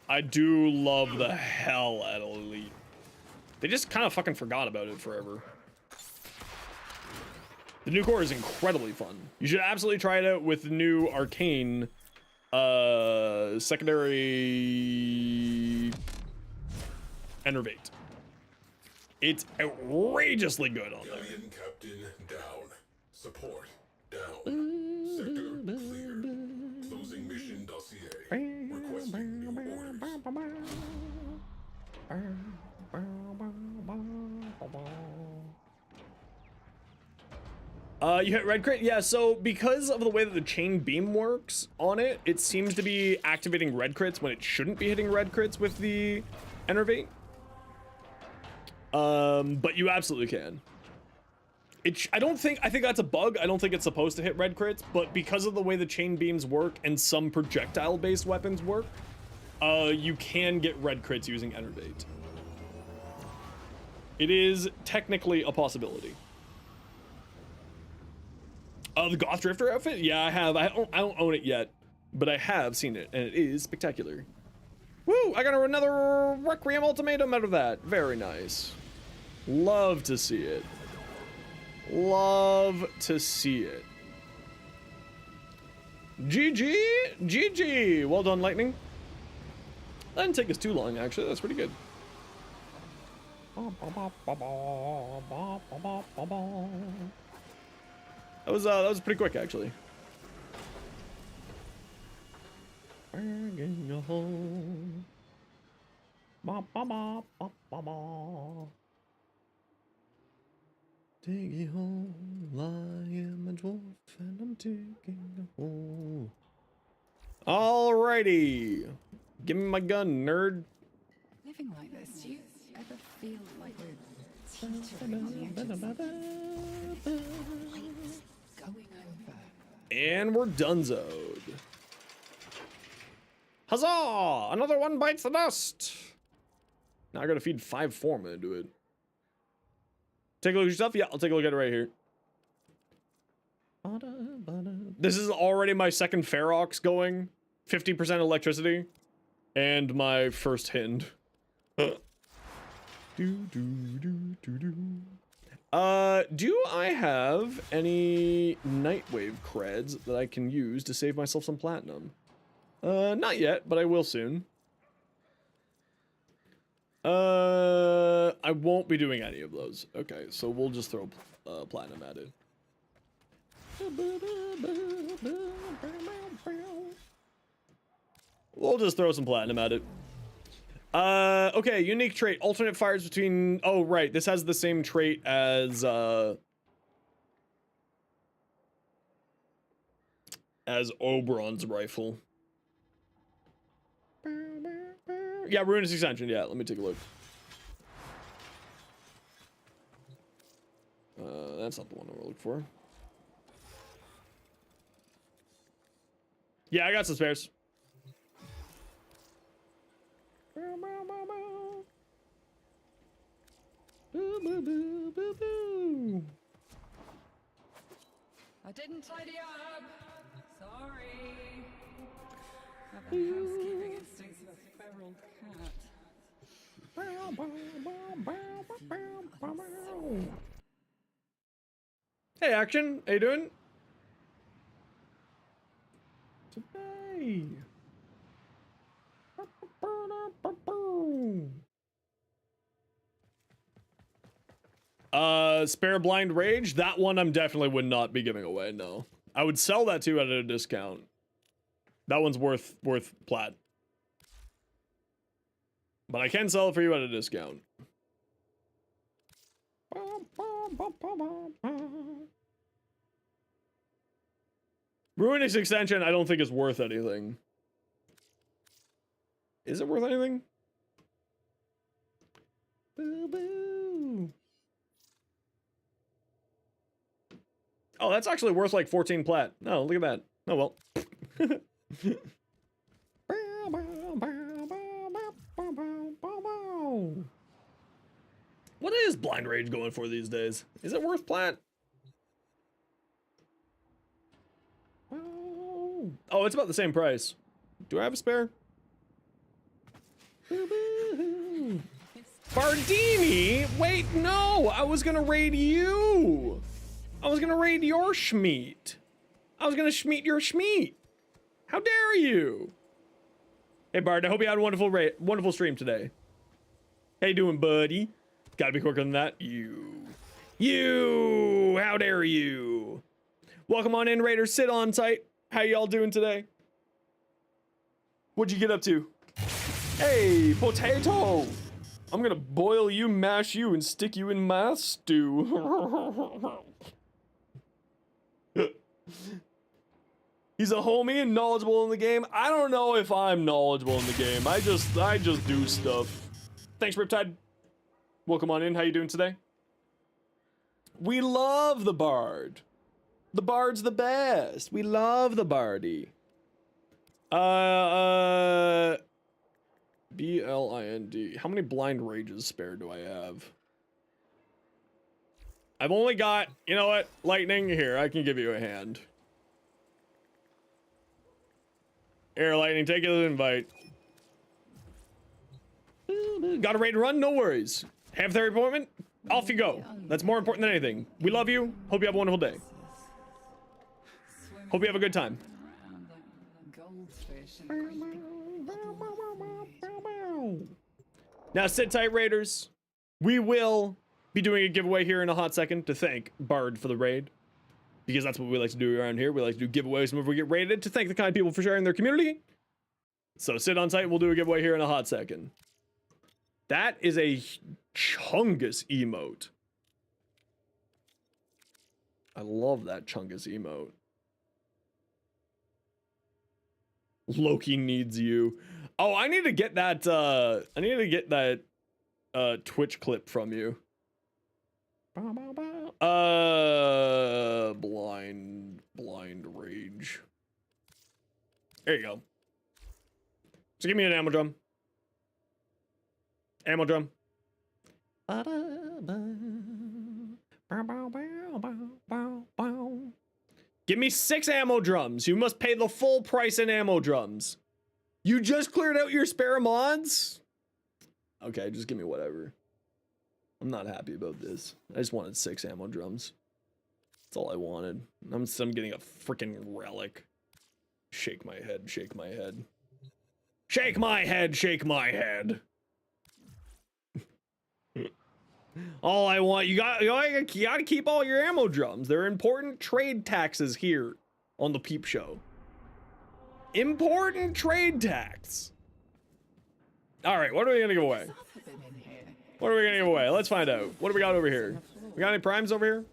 I do love the hell out of Elite. They just kind of fucking forgot about it forever. The new core is incredibly fun. You should absolutely try it out with the new Arcane secondary Enervate. It's outrageously good on there. Galleon Captain down. Support down. Sector clear. Closing mission dossier. Requesting new orders. You hit red crit? Yeah, so because of the way that the chain beam works on it, it seems to be activating red crits when it shouldn't be hitting red crits with the Enervate. But you absolutely can. I think that's a bug. I don't think it's supposed to hit red crits, but because of the way the chain beams work and some projectile-based weapons work, you can get red crits using Enervate. It is technically a possibility. The Goth Drifter outfit? Yeah, I have. I don't own it yet, but I have seen it, and it is spectacular. Woo! I got another Requiem Ultimatum out of that. Very nice. Love to see it. Love to see it. GG! GG! Well done, Lightning. That didn't take us too long, actually. That's pretty good. That was pretty quick, actually. Bringing you home. Take you home. I am a dwarf and I'm taking you home. Alrighty. Give me my gun, nerd. Living like this, do you ever feel like we're teetering on the edge of something? Going over. And we're donezoed. Huzzah! Another one bites the dust. Now I gotta feed 5 form into it. Take a look at your stuff? Yeah, I'll take a look at it right here. This is already my second Ferox going. 50% electricity. And my first Hind. Do I have any Nightwave creds that I can use to save myself some platinum? Not yet, but I will soon. I won't be doing any of those. Okay, so we'll just throw platinum at it. We'll just throw some platinum at it. Okay, unique trait. Alternate fires between... Oh, right. This has the same trait as Oberon's rifle. Yeah, Ruinous Extension. Yeah, let me take a look. That's not the one we're looking for. Yeah, I got some spares. I didn't tidy up. Sorry. I've been housekeeping instincts of a feral cat. Hey, Action. How you doing? Today. Spare Blind Rage. That one I'm definitely would not be giving away. No, I would sell that to you at a discount. That one's worth plat. But I can sell it for you at a discount. Ruinous Extension, I don't think is worth anything. Is it worth anything? Boo boo. Oh, that's actually worth like 14 plat. No, look at that. Oh well. What is Blind Rage going for these days? Is it worth plat? Oh, it's about the same price. Do I have a spare? Bardini? Wait, no! I was gonna raid you! I was gonna raid your Schmeat. I was gonna Schmeat your Schmeat. How dare you? Hey, Bard, I hope you had a wonderful stream today. How you doing, buddy? Gotta be quicker than that. You! How dare you? Welcome on in, Raiders. Sit on site. How y'all doing today? What'd you get up to? Hey, potato! I'm gonna boil you, mash you, and stick you in my stew. He's a homie and knowledgeable in the game. I don't know if I'm knowledgeable in the game. I just do stuff. Thanks, Riptide. Welcome on in. How you doing today? We love the Bard. The Bard's the best. We love the Bardy. B-L-I-N-D. How many Blind Rages spare do I have? I've only got, you know what? Lightning, here, I can give you a hand. Here, Lightning, take an invite. Got a raid run? No worries. Have therapy appointment? Off you go. That's more important than anything. We love you. Hope you have a wonderful day. Hope you have a good time. Now sit tight, Raiders. We will be doing a giveaway here in a hot second to thank Bard for the raid. Because that's what we like to do around here. We like to do giveaways whenever we get raided to thank the kind people for sharing their community. So sit on tight, we'll do a giveaway here in a hot second. That is a Chungus emote. I love that Chungus emote. Loki needs you. Oh, I need to get that Twitch clip from you. Blind Rage. There you go. So give me an ammo drum. Ammo drum. Give me 6 ammo drums. You must pay the full price in ammo drums. You just cleared out your spare mods? Okay, just give me whatever. I'm not happy about this. I just wanted 6 ammo drums. That's all I wanted. I'm getting a freaking relic. Shake my head, shake my head. Shake my head, shake my head. All I want, you gotta keep all your ammo drums. They're important trade taxes here on the Peep Show. Important trade tax. All right, what are we gonna give away? What are we gonna give away? Let's find out. What do we got over here? We got any primes over here?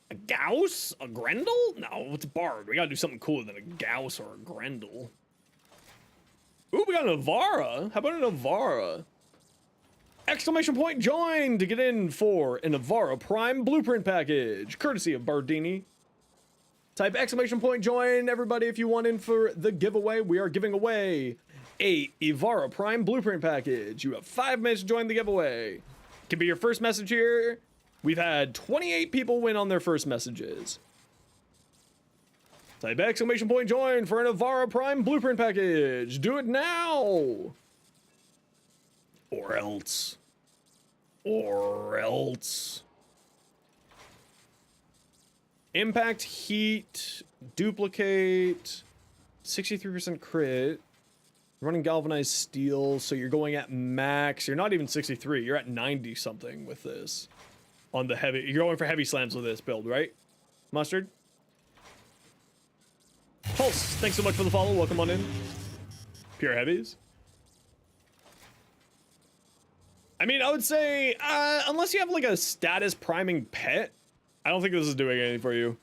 A Gauss? A Grendel? No, it's a Bard. We gotta do something cooler than a Gauss or a Grendel. Ooh, we got an Navara. How about an Navara? Exclamation point join to get in for an Navara Prime Blueprint Package, courtesy of Bardini. Type exclamation point join, everybody, if you want in for the giveaway. We are giving away a Ivara Prime Blueprint Package. You have 5 minutes to join the giveaway. Can be your first message here. We've had 28 people win on their first messages. Type exclamation point join for an Ivara Prime Blueprint Package. Do it now. Or else. Or else. Impact, heat, duplicate, 63% crit. Running galvanized steel, so you're going at max. You're not even 63, you're at 90 something with this. On the heavy, you're going for heavy slams with this build, right? Mustard? Pulse, thanks so much for the follow, welcome on in. Pure heavies. I mean, I would say, unless you have like a status priming pet, I don't think this is doing anything for you.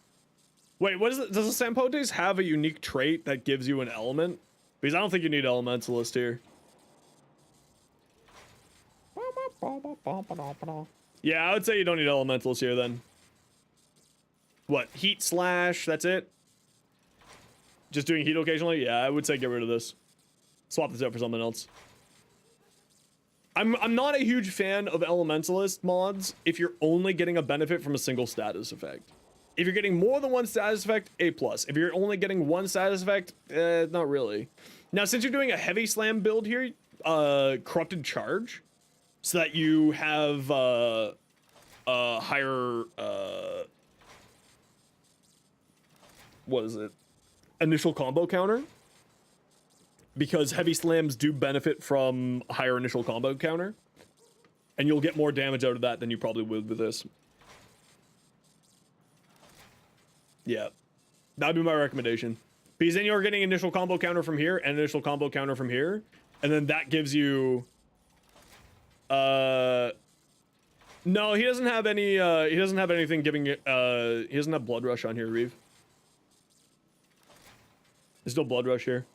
Wait, what is it? Does the Sampotes have a unique trait that gives you an element? Because I don't think you need Elementalist here. Yeah, I would say you don't need Elementalist here then. What, heat slash, that's it? Just doing heat occasionally? Yeah, I would say get rid of this. Swap this out for something else. I'm not a huge fan of Elementalist mods if you're only getting a benefit from a single status effect. If you're getting more than one status effect, A+. If you're only getting one status effect, not really. Now, since you're doing a heavy slam build here, Corrupted Charge, so that you have a higher, what is it? Initial combo counter. Because heavy slams do benefit from a higher initial combo counter. And you'll get more damage out of that than you probably would with this. Yeah, that'd be my recommendation. Because then you're getting initial combo counter from here and initial combo counter from here. And then that gives you... No, he doesn't have any, he doesn't have anything giving it, he doesn't have Blood Rush on here, Reeve. There's no Blood Rush here.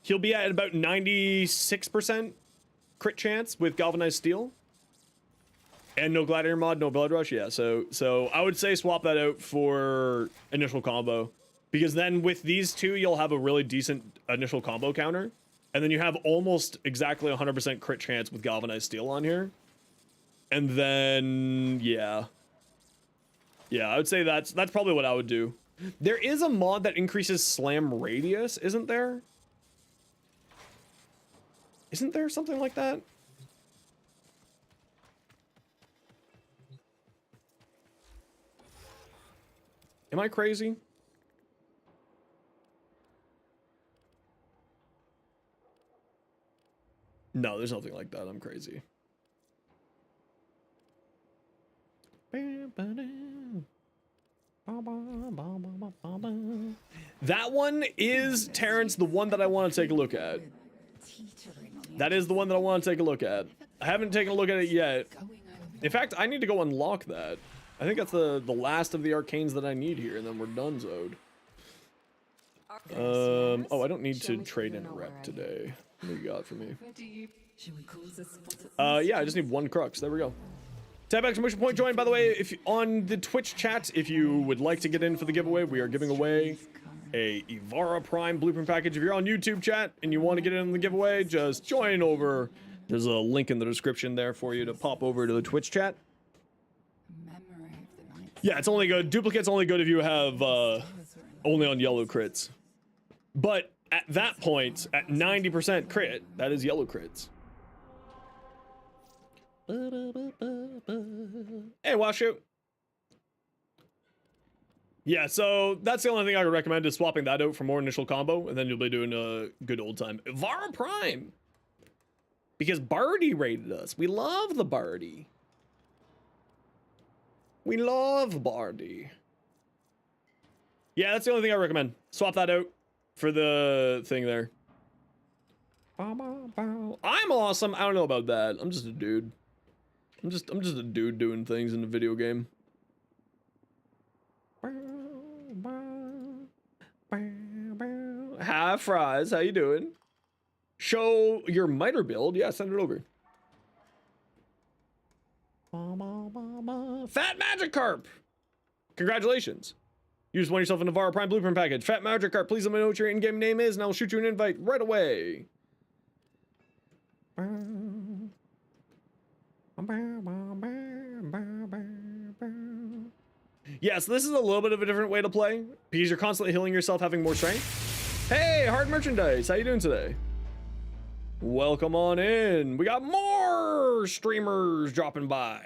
He'll be at about 96% crit chance with Galvanized Steel. And no Gladiator mod, no Blood Rush, yeah. So I would say swap that out for initial combo. Because then with these two, you'll have a really decent initial combo counter. And then you have almost exactly 100% crit chance with Galvanized Steel on here. And then, yeah. Yeah, I would say that's probably what I would do. There is a mod that increases slam radius, isn't there? Isn't there something like that? Am I crazy? No, there's nothing like that. I'm crazy. That one is, Terrence, the one that I want to take a look at. That is the one that I want to take a look at. I haven't taken a look at it yet. In fact, I need to go unlock that. I think that's the last of the arcanes that I need here, and then we're done zoned. Oh, I don't need to trade in a rep today. What do you got for me? Yeah, I just need 1 crux. There we go. Type exclamation point join, by the way, if on the Twitch chat, if you would like to get in for the giveaway, we are giving away a Ivara Prime blueprint package. If you're on YouTube chat and you want to get in on the giveaway, just join over. There's a link in the description there for you to pop over to the Twitch chat. Yeah, it's only good. Duplicate's only good if you have only on yellow crits. But at that point, at 90% crit, that is yellow crits. Hey, Washu. Yeah, so that's the only thing I would recommend is swapping that out for more initial combo, and then you'll be doing a good old time. Ivara Prime! Because Barty raided us. We love the Barty. We love Barty. Yeah, that's the only thing I recommend. Swap that out for the thing there. I'm awesome. I don't know about that. I'm just a dude. I'm just a dude doing things in a video game. Hi, Fries. How you doing? Show your miter build. Yeah, send it over. Fat Magikarp! Congratulations. You just won yourself an Ivara Prime Blueprint package. Fat Magikarp, please let me know what your in-game name is, and I will shoot you an invite right away. Yeah, so this is a little bit of a different way to play, because you're constantly healing yourself, having more strength. Hey, Hard Merchandise, how you doing today? Welcome on in. We got more streamers dropping by.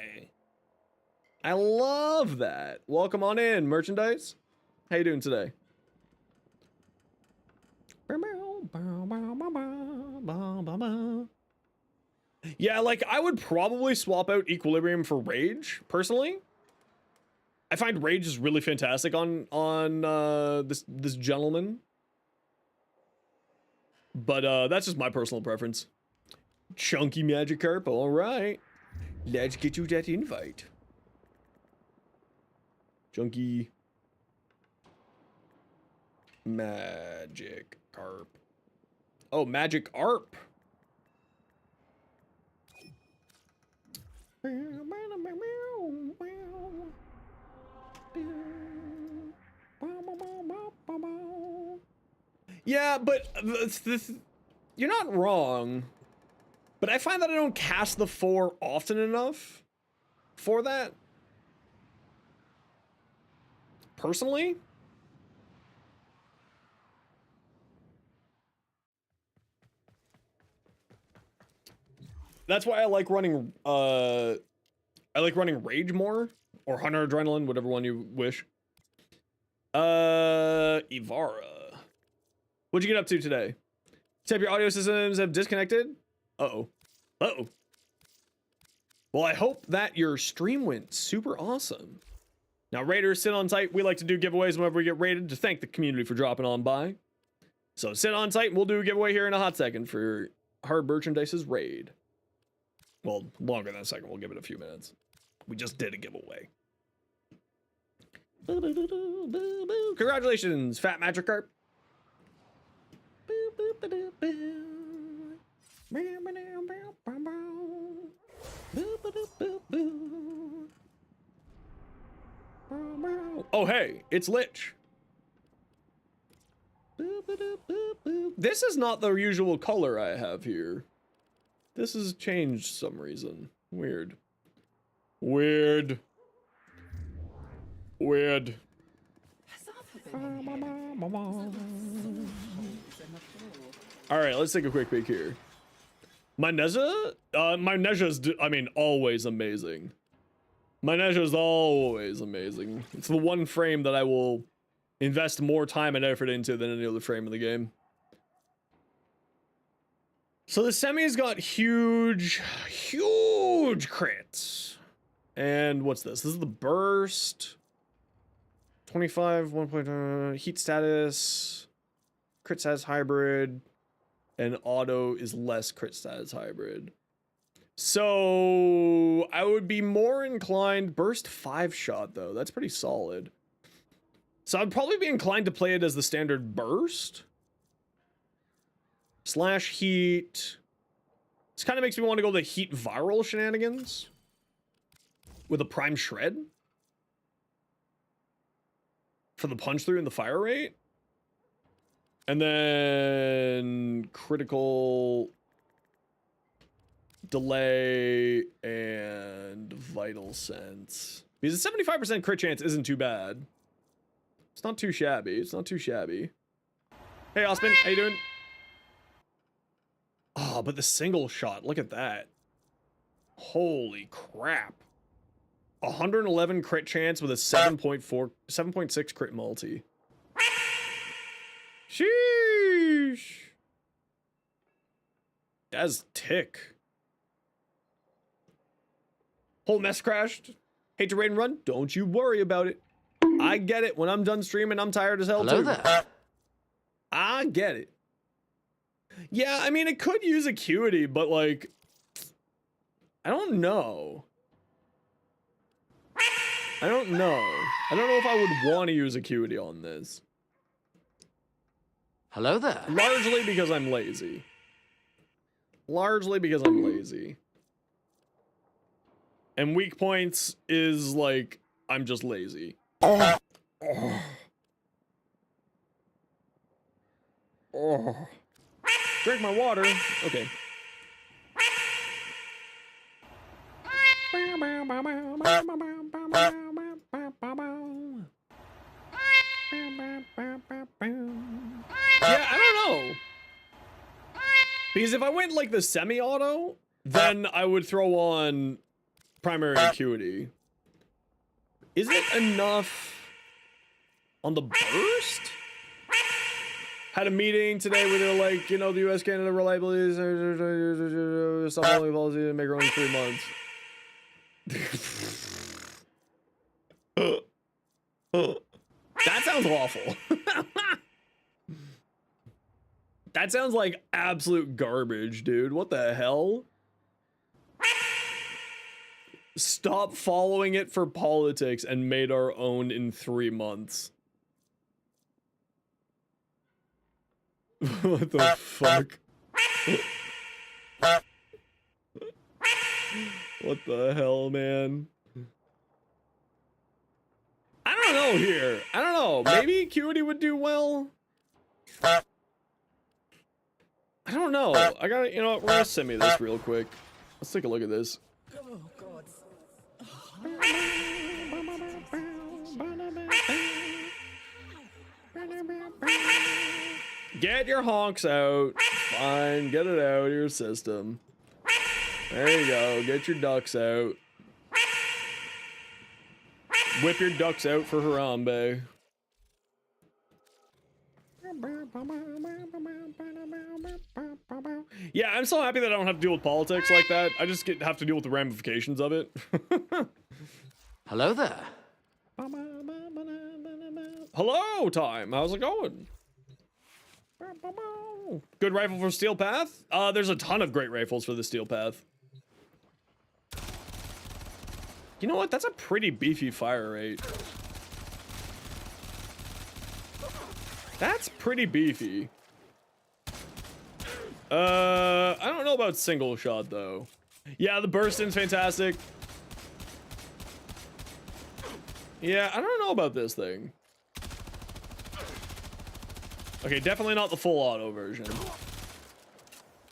I love that. Welcome on in, Merchandise. How you doing today? Yeah, like, I would probably swap out Equilibrium for Rage, personally. I find Rage is really fantastic on this gentleman. But that's just my personal preference. Chunky Magikarp, all right. Let's get you that invite. Chunky Magikarp. Oh, Magic Arp. Yeah, but you're not wrong. But I find that I don't cast the 4 often enough for that. Personally. That's why I like running Rage more, or Hunter Adrenaline, whatever one you wish. Ivara. What'd you get up to today? Except your audio systems have disconnected? Uh-oh. Uh-oh. Well, I hope that your stream went super awesome. Now, Raiders, sit on tight. We like to do giveaways whenever we get raided to thank the community for dropping on by. So sit on tight and we'll do a giveaway here in a hot second for Hard Merchandise's raid. Well, longer than a second. We'll give it a few minutes. We just did a giveaway. Congratulations, Fat Magikarp. Oh, hey, it's Lich. This is not the usual color I have here. This has changed some reason. Weird. Weird. Weird. All right, let's take a quick peek here. My Nezha's, I mean, always amazing. My Nezha's always amazing. It's the one frame that I will invest more time and effort into than any other frame in the game. So the semi's got huge crits. And what's this? This is the burst. 25, 1. Heat status. Crit status hybrid. And auto is less crit status hybrid. So I would be more inclined, burst 5-shot though. That's pretty solid. So I'd probably be inclined to play it as the standard burst. Slash heat. This kind of makes me want to go the heat viral shenanigans. with a prime shred for the punch through and the fire rate. And then critical delay and vital sense. Because a 75% crit chance isn't too bad. It's not too shabby. It's not too shabby. Hey, Osman, how you doing? Oh, but the single shot, look at that. Holy crap. 111 crit chance with a 7.6 crit multi. Sheesh. That's tick. Whole mess crashed. Hate to raid and run? Don't you worry about it. I get it. When I'm done streaming, I'm tired as hell too. Hello there. I get it. Yeah, I mean, it could use acuity, but like, I don't know. I don't know. I don't know if I would want to use acuity on this. Hello there. Largely because I'm lazy. Largely because I'm lazy. And weak points is like, I'm just lazy. Oh. Drink my water. Okay. Yeah, I don't know. Because if I went like the semi-auto, then I would throw on primary acuity. Is it enough on the burst? Had a meeting today where they're like, you know, the US Canada reliability stop following policy and make her own in 3 months. That sounds awful. That sounds like absolute garbage, dude. What the hell? Stop following it for politics and made our own in 3 months. What the fuck? What the hell, man? I don't know here. I don't know. Maybe acuity would do well. I don't know. I gotta, you know what? We're gonna send me this real quick. Let's take a look at this. Oh, God. Get your honks out. Fine, get it out of your system. There you go. Get your ducks out. Whip your ducks out for Harambe. Yeah, I'm so happy that I don't have to deal with politics like that. I just have to deal with the ramifications of it. Hello there. Hello, time. How's it going? Good rifle for Steel Path? There's a ton of great rifles for the Steel Path. You know what? That's a pretty beefy fire rate. That's pretty beefy. I don't know about single shot though. Yeah, the burst in's fantastic. Yeah, I don't know about this thing. Okay, definitely not the full auto version.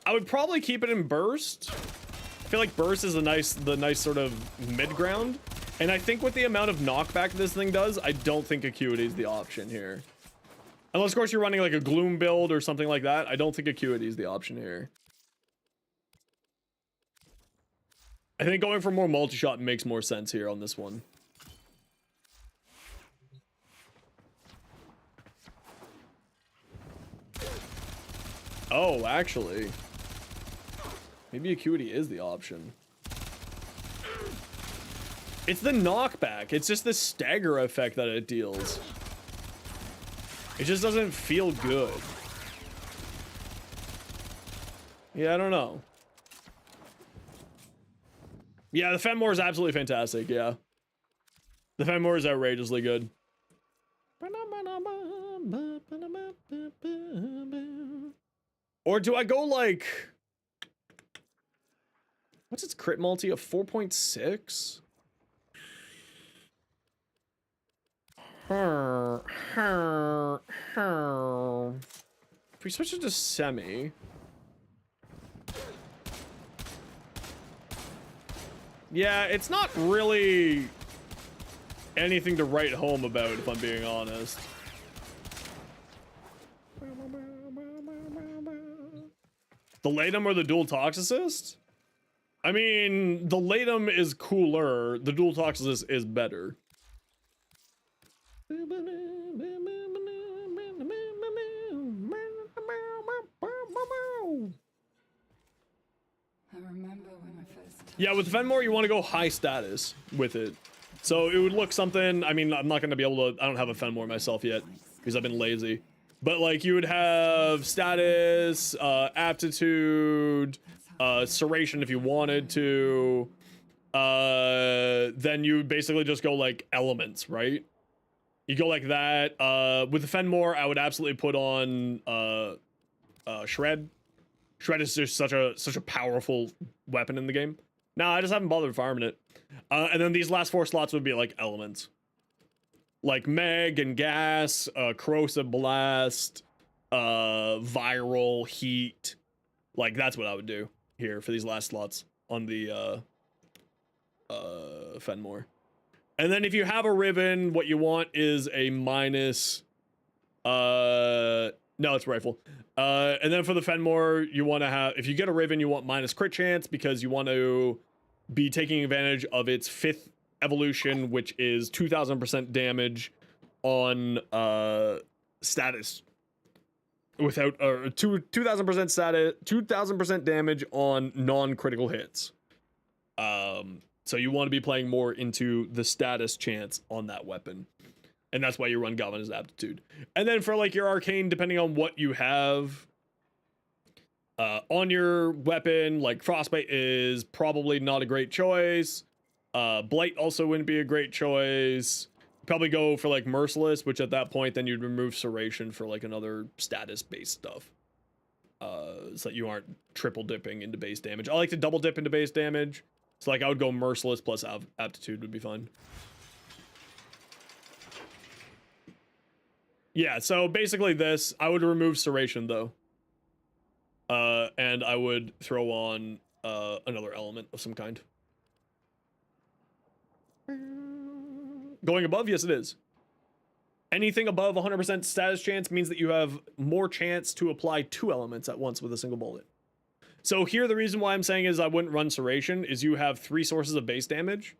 I would probably keep it in burst. I feel like burst is the nice sort of mid ground. And I think with the amount of knockback this thing does, I don't think acuity is the option here. Unless, of course, you're running like a gloom build or something like that. I don't think acuity is the option here. I think going for more multi-shot makes more sense here on this one. Oh, actually. Maybe acuity is the option. It's the knockback. It's just the stagger effect that it deals. It just doesn't feel good. Yeah, I don't know. Yeah, the Fenmore is absolutely fantastic, yeah. The Fenmore is outrageously good. Or do I go like... What's its crit multi? A 4.6? If we switch it to semi. Yeah, it's not really anything to write home about, if I'm being honest. The Latum or the dual Toxicist? I mean, the Latum is cooler, the dual Toxicist is better. I remember when I first. Yeah, with Fenmore, you want to go high status with it. So it would look something, I mean, I'm not going to be able to, I don't have a Fenmore myself yet, because I've been lazy. But like, you would have status, aptitude, serration if you wanted to. Then you basically just go like elements, right? You go like that. With the Fenmore, I would absolutely put on Shred. Shred is just such a powerful weapon in the game. No, I just haven't bothered farming it. And then these last 4 slots would be like elements. Like Meg and Gas, Corrosive Blast, Viral, Heat. Like, that's what I would do here for these last slots on the Fenmore. And then if you have a Riven, what you want is a minus... no, it's Rifle. And then for the Fenmore, you want to have... If you get a Riven, you want minus crit chance because you want to be taking advantage of its 5th evolution, which is 2000% damage on status. Without 2000% status, 2000% damage on non-critical hits. So you want to be playing more into the status chance on that weapon. And that's why you run Galvanized Aptitude. And then for like your Arcane, depending on what you have on your weapon, like Frostbite is probably not a great choice. Blight also wouldn't be a great choice. Probably go for like Merciless, which at that point then you'd remove Serration for like another status-based stuff. So that you aren't triple dipping into base damage. I like to double dip into base damage. So like I would go Merciless plus Aptitude would be fine. Yeah, so basically this, I would remove Serration though. And I would throw on another element of some kind. Going above? Yes, it is. Anything above 100% status chance means that you have more chance to apply 2 elements at once with a single bullet. So here, the reason why I'm saying is I wouldn't run Serration is you have 3 sources of base damage.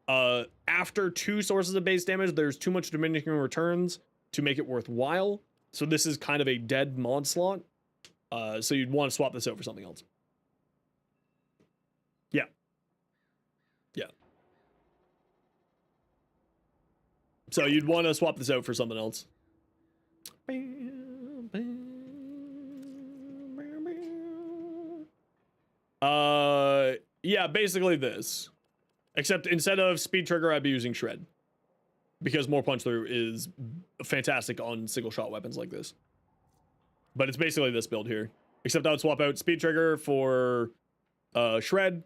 After 2 sources of base damage, there's too much diminishing returns to make it worthwhile. So this is kind of a dead mod slot. So you'd want to swap this out for something else. Yeah. Yeah. So you'd want to swap this out for something else. Yeah, basically this. Except instead of Speed Trigger, I'd be using Shred. Because more punch through is fantastic on single shot weapons like this. But it's basically this build here. Except I would swap out Speed Trigger for Shred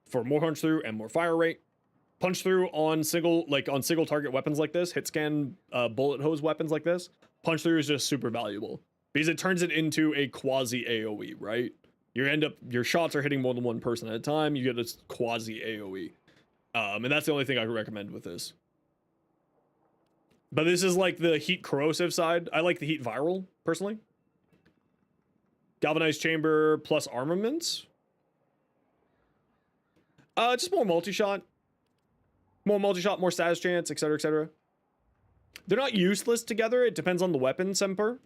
for more punch through and more fire rate. Punch through on single target weapons like this, hit scan bullet hose weapons like this. Punch through is just super valuable because it turns it into a quasi AoE, right? Your shots are hitting more than one person at a time. You get a quasi AoE. And that's the only thing I would recommend with this. But this is like the heat corrosive side. I like the heat viral personally. Galvanized chamber plus armaments. Just more multi-shot. More multi-shot, more status chance, etc., etc. They're not useless together. It depends on the weapon, Semper.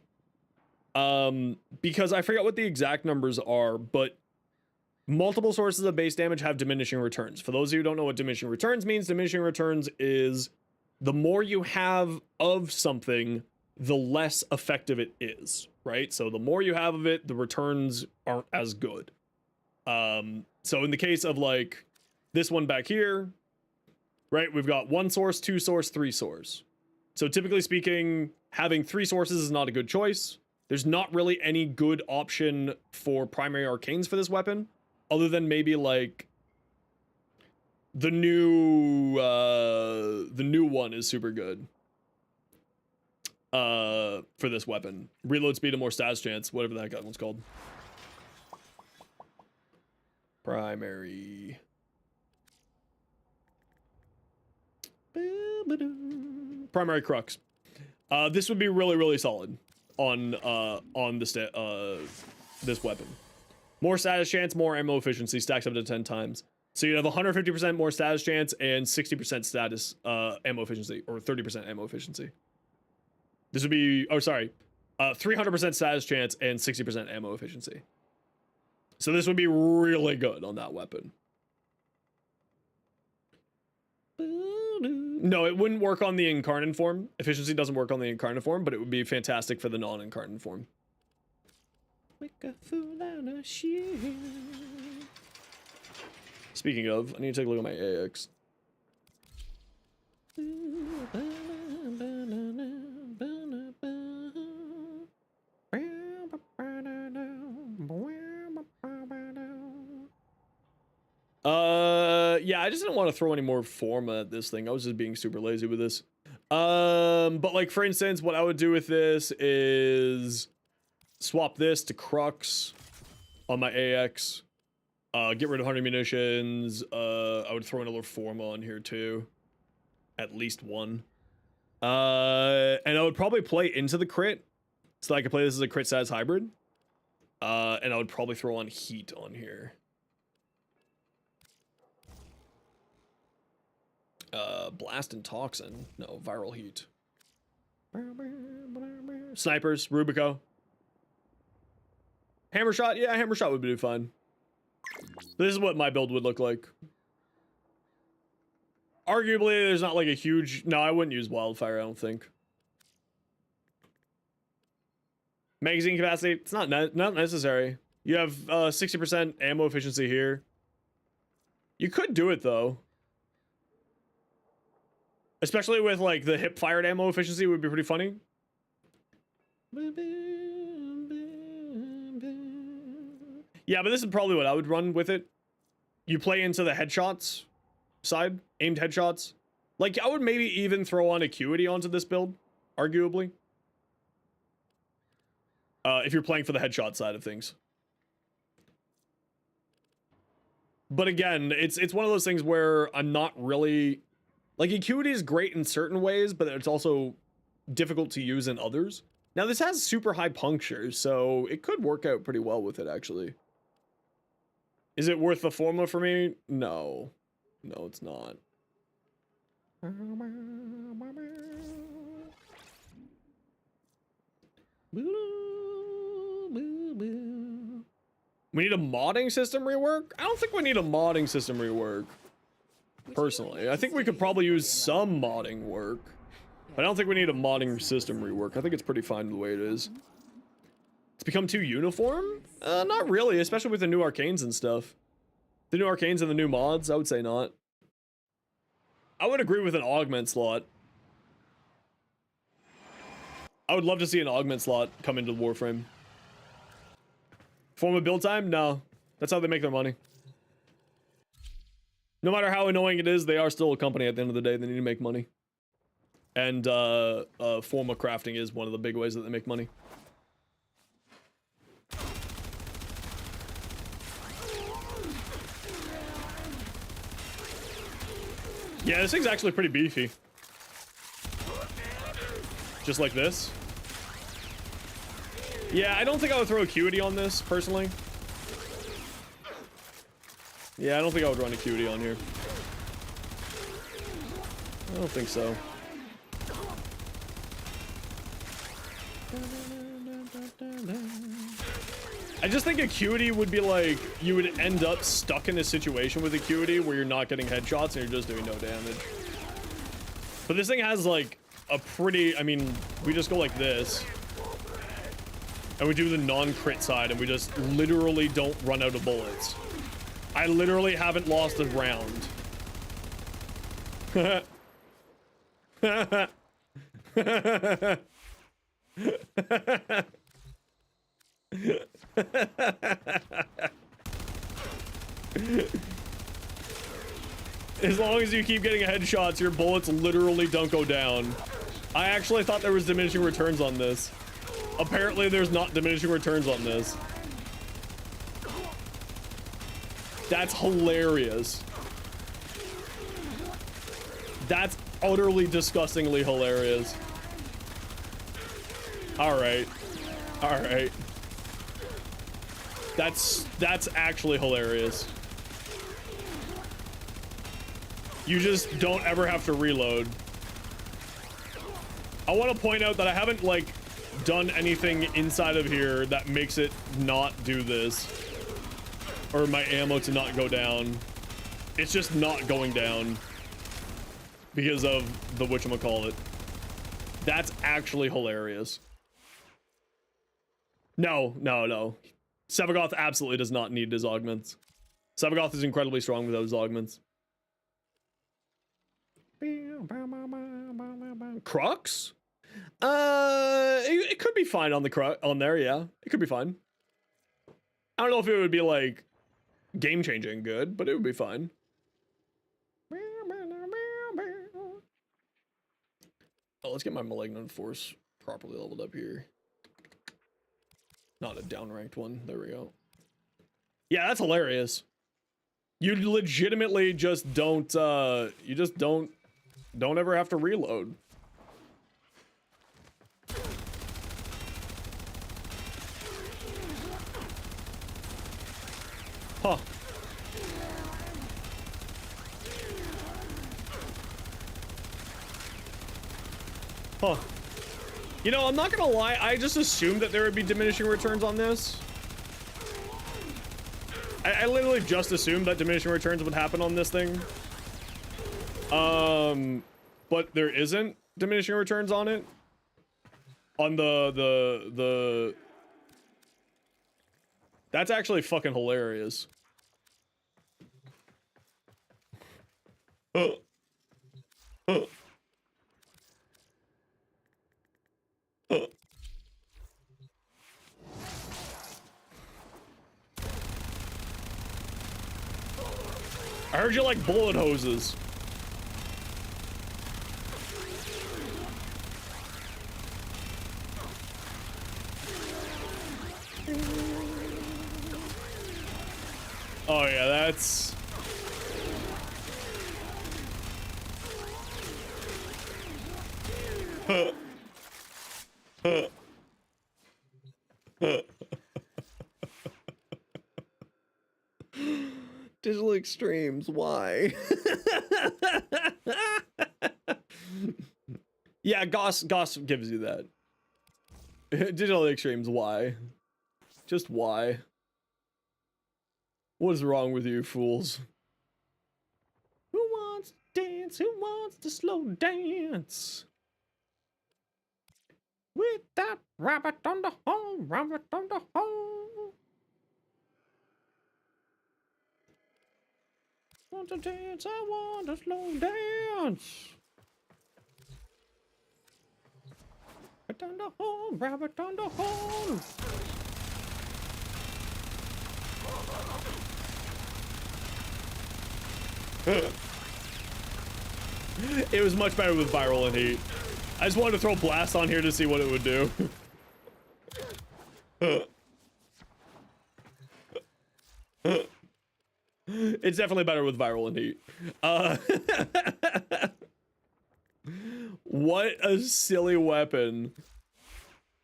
Because I forget what the exact numbers are, but multiple sources of base damage have diminishing returns. For those of you who don't know what diminishing returns means, diminishing returns is the more you have of something, the less effective it is, right? So the more you have of it, the returns aren't as good. So in the case of like this one back here, right, we've got 1 source, 2 source, 3 source. So typically speaking, having 3 sources is not a good choice. There's not really any good option for primary arcanes for this weapon, other than maybe like the new one is super good. for this weapon. Reload speed and more stats chance, whatever that one's called. Primary. Primary crux. This would be really, really solid on this weapon. More status chance, more ammo efficiency, stacks up to 10 times. So you'd have 150% more status chance and 60% status ammo efficiency, or 30% ammo efficiency. This would be, oh sorry, 300% status chance and 60% ammo efficiency. So this would be really good on that weapon. No, it wouldn't work on the incarnate form. Efficiency doesn't work on the incarnate form, but it would be fantastic for the non-incarnate form. Speaking of, I need to take a look at my AX. Yeah, I just didn't want to throw any more forma at this thing. I was just being super lazy with this. But like, for instance, what I would do with this is swap this to Crux on my AX. Get rid of 100 munitions. I would throw in a little forma on here too. At least one. And I would probably play into the crit, so that I could play this as a crit status hybrid. And I would probably throw on heat on here. Blast and Toxin. No, viral heat. Snipers, Rubico. Hammer shot? Yeah, hammer shot would be fine. This is what my build would look like. Arguably, there's not like a huge... No, I wouldn't use wildfire, I don't think. Magazine capacity? It's not necessary. You have 60% ammo efficiency here. You could do it, though. Especially with, like, the hip-fired ammo efficiency would be pretty funny. Yeah, but this is probably what I would run with it. You play into the headshots side, aimed headshots. Like, I would maybe even throw on Acuity onto this build, arguably. If you're playing for the headshot side of things. But again, it's one of those things where I'm not really... Like, Acuity is great in certain ways, but it's also difficult to use in others. Now, this has super high puncture, so it could work out pretty well with it, actually. Is it worth the forma for me? No. No, it's not. We need a modding system rework? I don't think we need a modding system rework. Personally, I think we could probably use some modding work. But I don't think we need a modding system rework. I think it's pretty fine the way it is. It's become too uniform? Not really, especially with the new arcanes and stuff. The new arcanes and the new mods, I would say not. I would agree with an augment slot. I would love to see an augment slot come into Warframe. Form of build time? No. That's how they make their money. No matter how annoying it is, they are still a company at the end of the day. They need to make money. And forma crafting is one of the big ways that they make money. Yeah, this thing's actually pretty beefy. Just like this. Yeah, I don't think I would throw Acuity on this, personally. Yeah, I don't think I would run Acuity on here. I don't think so. I just think Acuity would be like, you would end up stuck in a situation with Acuity where you're not getting headshots and you're just doing no damage. But this thing has like a pretty, I mean, we just go like this. And we do the non-crit side and we just literally don't run out of bullets. I literally haven't lost a round. As long as you keep getting headshots, your bullets literally don't go down. I actually thought there was diminishing returns on this. Apparently there's not diminishing returns on this. That's hilarious. That's utterly disgustingly hilarious. All right. All right. That's actually hilarious. You just don't ever have to reload. I want to point out that I haven't like done anything inside of here that makes it not do this, or my ammo to not go down. It's just not going down because of the whatchamacallit. That's actually hilarious. No. Sevagoth absolutely does not need his augments. Sevagoth is incredibly strong without his augments. Crux? It could be fine on the crux on there, yeah. It could be fine. I don't know if it would be like game-changing good, but it would be fine. Oh, let's get my Malignant Force properly leveled up here. Not a downranked one. There we go. Yeah, that's hilarious. You legitimately just don't don't ever have to reload. Huh. Huh. You know, I'm not gonna lie, I just assumed that there would be diminishing returns on this. I literally just assumed that diminishing returns would happen on this thing. But there isn't diminishing returns on it. On the... That's actually fucking hilarious. I heard you like bullet hoses. Oh yeah, that's... Digital extremes, why? Yeah, Goss gives you that. Digital extremes, why? Just why? What is wrong with you fools? Who wants to dance? Who wants to slow dance? With that rabbit on the hole, rabbit on the hole. Want to dance, I want to slow dance. Rabbit on the hole, rabbit on the hole. It was much better with viral and heat. I just wanted to throw blast on here to see what it would do. It's definitely better with viral and heat. What a silly weapon.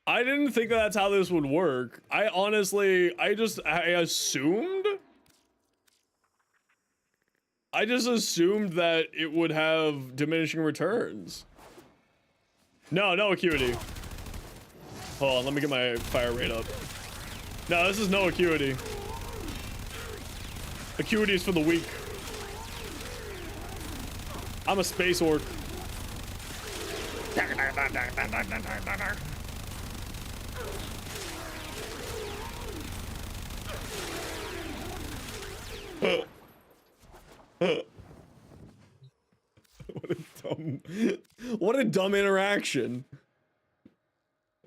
I didn't think that's how this would work. I honestly, I just assumed that it would have diminishing returns. No acuity. Hold on, let me get my fire rate up. No, this is no acuity. Acuity is for the weak. I'm a space orc. What a dumb interaction.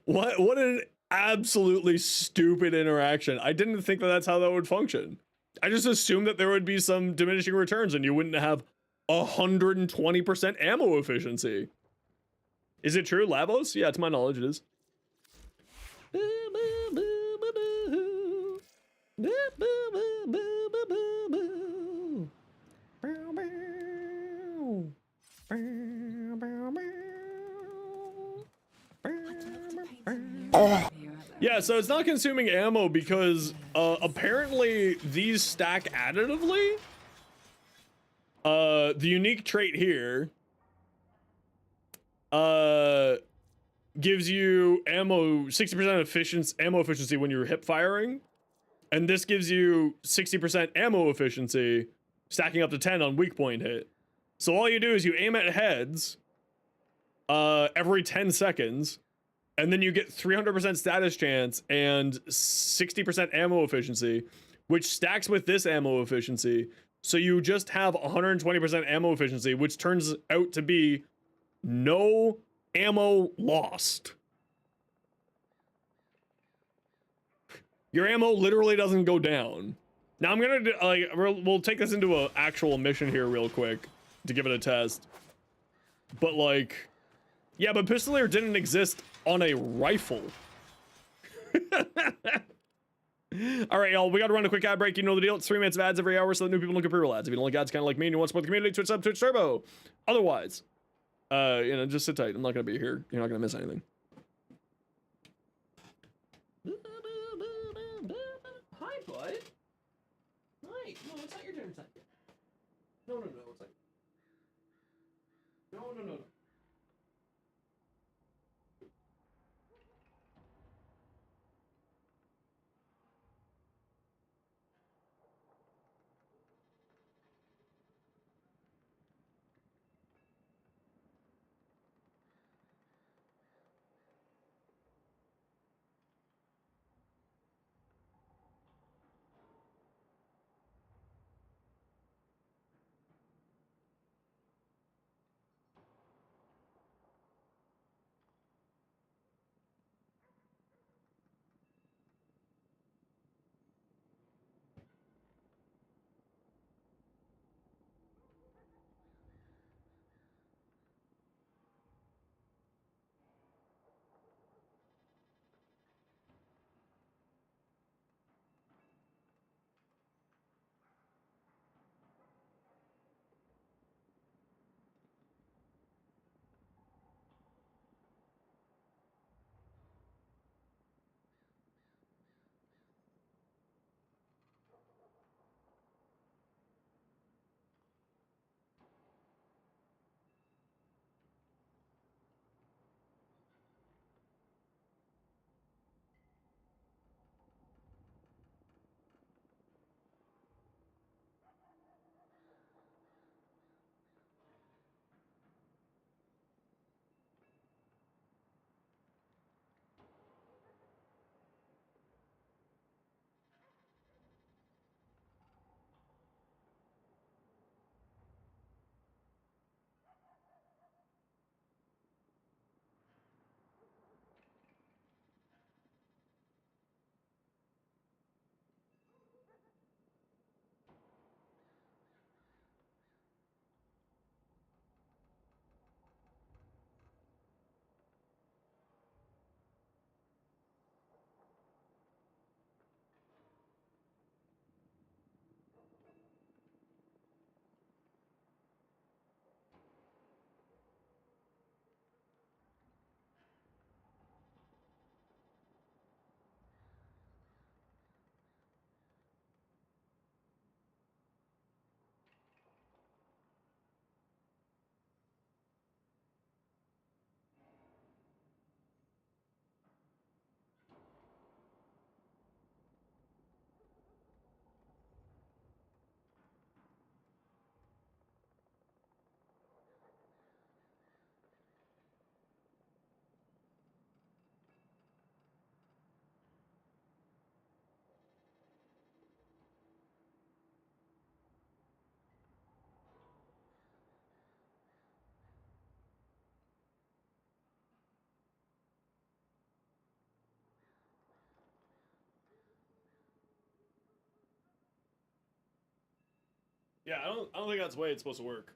What an absolutely stupid interaction. I didn't think that that's how that would function. I just assumed that there would be some diminishing returns and you wouldn't have 120% ammo efficiency. Is it true, Lavos? Yeah, to my knowledge, it is. Yeah, so it's not consuming ammo because apparently these stack additively. The unique trait here gives you 60% ammo efficiency when you're hip firing, and this gives you 60% ammo efficiency, stacking up to 10 on weak point hit. So all you do is you aim at heads every 10 seconds, and then you get 300% status chance and 60% ammo efficiency, which stacks with this ammo efficiency. So you just have 120% ammo efficiency, which turns out to be no ammo lost. Your ammo literally doesn't go down. Now I'm gonna do, like, we'll take this into an actual mission here real quick to give it a test. But like, yeah, but Pistolier didn't exist on a rifle. All right, y'all, we gotta run a quick ad break. You know the deal. It's 3 minutes of ads every hour so that new people don't get pre-roll ads. If you don't like ads kind of like me and you want to support the community, Twitch sub, Twitch Turbo. Otherwise, you know, just sit tight. I'm not gonna be here. You're not gonna miss anything. Hi, bud. Hi. No, it's not your turn. It's not. No, it's like. No. Yeah, I don't think that's the way it's supposed to work.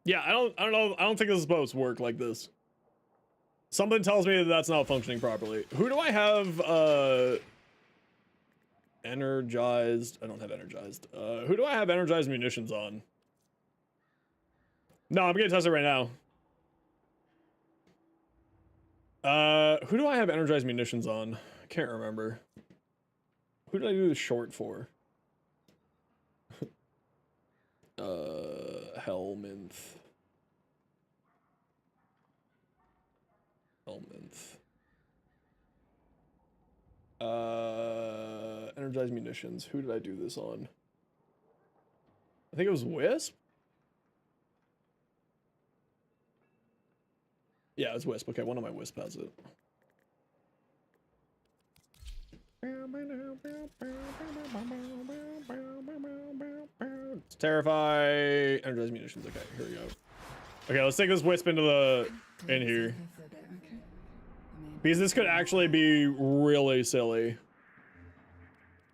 Yeah, I don't know. I don't think this is supposed to work like this. Something tells me that that's not functioning properly. Who do I have energized? I don't have energized. Who do I have energized munitions on? No, I'm gonna test it right now. Who do I have energized munitions on? I can't remember. Who did I do the short for? Helminth. Energized munitions. Who did I do this on? I think it was Wisp? Yeah, it was Wisp. Okay, one of my Wisp has it. It's Terrify. Energized munitions. Okay, here we go. Okay, let's take this Wisp into the... in here. Because this could actually be really silly.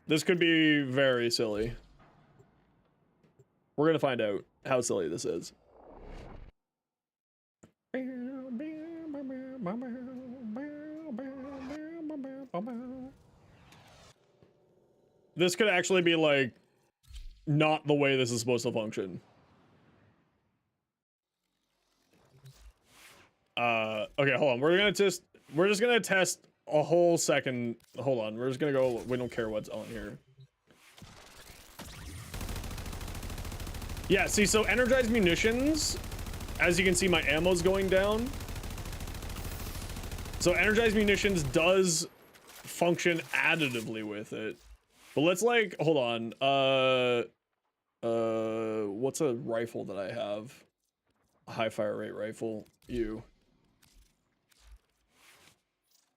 This could be very silly. We're gonna find out how silly this is. This could actually be like not the way this is supposed to function. Okay, hold on. We're just gonna test a whole second. Hold on. We're just gonna go. We don't care what's on here. Yeah, see, so energized munitions, as you can see, my ammo's going down. So energized munitions does function additively with it. But let's like, hold on. What's a rifle that I have? A high fire rate rifle.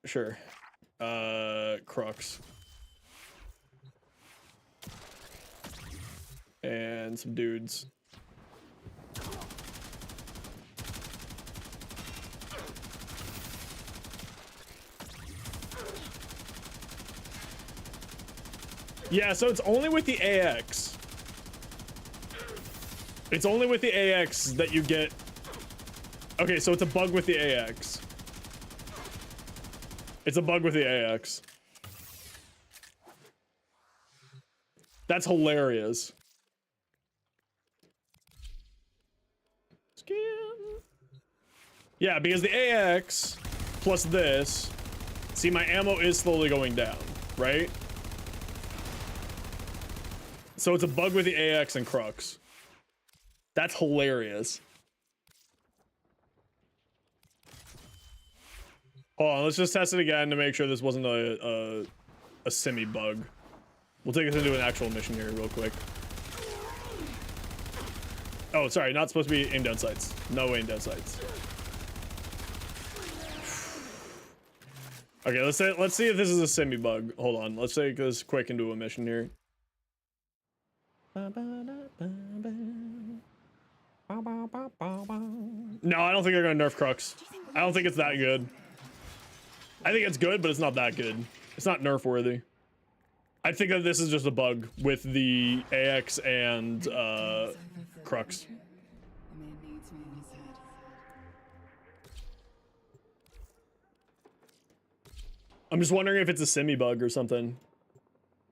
Sure. Crux. And some dudes. Yeah, so it's only with the AX. It's only with the AX that you get... Okay, so it's a bug with the AX. It's a bug with the AX. That's hilarious. Scan. Yeah, because the AX plus this... See, my ammo is slowly going down, right? So it's a bug with the AX and Crux. That's hilarious. Hold on, let's just test it again to make sure this wasn't a semi bug. We'll take this into an actual mission here real quick. Oh, sorry, not supposed to be aim down sights. No aim down sights. Okay, let's see if this is a semi bug. Hold on, let's take this quick into a mission here. No, I don't think they're gonna nerf Crux. I don't think it's that good. I think it's good, but it's not that good. It's not nerf worthy. I think that this is just a bug with the AX and Crux. I'm just wondering if it's a semi bug or something.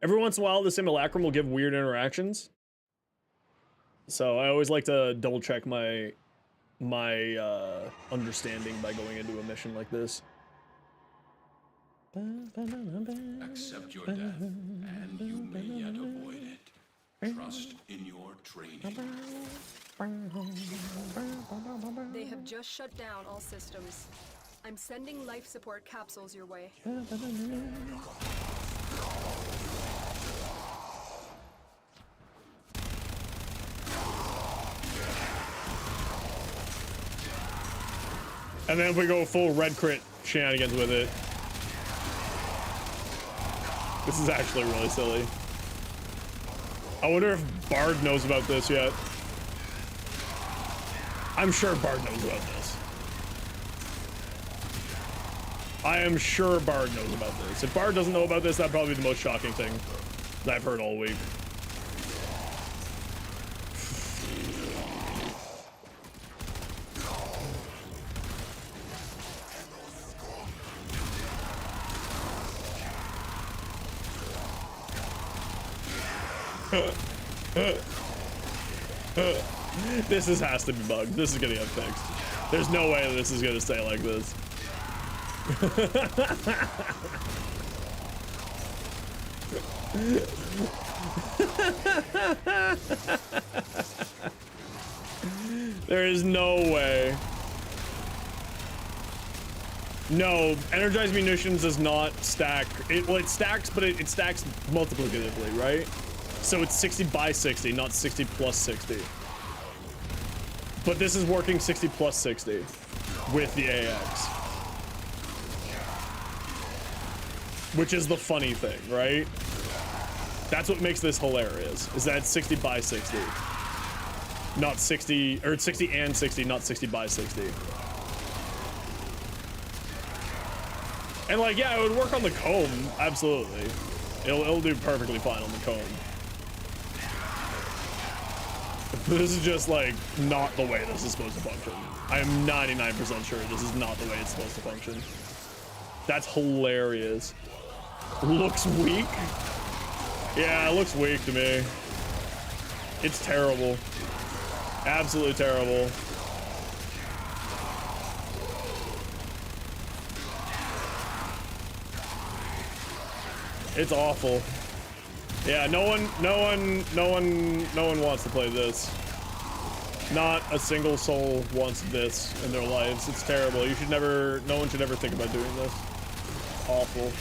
Every once in a while, the simulacrum will give weird interactions. So I always like to double check my understanding by going into a mission like this. Accept your death, and you may yet avoid it. Trust in your training. They have just shut down all systems. I'm sending life support capsules your way. And then if we go full red crit shenanigans with it. This is actually really silly. I wonder if Bard knows about this yet. I'm sure Bard knows about this. I am sure Bard knows about this. If Bard doesn't know about this, that'd probably be the most shocking thing that I've heard all week. This has to be bugged. This is gonna get fixed. There's no way this is gonna stay like this. There is no way. No, energized munitions does not stack. Well, it stacks, but it stacks multiplicatively, right? So it's 60 by 60, not 60 plus 60. But this is working 60 plus 60 with the AX. Which is the funny thing, right? That's what makes this hilarious, is that it's 60 by 60. Not 60, or it's 60 and 60, not 60 by 60. And like, yeah, it would work on the comb, absolutely. It'll do perfectly fine on the comb. But this is just like not the way this is supposed to function. I am 99% sure this is not the way it's supposed to function. That's hilarious. Looks weak? Yeah, it looks weak to me. It's terrible. Absolutely terrible. It's awful. Yeah, no one wants to play this. Not a single soul wants this in their lives. It's terrible. You should never, no one should ever think about doing this. Awful.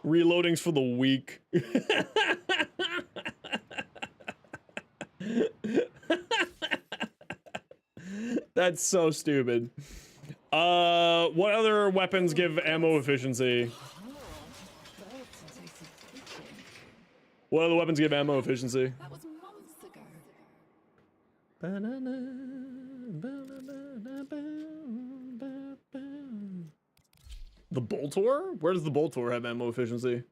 Reloading's for the weak. That's so stupid. What other weapons give ammo efficiency? What other weapons give ammo efficiency? That was months ago. The Boltor? Where does the Boltor have ammo efficiency?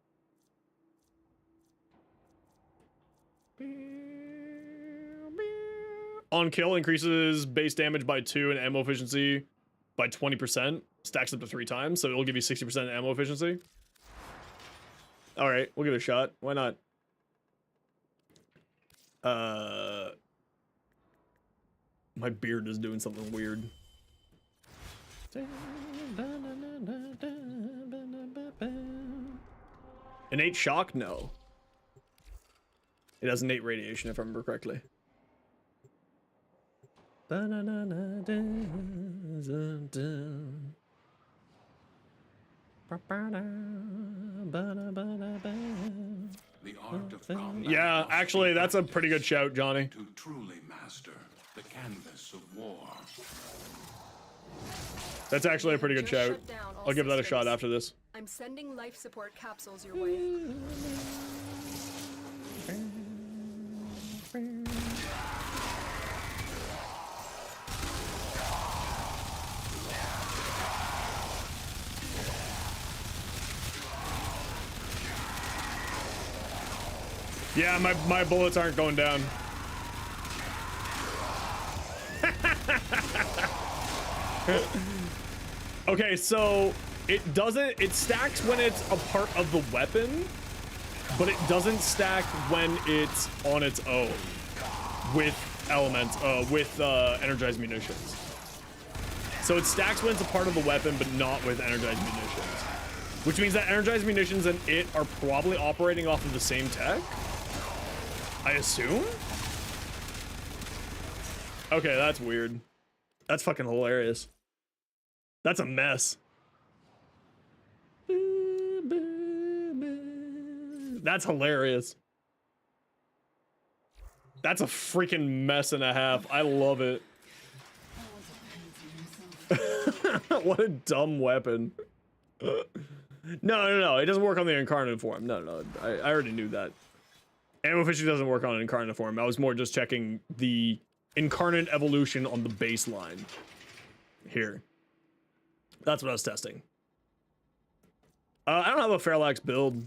On kill increases base damage by 2 and ammo efficiency by 20%. Stacks up to 3 times, so it'll give you 60% ammo efficiency. Alright, we'll give it a shot. Why not? My beard is doing something weird. Innate shock? No. It has innate radiation, if I remember correctly. The art of combat Yeah, actually, that's a pretty good shout, Johnny. to truly master the canvas of war. That's actually a pretty good Just shout. shut down all I'll give that a shot systems. after this. I'm sending life support capsules your way. Yeah, my bullets aren't going down. Okay, so it stacks when it's a part of the weapon, but it doesn't stack when it's on its own with energized munitions. So it stacks when it's a part of the weapon, but not with energized munitions. Which means that energized munitions and it are probably operating off of the same tech, I assume? Okay, that's weird. That's fucking hilarious. That's a mess. That's hilarious. That's a freaking mess and a half. I love it. What a dumb weapon. No. It doesn't work on the incarnate form. No. I already knew that. Ammo efficiency doesn't work on an incarnate form. I was more just checking the incarnate evolution on the baseline. Here. That's what I was testing. I don't have a Parallax build.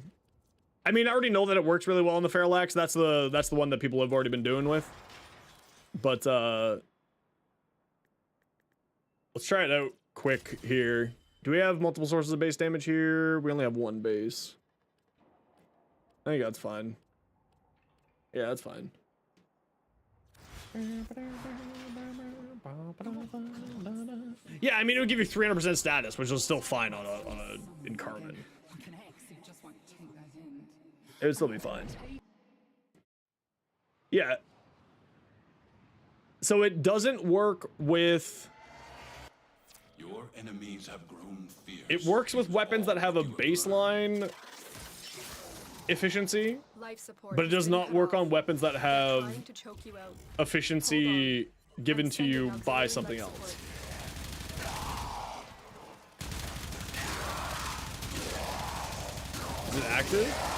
I mean, I already know that it works really well on the Parallax. That's the one that people have already been doing with. But Let's try it out quick here. Do we have multiple sources of base damage here? We only have one base. I think that's fine. Yeah, that's fine. Yeah, I mean, it would give you 300% status, which is still fine on a in Carmen. It would still be fine. Yeah. So it doesn't work with... Your enemies have grown fierce. It works with weapons that have a baseline efficiency, but it does not work on weapons that have efficiency given to you by something else. Is it active?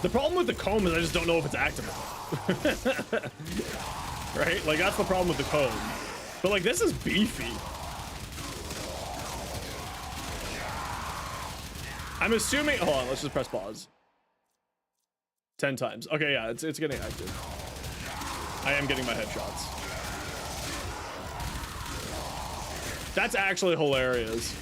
The problem with the comb is I just don't know if it's active. Right? Like, that's the problem with the comb. But, like, this is beefy. I'm assuming... Hold on, let's just press pause. 10 times. Okay, yeah, it's getting active. I am getting my headshots. That's actually hilarious.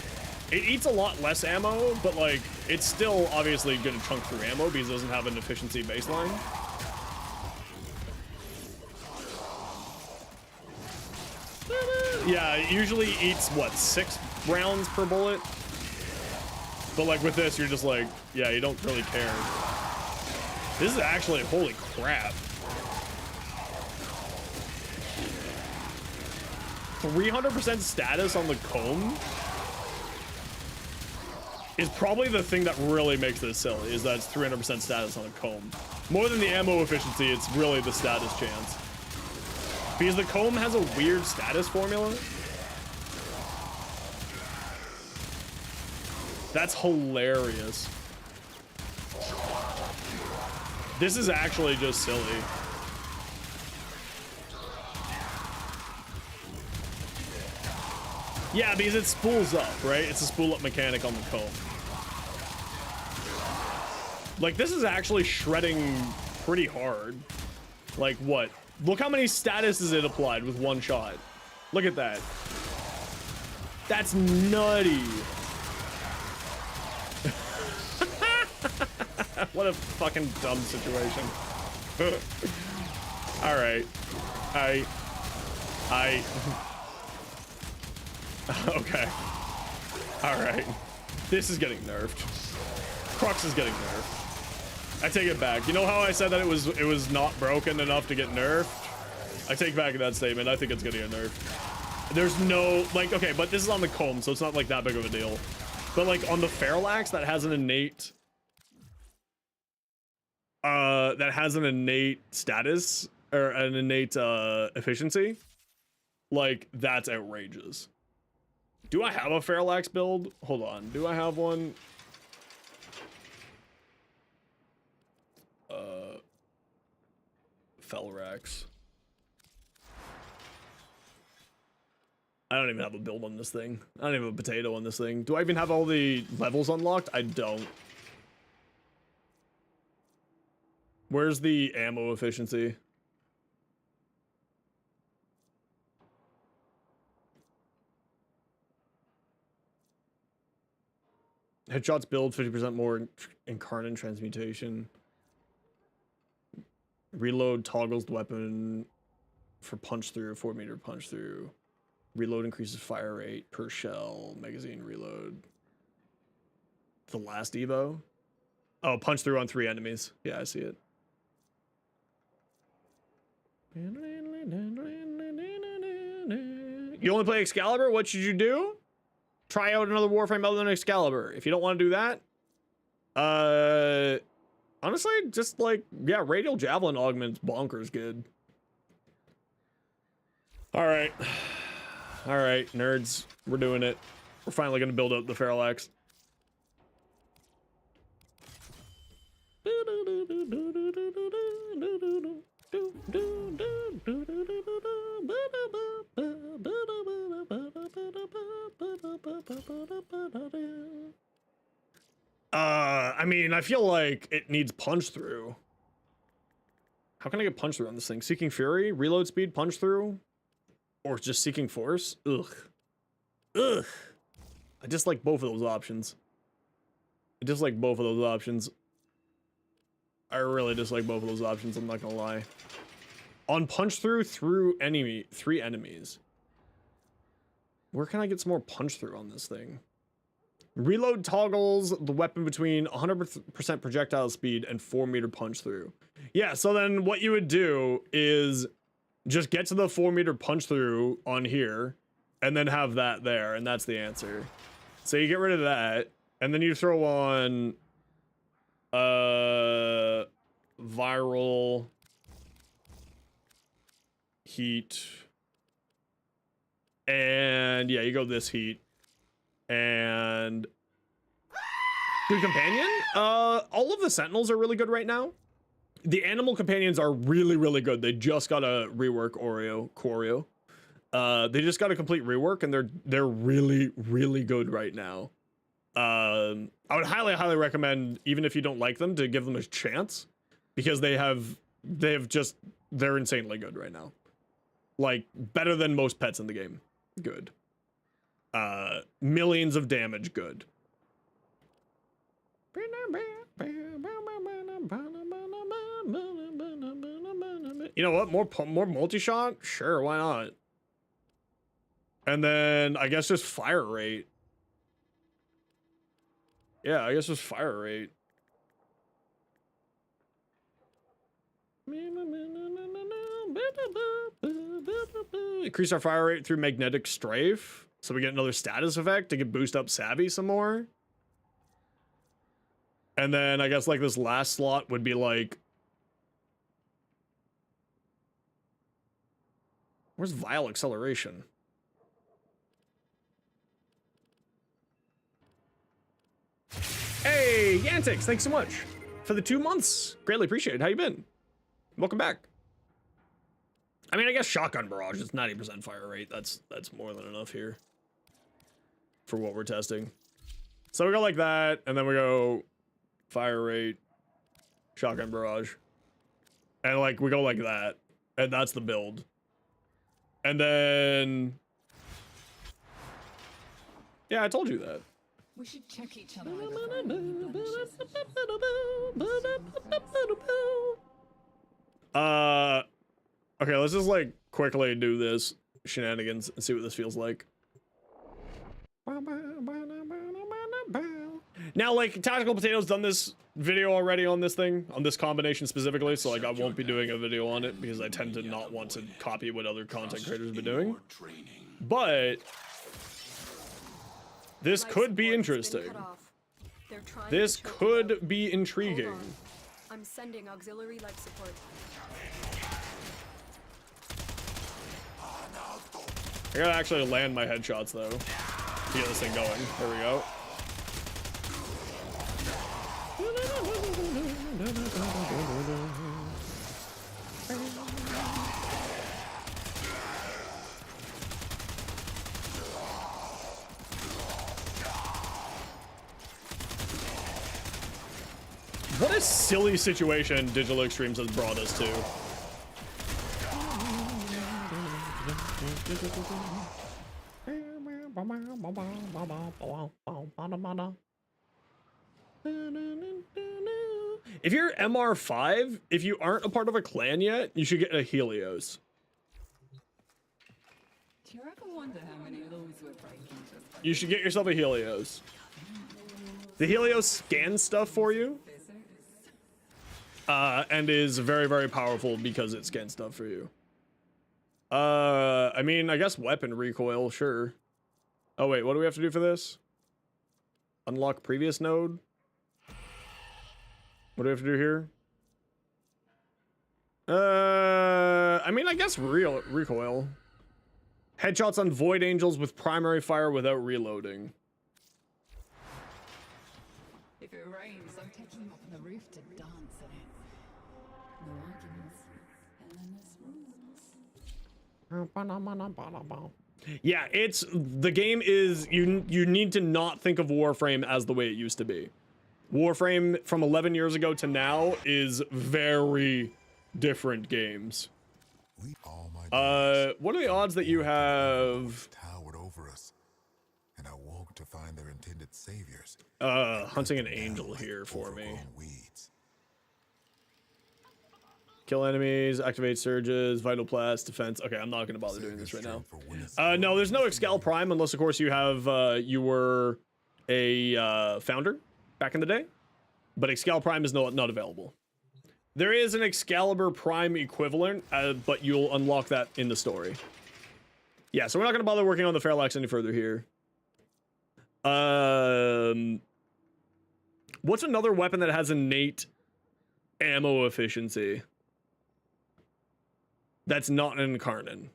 It eats a lot less ammo, but, like, it's still obviously gonna chunk through ammo because it doesn't have an efficiency baseline. Yeah, it usually eats, what, 6 rounds per bullet? But, like, with this, you're just like, yeah, you don't really care. This is actually, holy crap. 300% status on the comb is probably the thing that really makes this silly, is that it's 300% status on a comb. More than the ammo efficiency, it's really the status chance. Because the comb has a weird status formula. That's hilarious. This is actually just silly. Yeah, because it spools up, right? It's a spool up mechanic on the comb. Like, this is actually shredding pretty hard. Like, what? Look how many statuses it applied with one shot. Look at that. That's nutty. What a fucking dumb situation. All right. Okay. All right. This is getting nerfed. Crux is getting nerfed. I take it back. You know how I said that it was not broken enough to get nerfed? I take back that statement. I think it's gonna get nerfed. There's no, like, okay, but this is on the comb, so it's not like that big of a deal. But like on the Parallax, that has an innate status or an innate efficiency. Like, that's outrageous. Do I have a Parallax build? Hold on. Do I have one? Felrax. I don't even have a build on this thing. I don't even have a potato on this thing. Do I even have all the levels unlocked? I don't. Where's the ammo efficiency? Headshots build 50% more incarnate transmutation. Reload toggles the weapon for punch through, 4-meter punch through. Reload increases fire rate per shell. Magazine reload. The last Evo? Oh, punch through on 3 enemies. Yeah, I see it. You only play Excalibur? What should you do? Try out another Warframe other than Excalibur. If you don't want to do that, honestly, just like, yeah, Radial Javelin augment's bonkers good. All right, nerds, we're doing it. We're finally gonna build up the Parallax. I mean, I feel like it needs punch through. How can I get punch through on this thing? Seeking Fury, reload speed, punch through. Or just Seeking Force? Ugh. Ugh. I dislike both of those options. I dislike both of those options. I really dislike both of those options, I'm not gonna lie. On punch through 3 enemies. Where can I get some more punch through on this thing? Reload toggles the weapon between 100% projectile speed and 4-meter punch through. Yeah, so then what you would do is just get to the 4-meter punch through on here and then have that there, and that's the answer. So you get rid of that, and then you throw on viral heat, and yeah, you go this heat, and good companion. All of the sentinels are really good right now. The animal companions are really, really good. They just got a rework choreo. They just got a complete rework, and they're really, really good right now. I would highly recommend, even if you don't like them, to give them a chance, because they're insanely good right now. Like, better than most pets in the game. Good. Millions of damage, good. You know what? More multi-shot? Sure, why not? And then I guess just fire rate. Yeah, I guess just fire rate. Increase our fire rate through magnetic strafe, so we get another status effect to boost up savvy some more. And then I guess like this last slot would be like, where's vile acceleration? Hey, Yantix, thanks so much for the 2 months. Greatly appreciate it. How you been? Welcome back. I mean, I guess shotgun barrage is 90% fire rate. That's more than enough here for what we're testing. So we go like that, and then we go fire rate, shotgun barrage, and like we go like that, and that's the build. And then, yeah, I told you that. We should check each other. Okay, let's just like quickly do this shenanigans and see what this feels like. Now, like, Tactical Potato's done this video already on this thing, on this combination specifically, so like I won't be doing a video on it because I tend to not want to copy what other content creators have been doing. But this could be interesting. This could be intriguing. I'm sending auxiliary life support. I gotta actually land my headshots though to get this thing going. There we go. What a silly situation Digital Extremes has brought us to. If you're MR5, if you aren't a part of a clan yet, you should get a Helios. Do you ever wonder how many of those we're breaking just by You should get yourself a Helios. The Helios scans stuff for you. And is very, very powerful because it scans stuff for you. I mean, I guess weapon recoil, sure. Oh wait, what do we have to do for this? Unlock previous node? What do we have to do here? I mean, I guess recoil. Headshots on Void Angels with primary fire without reloading. If it rains, I'm taking you up on the roof to dance in it. No arguments, endless rules. Yeah, it's the game is you need to not think of Warframe as the way it used to be. Warframe from 11 years ago to now is very different games. What are the odds that you have towered over us, and I woke to find their intended saviors. Hunting an angel here for me. Kill enemies, activate surges, vital blast, defense. Okay, I'm not gonna bother doing this right now. No, there's no Excal Prime unless, of course, you have you were a founder back in the day, but Excal Prime is not available. There is an Excalibur Prime equivalent, but you'll unlock that in the story. Yeah, so we're not gonna bother working on the Parallax any further here. What's another weapon that has innate ammo efficiency? That's not an Incarnon.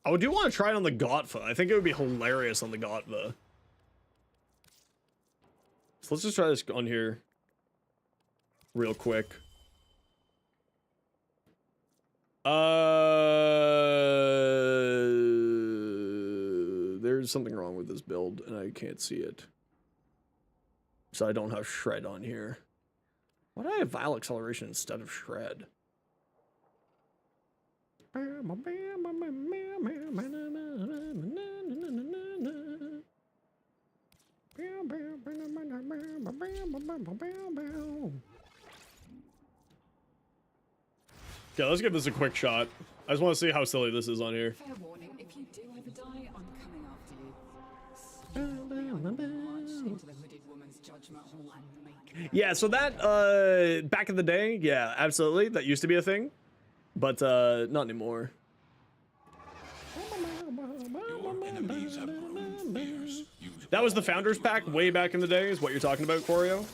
I do want to try it on the Gotva. I think it would be hilarious on the Gotva. So let's just try this on here real quick. There's something wrong with this build and I can't see it. So I don't have Shred on here. Why do I have Vile Acceleration instead of Shred? Okay, let's give this a quick shot. I just want to see how silly this is on here. Fair warning, if you do ever die, I'm coming after you. Into the hooded woman's judgment hall and make Yeah, so that back in the day, yeah, absolutely, that used to be a thing, but not anymore. That was the Founders Pack way back in the day, is what you're talking about, Corio.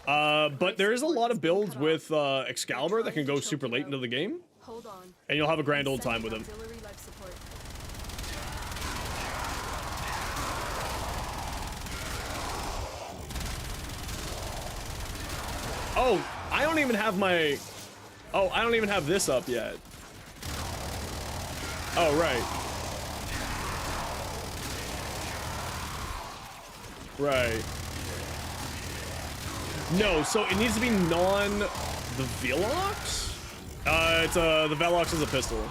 But there is a lot of builds with Excalibur that can go super late into the game, and you'll have a grand old time with them. Oh, I don't even have my... Oh, I don't even have this up yet. Oh, right. Right. No, so it needs to be non... the Velox? It's the Velox is a pistol.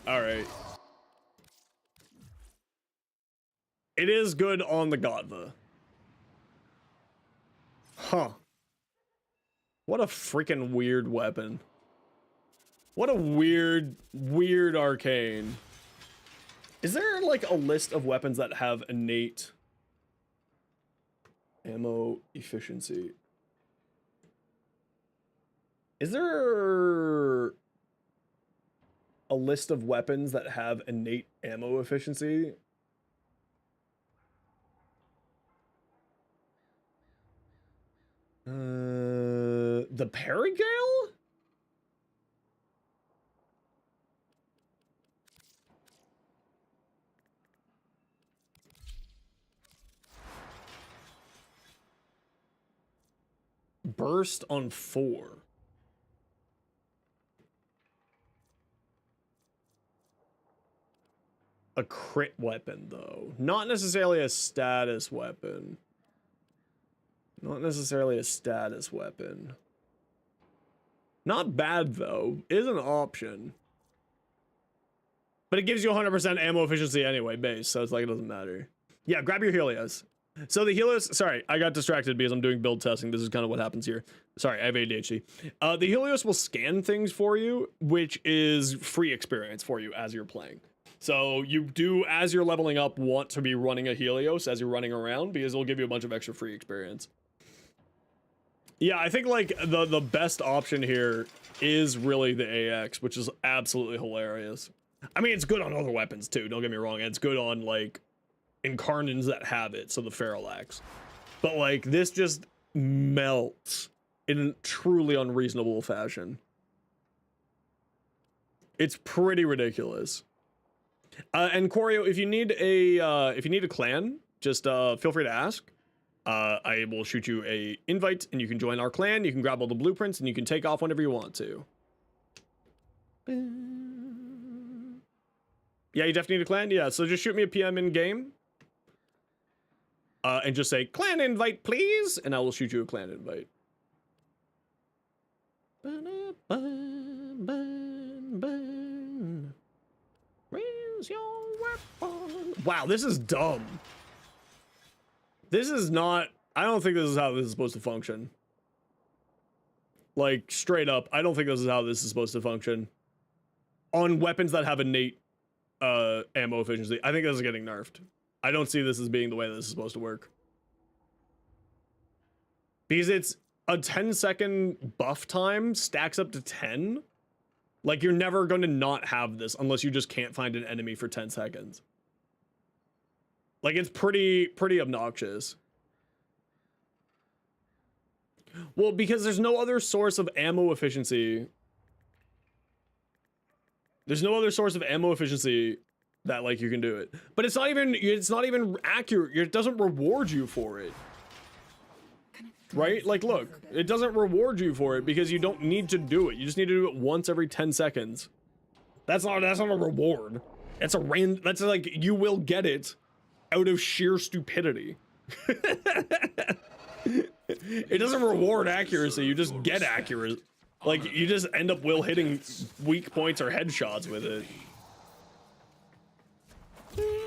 Alright. It is good on the Gotva. Huh. What a freaking weird weapon. What a weird arcane. Is there like a list of weapons that have innate ammo efficiency? Is there a list of weapons that have innate ammo efficiency? The Perigale? Burst on 4. A crit weapon, though. Not necessarily a status weapon. Not necessarily a status weapon. Not bad, though. Is an option. But it gives you 100% ammo efficiency anyway, base, so it's like it doesn't matter. Yeah, grab your Helios. So the Helios, sorry, I got distracted because I'm doing build testing. This is kind of what happens here. Sorry, I have ADHD. The Helios will scan things for you, which is free experience for you as you're playing. So you do, as you're leveling up, want to be running a Helios as you're running around because it'll give you a bunch of extra free experience. Yeah, I think like the best option here is really the AX, which is absolutely hilarious. I mean, it's good on other weapons too, don't get me wrong. It's good on like Incarnons that have it, so the Parallax. But like this just melts in a truly unreasonable fashion. It's pretty ridiculous. And Corio, if you need a clan, just feel free to ask. I will shoot you a invite, and you can join our clan. You can grab all the blueprints, and you can take off whenever you want to. Yeah, you definitely need a clan. Yeah, so just shoot me a PM in game, and just say clan invite, please, and I will shoot you a clan invite. Raise your weapon. Wow, this is dumb. This is not. I don't think this is how this is supposed to function. Like, straight up, I don't think this is how this is supposed to function. On weapons that have innate ammo efficiency, I think this is getting nerfed. I don't see this as being the way this is supposed to work. Because it's a 10-second buff time stacks up to 10. Like, you're never going to not have this unless you just can't find an enemy for 10 seconds. Like, it's pretty obnoxious. Well, because there's no other source of ammo efficiency. There's no other source of ammo efficiency that, like, you can do it. But it's not even accurate. It doesn't reward you for it. Right? Like, look, it doesn't reward you for it because you don't need to do it. You just need to do it once every 10 seconds. That's not a reward. That's like, you will get it out of sheer stupidity. It doesn't reward accuracy, you just get accurate. Like, you just end up hitting weak points or headshots with it.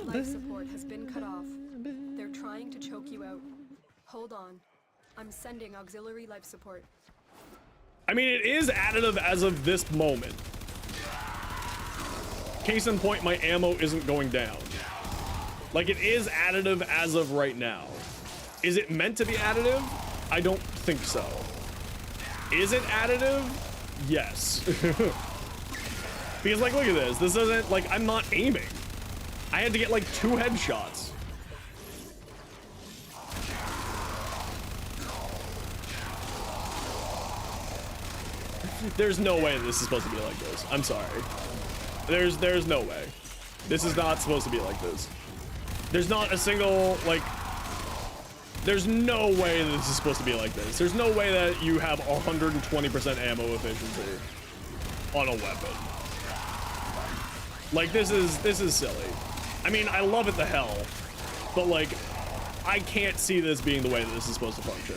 Life support has been cut off. They're trying to choke you out. Hold on. I'm sending auxiliary life support. I mean, it is additive as of this moment. Case in point, my ammo isn't going down. Like, it is additive as of right now. Is it meant to be additive? I don't think so. Is it additive? Yes. Because, like, look at this. This isn't, like, I'm not aiming. I had to get, like, 2 headshots. There's no way this is supposed to be like this. I'm sorry. There's no way. This is not supposed to be like this. There's not a single, like, there's no way that this is supposed to be like this. There's no way that you have 120% ammo efficiency on a weapon. Like, this is silly. I mean, I love it to hell, but, like, I can't see this being the way that this is supposed to function.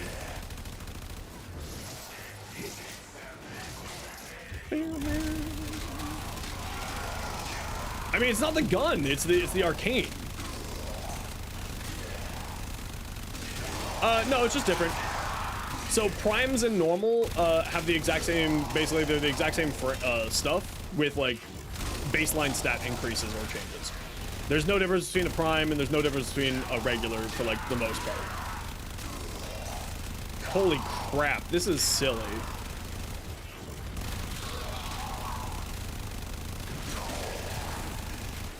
I mean, it's not the gun, it's the arcane. No, it's just different. So primes and normal have the exact same, basically they're the exact same stuff with, like, baseline stat increases or changes. There's no difference between a prime and there's no difference between a regular for, like, the most part. Holy crap, this is silly.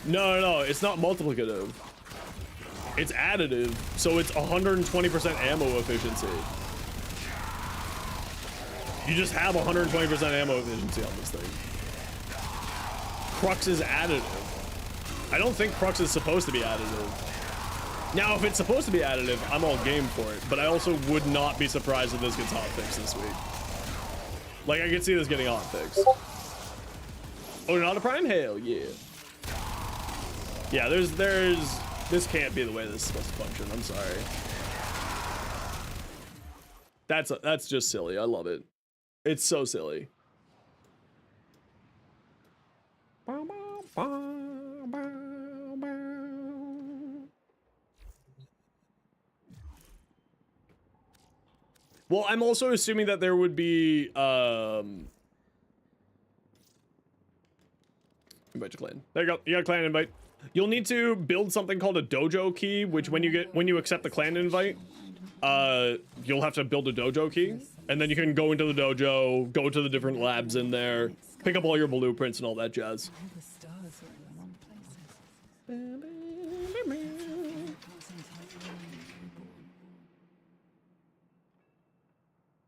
No, it's not multiplicative. It's additive, so it's 120% ammo efficiency. You just have 120% ammo efficiency on this thing. Crux is additive. I don't think Crux is supposed to be additive. Now, if it's supposed to be additive, I'm all game for it, but I also would not be surprised if this gets hotfixed this week. Like, I could see this getting hotfixed. Oh, not a prime? Hell yeah. Yeah, this can't be the way this is supposed to function. I'm sorry. That's just silly. I love it. It's so silly. Well, I'm also assuming that there would be invite to clan. There you go. You got a clan invite. You'll need to build something called a dojo key, which when you accept the clan invite, you'll have to build a dojo key, and then you can go into the dojo, go to the different labs in there, pick up all your blueprints and all that jazz.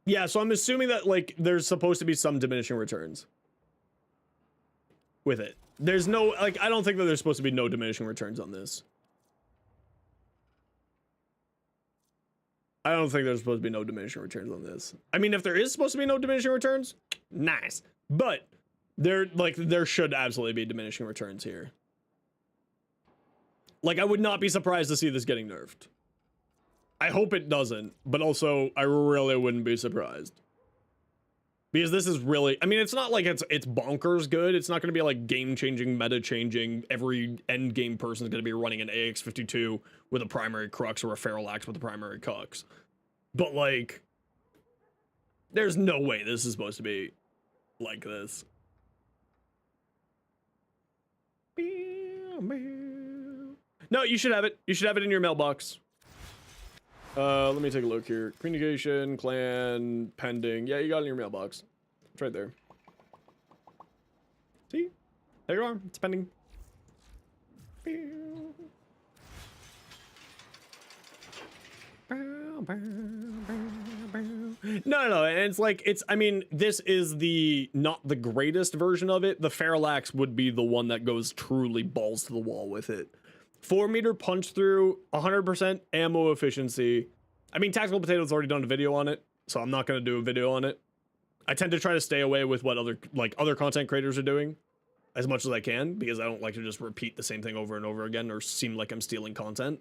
Yeah, so I'm assuming that, like, there's supposed to be some diminishing returns. with it. There's no, like, I don't think that there's supposed to be no diminishing returns on this. I don't think there's supposed to be no diminishing returns on this. I mean, if there is supposed to be no diminishing returns, nice. But there should absolutely be diminishing returns here. Like, I would not be surprised to see this getting nerfed. I hope it doesn't, but also I really wouldn't be surprised. Because this is really, I mean, it's not like it's bonkers good. It's not going to be like game-changing, meta-changing. Every end game person is going to be running an AX52 with a primary crux or a feral axe with a primary crux. But like, there's no way this is supposed to be like this. No, you should have it. You should have it in your mailbox. Let me take a look here. Communication, clan, pending. Yeah, you got it in your mailbox. It's right there. See? There you are. It's pending. No. And it's like, I mean, this is not the greatest version of it. The feral axe would be the one that goes truly balls to the wall with it. 4-meter punch through, 100% ammo efficiency. I mean, Tactical Potato's already done a video on it, so I'm not going to do a video on it. I tend to try to stay away with what other content creators are doing as much as I can, because I don't like to just repeat the same thing over and over again or seem like I'm stealing content.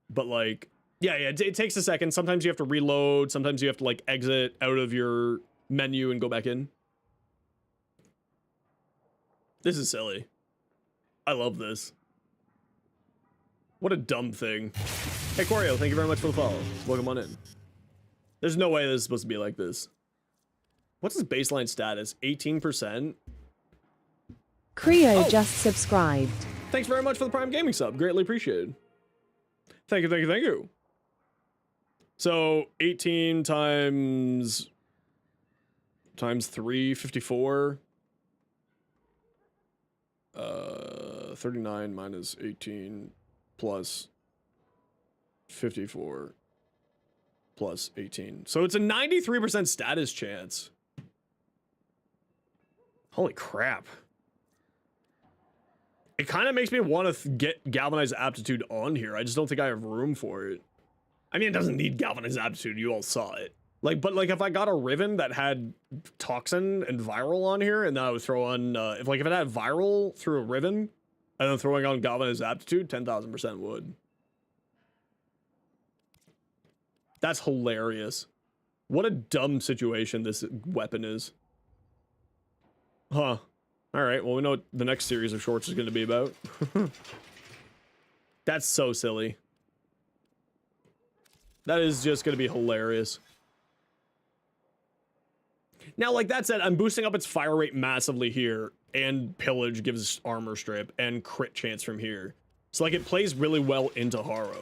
But like, yeah, it takes a second. Sometimes you have to reload. Sometimes you have to like exit out of your menu and go back in. This is silly. I love this. What a dumb thing. Hey, Corio, thank you very much for the follow. Welcome on in. There's no way this is supposed to be like this. What's his baseline status? 18%? Creo just subscribed. Thanks very much for the Prime Gaming sub. Greatly appreciated. Thank you. So, 18 times 3, 54. 39 minus 18 plus 54 plus 18. So it's a 93% status chance. Holy crap. It kind of makes me want to get Galvanized Aptitude on here. I just don't think I have room for it. I mean, it doesn't need Galvanized Aptitude. You all saw it. But if I got a Riven that had Toxin and Viral on here, and then I would throw on, if it had Viral through a Riven, and then throwing on Galvanized Aptitude, 10,000% would. That's hilarious. What a dumb situation this weapon is. Huh. Alright, well, we know what the next series of shorts is going to be about. That's so silly. That is just going to be hilarious. Now, like that said, I'm boosting up its fire rate massively here, and Pillage gives armor strip, and crit chance from here. So, like, it plays really well into Haro.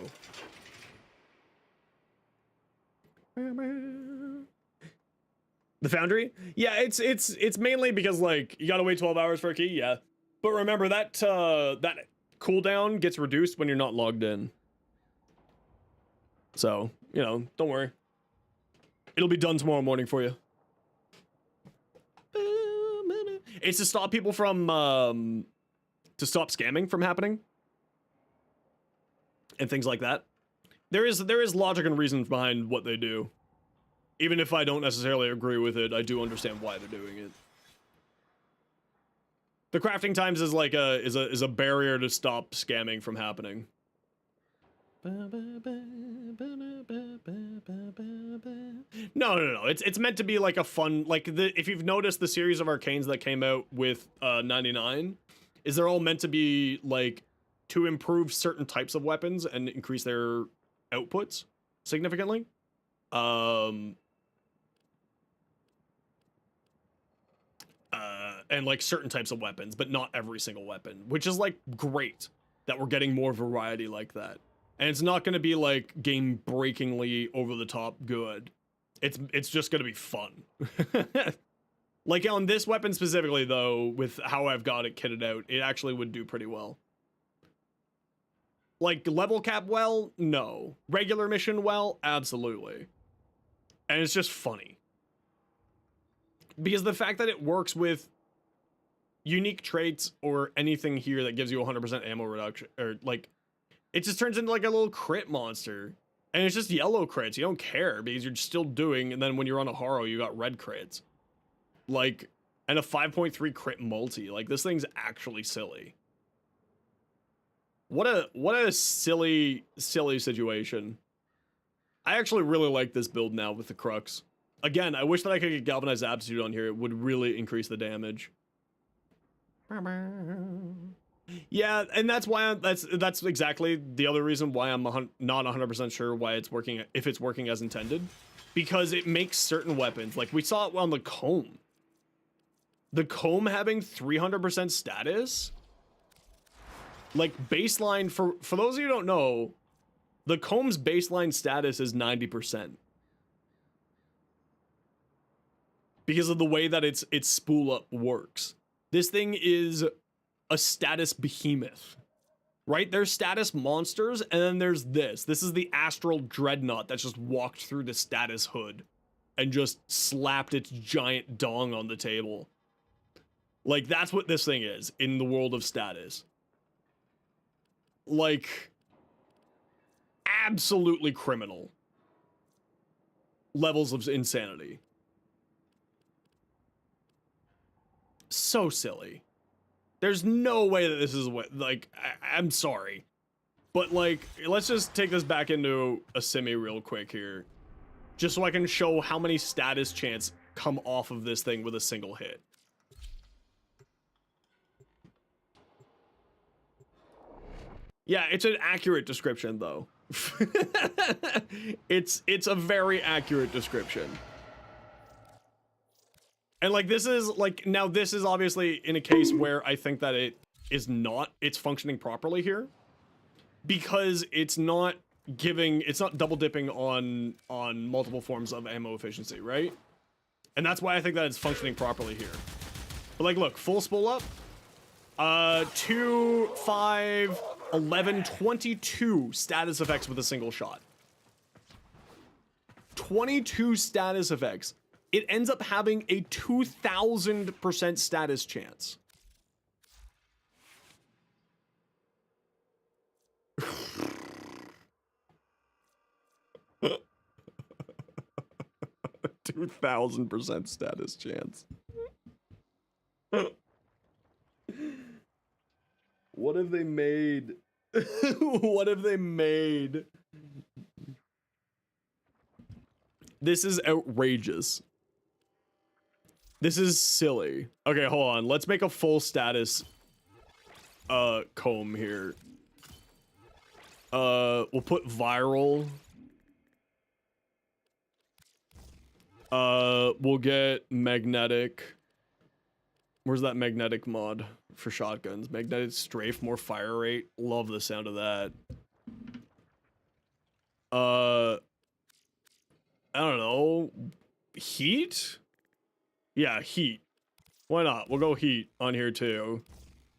The Foundry? Yeah, it's mainly because, like, you gotta wait 12 hours for a key, yeah. But remember, that cooldown gets reduced when you're not logged in. So, you know, don't worry. It'll be done tomorrow morning for you. It's to stop people from, to stop scamming from happening. And things like that. There is logic and reason behind what they do. Even if I don't necessarily agree with it, I do understand why they're doing it. The crafting times is like a barrier to stop scamming from happening. No. It's meant to be like a fun, like if you've noticed the series of arcanes that came out with 99, is they're all meant to be like to improve certain types of weapons and increase their outputs significantly. And like certain types of weapons, but not every single weapon, which is like great that we're getting more variety like that. And it's not going to be like game breakingly over the top good. It's just going to be fun. Like on this weapon specifically though, with how I've got it kitted out, it actually would do pretty well. Like level cap well, no. Regular mission well, absolutely. And it's just funny. Because the fact that it works with unique traits or anything here that gives you 100% ammo reduction, or like, it just turns into like a little crit monster. And it's just yellow crits. You don't care because you're still doing, and then when you're on a Haro, you got red crits. Like, and a 5.3 crit multi. Like, this thing's actually silly. What a silly situation. I actually really like this build now with the Crux. Again, I wish that I could get Galvanized Aptitude on here. It would really increase the damage. Yeah, and that's why that's exactly the other reason why I'm not 100% sure why it's working, if it's working as intended, because it makes certain weapons, like we saw it on the Comb. The Comb having 300% status, like baseline, for those of you who don't know, the Comb's baseline status is 90%. Because of the way that its spool up works. This thing is a status behemoth, right? There's status monsters, and then there's this. This is the Astral Dreadnought that's just walked through the status hood and just slapped its giant dong on the table. Like, that's what this thing is in the world of status. Like, absolutely criminal levels of insanity. So silly. There's no way that this is what, like, I'm sorry. But, like, let's just take this back into a simi real quick here. Just so I can show how many status chants come off of this thing with a single hit. Yeah, it's an accurate description, though. It's a very accurate description. And like, this is like, now this is obviously in a case where I think that it's functioning properly here, because it's not double dipping on multiple forms of ammo efficiency, right? And that's why I think that it's functioning properly here. But like, look, full spool up, 2, 5, 11, 22 status effects with a single shot. 22 status effects. It ends up having a 2,000% status chance. $2,000% status chance. What have they made? What have they made? This is outrageous. This is silly. Okay, hold on. Let's make a full status comb here. We'll put viral. We'll get magnetic. Where's that magnetic mod for shotguns? Magnetic strafe, more fire rate. Love the sound of that. I don't know. Heat? Yeah, heat. Why not? We'll go heat on here too.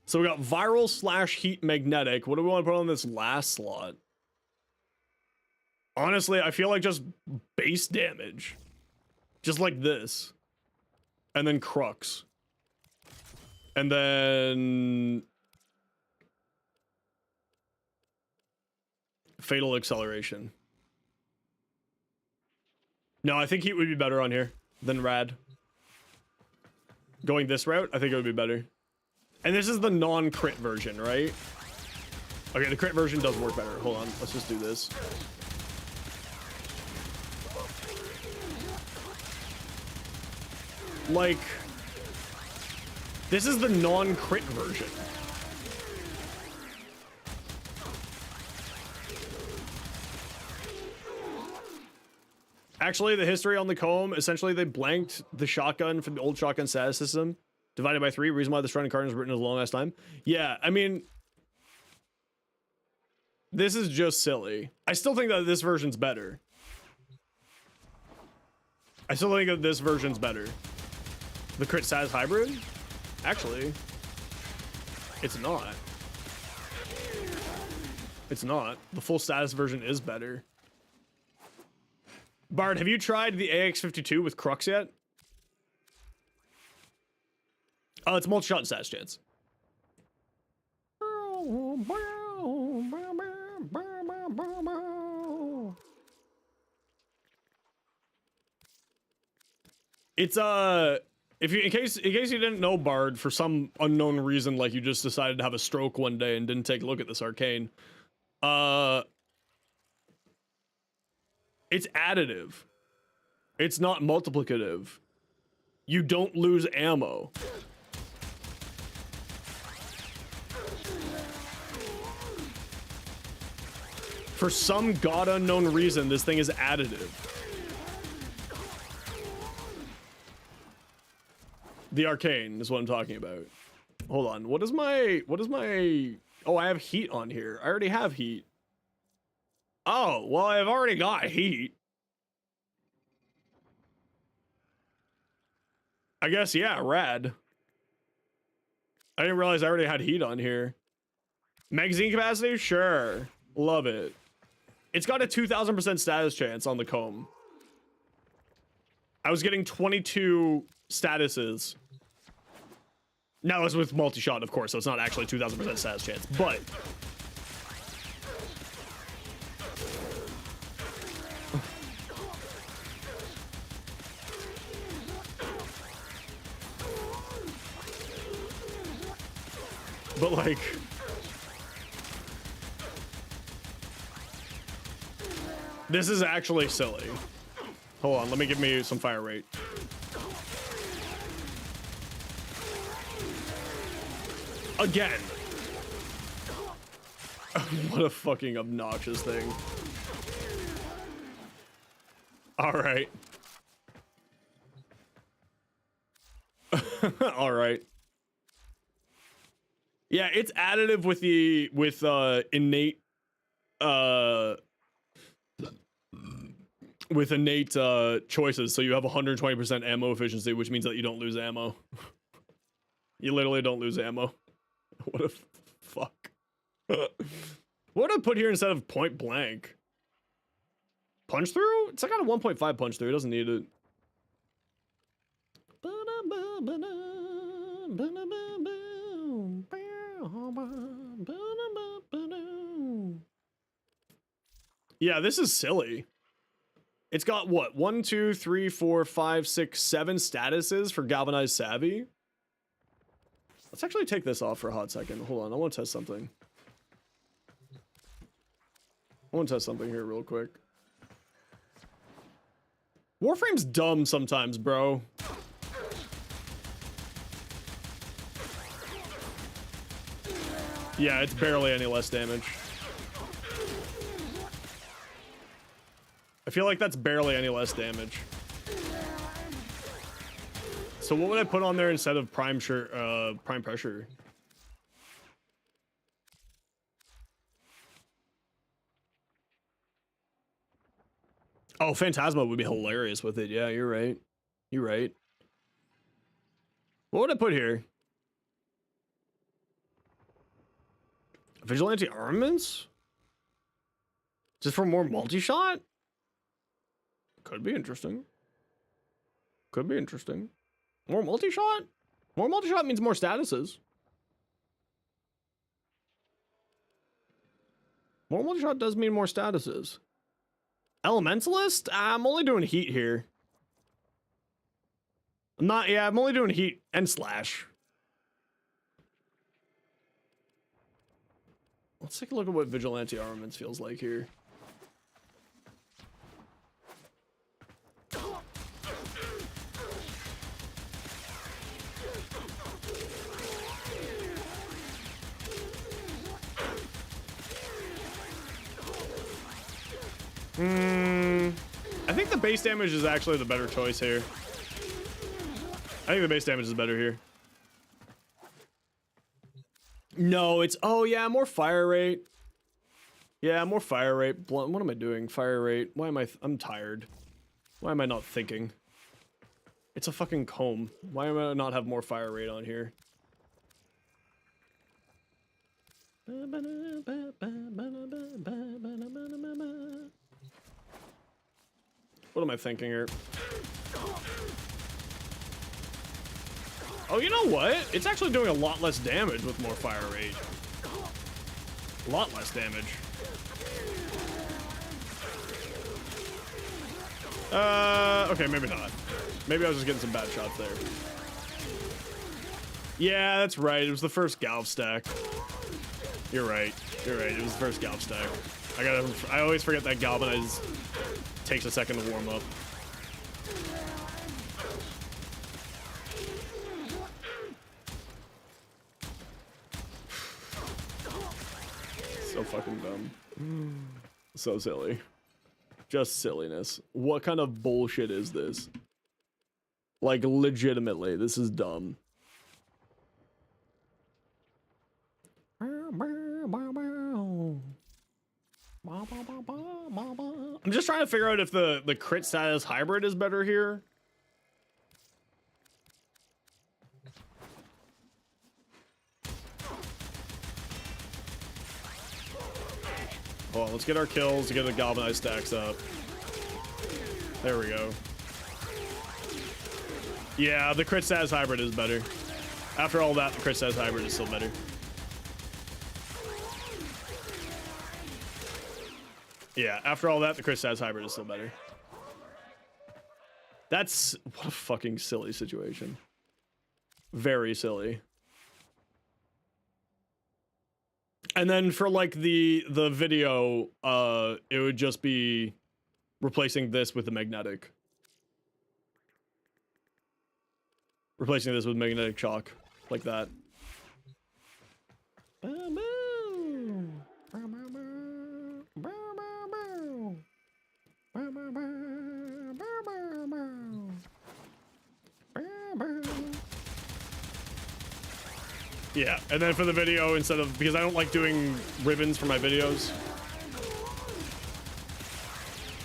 So we got viral / heat magnetic. What do we want to put on this last slot? Honestly, I feel like just base damage. Just like this. And then crux. And then fatal acceleration. No, I think heat would be better on here than rad. Going this route, I think it would be better. And this is the non-crit version, right? Okay, the crit version does work better. Hold on, let's just do this. Like, this is the non-crit version. Actually, the history on the comb, essentially they blanked the shotgun from the old shotgun status system, divided by 3, reason why the Strutting Cardinal was written as a long ass time. Yeah, I mean, this is just silly. I still think that this version's better. I still think that this version's better. The crit status hybrid? Actually, it's not. It's not. The full status version is better. Bard, have you tried the AX52 with Crux yet? Oh, it's multi-shot and status chance. It's if you in case you didn't know, Bard, for some unknown reason, like you just decided to have a stroke one day and didn't take a look at this arcane. It's additive. It's not multiplicative. You don't lose ammo. For some god unknown reason, this thing is additive. The arcane is what I'm talking about. Hold on. What is my oh, I have heat on here. I already have heat. Oh, well, I've already got heat. I guess, yeah, rad. I didn't realize I already had heat on here. Magazine capacity? Sure. Love it. It's got a 2000% status chance on the comb. I was getting 22 statuses. Now it's with multi-shot, of course, so it's not actually 2000% status chance, but... But like... This is actually silly. Hold on, let me give me some fire rate. Again. What a fucking obnoxious thing. Alright. Alright. Yeah, it's additive with the innate choices, so you have 120% ammo efficiency, which means that you don't lose ammo. You literally don't lose ammo. What a fuck. What would I put here instead of point blank? Punch through? It's like got a 1.5 punch through. It doesn't need it. Yeah, this is silly. It's got what? 1, 2, 3, 4, 5, 6, 7 statuses for Galvanized Savvy. Let's actually take this off for a hot second. Hold on, I want to test something. I want to test something here real quick. Warframe's dumb sometimes, bro. Yeah, it's barely any less damage. I feel like that's barely any less damage. So what would I put on there instead of prime pressure? Oh, Phantasma would be hilarious with it. Yeah, you're right. You're right. What would I put here? Vigilante armaments? Just for more multi-shot? Could be interesting. Could be interesting. More multi-shot? More multi-shot means more statuses. More multi-shot does mean more statuses. Elementalist? I'm only doing heat here. I'm only doing heat and slash. Let's take a look at what Vigilante Armaments feels like here. I think the base damage is actually the better choice here. I think the base damage is better here. No, it's... Oh, yeah, more fire rate. Yeah, more fire rate. Blunt. What am I doing? Fire rate. Why am I... I'm tired. Why am I not thinking? It's a fucking comb. Why am I not have more fire rate on here? What am I thinking here? Oh, you know what? It's actually doing a lot less damage with more fire rate. A lot less damage. Okay, maybe not. Maybe I was just getting some bad shots there. Yeah, that's right. It was the first Galv stack. You're right. You're right. It was the first Galv stack. I always forget that Galvanize takes a second to warm up. So fucking dumb. So silly. Just silliness. What kind of bullshit is this? Like, legitimately, this is dumb. I'm just trying to figure out if the crit status hybrid is better here. Hold on, let's get our kills to get the galvanized stacks up. There we go. Yeah, the crit status hybrid is better. After all that, the crit status hybrid is still better. Yeah, after all that, the crit status hybrid is still better. That's... what a fucking silly situation. Very silly. And then for like the video, it would just be replacing this with the magnetic. Replacing this with magnetic shock, like that. Yeah, and then for the video, instead of, because I don't like doing ribbons for my videos.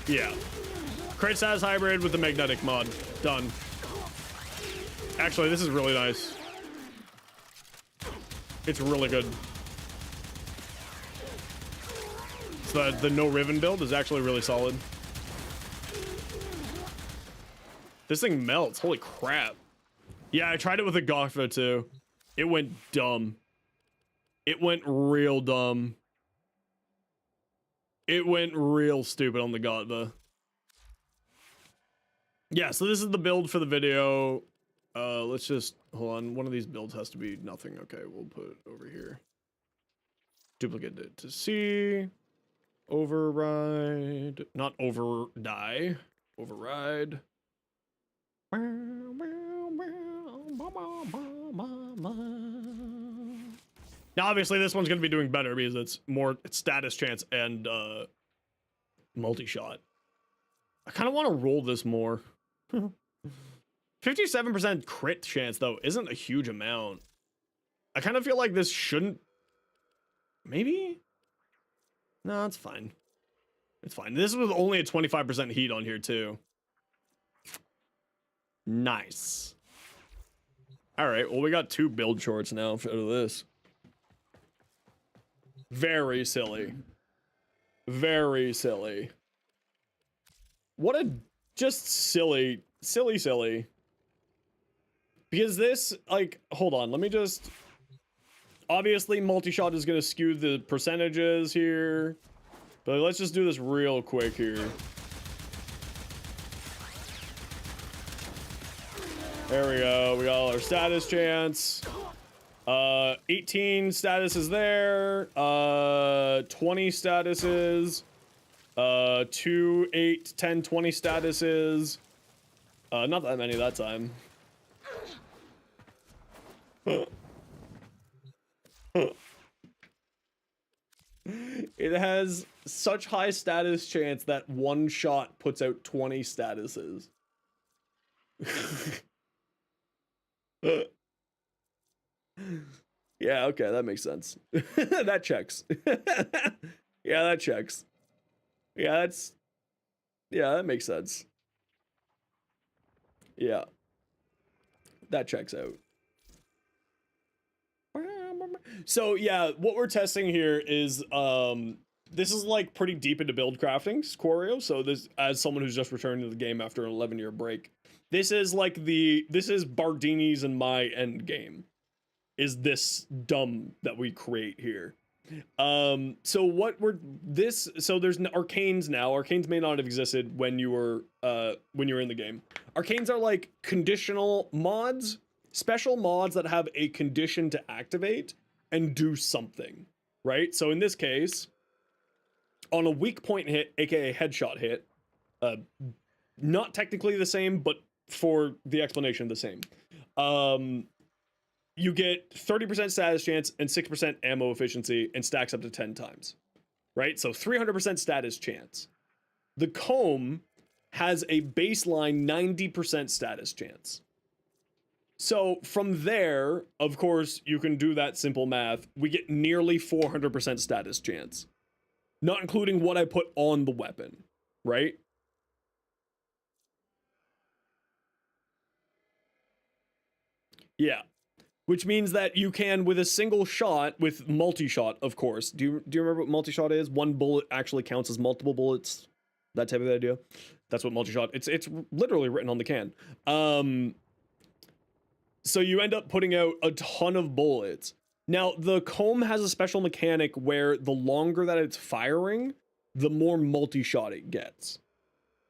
Yeah. Crit status hybrid with the magnetic mod. Done. Actually, this is really nice. It's really good. So the no ribbon build is actually really solid. This thing melts. Holy crap. Yeah, I tried it with a Gokva too. It went dumb. It went real dumb. It went real stupid on the Gotva. Yeah, so this is the build for the video. Let's just, hold on. One of these builds has to be nothing. Okay, we'll put it over here. Duplicate it to C. Override. Not over die. Override. Now, obviously, this one's going to be doing better because it's more status chance and multi-shot. I kind of want to roll this more. 57% crit chance, though, isn't a huge amount. I kind of feel like this shouldn't... Maybe? No, it's fine. It's fine. This was only a 25% heat on here, too. Nice. All right, well, we got 2 build shorts now out of this. Very silly. Very silly. What a just silly. Because this, like, hold on, let me just... Obviously, multi-shot is going to skew the percentages here. But let's just do this real quick here. There we go. We got all our status chance. 18 statuses there. 20 statuses. 2, 8, 10, 20 statuses. Not that many that time. It has such high status chance that one shot puts out 20 statuses. Yeah, okay, that makes sense. That checks. Yeah, that checks. Yeah, that makes sense. Yeah. That checks out. So, yeah, what we're testing here is, this is, like, pretty deep into build crafting, Scorio, so this, as someone who's just returned to the game after an 11-year break, This is like this is Bardini's and my end game. Is this dumb that we create here? So what we're so there's arcanes now. Arcanes may not have existed when you were in the game. Arcanes are like conditional mods, special mods that have a condition to activate and do something, right? So in this case, on a weak point hit, aka headshot hit, not technically the same, but for the explanation the same. You get 30% status chance and 6% ammo efficiency and stacks up to 10 times, right? So 300% status chance. The comb has a baseline 90% status chance. So from there, of course, you can do that simple math. We get nearly 400% status chance, not including what I put on the weapon, right? Yeah. Which means that you can, with a single shot, with multi-shot, of course. Do you remember what multi-shot is? One bullet actually counts as multiple bullets. That type of idea. That's what multi-shot. It's literally written on the can. So you end up putting out a ton of bullets. Now the comb has a special mechanic where the longer that it's firing, the more multi-shot it gets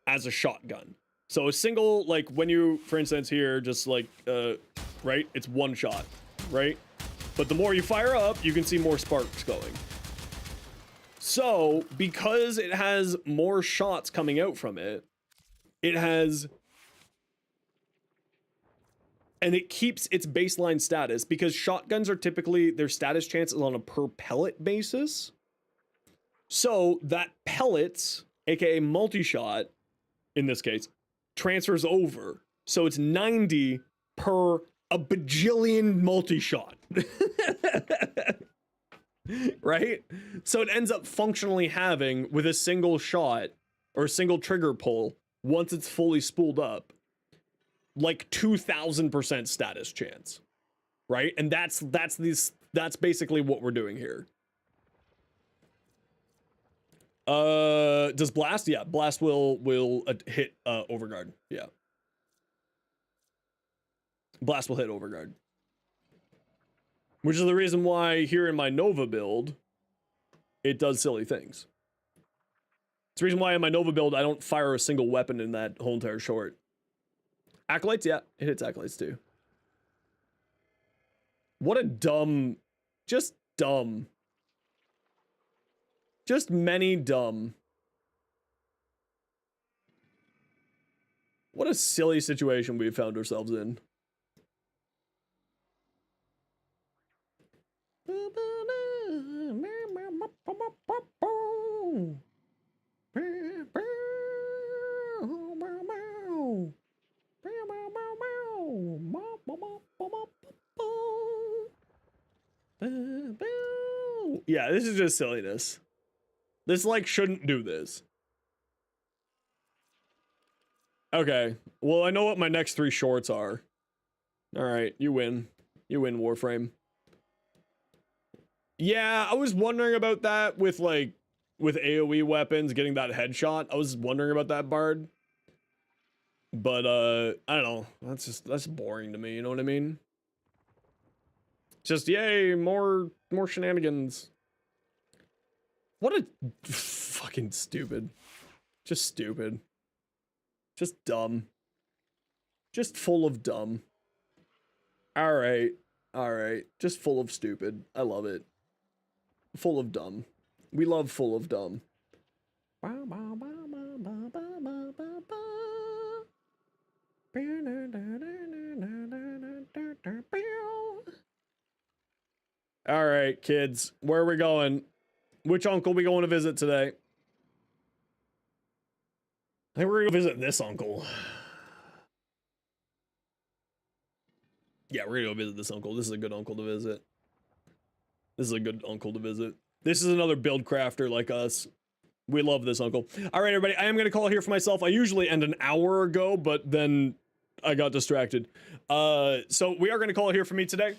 as a shotgun. So a single, like when you, for instance here, just like, right? It's one shot, right? But the more you fire up, you can see more sparks going. So because it has more shots coming out from it, it has, and it keeps its baseline status because shotguns are typically, their status chance is on a per pellet basis. So that pellets, aka multi-shot, in this case, transfers over. So it's 90 per a bajillion multi-shot. Right? So it ends up functionally having, with a single shot or a single trigger pull, once it's fully spooled up, like 2000% status chance. Right? And that's basically what we're doing here. Does blast? Yeah, blast will hit overguard. Yeah, blast will hit overguard, which is the reason why here in my Nova build, it does silly things. It's the reason why in my Nova build I don't fire a single weapon in that whole entire short. Acolytes, yeah, it hits acolytes too. What a dumb, just dumb. Just many dumb. What a silly situation we found ourselves in. Yeah, this is just silliness. This, like, shouldn't do this. Okay. Well, I know what my next 3 shorts are. Alright, you win. You win, Warframe. Yeah, I was wondering about that with, like, with AoE weapons, getting that headshot. I was wondering about that, Bard. But, I don't know. That's boring to me, you know what I mean? Just, yay, more shenanigans. What a fucking stupid. Just stupid. Just dumb. Just full of dumb. Alright. Alright. Just full of stupid. I love it. Full of dumb. We love full of dumb. Alright, kids. Where are we going? Which uncle we going to visit today? I think we're going to visit this uncle. Yeah, we're going to go visit this uncle. This is a good uncle to visit. This is a good uncle to visit. This is another build crafter like us. We love this uncle. All right, everybody. I am going to call here for myself. I usually end an hour ago, but then I got distracted. So we are going to call it here for me today.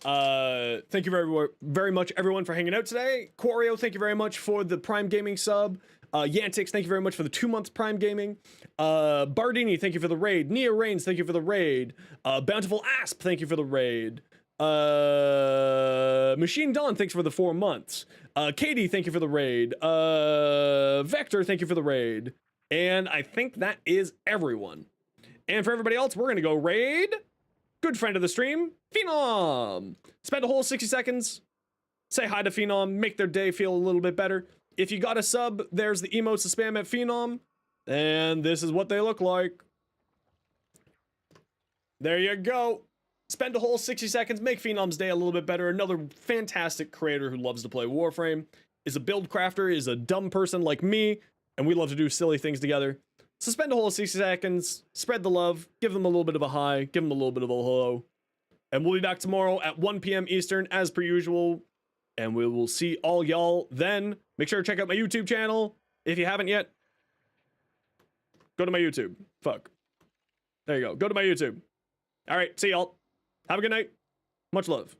Thank you very much, everyone, for hanging out today. Quario, thank you very much for the Prime Gaming sub. Yantix, thank you very much for the 2 months Prime Gaming. Bardini, thank you for the raid. Nia Reigns, thank you for the raid. Bountiful Asp, thank you for the raid. Machine Dawn, thanks for the 4 months. Katie, thank you for the raid. Vector, thank you for the raid. And I think that is everyone. And for everybody else, we're gonna go raid good friend of the stream, Phenom. Spend a whole 60 seconds, say hi to Phenom, make their day feel a little bit better. If you got a sub, there's the emotes to spam at Phenom, and this is what they look like. There you go. Spend a whole 60 seconds, make Phenom's day a little bit better. Another fantastic creator who loves to play Warframe, is a build crafter, is a dumb person like me, and we love to do silly things together. So spend a whole 60 seconds, spread the love, give them a little bit of a hi, give them a little bit of a hello. And we'll be back tomorrow at 1 p.m. Eastern as per usual. And we will see all y'all then. Make sure to check out my YouTube channel. If you haven't yet, go to my YouTube. Fuck. There you go. Go to my YouTube. All right, see y'all. Have a good night. Much love.